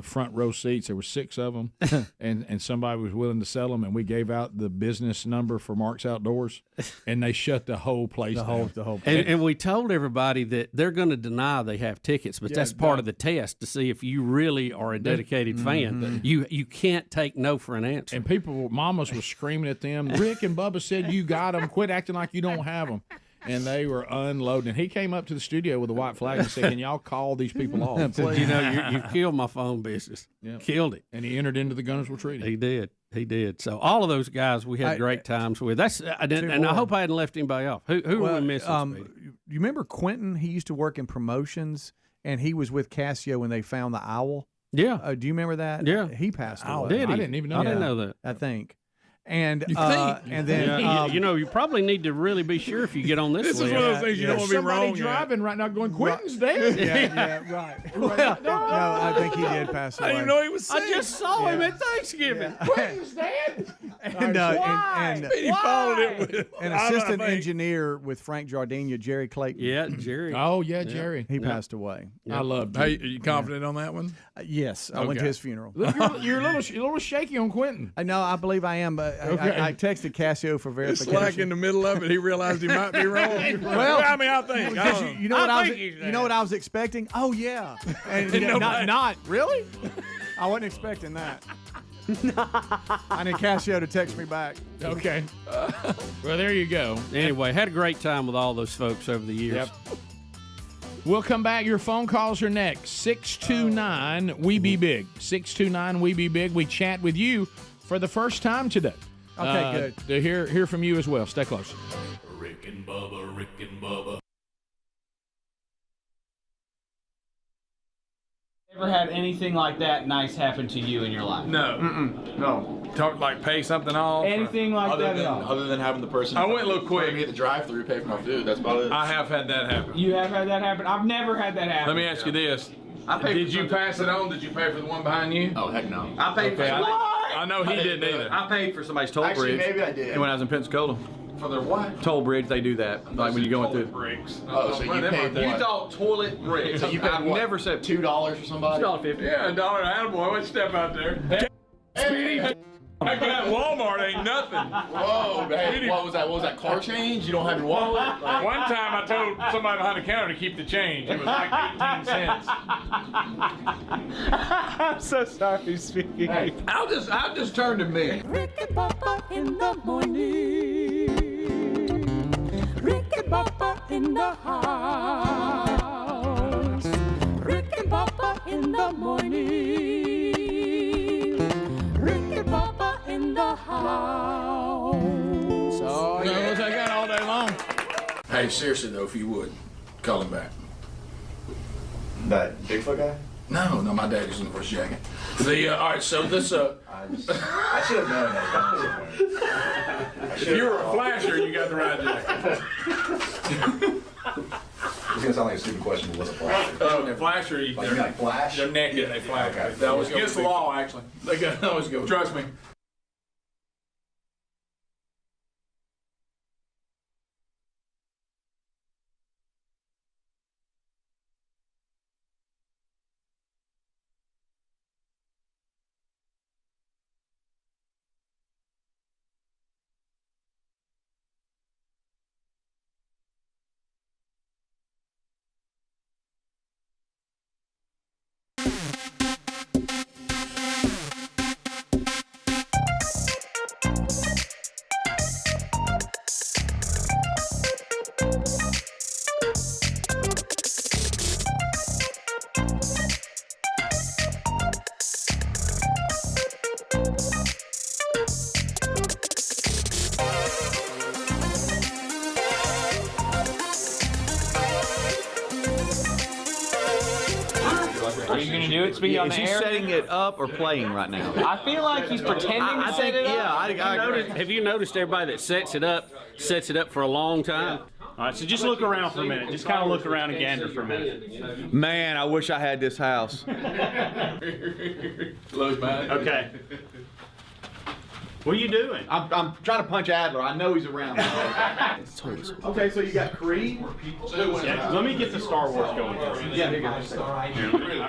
Front row seats, there were 6 of them, and somebody was willing to sell them, and we gave out the business number for Mark's Outdoors, and they shut the whole place down. The whole place. And we told everybody that they're going to deny they have tickets, but that's part of the test to see if you really are a dedicated fan. You can't take no for an answer. And mamas were screaming at them, Rick and Bubba said you got them, quit acting like you don't have them. And they were unloading. And he came up to the studio with a white flag and said, can y'all call these people off? You killed my phone business. Yeah. Killed it. And he entered into the Guntersville Treaty. He did. So all of those guys we had great times with. And I hope I hadn't left anybody off. Who are we missing? You remember Quentin? He used to work in promotions, and he was with Casio when they found the owl. Yeah. Do you remember that? Yeah. He passed away. Did he? I didn't even know I didn't know that. I think. And and then you probably need to really be sure if you get on this list. This is one of those things you don't want to be wrong. Somebody driving right now going, Quentin's dead. Right. Well, no, I think he did pass away. I didn't know he was sick. I just saw him at Thanksgiving. Quentin's dead. And He followed it with an assistant engineer with Frank Jardina, Jerry Clayton. Yeah, Jerry. Oh yeah, Jerry. He passed away. I love. Hey, are you confident on that one? Yes, I went to his funeral. You're a little shaky on Quentin. No, I believe I am, but I texted Cassio for It's verification. like in the middle of it, he realized he might be wrong. Well, I mean, I think. Because you know what I was expecting? Oh yeah, and not really. I wasn't expecting that. I need Cassio to text me back. Okay. Well, there you go. Anyway, had a great time with all those folks over the years. Yep. We'll come back. Your phone calls are next. 629 We Be Big. 629 We Be Big. We chat with you for the first time today. Okay, good. To hear from you as well. Stay close. Rick and Bubba, Rick and Bubba. Ever had anything like that nice happen to you in your life? No. No. Talk like pay something off. Anything like that at all? Other than having the person. I went a little quick. Me at the drive-through, pay for my food. That's about it. I have had that happen. You have had that happen? I've never had that happen. Let me ask you this. Did you pass it on? Did you pay for the one behind you? Oh, heck no. I paid for I know he didn't either. I paid for somebody's toll Actually, bridge. maybe I did. And when I was in Pensacola. For their what? Toll bridge, they do that. Like when you're going through. Bricks. Oh, so you paid You what? thought toilet bridge. So you paid I've what? never said $2 for somebody? $2.50. Yeah, $1 attaboy. Let's step out there. Speedy. That guy at Walmart ain't nothing. Whoa, hey, what was that? What was that? Car change? You don't have your wallet? Like, One time I told somebody behind the counter to keep the change. It was like 18 cents. I'm so sorry, Speedy. Hey, I'll just turn to me. Rick and Bubba in the morning. Rick and Bubba in the house. Rick and Bubba in the morning. Rick and Bubba in the house. Oh, yeah. What's I got all day long? Hey, seriously though, if you would, call him back. that Bigfoot guy? No, my daddy's in the first jacket. All right, so this I should have known that. if you were a flasher, you got the right jacket. It's gonna sound like a stupid question, but what's a flasher? Oh, the flasher, Like, you mean like flash? they're naked, they flash. Okay. That always goes against the law, actually. They always go. Trust me. Are you gonna do it? Speaking on Is the he air? setting it up or playing right now? I feel like he's pretending to set it up. Have you noticed everybody that sets it up for a long time? All right, so just look around for a minute. Just kind of look around and gander for a minute. Man, I wish I had this house. Okay. What are you doing? I'm trying to punch Adler. I know he's around. It's totally cool. Okay, so you got Creed. Yeah, let me get the Star Wars going. Yeah, here you go.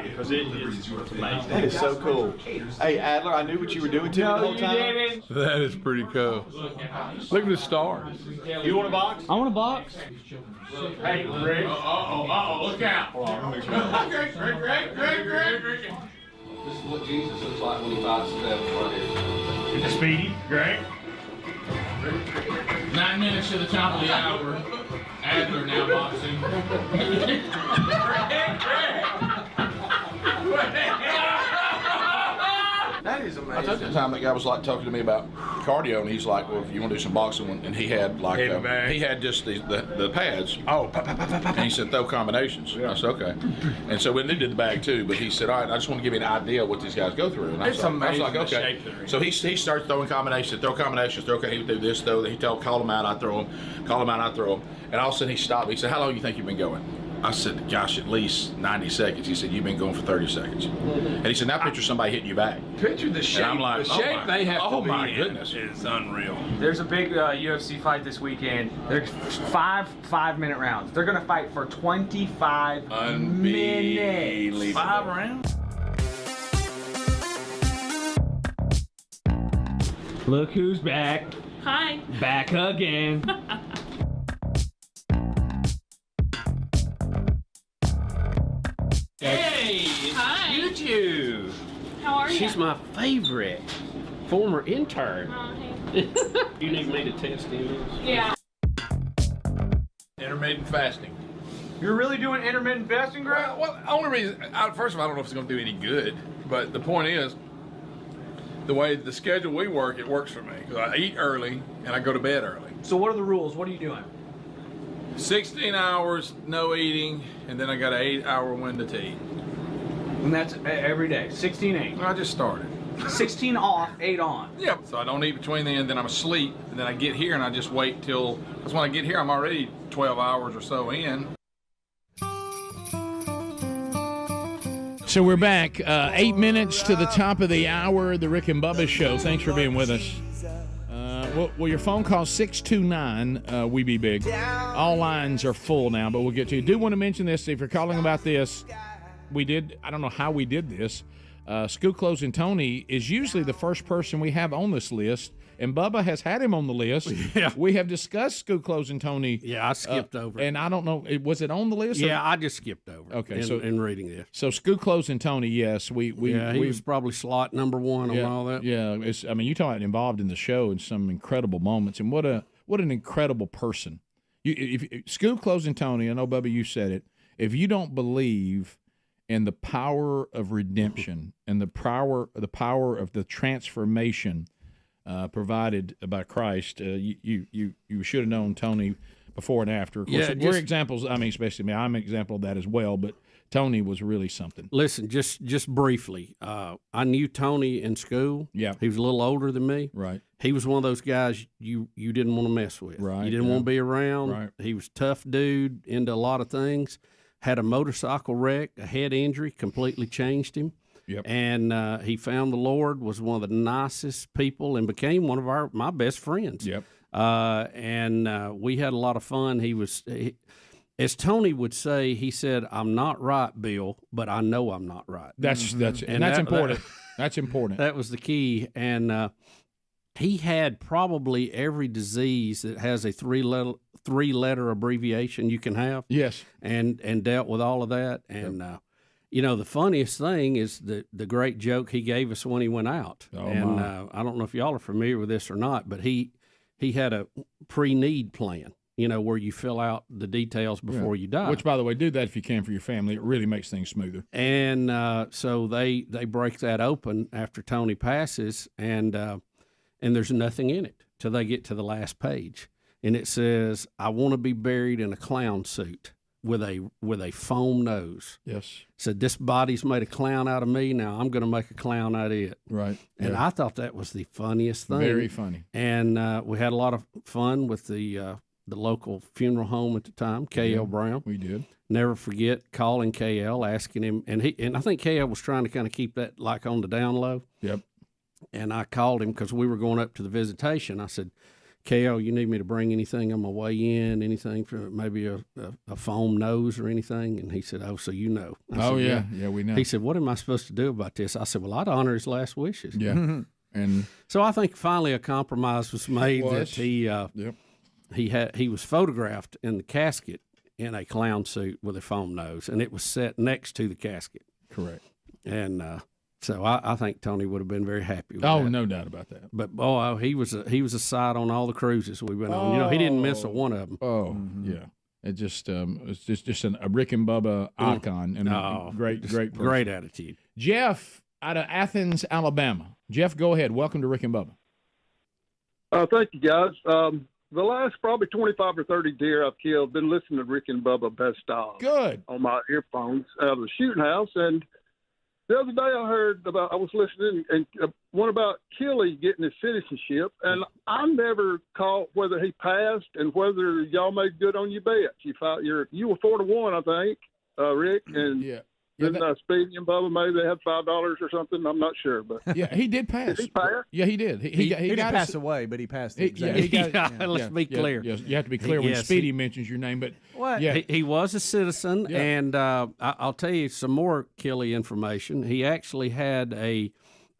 Because it's amazing. That is so cool. Hey, Adler, I knew what you were doing to me the whole time. That is pretty cool. Look at the stars. You want a box? I want a box. Hey, Rick. Look out. Greg. This is what Jesus looks like when he fights the devil right here. Speedy, Greg. 9 minutes to the top of the hour. Adler now boxing. That is amazing. I took the time that guy was like talking to me about cardio, and he's like, "Well, if you want to do some boxing," and he had like he had just the pads. Oh, and he said throw combinations. I said okay, and so we did the bag too. But he said, "All right, I just want to give you an idea of what these guys go through." And I was like, okay. So he starts throwing combinations, he would do this, though. He call him out, I throw him, and all of a sudden he stopped. He said, "How long do you think you've been going?" I said, gosh, at least 90 seconds. He said, you've been going for 30 seconds. And he said, now picture somebody hitting you back. Picture the shape. And I'm like, the shape they have to be my in goodness. is unreal. There's a big UFC fight this weekend. There's 5-minute rounds. They're going to fight for 25 minutes. 5 rounds? Look who's back. Hi. Back again. Hey. Hi. You. How are you? She's my favorite former intern. Hey. You need me to test him? Yeah. Intermittent fasting. You're really doing intermittent fasting, Greg? Well, only reason, first of all, I don't know if it's going to do any good, but the point is, the way the schedule we work, it works for me. Because I eat early and I go to bed early. So what are the rules? What are you doing? 16 hours, no eating, and then I got an 8-hour window to eat. And that's every day, 16-8. I just started. 16 off, 8 on. Yep. So I don't eat between then I'm asleep, and then I get here and I just wait till, because when I get here, I'm already 12 hours or so in. So we're back, 8 minutes to the top of the hour, the Rick and Bubba Show. Thanks for being with us. Well, your phone call 629 we be big. All lines are full now, but we'll get to you. Do want to mention this. If you're calling about this, I don't know how we did this. School Closing Tony is usually the first person we have on this list, and Bubba has had him on the list. Yeah. We have discussed School Closing Tony. Yeah, I skipped over it. And I don't know, was it on the list? Yeah, I just skipped over it. Okay, in reading this. So School Closing Tony, yes. He was probably slot number 1 on all that. Yeah, you talk about involved in the show in some incredible moments, and what an incredible person. School Closing Tony, I know, Bubba, you said it, if you don't believe in the power of redemption and the power of the transformation provided by Christ, you should have known Tony before and after. Of course, we're examples. I mean, especially me. I'm an example of that as well. But Tony was really something. Listen, just briefly, I knew Tony in school. Yeah, he was a little older than me. Right. He was one of those guys you didn't want to mess with. Right. You didn't want to be around. Right. He was a tough dude, into a lot of things. Had a motorcycle wreck, a head injury, completely changed him. Yep. And he found the Lord, was one of the nicest people, and became one of my best friends. Yep. And we had a lot of fun. As Tony would say, he said, "I'm not right, Bill, but I know I'm not right." That's important. That's important. That was the key. And he had probably every disease that has a three-letter abbreviation you can have. Yes. And dealt with all of that. And the funniest thing is the great joke he gave us when he went out. Oh, and my. I don't know if y'all are familiar with this or not, but he had a pre-need plan, where you fill out the details before you die. Which, by the way, do that if you can for your family. It really makes things smoother. And so they break that open after Tony passes, and there's nothing in it till they get to the last page. And it says, "I want to be buried in a clown suit with a foam nose." Yes. Said, "This body's made a clown out of me. Now I'm going to make a clown out of it." Right. And I thought that was the funniest thing. Very funny. And we had a lot of fun with the local funeral home at the time, KL Brown. We did. Never forget calling KL, asking him, and I think KL was trying to kind of keep that like on the down low. Yep. And I called him because we were going up to the visitation. I said, "KL, you need me to bring anything on my way in, anything for maybe a foam nose or anything?" And he said, "Oh, so you know." I said, yeah, we know. He said, "What am I supposed to do about this?" I said, "Well, I'd honor his last wishes." Yeah. And so I think finally a compromise was made that he was photographed in the casket in a clown suit with a foam nose, and it was set next to the casket. Correct. And so I think Tony would have been very happy with that. Oh, no doubt about that. But boy, he was a sight on all the cruises we went on. He didn't miss a one of them. Oh, yeah. It just it's just a Rick and Bubba icon and a great person. Great attitude. Jeff out of Athens, Alabama. Jeff, go ahead. Welcome to Rick and Bubba. Thank you, guys. The last probably 25 or 30 deer I've killed, been listening to Rick and Bubba Best of. Good. On my earphones out of the shooting house, and The other day I heard about, I was listening, and one about Kelly getting his citizenship, and I never caught whether he passed and whether y'all made good on your bets. You were 4-1, I think, Rick, and then Speedy and Bubba, maybe they had $5 or something. I'm not sure, but yeah, he did pass. Did he pass? Yeah, he did. He didn't got pass away, but he passed the exam. Let's be clear. You have to be clear when Speedy mentions your name, but what? Yeah, He was a citizen, and I'll tell you some more Kelly information. He actually had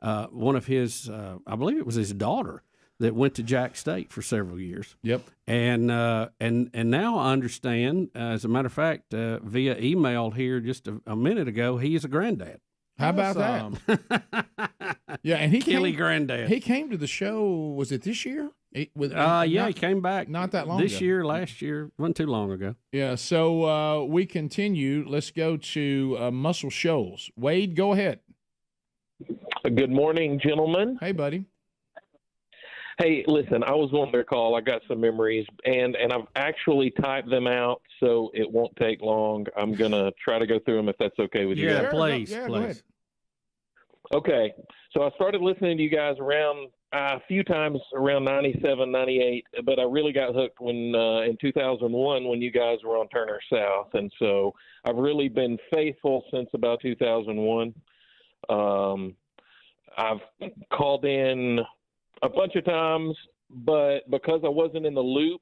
one of his, I believe it was his daughter, that went to Jack State for several years. Yep. And now I understand, as a matter of fact, via email here just a minute ago, he is a granddad. How about that? Yeah, and Kelly granddad. He came to the show. Was it this year? He came back not that long this ago. year, last year, wasn't too long ago. Yeah. So we continue. Let's go to Muscle Shoals. Wade, go ahead. Good morning, gentlemen. Hey, buddy. Hey, listen, I was on their call. I got some memories, and I've actually typed them out, so it won't take long. I'm going to try to go through them if that's okay with you guys. Yeah, please. Go ahead. Okay, so I started listening to you guys around a few times around 97, 98, but I really got hooked when in 2001 when you guys were on Turner South, and so I've really been faithful since about 2001. I've called in a bunch of times, but because I wasn't in the loop,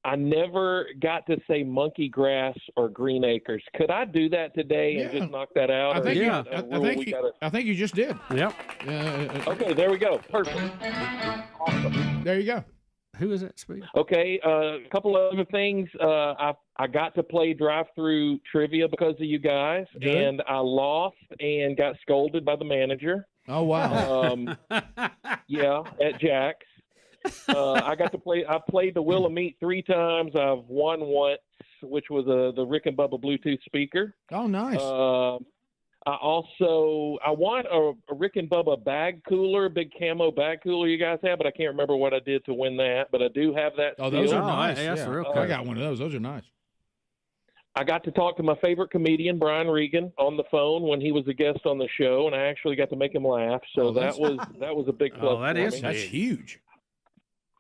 I never got to say monkey grass or green acres. Could I do that today and just knock that out? I think you just did. Yep. Okay, there we go. Perfect. Awesome. There you go. Who is that, Speed? Okay, a couple of other things. I got to play drive-through trivia because of you guys, and I lost and got scolded by the manager. Oh, wow. Yeah, at Jack's. I got to play. I played the Wheel of Meat 3 times. I've won once, which was the Rick and Bubba Bluetooth speaker. Oh, nice. I won a Rick and Bubba bag cooler, big camo bag cooler you guys have, but I can't remember what I did to win that. But I do have that. Oh, those still. are nice. Hey, that's real cool. I got one of those. Those are nice. I got to talk to my favorite comedian, Brian Regan, on the phone when he was a guest on the show, and I actually got to make him laugh. So that was a big plus. That's huge.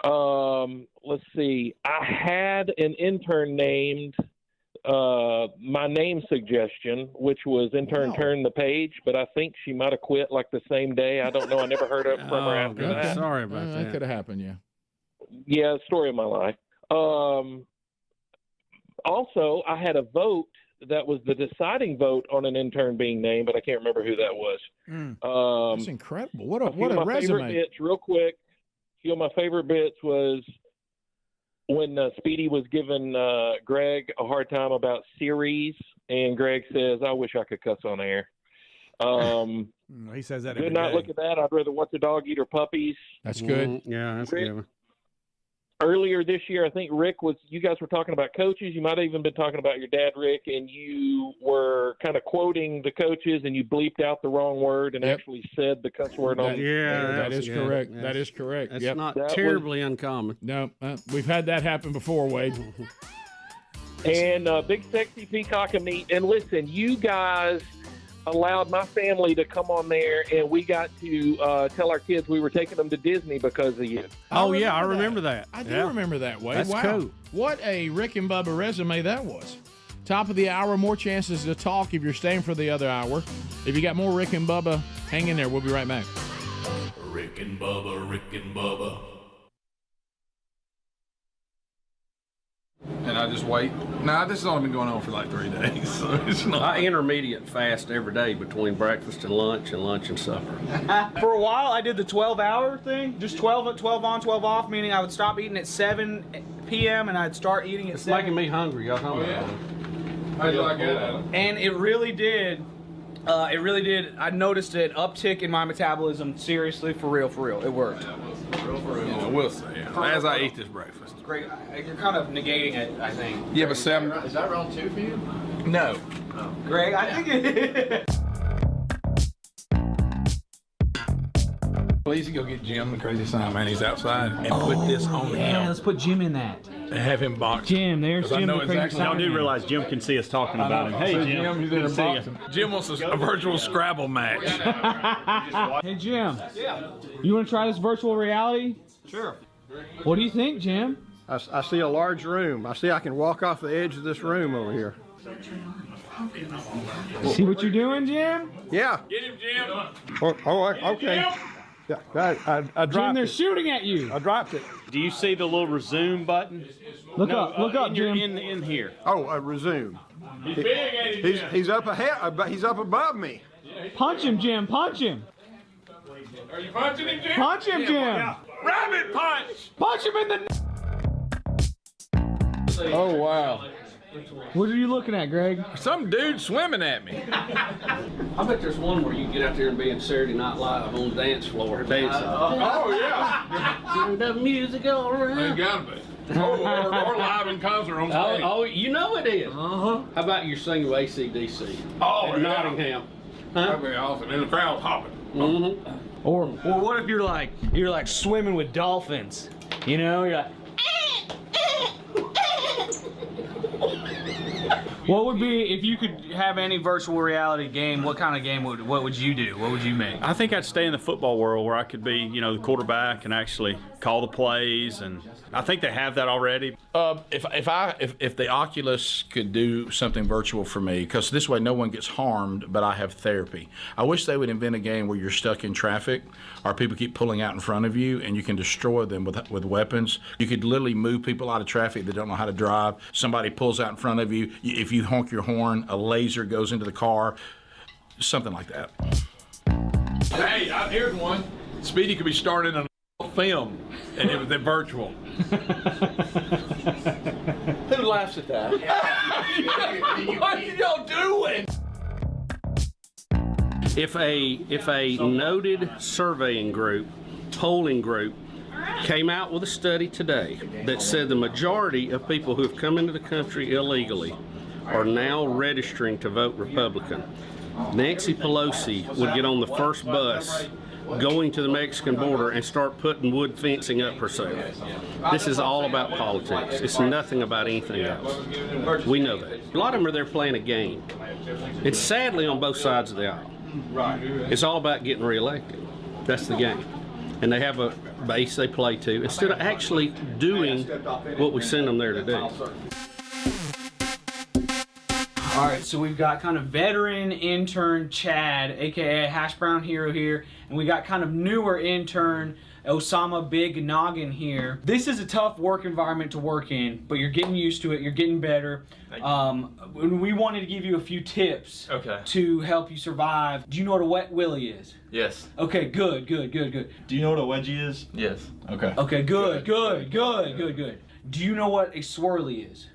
Let's see. I had an intern named my name suggestion, which was Intern Turn the Page, but I think she might have quit like the same day. I don't know. I never heard from her after that. Sorry about that. That could have happened, yeah. Yeah, story of my life. Also, I had a vote that was the deciding vote on an intern being named, but I can't remember who that was. That's incredible. What a my resume. Favorite bits, real quick. A few of my favorite bits was when Speedy was giving Greg a hard time about series, and Greg says, "I wish I could cuss on air." He says that. Did not look at that. I'd rather watch a dog eat her puppies. That's good. Yeah, that's good. Earlier this year, I think you guys were talking about coaches. You might have even been talking about your dad, Rick, and you were kind of quoting the coaches, and you bleeped out the wrong word and actually said the cuss word on. That is correct. That is correct. That's not terribly uncommon. No, we've had that happen before, Wade. And Big Sexy Peacock and Meat. And listen, you guys allowed my family to come on there, and we got to tell our kids we were taking them to Disney because of you. Oh, yeah, I remember that. I do remember that, Wade. That's wow. cool. What a Rick and Bubba resume that was. Top of the hour, more chances to talk if you're staying for the other hour. If you got more Rick and Bubba, hang in there. We'll be right back. Rick and Bubba, Rick and Bubba. And I just wait. Nah, this has only been going on for like 3 days, so it's not. I intermediate fast every day between breakfast and lunch and supper. For a while, I did the 12-hour thing, just 12 on, 12 off, meaning I would stop eating at 7 p.m. and I'd start eating at It's 7. making me hungry. Y'all hungry? How do you like that, Adam? And it really did. I noticed an uptick in my metabolism. Seriously, for real. It worked. Yeah, we'll see. As I eat this breakfast. Great. You're kind of negating it, I think. Yeah, but 7. Is that round 2 for you? No. Greg, I think it. Please go get Jim, the crazy sign man. He's outside, and put this on him. Let's put Jim in that. Have him box. Jim, there's Jim. Y'all do realize Jim can see us talking about him. Hey, Jim. He's in a box. Jim wants a virtual Scrabble match. Hey, Jim. You want to try this virtual reality? Sure. What do you think, Jim? I see a large room. I see I can walk off the edge of this room over here. See what you're doing, Jim? Yeah. Get him, Jim. Okay. Yeah, I dropped Jim, they're it. shooting at you. I dropped it. Do you see the little resume button? Look up, Jim. In here. Oh, resume. He's big, ain't he, Jim? He's up ahead. He's up above me. Punch him, Jim. Punch him. Are you punching him, Jim? Punch him, Jim. Yeah. Rabbit punch. Punch him in the. Oh, wow. What are you looking at, Greg? Some dude swimming at me. I bet there's one where you can get out there and be in Saturday Night Live on the dance floor dancing. Oh, yeah. The music all around. They gotta be. Or live in concert on stage. Oh, you know it is. How about you're singing AC/DC? Oh, in yeah. Nottingham. That'd be awesome. And the crowd's hopping. Mm-hmm. Or what if you're like swimming with dolphins? You know, you're like. What would be, if you could have any virtual reality game, what kind of game what would you do? What would you make? I think I'd stay in the football world where I could be, the quarterback and actually call the plays, and I think they have that already. If the Oculus could do something virtual for me, because this way no one gets harmed, but I have therapy. I wish they would invent a game where you're stuck in traffic, or people keep pulling out in front of you, and you can destroy them with weapons. You could literally move people out of traffic that don't know how to drive. Somebody pulls out in front of you. If you honk your horn, a laser goes into the car. Something like that. Hey, here's one. Speedy could be starring in a film, and it was virtual. Who laughs at that? What are y'all doing? If a noted surveying group, polling group, came out with a study today that said the majority of people who have come into the country illegally are now registering to vote Republican, Nancy Pelosi would get on the first bus going to the Mexican border and start putting wood fencing up herself. This is all about politics. It's nothing about anything else. We know that. A lot of them are there playing a game. It's sadly on both sides of the aisle. It's all about getting reelected. That's the game. And they have a base they play to instead of actually doing what we send them there to do. All right, so we've got kind of veteran intern Chad, aka Hash Brown Hero here, and we got kind of newer intern Osama Big Noggin here. This is a tough work environment to work in, but you're getting used to it, you're getting better. We wanted to give you a few tips to help you survive. Do you know what a wet willy is? Yes. Okay, good. Do you know what a wedgie is? Yes. Okay. Okay, good. Do you know what a swirly is?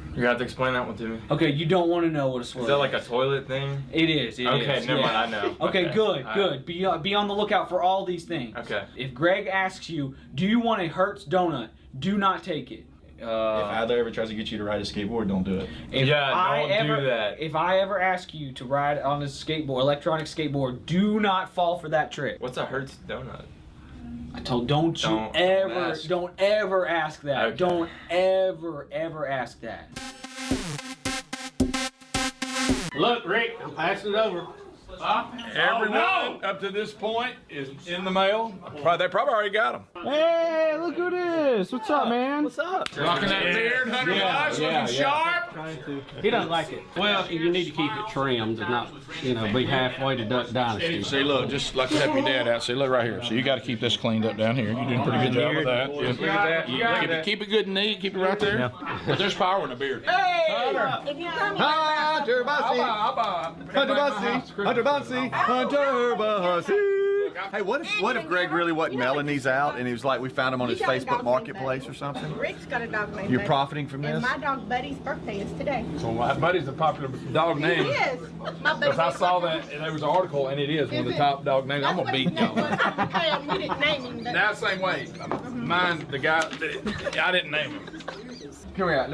You're gonna have to explain that one to me. Okay, you don't want to know what a swirly is. Is that like a toilet thing? It is. Okay, never mind, I know. Okay, good. Be on the lookout for all these things. Okay. If Greg asks you, do you want a Hertz donut? Do not take it. If Adler ever tries to get you to ride a skateboard, don't do it. Do that. If I ever ask you to ride on a skateboard, electronic skateboard, do not fall for that trick. What's a Hertz donut? I told don't ever ask that. Okay. Don't ever ask that. Look, Rick, I'm passing it over. Everyone up to this point is in the mail. They probably already got them. Hey, look who it is. What's up, man? What's up? Rocking that beard, 100 bucks, looking sharp. He doesn't like it. Well, you need to keep it trimmed and not, be halfway to Duck Dynasty. See, look, just like to help your dad out. See, look right here. So you got to keep this cleaned up down here. You're doing a pretty good job with that. Look at that. Keep it good and neat. Keep it right there. Yeah. But there's power in the beard. Hey! If you come here, Hunter Bussy. Hey, what if Greg really wasn't mailing these out and he was like, we found him on his Facebook Marketplace or something? Rick's got a dog named You're Buddy. profiting from this? And my dog Buddy's birthday is today. So my buddy's a popular dog name. He is. My buddy's Because I saw that, and there was an article, and it is one of the top dog names. I'm going to beat y'all. You didn't name him. Now, same way. Mine, the guy, I didn't name him. Come here,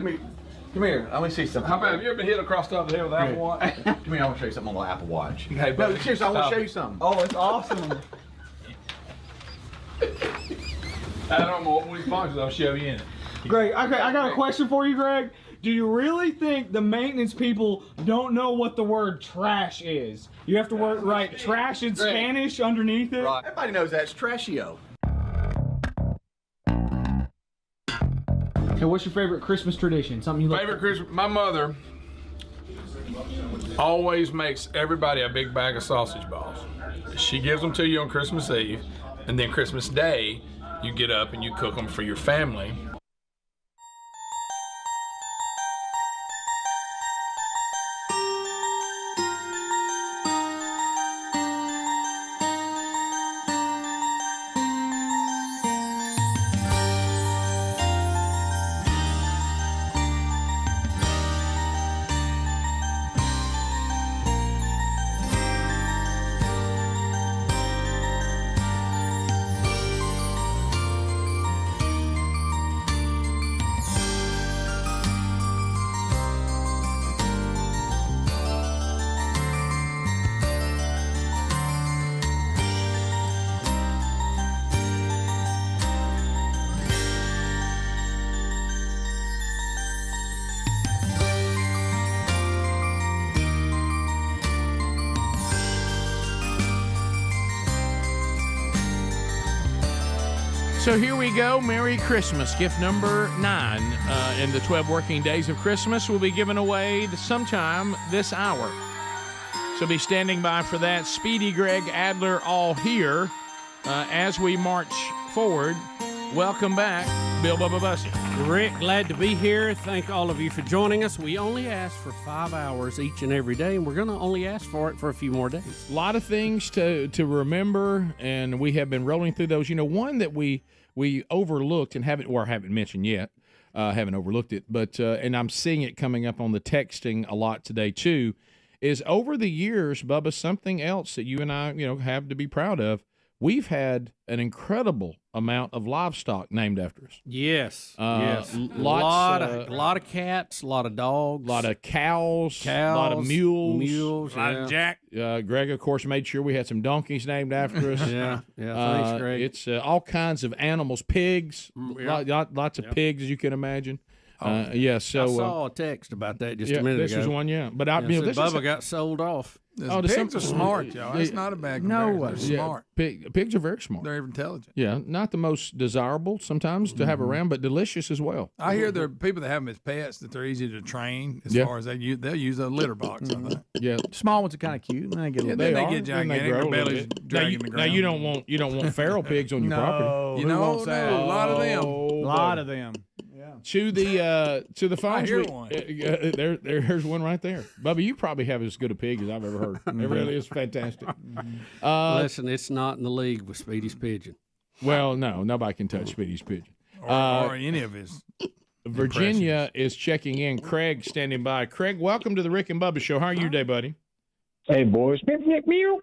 Come here, let me see something. How about, have you ever been hit across the top of the head with an Apple Watch? Come here, I want to show you something on the Apple Watch. Hey, No, buddy, seriously, I want to stop show it. you something. Oh, it's awesome. I don't know what we boxes. I'll show you in it. Greg, okay, I got a question for you, Greg. Do you really think the maintenance people don't know what the word trash is? You have to write trash in Spanish underneath it? Right. Everybody knows that's trashio. Okay, what's your favorite Christmas tradition? Something you like? Favorite Christmas? My mother always makes everybody a big bag of sausage balls. She gives them to you on Christmas Eve, and then Christmas Day, you get up and you cook them for your family. So here we go. Merry Christmas. Gift number 9 in the 12 working days of Christmas will be given away sometime this hour. So be standing by for that. Speedy, Greg, Adler, all here as we march forward. Welcome back, Bill Bubba Show. Rick, glad to be here. Thank all of you for joining us. We only ask for 5 hours each and every day, and we're going to only ask for it for a few more days. A lot of things to remember, and we have been rolling through those. You know, one that we overlooked and haven't mentioned yet, haven't overlooked it, but and I'm seeing it coming up on the texting a lot today too, is over the years, Bubba, something else that you and I, have to be proud of. We've had an incredible amount of livestock named after us. Yes, yes. A lot of cats, a lot of dogs, a lot of cows, a lot of mules, a lot of Jack. Greg, of course, made sure we had some donkeys named after us. yeah. Thanks, Greg. It's all kinds of animals, pigs, lots of pigs, as you can imagine. So I saw a text about that just a minute ago. This was one, but Bubba got sold off. The pigs are smart, y'all. It's not a bad comparison. No, They're smart. Pigs are very smart. They're intelligent. Yeah, not the most desirable sometimes to have around, but delicious as well. I hear there are people that have them as pets that they're easy to train as far as they'll use a litter box. I think. Yeah, small ones are kind of cute. And they get they get gigantic. Their belly's dragging the ground. Now you don't want feral pigs on your property. You know, a lot of them. A lot of them. To the phones. I hear one. There's one right there. Bubba, you probably have as good a pig as I've ever heard. It really is fantastic. Listen, it's not in the league with Speedy's pigeon. Well, no, nobody can touch Speedy's pigeon. Or any of his. Virginia is checking in. Craig standing by. Craig, welcome to the Rick and Bubba Show. How are you today, buddy? Hey, boys. Meow.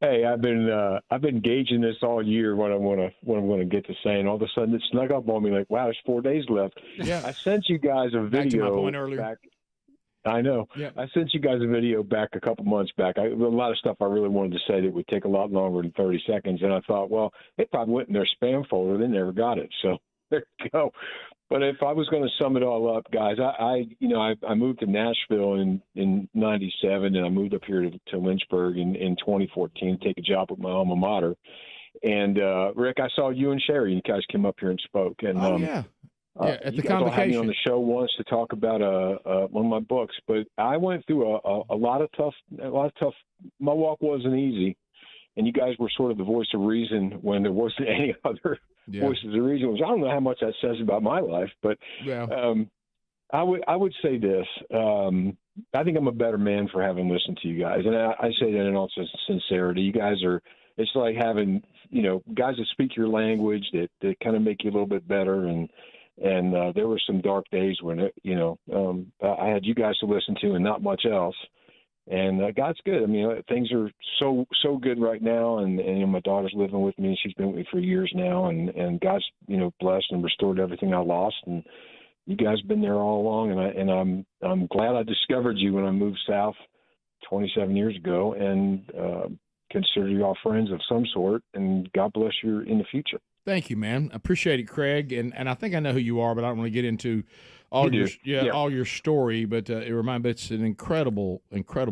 Hey, I've been gauging this all year what I'm gonna get to say, and all of a sudden it snuck up on me like, wow, there's 4 days left. Yeah. I sent you guys a video back to my point earlier. back. I know. Yeah. I sent you guys a video back a couple months back. A lot of stuff I really wanted to say that would take a lot longer than 30 seconds, and I thought, well, it probably went in their spam folder. They never got it, so there you go. But if I was going to sum it all up, guys, I moved to Nashville in '97, and I moved up here to Lynchburg in 2014 to take a job with my alma mater. And Rick, I saw you and Sherry. You guys came up here and spoke. And at the you guys all had me convocation on the show once to talk about one of my books. But I went through a lot of tough. My walk wasn't easy, and you guys were sort of the voice of reason when there wasn't any other. Voices of reason, which I don't know how much that says about my life, but I would say this. I think I'm a better man for having listened to you guys, and I say that in all sincerity. You guys are. It's like having guys that speak your language that kind of make you a little bit better. And there were some dark days when I had you guys to listen to and not much else. And God's good. I mean, things are so good right now, and my daughter's living with me. She's been with me for years now, and God's blessed and restored everything I lost. And you guys have been there all along, and I'm glad I discovered you when I moved south 27 years ago, and consider you all friends of some sort, and God bless you in the future. Thank you, man. I appreciate it, Craig. And I think I know who you are, but I don't want to get into all all your story. But it reminds me, it's an incredible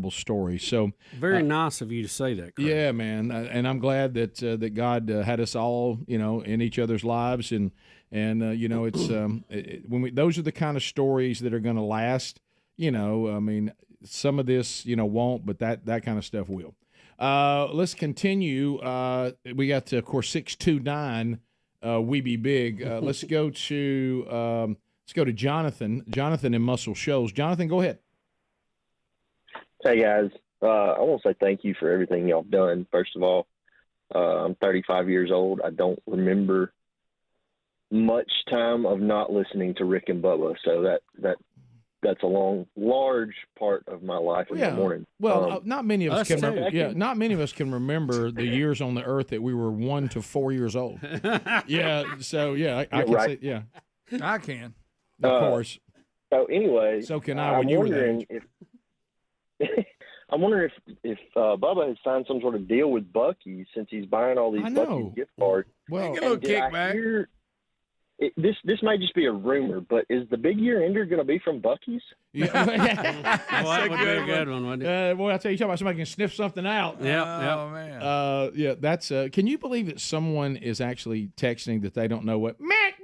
story. So very nice of you to say that, Craig. Yeah, man. And I'm glad that that God had us all, in each other's lives, and it's those are the kind of stories that are going to last. I mean, some of this won't, but that kind of stuff will. Let's continue. We got of course 629. We be big. Let's go to Jonathan. Jonathan in Muscle Shoals. Jonathan, go ahead. Hey guys, I want to say thank you for everything y'all done. First of all, I'm 35 years old. I don't remember much time of not listening to Rick and Bubba, so that's a large part of my life in the morning. Well, not many of us can. Not many of us can remember the years on the earth that we were 1 to 4 years old. Yeah. So I can say I can. Of course. So anyway, so can I. When you were that age. I'm wondering if Bubba has signed some sort of deal with Buc-ee's since he's buying all these Buc-ee's gift cards. Well, a little kickback. This might just be a rumor, but is the big year ender going to be from Buc-ee's? Well, that would be a good one, wouldn't it? Boy, I tell you, talk about somebody can sniff something out. Oh man. That's. Can you believe that someone is actually texting that they don't know what "mac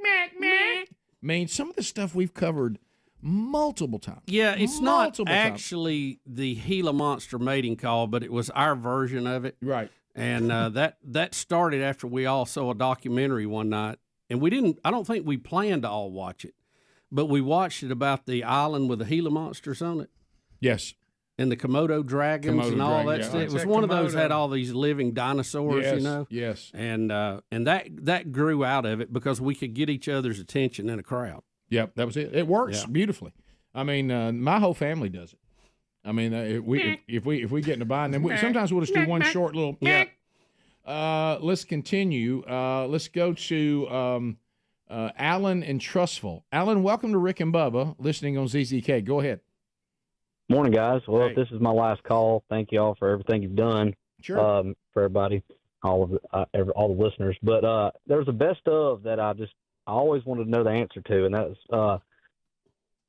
means? Some of the stuff we've covered multiple times. Yeah, it's not actually the Gila monster mating call, but it was our version of it. Right. And that started after we all saw a documentary one night. And I don't think we planned to all watch it, but we watched it about the island with the Gila monsters on it. Yes. And the Komodo dragons and all that stuff. It was one of those had all these living dinosaurs, Yes. And that grew out of it because we could get each other's attention in a crowd. Yep, that was it. It works beautifully. I mean, my whole family does it. I mean, if we get in a bind, then sometimes we'll just do one short little. Yeah. Let's continue. Let's go to Alan in Trussville. Alan, welcome to Rick and Bubba, listening on ZZK. Go ahead. Morning, guys. Well, if this is my last call, thank you all for everything you've done. Sure. For everybody, all the listeners. But there was a best of that I always wanted to know the answer to, and that was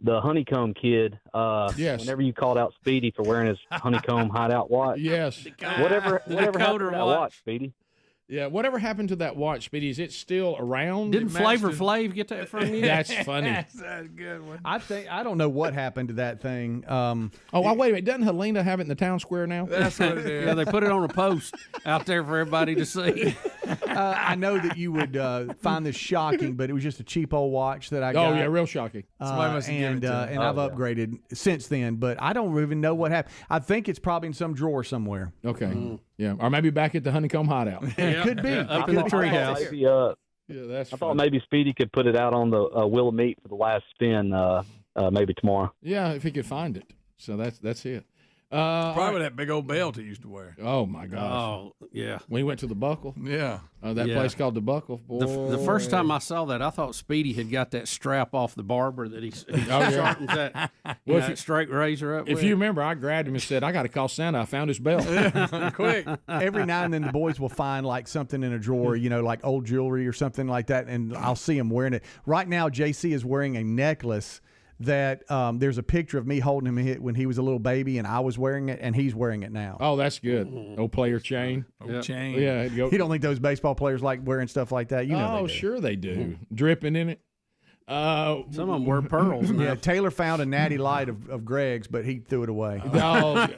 the honeycomb kid. Yes. Whenever you called out Speedy for wearing his honeycomb hideout watch. Yes. Whatever happened to that watch, Speedy? Yeah, whatever happened to that watch, Speedy? Is it still around? Didn't Flavor Flav get that from you? That's funny. That's a good one. I don't know what happened to that thing. Wait a minute. Doesn't Helena have it in the town square now? That's what it is. Yeah, they put it on a post out there for everybody to see. I know that you would find this shocking, but it was just a cheap old watch that I got. Oh yeah, real shocking. Somebody must have given it to you. I've upgraded since then, but I don't even know what happened. I think it's probably in some drawer somewhere. Okay. Yeah, or maybe back at the honeycomb hideout. It could be up in the treehouse. I thought maybe Speedy could put it out on the wheel of meat for the last spin, maybe tomorrow. Yeah, if he could find it. So that's it. Probably that big old belt he used to wear. Oh my gosh! Oh yeah. When he went to the Buckle. Yeah. That place called the Buckle. Boy. The first time I saw that, I thought Speedy had got that strap off the barber that he sharpens that, that straight razor up. If you remember, I grabbed him and said, "I got to call Santa. I found his belt." Quick! Every now and then, the boys will find like something in a drawer, like old jewelry or something like that, and I'll see him wearing it. Right now, JC is wearing a necklace that there's a picture of me holding him when he was a little baby, and I was wearing it, and he's wearing it now. Oh, that's good. Old player chain. Chain. Yeah. You don't think those baseball players like wearing stuff like that? Oh, sure they do. Dripping in it. Some of them wear pearls. Yeah, Taylor found a natty light of Greg's, but he threw it away. Oh,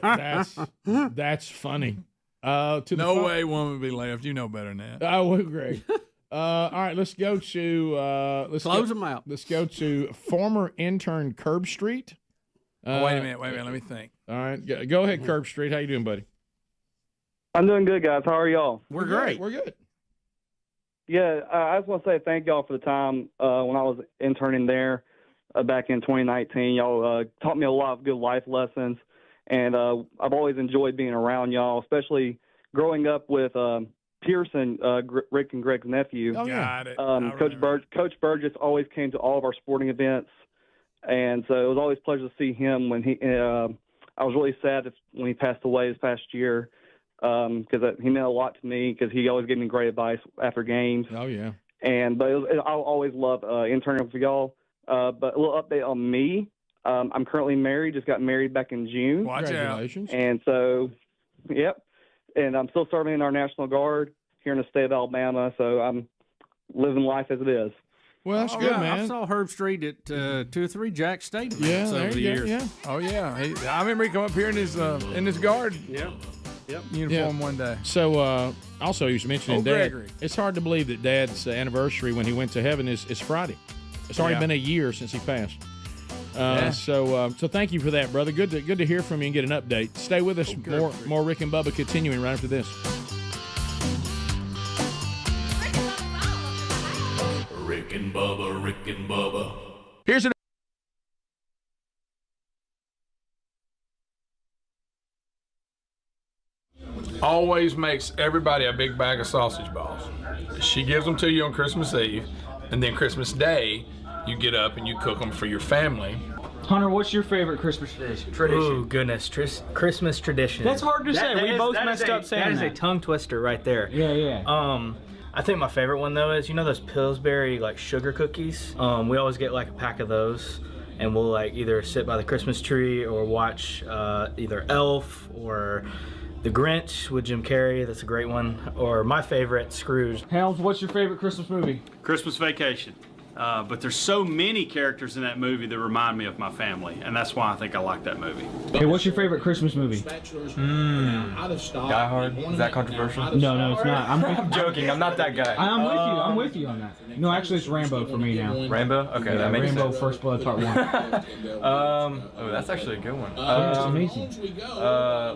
that's funny. No way one would be left. You know better than that. Oh, well, Greg. All right, let's go to close them out. Let's go to former intern Curb Street. Wait a minute. Let me think. All right, go ahead, Curb Street. How you doing, buddy? I'm doing good, guys. How are y'all? We're great. We're good. Yeah, I just want to say thank y'all for the time when I was interning there back in 2019. Y'all taught me a lot of good life lessons, and I've always enjoyed being around y'all, especially growing up with Pearson, Rick and Greg's nephew. Oh, yeah. Got it. Coach Burgess always came to all of our sporting events, and so it was always a pleasure to see him when he. I was really sad when he passed away this past year. because he meant a lot to me because he always gave me great advice after games. Oh, yeah. But I'll always love interning with y'all. But a little update on me. I'm currently married. Just got married back in June. Congratulations. And so, yep. And I'm still serving in our National Guard here in the state of Alabama. So I'm living life as it is. Well, that's good, man. I saw Herb Street at 2 or 3 Jack State Yeah, over the years. Yeah. Oh yeah, I remember he come up here in his guard uniform one day. So also he was mentioning Oh, Dad. Gregory. It's hard to believe that Dad's anniversary when he went to heaven is Friday. It's already been a year since he passed. So thank you for that, brother. Good to hear from you and get an update. Stay with us. More Rick and Bubba continuing right after this. Rick and Bubba, Rick and Bubba. Here's an Always makes everybody a big bag of sausage balls. She gives them to you on Christmas Eve, and then Christmas Day, you get up and you cook them for your family. Hunter, what's your favorite Christmas tradition? Oh, goodness. Christmas tradition. That's hard to say. We both messed up saying that. That is a tongue twister right there. Yeah. I think my favorite one, though, is, those Pillsbury, sugar cookies? We always get, a pack of those, and we'll, either sit by the Christmas tree or watch either Elf or The Grinch with Jim Carrey. That's a great one. Or my favorite, Scrooge. Helms, what's your favorite Christmas movie? Christmas Vacation. But there's so many characters in that movie that remind me of my family, and that's why I think I like that movie. Hey, what's your favorite Christmas movie? Die Hard? Is that controversial? No, it's not. I'm joking. I'm not that guy. I'm with you on that. No, actually, it's Rambo for me now. Rambo? Okay, that makes Rambo sense. First Blood Part 1. That's actually a good one. It's amazing.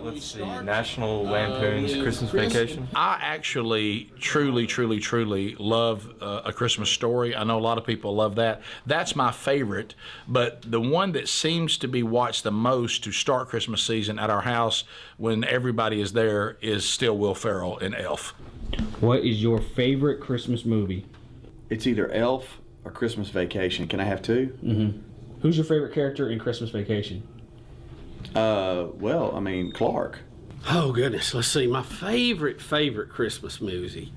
Let's see. National Lampoon's Christmas Vacation. I actually truly love A Christmas Story. I know a lot of people love that. That's my favorite, but the one that seems to be watched the most to start Christmas season at our house when everybody is there is still Will Ferrell in Elf. What is your favorite Christmas movie? It's either Elf or Christmas Vacation. Can I have two? Mm-hmm. Who's your favorite character in Christmas Vacation? Clark. Oh, goodness. Let's see. My favorite Christmas movie.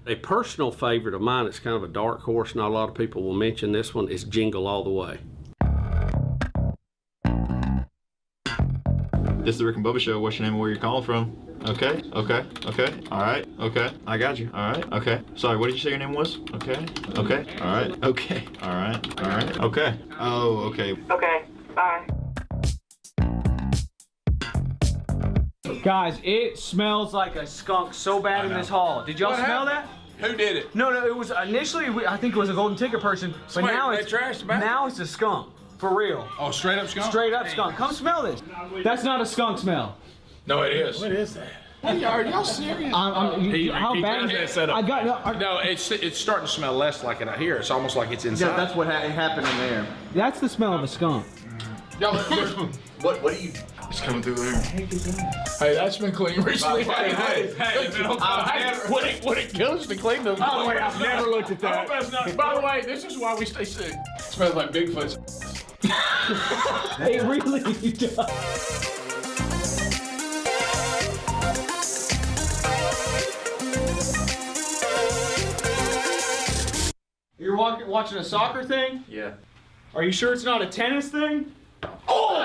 A personal favorite of mine, it's kind of a dark horse. Not a lot of people will mention this one, is Jingle All the Way. This is the Rick and Bubba Show. What's your name and where you're calling from? Okay. All right. Okay. I got you. All right. Okay. Sorry, what did you say your name was? Okay. All right. Okay. All right. Okay. Oh, okay. Okay, bye. Guys, it smells like a skunk so bad in this hall. Did y'all smell that? Who did it? No, it was initially, I think it was a golden ticket person, but now it's a skunk. For real. Oh, straight up skunk? Straight up skunk. Come smell this. That's not a skunk smell. No, it is. What is that? Hey, are y'all serious? How bad is it? No, it's starting to smell less like it out here. It's almost like it's inside. Yeah, that's what happened in there. That's the smell of a skunk. What do you... It's coming through there. Hey, that's been clean recently. Hey, when it goes to clean them. Oh, wait, I've never looked at that. By the way, this is why we stay sick. Smells like Bigfoot. It really does. You're watching a soccer thing? Yeah. Are you sure it's not a tennis thing? Oh!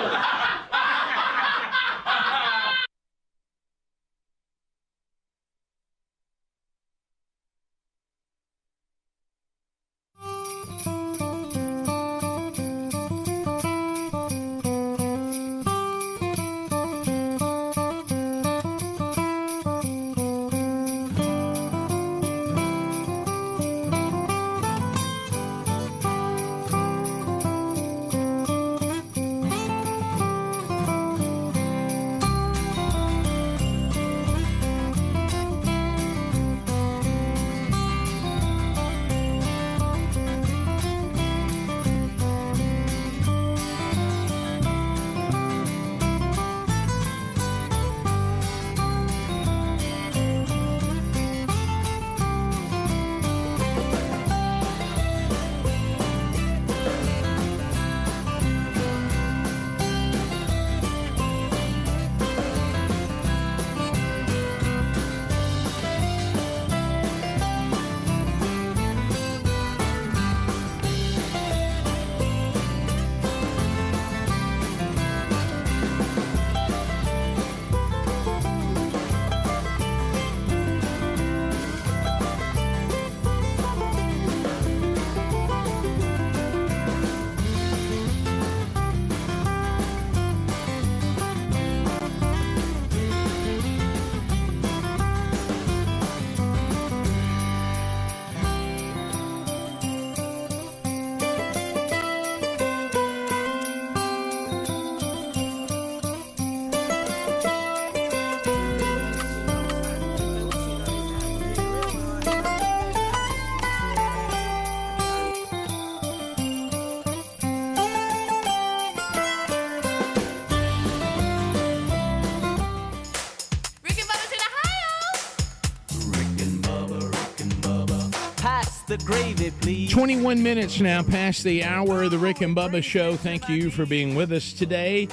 the gravy, please. 21 minutes now past the hour of the Rick and Bubba Show. Thank you for being with us today.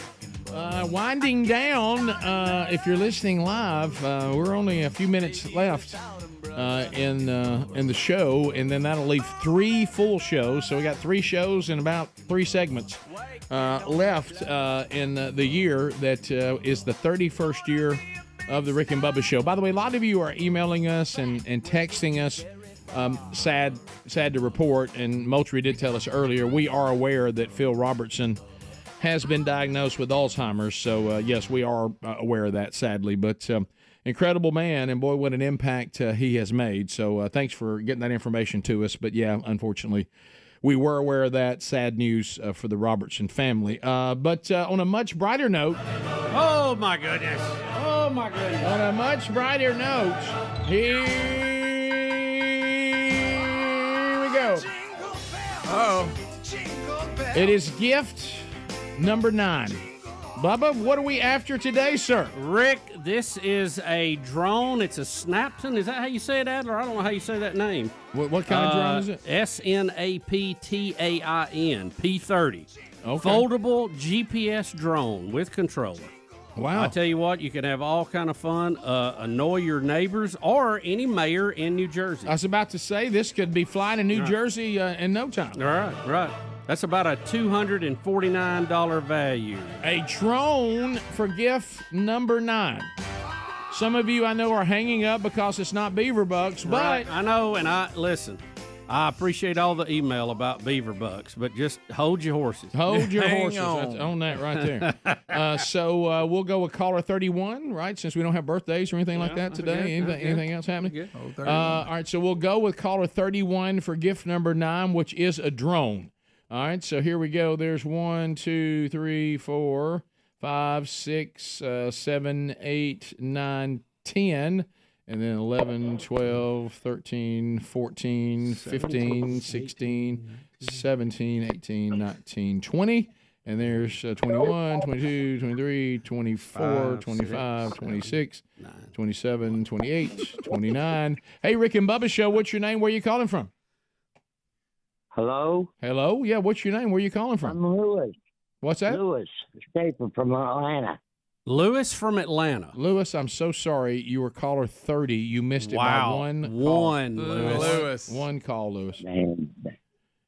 Winding down, if you're listening live, we're only a few minutes left in the show, and then that'll leave 3 full shows. So we got 3 shows and about 3 segments left in the year that is the 31st year of the Rick and Bubba Show. By the way, a lot of you are emailing us and texting us. Sad to report, and Moultrie did tell us earlier, we are aware that Phil Robertson has been diagnosed with Alzheimer's. So, yes, we are aware of that, sadly. But incredible man, and boy, what an impact he has made. So thanks for getting that information to us. But, yeah, unfortunately, we were aware of that. Sad news for the Robertson family. But on a much brighter note. Oh, my goodness. Oh, my goodness. On a much brighter note, here we go. Uh-oh. It is gift number 9. Bubba, what are we after today, sir? Rick, this is a drone. It's a Snapton. Is that how you say it, Adler? I don't know how you say that name. What kind of drone is it? SNAPTAIN, P30. Okay. Foldable GPS drone with controller. Wow. I tell you what, you can have all kind of fun, annoy your neighbors or any mayor in New Jersey. I was about to say, this could be flying in New Jersey in no time. Right. That's about a $249 value. A drone for gift number 9. Some of you I know are hanging up because it's not beaver bucks, but right. I know, and listen. I appreciate all the email about beaver bucks, but just hold your horses. Hold your horses. That's on that right there. So we'll go with caller 31, right? Since we don't have birthdays or anything like that today. Anything else happening? All right, so we'll go with caller 31 for gift number 9, which is a drone. All right, so here we go. There's 1, 2, 3, 4, 5, 6, 7, 8, 9, 10. And then 11, 12, 13, 14, 15, 16, 17, 18, 19, 20. And there's 21, 22, 23, 24, 25, 26, 27, 28, 29. Hey, Rick and Bubba Show, what's your name? Where are you calling from? Hello? Hello? Yeah, what's your name? Where are you calling from? I'm Lewis. What's that? Lewis, escaping from Atlanta. Lewis from Atlanta. Lewis, I'm so sorry. You were caller 30. You missed it by one Lewis. One call, Lewis. Man.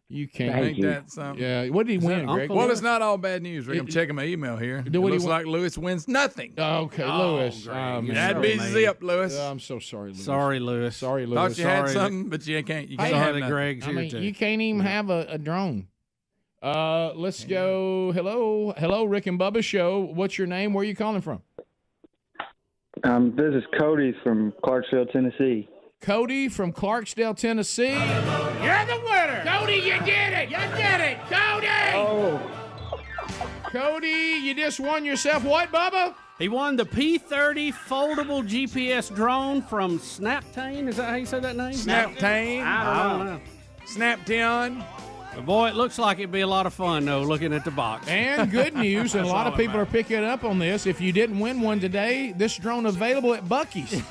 You can't. Ain't that something? Yeah. What did he win, Greg? Well, it's not all bad news, Rick. I'm checking my email here. It looks like Lewis wins nothing. Okay, Lewis. That busy up, Lewis. I'm so sorry, Lewis. Sorry, Lewis. Sorry, Lewis. Thought you had something, but you can't. You can't have nothing. Greg's here too. You can't even have a drone. Let's go. Hello, Rick and Bubba Show. What's your name? Where are you calling from? This is Cody from Clarksville, Tennessee. Cody from Clarksdale, Tennessee. You're the winner. Cody, you did it. You did it. Cody. Oh. Cody, you just won yourself what, Bubba? He won the P30 foldable GPS drone from Snaptain. Is that how you say that name? Snaptain. I don't know. Snaption. Boy, it looks like it'd be a lot of fun, though, looking at the box. And good news, and a lot of people are picking up on this. If you didn't win one today, this drone available at Buc-ee's.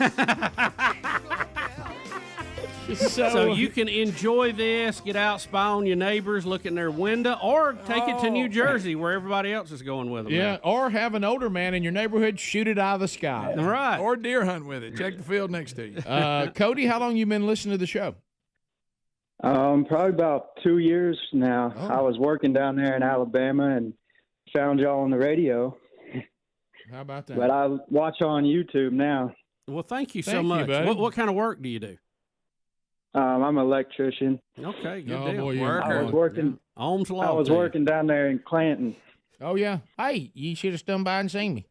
So you can enjoy this, get out, spy on your neighbors, look in their window, or take it to New Jersey where everybody else is going with them. Yeah, or have an older man in your neighborhood shoot it out of the sky. Right. Or deer hunt with it. Check the field next to you. Cody, how long you been listening to the show? Probably about 2 years now. I was working down there in Alabama and found y'all on the radio. How about that? But I watch on YouTube now. Well, thank you so much. What kind of work do you do? I'm an electrician. Okay, good Oh, deal. boy, I was working. Ohm's law. I was working down there in Clanton. Oh, yeah. Hey, you should have stood by and seen me.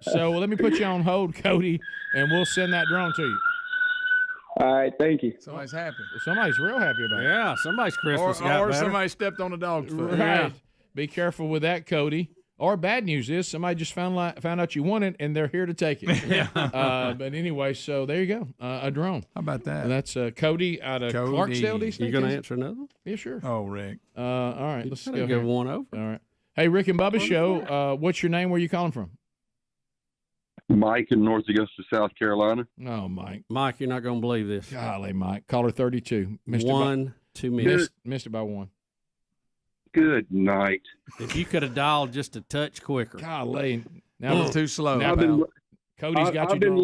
So let me put you on hold, Cody, and we'll send that drone to you. All right, thank you. Somebody's happy. Somebody's real happy about it. Yeah, somebody's Christmas got Or better. somebody stepped on a dog's foot. Right. Yeah. Be careful with that, Cody. Or bad news is somebody just found out you won it, and they're here to take it. But anyway, so there you go. A drone. How about that? And that's Cody out of Clarksdale, DC. You going to answer another one? Yeah, sure. Oh, Rick. All right, let's go. Give one over. All right. Hey, Rick and Bubba Show. What's your name? Where are you calling from? Mike in North Augusta, South Carolina. No, Mike. Mike, you're not going to believe this. Golly, Mike. Caller 32. Missed One too many. Missed it by one. Good night. If you could have dialed just a touch quicker. Golly. Now too slow. Now, Cody's got I've been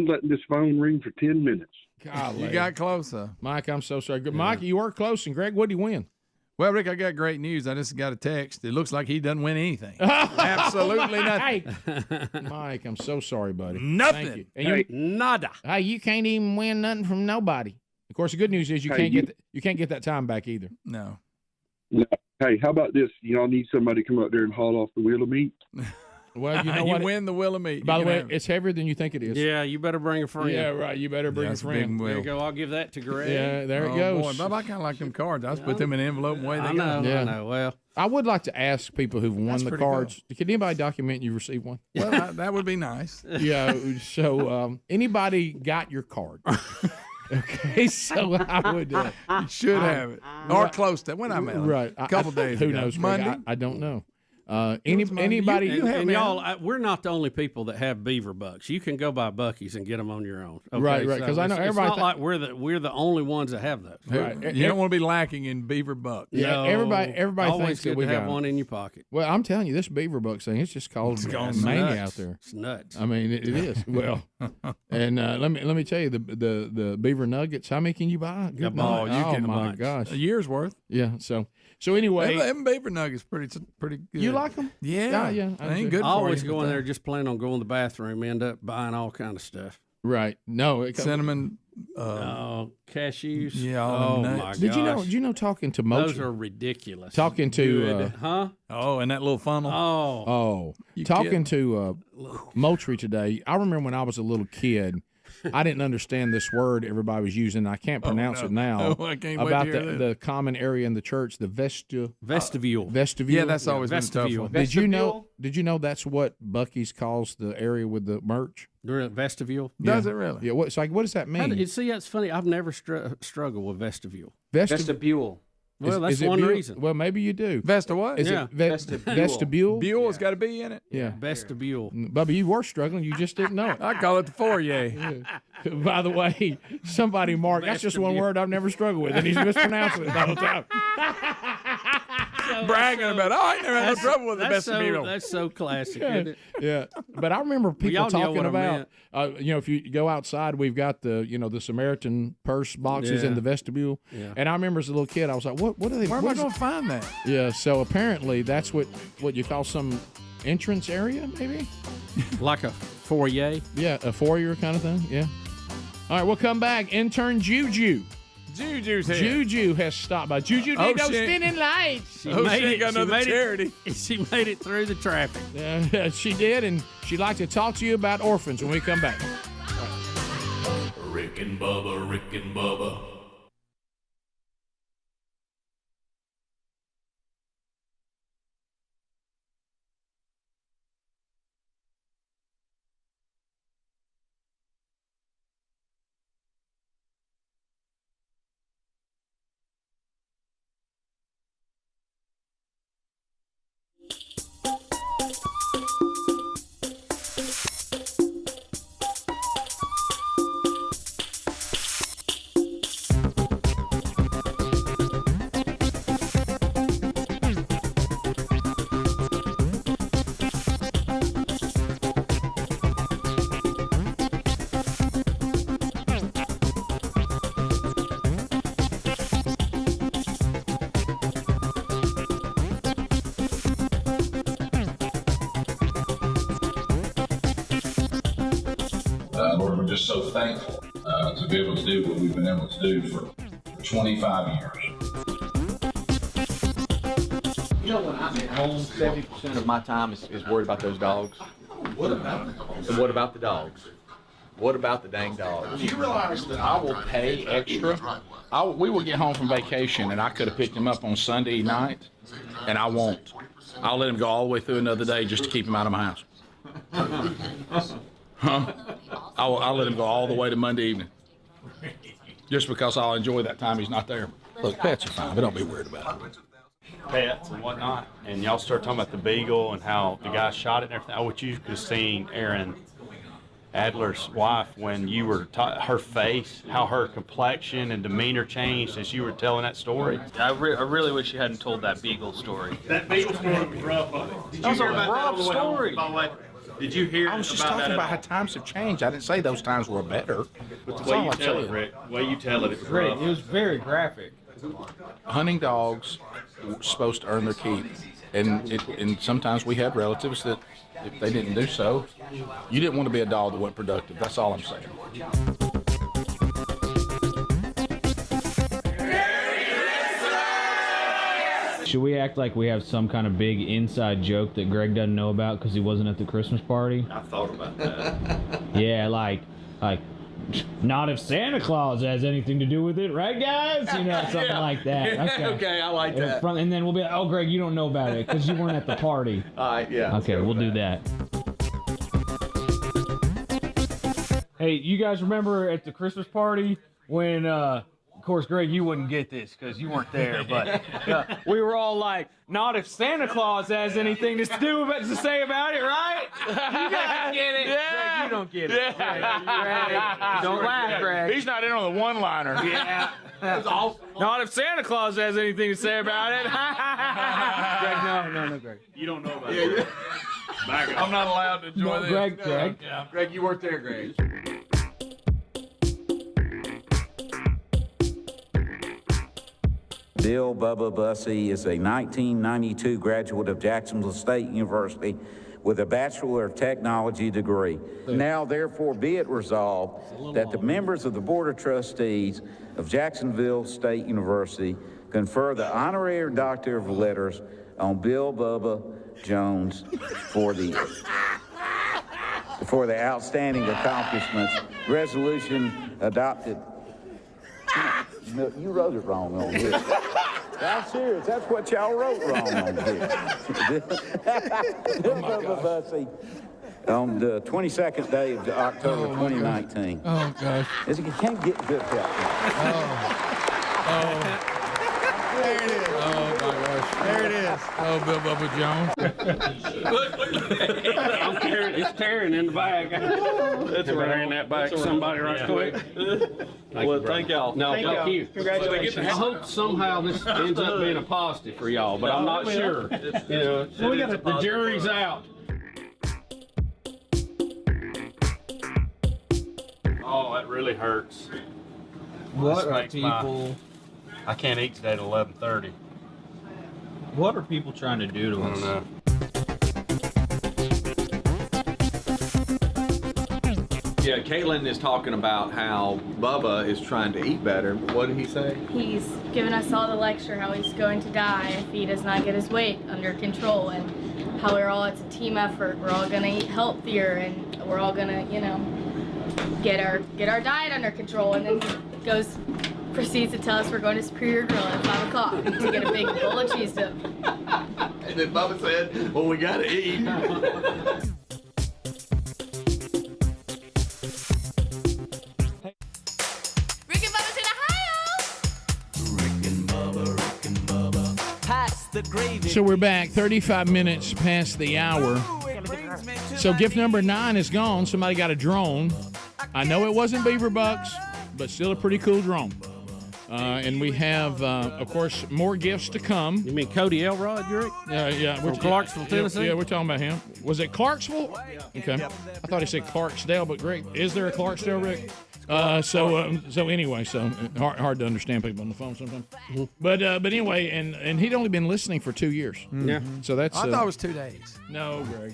letting this phone ring for 10 minutes. Golly. You got closer. Mike, I'm so sorry. Good. Mike, you were close, and Greg, what did he win? Well, Rick, I got great news. I just got a text. It looks like he doesn't win anything. Absolutely nothing. Mike, I'm so sorry, buddy. Nothing. Thank you. And nada. Hey, you can't even win nothing from nobody. Of course, the good news is you can't get that time back either. No. Hey, how about this? Y'all need somebody to come up there and haul off the wheel of meat? Well, you know you what? win the wheel of meat. By the way, it's heavier than you think it is. Yeah, you better bring a friend. Yeah, right. You better bring a friend. There you go. I'll give that to Greg. Yeah, there it goes. Boy, Bob, I kind of like them cards. I just put them in an envelope and away they go. I know. Well, I would like to ask people who've won the cards. Cool. Can anybody document you received one? Well, that would be nice. Yeah. So, anybody got your card? Okay, so I would. You should have it, or close to it. When I met him, right, a couple days who ago. knows? Monday. I don't know. Anybody? And y'all, we're not the only people that have beaver bucks. You can go buy Buc-ee's and get them on your own. Okay? Right. Because I know everybody. It's not like we're the only ones that have those. Right. You don't want to be lacking in beaver bucks. Yeah. No, everybody always thinks good that we to have got one in your pocket. Well, I'm telling you, this beaver buck thing, it's just called mania out there. It's nuts. I mean, it is. Well, and let me tell you, the beaver nuggets. How many can you buy? You can my gosh, a year's worth. Yeah. So anyway, them beaver nuggets pretty good. You like them? Yeah. Yeah. They ain't good. I always go in there just planning on going to the bathroom. End up buying all kind of stuff. Right. No. Cinnamon. Cashews. Yeah. Oh nuts. my gosh. Did you know? Talking to Moultrie, those are ridiculous. Talking to Oh, and that little funnel. Talking to Moultrie today. I remember when I was a little kid. I didn't understand this word everybody was using. I can't pronounce it now. I can't about wait to hear the common area in the church, the vestibule. Vestibule. Yeah, that's always been a tough one. Did you know that's what Buc-ee's calls the area with the merch? Vestibule. Does it really? Yeah. What does that mean? See, that's funny. I've never struggled with vestibule. Vestibule. Well, that's one reason. Well, maybe you do. Vesta what? Is it vestibule? Bule has got to be in it. Yeah. Vestibule. Bubba, you were struggling. You just didn't know it. I call it the foyer. Yeah. By the way, somebody marked, that's just one word I've never struggled with, and he's mispronouncing it the whole time. Bragging about, I ain't never had no trouble with the vestibule. That's so classic, isn't it? Yeah. But I remember people talking about, if you go outside, we've got the Samaritan purse boxes in the vestibule. Yeah. And I remember as a little kid, I was like, what are they? Where am I going to find that? Yeah. So apparently that's what you call some entrance area, maybe? Like a foyer? Yeah, a foyer kind of thing. Yeah. All right, we'll come back. Intern Juju. Juju's here. Juju has stopped by. Juju need those spinning lights. She got another charity. She made it through the traffic. Yeah, she did, and she'd like to talk to you about orphans when we come back. Rick and Bubba, Rick and Bubba. Lord, we're just so thankful to be able to do what we've been able to do for 25 years. You know, when I'm at home, 70% of my time is worried about those dogs. What about the dogs? And what about the dogs? What about the dang dogs? Do you realize that I will pay extra? We will get home from vacation, and I could have picked him up on Sunday night, and I won't. I'll let him go all the way through another day just to keep him out of my house. Huh? I'll let him go all the way to Monday evening. Just because I'll enjoy that time he's not there. Look, pets are fine, but don't be worried about it. pets and whatnot, and y'all start talking about the beagle and how the guy shot it and everything. I wish you could have seen Aaron Adler's wife when you were her face, how her complexion and demeanor changed as you were telling that story. I really wish you hadn't told that beagle story. That beagle story was rough. Did you hear about that story? By the way, did you hear? I was just talking about how times have changed. I didn't say those times were better. But the way you tell it, Rick, the way you tell it, it was rough. It was very graphic. Hunting dogs were supposed to earn their keep, and sometimes we had relatives that if they didn't do so, you didn't want to be a dog that wasn't productive. That's all I'm saying. Should we act like we have some kind of big inside joke that Greg doesn't know about because he wasn't at the Christmas party? I thought about that. Yeah, like, not if Santa Claus has anything to do with it, right, guys? You know, something like that. Okay, I like that. And then we'll be like, oh, Greg, you don't know about it because you weren't at the party. All right, yeah. Okay, we'll do that. Hey, you guys remember at the Christmas party when, of course, Greg, you wouldn't get this because you weren't there, but we were all like, not if Santa Claus has anything to say about it, right? You guys get it. Yeah. Greg, you don't get it. Yeah. Greg, don't laugh, Greg. He's not in on the one-liner. Yeah. That's awesome. Not if Santa Claus has anything to say about it. Greg, no, Greg. You don't know about it. I'm not allowed to enjoy this. Greg. Yeah. Greg, you weren't there, Greg. Bill Bubba Bussey is a 1992 graduate of Jacksonville State University with a Bachelor of Technology degree. Now, therefore, be it resolved that the members of the Board of Trustees of Jacksonville State University confer the Honorary Doctor of Letters on Bill Bubba Jones for the outstanding accomplishments. Resolution adopted. No, you wrote it wrong on here. I'm serious. That's what y'all wrote wrong on here. On the 22nd day of October 2019. Oh, gosh. You can't get good help. There it is. Oh, my gosh. There it is. Oh, Bill Bubba Jones. It's tearing in the bag. That's right. In that bag. Somebody right quick. Well, thank y'all. No, thank you. Congratulations. I hope somehow this ends up being a positive for y'all, but I'm not sure. You know, the jury's out. Oh, that really hurts. What are people? I can't eat today at 11:30. What are people trying to do to us? I don't know. Yeah, Caitlin is talking about how Bubba is trying to eat better. What did he say? He's given us all the lecture how he's going to die if he does not get his weight under control, and how it's a team effort. We're all gonna eat healthier, and we're all gonna, get our diet under control. And then he proceeds to tell us we're going to Superior Grill at 5 o'clock to get a big bowl of cheese dip. And then Bubba said, well, we gotta eat. Rick and Bubba's in Ohio! Rick and Bubba. Pass the gravy. So we're back 35 minutes past the hour. So gift number 9 is gone. Somebody got a drone. I know it wasn't Beaver Bucks, but still a pretty cool drone. And we have, of course, more gifts to come. You mean Cody Elrod, Rick? Yeah. From Clarksville, Tennessee? Yeah, we're talking about him. Was it Clarksville? Okay. Yep. I thought he said Clarksdale, but great. Is there a Clarksdale, Rick? So anyway, hard to understand people on the phone sometimes. Mm-hmm. But anyway, and he'd only been listening for 2 years. Yeah. So that's. I thought it was 2 days. No, Greg.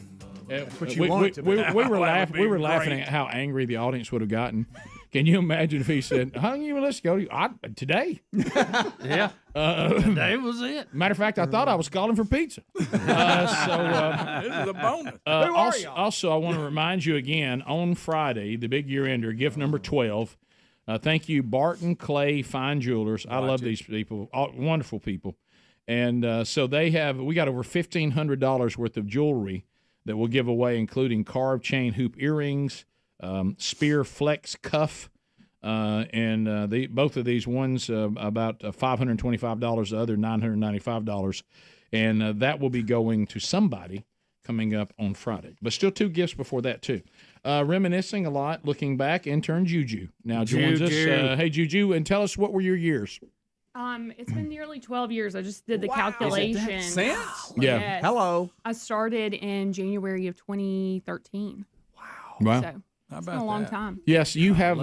But you want it to be. We were laughing at how angry the audience would have gotten. Can you imagine if he said, "How long you been listening to today?" Yeah. Today was it. Matter of fact, I thought I was calling for pizza. This is a bonus. Who are y'all? Also, I want to remind you again on Friday, the big year ender, gift number 12. Thank you, Barton Clay Fine Jewelers. I love these people, wonderful people, and so we got over $1,500 worth of jewelry that we'll give away, including carved chain hoop earrings, spear flex cuff, and both of these, one's about $525, the other $995, and that will be going to somebody coming up on Friday. But still 2 gifts before that too. Reminiscing a lot, looking back, intern Juju now joins us. Hey Juju, and tell us, what were your years? It's been nearly 12 years. I just did the calculation. Since? Yeah. Yes. Hello. I started in January of 2013. Wow. So it's been a long time. Yes, you have.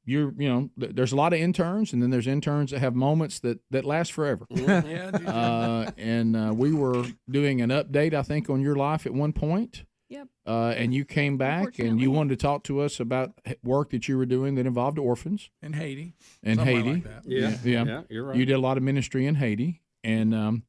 There's a lot of interns, and then there's interns that have moments that last forever. And we were doing an update, I think, on your life at one point. Yep. And you came back and you wanted to talk to us about work that you were doing that involved orphans. In Haiti. In Somewhere Haiti. like that. Yeah, you're right. You did a lot of ministry in Haiti, and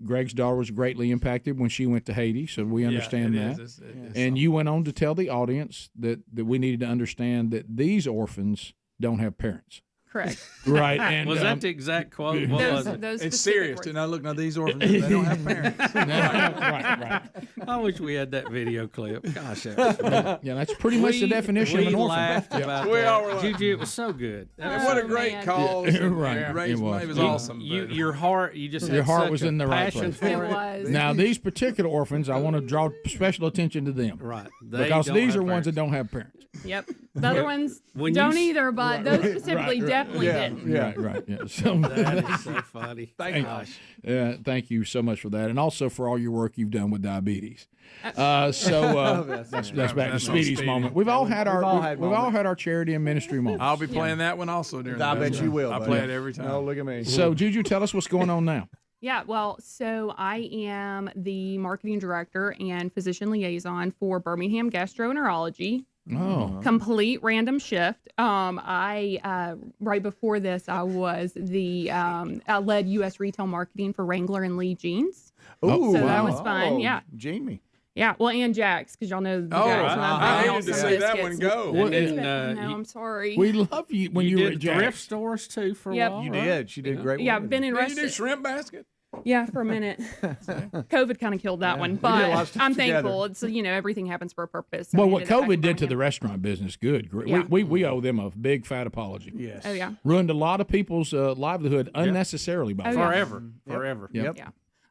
Greg's daughter was greatly impacted when she went to Haiti, so we understand that. It is and you went on to tell the audience that we needed to understand that these orphans don't have parents. Correct. Right. And was that the exact quote? What was it? It's serious. Now look, these orphans, they don't have parents. right. I wish we had that video clip. Gosh, that's pretty much the definition of an orphan. Laughed about We that. all were Juju, it was so good. What a great cause. Right. It was awesome. Your heart, you just your had heart such was a in the right passion place. for It was. Now these particular orphans, I want to draw special attention to them. Right. Because these are ones that don't have parents. Yep. The other ones When don't you- either, but those specifically definitely didn't. Right. Yeah. So, That is so funny. Thank you so much for that, and also for all your work you've done with diabetes. That's back to Speedy's moment. We've all had our charity and ministry moments. I'll be playing that one also during the I bet you will. I buddy. play it every time. Oh, look at me. So, Juju, tell us what's going on now. Yeah, well, so I am the marketing director and physician liaison for Birmingham Gastroenterology. Oh. Complete random shift. I right before this, I was I led U.S. retail marketing for Wrangler and Lee Jeans. Ooh, so that was fun. Yeah. Jamie. Yeah, well, and Jack's, because y'all know the Jack's. I hated to see that one go. No, I'm sorry. We love you when you were at did Jack's. thrift stores too for a Yep. while. You right? did. She did great. Yeah, work. I've been in Did you do restaurants. shrimp basket? Yeah, for a minute. COVID kind of killed that one, We did a lot but of stuff I'm together. thankful. It's everything happens for a purpose. Well, I what ended up back COVID in did to the Birmingham. restaurant business, good. Yeah. We owe them a big fat apology. Yes. Oh yeah. Ruined a lot of people's livelihood unnecessarily by Oh, that. yeah. Forever. Yep. Yeah.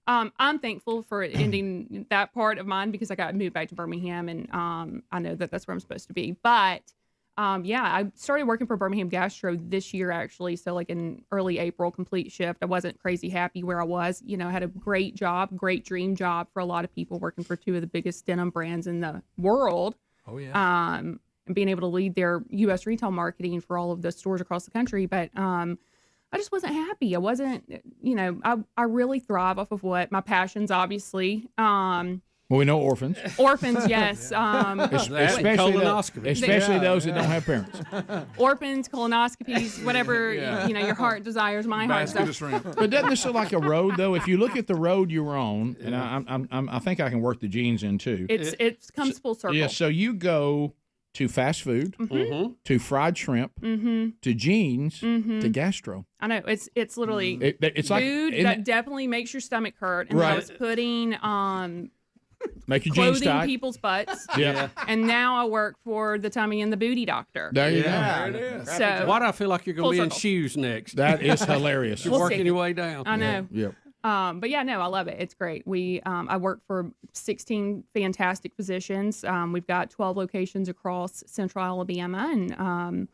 I'm thankful for ending that part of mine because I got moved back to Birmingham, and I know that that's where I'm supposed to be. But I started working for Birmingham Gastro this year, actually. So like in early April, complete shift. I wasn't crazy happy where I was. I had a great job, great dream job for a lot of people, working for 2 of the biggest denim brands in the world. Oh yeah. And being able to lead their U.S. retail marketing for all of the stores across the country. But I just wasn't happy. I wasn't, I really thrive off of what my passions, obviously. Well, we know orphans. Orphans, yes. Especially those that don't have parents. Orphans, colonoscopies, whatever your heart desires. My heart Basket of desires. shrimp. But doesn't this look like a road, though? If you look at the road you were on, and I think I can work the jeans in too. It comes full circle. Yeah, so you go to fast food, to fried shrimp, to jeans, to gastro. I know it's literally It's like food that definitely makes your stomach hurt. And I was putting make your jeans clothing tight. people's butts. Yeah. And now I work for the tummy and the booty doctor. There you There it go. is. So Why do I feel like you're going Full to be in circle. shoes next? That is hilarious. You're We'll working see. your way down. I know. Yep. But yeah, no, I love it. It's great. I work for 16 fantastic physicians. We've got 12 locations across Central Alabama, and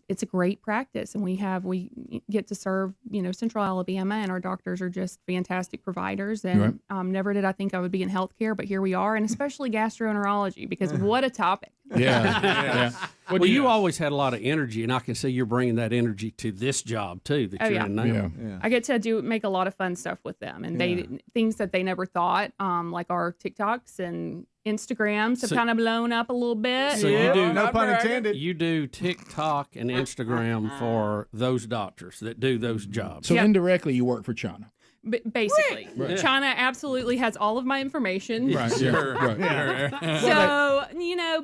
it's a great practice. And we get to serve, Central Alabama, and our doctors are just fantastic providers. And never did I think I would be in healthcare, but here we are, and especially gastroenterology, because what a topic. Yeah. Well, you always had a lot of energy, and I can see you're bringing that energy to this job too that you're in now. Yeah. I get to make a lot of fun stuff with them, and things that they never thought, like our TikToks and Instagrams have kind of blown up a little bit. So you do, No pun intended. You do TikTok and Instagram for those doctors that do those jobs. So indirectly, you work for China. Basically, Right. China absolutely has all of my information. Right. Sure. Right. So,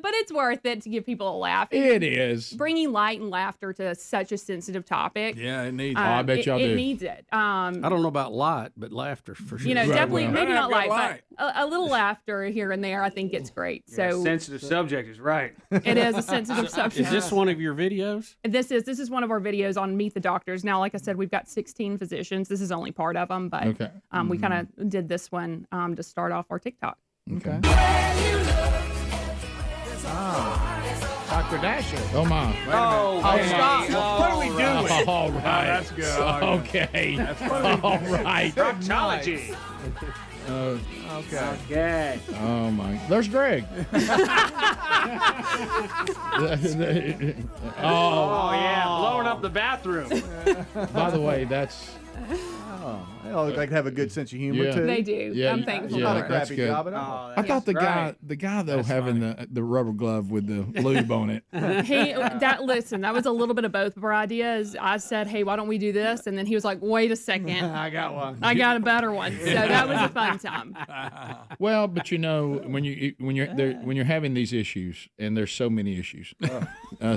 but it's worth it to give people a laugh. It is. Bringing light and laughter to such a sensitive topic. Yeah, it needs. I bet y'all do. It needs it. I don't know about light, but laughter for sure. Definitely, maybe not light, light. but a little laughter here and there, I think it's great. So sensitive subject is right. it is a sensitive subject. Is this one of your videos? This is one of our videos on Meet the Doctors. Now, like I said, we've got 16 physicians. This is only part of them, but Okay. we kind of did this one to start off our TikTok. Okay. Dr. Dasher. Oh my. Oh, stop. What are we doing? All right. That's good. Okay. All right. proctology. Okay. Oh my. There's Greg. Oh yeah, blowing up the bathroom. By the way, that's. They all look like they have a good sense of humor Yeah. too. They do. Yeah, I'm thankful. yeah, Not a that's crappy good. job at all. I thought the right. guy though having the rubber glove with the lube on it. That was a little bit of both of our ideas. I said, hey, why don't we do this? And then he was like, wait a second. I got one. I got a better one. So that was a fun time. Well, but when you're having these issues, and there's so many issues,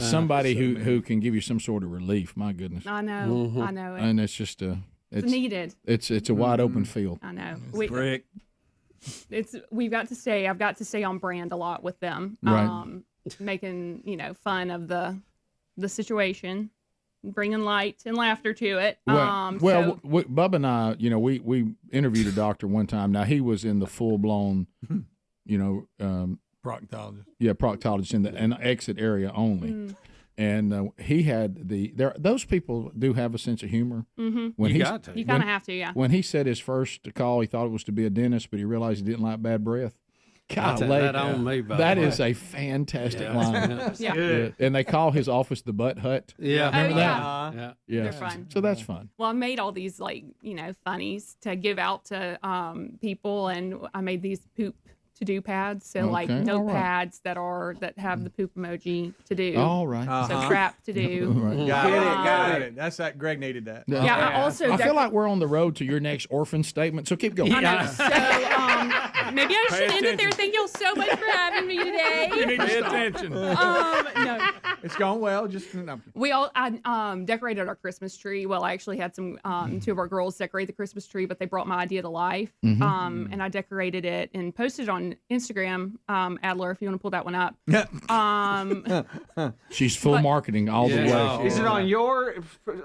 somebody who can give you some sort of relief. My goodness, I know. I know. and it's just It's needed. It's a wide open field. I know. Rick. I've got to stay on brand a lot with them. Right. Making, fun of the situation, bringing light and laughter to it. Bubba and I, we interviewed a doctor one time. Now he was in the full blown, Proctologist. Yeah, proctologist in the exit area only. And he had those people do have a sense of humor. Mm-hmm. When you got to. You kind of have to, yeah. When he said his first call, he thought it was to be a dentist, but he realized he didn't like bad breath. That on me, by that the way. is a fantastic line. Yeah. And they call his office the Butt Hut. Yeah. Remember yeah. that? Yeah. They're fun. So that's fun. Well, I made all these funnies to give out to people, and I made these poop to-do pads. So Okay. notepads that have the poop emoji to do. All right. So trap to do. Right. Got it. That's that. Greg needed that. Yeah. I feel like we're on the road to your next orphan statement, so keep going. I know. So maybe I should end it there. Thank you all so much for having me today. You need to pay attention. No. It's going well. Just I decorated our Christmas tree. Well, I actually had some two of our girls decorate the Christmas tree, but they brought my idea to life. Mm-hmm. And I decorated it and posted it on Instagram. Adler, if you want to pull that one up. She's full marketing all the way. Is it on your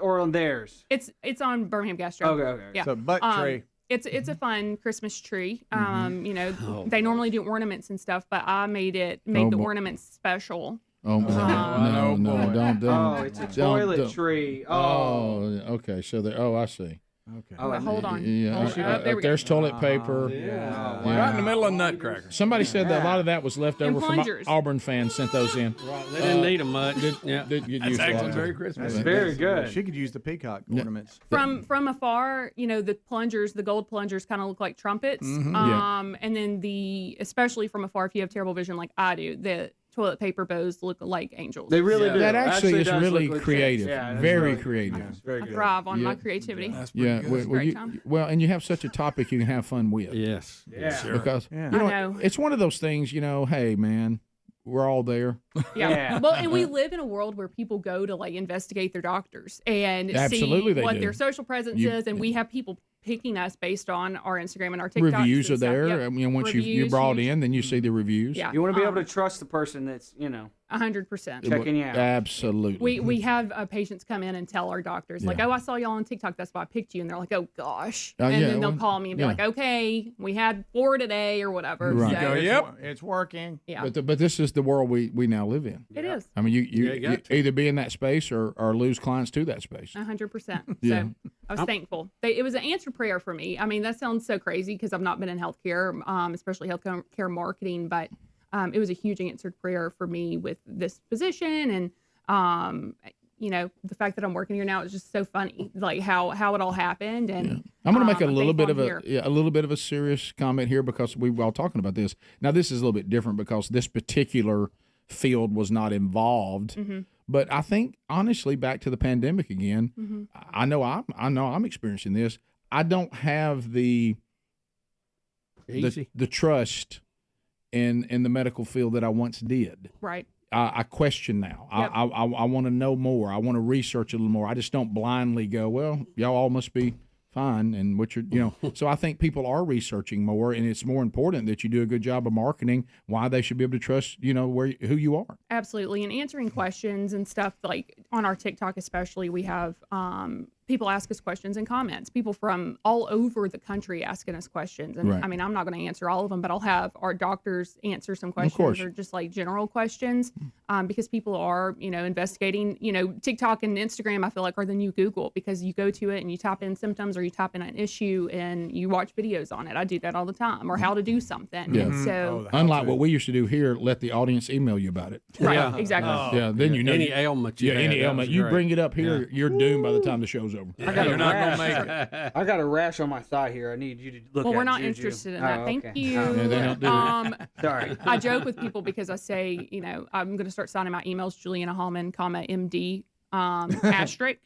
or on theirs? It's on Birmingham Gastro. Okay. Yeah. So butt tree. It's a fun Christmas tree. Mm-hmm. They normally do ornaments and stuff, but I made the ornaments special. Oh, no, don't. Oh, it's a toilet tree. Oh, okay. So I see. Okay. Oh, hold on. Yeah, there we go. there's toilet paper. Right in the middle of Nutcracker. Somebody said that a lot of that was left over from plungers. Auburn fans sent those in. Right. They didn't need them much. Did get used That's a lot. actually very Christmas. That's very good. She could use the peacock ornaments. From afar, the gold plungers kind of look like trumpets. Yeah. And then especially from afar, if you have terrible vision like I do, the toilet paper bows look like angels. They really do. That actually is does really look legit. creative. Yeah, that's Very really- creative. It's very I good. thrive on Yeah. my creativity. That's pretty Yeah, good. Great time. and you have such a topic you can have fun with. Yes. Yeah. Sure. Because Yeah. you know, I know. it's one of those things. Hey, man, we're all there. Yeah. Yeah. Well, and we live in a world where people go to investigate their doctors and Absolutely see they what do. their social presence You- is, and we have people picking us based on our Instagram and our TikToks. Reviews are and stuff. there. Yep. I mean, once you're Reviews, brought huge. in, then you see the reviews. Yeah. You want to be able to trust the person that's 100%. checking you out. Absolutely. We have patients come in and tell our doctors, like, Yeah. oh, I saw y'all on TikTok, that's why I picked you. And they're like, oh, gosh. Oh, and yeah, then they'll well, call me and be yeah. like, okay, we had 4 today or whatever. Right. So, Go, yep, it's working. yeah, But this is the world we now live in. it is. I mean, you got to. either be in that space or lose clients to that space. 100%. Yeah. So I was thankful. It was an answered prayer for me. I mean, that sounds so crazy because I've not been in healthcare, especially healthcare marketing, but it was a huge answered prayer for me with this position. And, the fact that I'm working here now is just so funny, like how it all happened. And I'm going to make a I'm little bit thankful of I'm here. a little bit of a serious comment here because we were all talking about this. Now, this is a little bit different because this particular field was not involved. Mm-hmm. But I think honestly, back to the pandemic again, Mm-hmm. I know I'm experiencing this. I don't have the trust in the medical field that I once did. Right. I question now. Yep. I want to know more. I want to research a little more. I just don't blindly go, well, y'all all must be fine, and what you're. So I think people are researching more, and it's more important that you do a good job of marketing why they should be able to trust, who you are. Absolutely, and answering questions and stuff like on our TikTok especially, we have people ask us questions in comments. People from all over the country asking us questions, and Right. I mean, I'm not going to answer all of them, but I'll have our doctors answer some course. questions or just like general questions, because people are investigating. TikTok and Instagram, I feel like, are the new Google, because you go to it and you type in symptoms or you type in an issue and you watch videos on it. I do that all the time, or how to do something. Yeah. And so Unlike what we used to do here, let the audience email you about it. Right, yeah. Exactly. Yeah, then you know any ailment. any ailment. You bring it up here, you're doomed by the time the show's over. I got You're a not gonna rash. make it. I got a rash on my thigh here. I need you to look at Well, it. we're not Juju. interested in that. Thank okay. you. Yeah, they don't do it. Sorry. I joke with people because I say, I'm going to start signing my emails Juliana Hallman, MD, asterisk,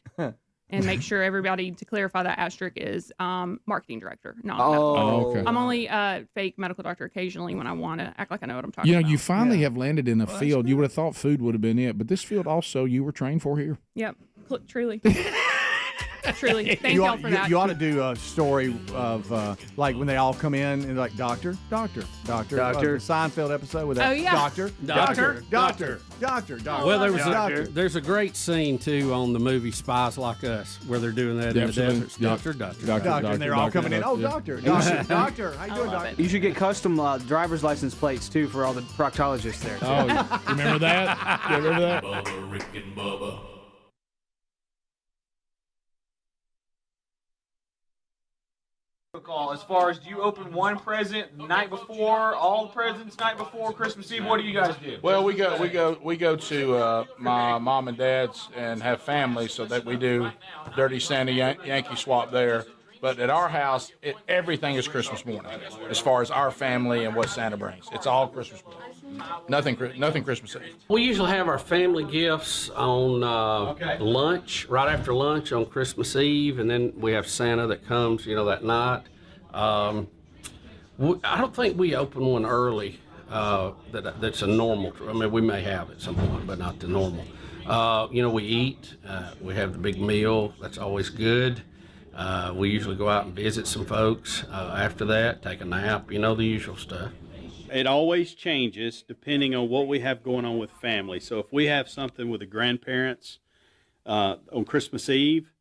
and make sure everybody, to clarify, that asterisk is marketing director, not medical doctor. okay. I'm only a fake medical doctor occasionally when I want to act like I know what I'm talking about. You finally have landed in a field. You would have thought food would have been it, but this field also you were trained for here. Yep, truly. Truly. Thank y'all for that. You ought to do a story of like when they all come in and like doctor. Seinfeld episode with that. Oh, yeah. Doctor. Well, there's a great scene too on the movie Spies Like Us where they're doing that in the deserts. Doctor, and they're all coming in. Oh, doctor. Doctor. How you doing, doctor? You should get custom driver's license plates too for all the proctologists there. Too. Oh, remember that? You remember that? Bubba, Rick and Bubba. As far as, do you open one present the night before, all the presents night before Christmas Eve? What do you guys do? Well, we go to my mom and dad's and have family, so that we do Dirty Santa Yankee swap there. But at our house, everything is Christmas morning, as far as our family and what Santa brings. It's all Christmas morning. Nothing Christmas Eve. We usually have our family gifts on lunch, right after lunch on Christmas Eve, and then we have Santa that comes, that night. I don't think we open one early. That's a normal. I mean, we may have at some point, but not the normal. We eat. We have the big meal. That's always good. We usually go out and visit some folks after that, take a nap, the usual stuff. It always changes depending on what we have going on with family. So if we have something with the grandparents on Christmas Eve,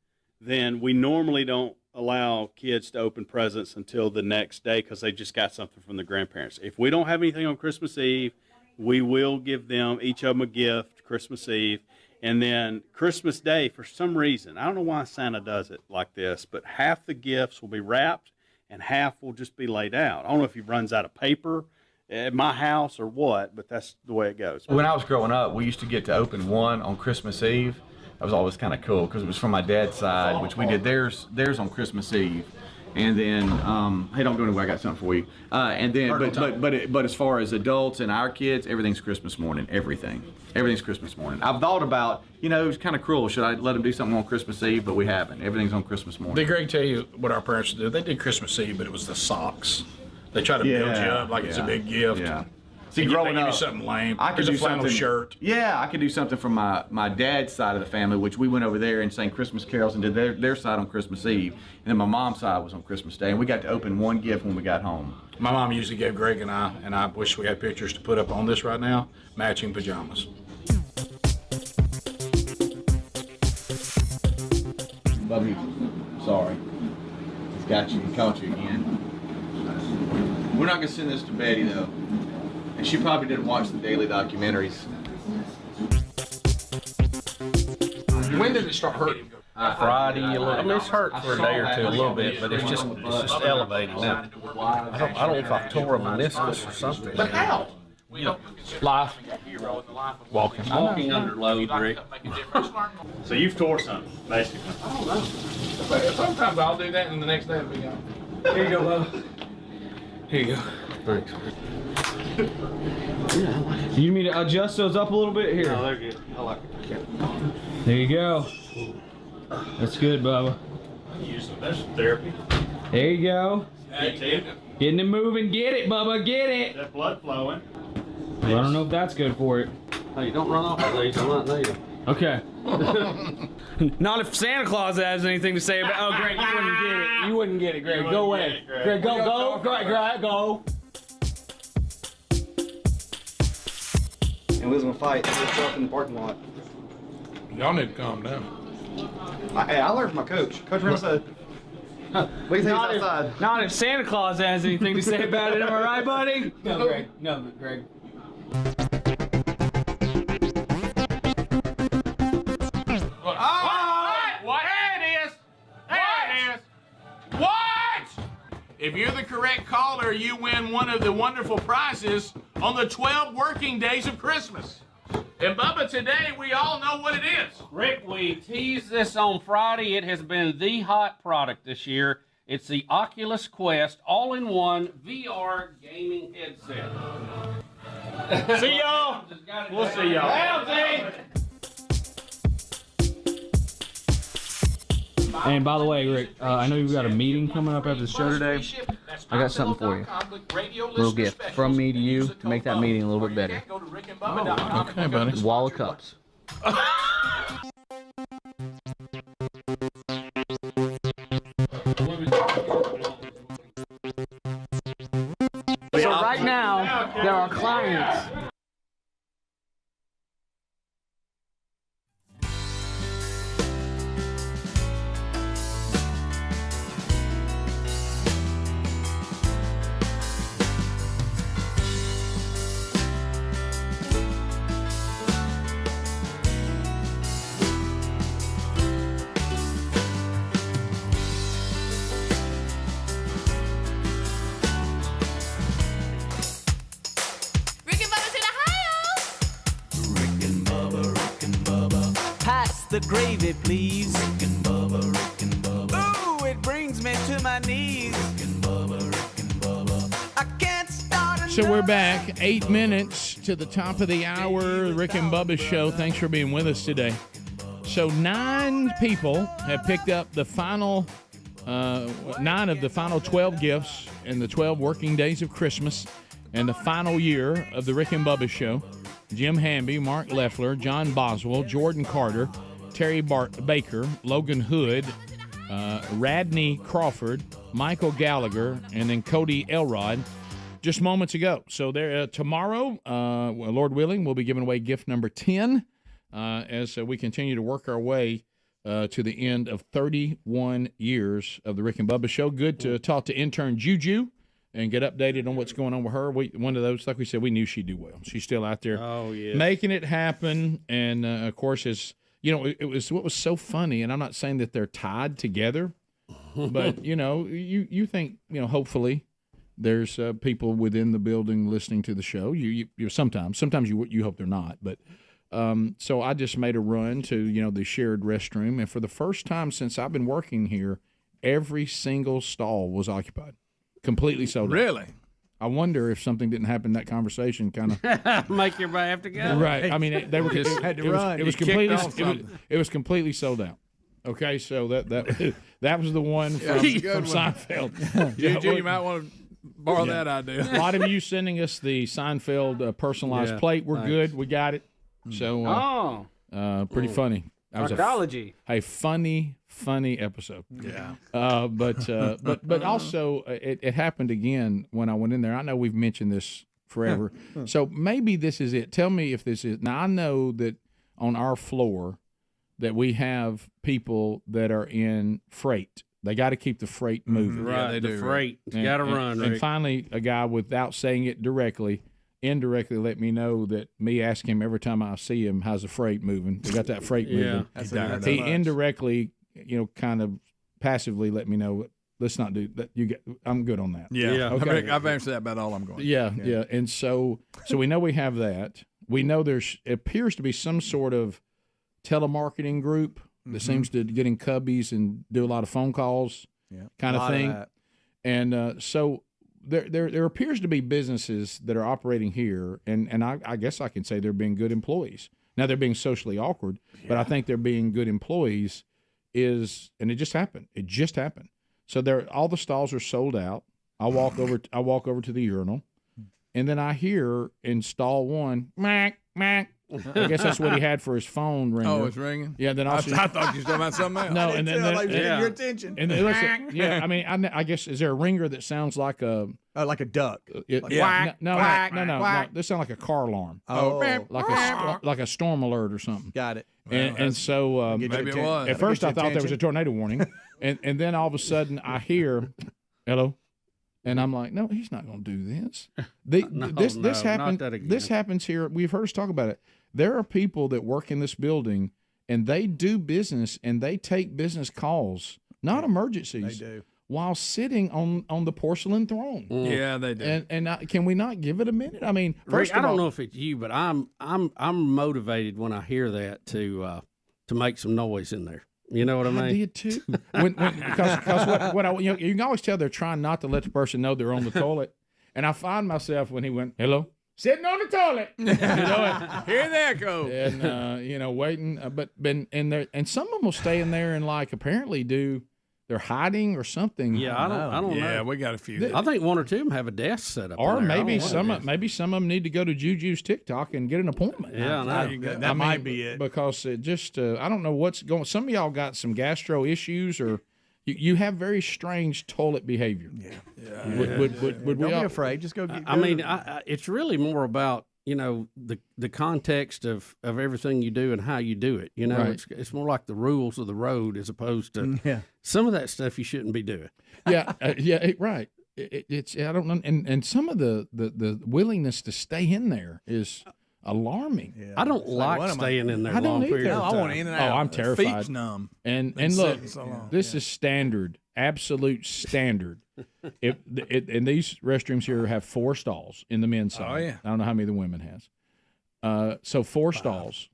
then we normally don't allow kids to open presents until the next day because they just got something from the grandparents. If we don't have anything on Christmas Eve, we will give them, each of them, a gift Christmas Eve. And then Christmas Day, for some reason, I don't know why Santa does it like this, but half the gifts will be wrapped and half will just be laid out. I don't know if he runs out of paper at my house or what, but that's the way it goes. When I was growing up, we used to get to open one on Christmas Eve. That was always kind of cool because it was from my dad's side, which we did theirs on Christmas Eve. And then, hey, don't go anywhere. I got something for you. And then, but as far as adults and our kids, everything's Christmas morning. Everything's Christmas morning. I've thought about, it's kind of cruel. Should I let them do something on Christmas Eve? But we haven't. Everything's on Christmas morning. Did Greg tell you what our parents did? They did Christmas Eve, but it was the socks. They try to build you up like it's a big gift. Yeah. See, growing up, something lame. I could do a flannel something. Shirt. Yeah, I could do something from my dad's side of the family, which we went over there and sang Christmas carols and did their side on Christmas Eve, and then my mom's side was on Christmas Day, and we got to open one gift when we got home. My mom usually gave Greg and I wish we had pictures to put up on this right now, matching pajamas. Bubby, sorry. He's got you. He caught you again. We're not going to send this to Betty, though. And she probably didn't watch the daily documentaries. When did it start hurting? Friday, it's hurt for a day or two a little bit, but it's just elevated now. I don't know if I tore a meniscus or something. But how? Life. Walking under load, Rick. So you've tore something, basically. I don't know. Sometimes I'll do that and the next day it'll be gone. Here you go, Bubba. Here you go. Thanks. You need me to adjust those up a little bit? Here. No, they're good. I like it. There you go. That's good, Bubba. Use some vegetable therapy. There you go. Getting it moving. Get it, Bubba. Get it. That blood flowing. Well, I don't know if that's good for it. Hey, don't run off with these. I'm not needing. Okay. Not if Santa Claus has anything to say about. Oh, Greg, you wouldn't get it. You wouldn't get it, Greg. Go away. Greg, go. Greg, go. And we was gonna fight. We was up in the parking lot. Y'all need to calm down. I learned from my coach. Coach Reynolds said, "What do you think outside?" Not if Santa Claus has anything to say about it. Am I right, buddy? No, Greg. No, Greg. If you're the correct caller, you win one of the wonderful prizes on the 12 working days of Christmas. And Bubba, today we all know what it is. Rick, we teased this on Friday. It has been the hot product this year. It's the Oculus Quest all-in-one VR gaming headset. See y'all. We'll see y'all. And by the way, Rick, I know you've got a meeting coming up after the show today. I got something for you. A little gift from me to you to make that meeting a little bit better. Okay, buddy. Wall of cups. So right now, there are clients. The gravy, please. Rick and Bubba. Ooh, it brings me to my knees. Rick and Bubba. I can't start. So we're back, 8 minutes to the top of the hour. Rick and Bubba Show. Thanks for being with us today. So 9 people have picked up the final, 9 of the final 12 gifts in the 12 working days of Christmas and the final year of the Rick and Bubba Show. Jim Hamby, Mark Leffler, John Boswell, Jordan Carter, Terry Baker, Logan Hood, Radney Crawford, Michael Gallagher, and then Cody Elrod just moments ago. So there tomorrow, Lord willing, we'll be giving away gift number 10 as we continue to work our way to the end of 31 years of the Rick and Bubba Show. Good to talk to intern Juju and get updated on what's going on with her. One of those, like we said, we knew she'd do well. She's still out there making it happen. And, of course, it was what was so funny, and I'm not saying that they're tied together, but, you think, hopefully there's people within the building listening to the show. You sometimes you hope they're not. But so I just made a run to, the shared restroom. And for the first time since I've been working here, every single stall was occupied. Completely sold out. Really? I wonder if something didn't happen in that conversation, kind of make everybody have to go. Right. I mean, they were just had to run. It was completely sold out. Okay, so that was the one from Seinfeld. Juju, you might want to borrow that idea. A lot of you sending us the Seinfeld personalized plate. We're good. We got it. So pretty funny. Archaeology. A funny episode. Yeah. But also it happened again when I went in there. I know we've mentioned this forever. So maybe this is it. Tell me if this is. Now I know that on our floor that we have people that are in freight. They got to keep the freight moving. Right. Yeah, they do. Freight. Got to run. And finally, a guy, without saying it directly, indirectly let me know that me ask him every time I see him, how's the freight moving? We got that freight moving. He indirectly, kind of passively let me know, let's not do that. I'm good on that. Yeah. Okay. I've answered that about all I'm going. Yeah. And so we know we have that. We know it appears to be some sort of telemarketing group that seems to get in cubbies and do a lot of phone calls, kind of thing. And so there appears to be businesses that are operating here, and I guess I can say they're being good employees. Now they're being socially awkward, but I think they're being good employees is, and it just happened. It just happened. So all the stalls are sold out. I walk over to the urinal, and then I hear in stall 1, mack, mack. I guess that's what he had for his phone ringer. Oh, it's ringing? Yeah. Then I thought you were talking about something else. No, and then your attention. And then listen, yeah, I mean, I guess, is there a ringer that sounds like a duck? No. Quack. This sounds like a car alarm. Oh, like a storm alert or something. Got it. And so maybe it was. At first I thought there was a tornado warning, and then all of a sudden I hear, hello. And I'm like, no, he's not going to do this. This happened. This happens here. We've heard us talk about it. There are people that work in this building, and they do business, and they take business calls, not emergencies. They do. While sitting on the porcelain throne. Yeah, they do. And can we not give it a minute? I mean, Rick, I don't know if it's you, but I'm motivated when I hear that to make some noise in there. You know what I mean? I did too. Because what you can always tell they're trying not to let the person know they're on the toilet. And I find myself when he went, hello, sitting on the toilet. Here they go. And waiting. And some of them will stay in there and they're hiding or something. Yeah, I don't know. Yeah, we got a few. I think one or two of them have a desk set up. Or maybe some of them need to go to Juju's TikTok and get an appointment. Yeah, that might be it. Because it just I don't know what's going. Some of y'all got some gastro issues, or you have very strange toilet behavior. Yeah. Would we don't all be afraid. Just go. It's really more about the context of everything you do and how you do it. Right. It's more like the rules of the road as opposed to some of that stuff you shouldn't be doing. Right. It's I don't know, and some of the willingness to stay in there is alarming. Yeah. I don't like staying in there. I don't either. No, I want in and out. Oh, I'm terrified. Feet's numb. And look, this is standard, absolute standard. And these restrooms here have 4 stalls in the men's side. Oh, yeah. I don't know how many the women has. So 4 stalls.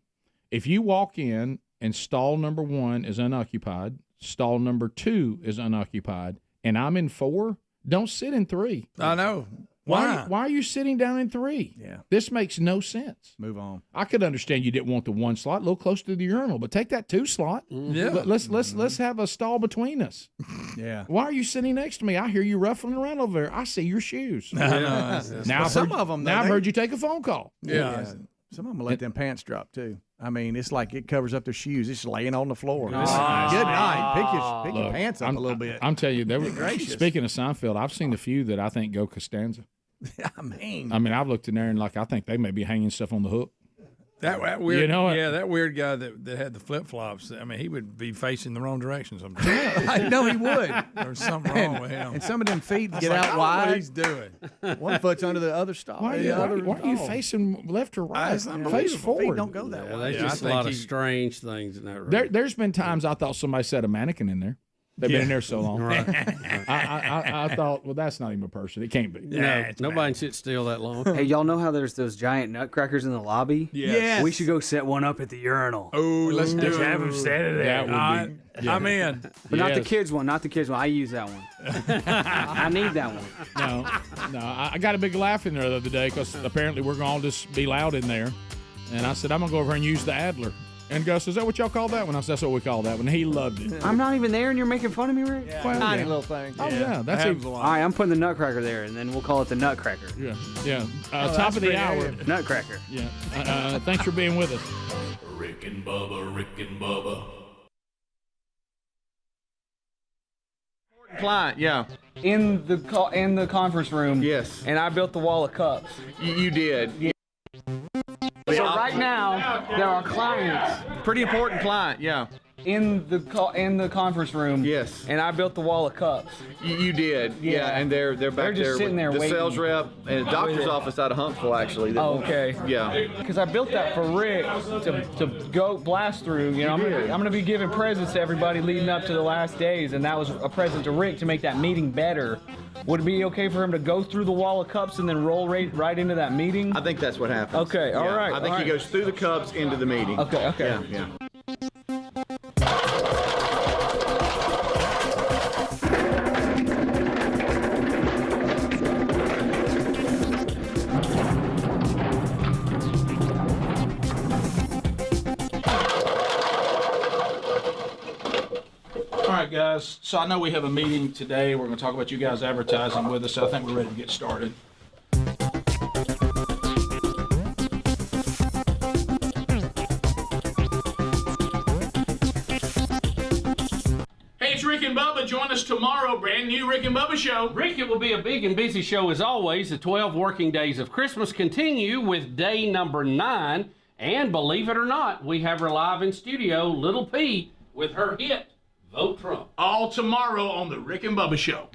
If you walk in and stall number 1 is unoccupied, stall number 2 is unoccupied, and I'm in 4, don't sit in 3. I know. Why are you sitting down in 3? Yeah. This makes no sense. Move on. I could understand you didn't want the 1 slot, a little close to the urinal, but take that 2 slot. Yeah. Let's have a stall between us. Yeah. Why are you sitting next to me? I hear you ruffling around over there. I see your shoes. Now I've heard you take a phone call. Yeah. Some of them let them pants drop too. I mean, it's like it covers up their shoes. It's laying on the floor. Good night. Pick your pants up a little bit. I'm telling you, speaking of Seinfeld, I've seen a few that I think go Costanza. I mean, I've looked in there and I think they may be hanging stuff on the hook. That weird, that weird guy that had the flip flops. I mean, he would be facing the wrong direction sometimes. I know he would. There's something wrong with him. And some of them feet get I out don't know wide. what he's doing. One foot's under the other stall. Why are you facing left or right? Face forward. Feet don't go that way. There's just a lot of strange things in that room. There's been times I thought somebody set a mannequin in there. They've been in there so long. Right. I thought, well, that's not even a person. It can't be. No, nobody can sit still that long. Hey, y'all know how there's those giant nutcrackers in the lobby? Yes. We should go set one up at the urinal. Oh, let's do it. Have them set it there. That would be. I'm in. But not the kids one. Not the kids one. I use that one. I need that one. No. I got a big laugh in there the other day because apparently we're going to just be loud in there. And I said, I'm going to go over and use the Adler. And Gus, is that what y'all call that one? I said, that's what we call that one. He loved it. I'm not even there and you're making fun of me, Rick? Yeah, tiny little thing. Oh, yeah. That's it. All right, I'm putting the nutcracker there, and then we'll call it the nutcracker. Yeah. Top of the hour. Nutcracker. Yeah. Thanks for being with us. Rick and Bubba. Client, yeah. In the conference room. Yes. And I built the wall of cups. You did. Yeah. So right now, there are clients. Pretty important client, yeah. In the conference room. Yes. And I built the wall of cups. You did. Yeah. And they're back They're just there sitting there the waiting. sales rep and the doctor's office out of Huntsville, actually. Oh, okay. Yeah. Because I built that for Rick to go blast through. You know, I'm gonna be giving presents to everybody leading up to the last days, and that was a present to Rick to make that meeting better. Would it be okay for him to go through the wall of cups and then roll right into that meeting? I think that's what happens. Okay, all right. I think he goes through the cups into the meeting. Okay. Yeah. guys. So I know we have a meeting today. We're going to talk about you guys advertising with us. So I think we're ready to get started. Hey, it's Rick and Bubba. Join us tomorrow. Brand new Rick and Bubba Show. Rick, it will be a big and busy show as always. The 12 working days of Christmas continue with day number 9. And believe it or not, we have her live in studio, Little P, with her hit, Vote Trump. All tomorrow on the Rick and Bubba Show.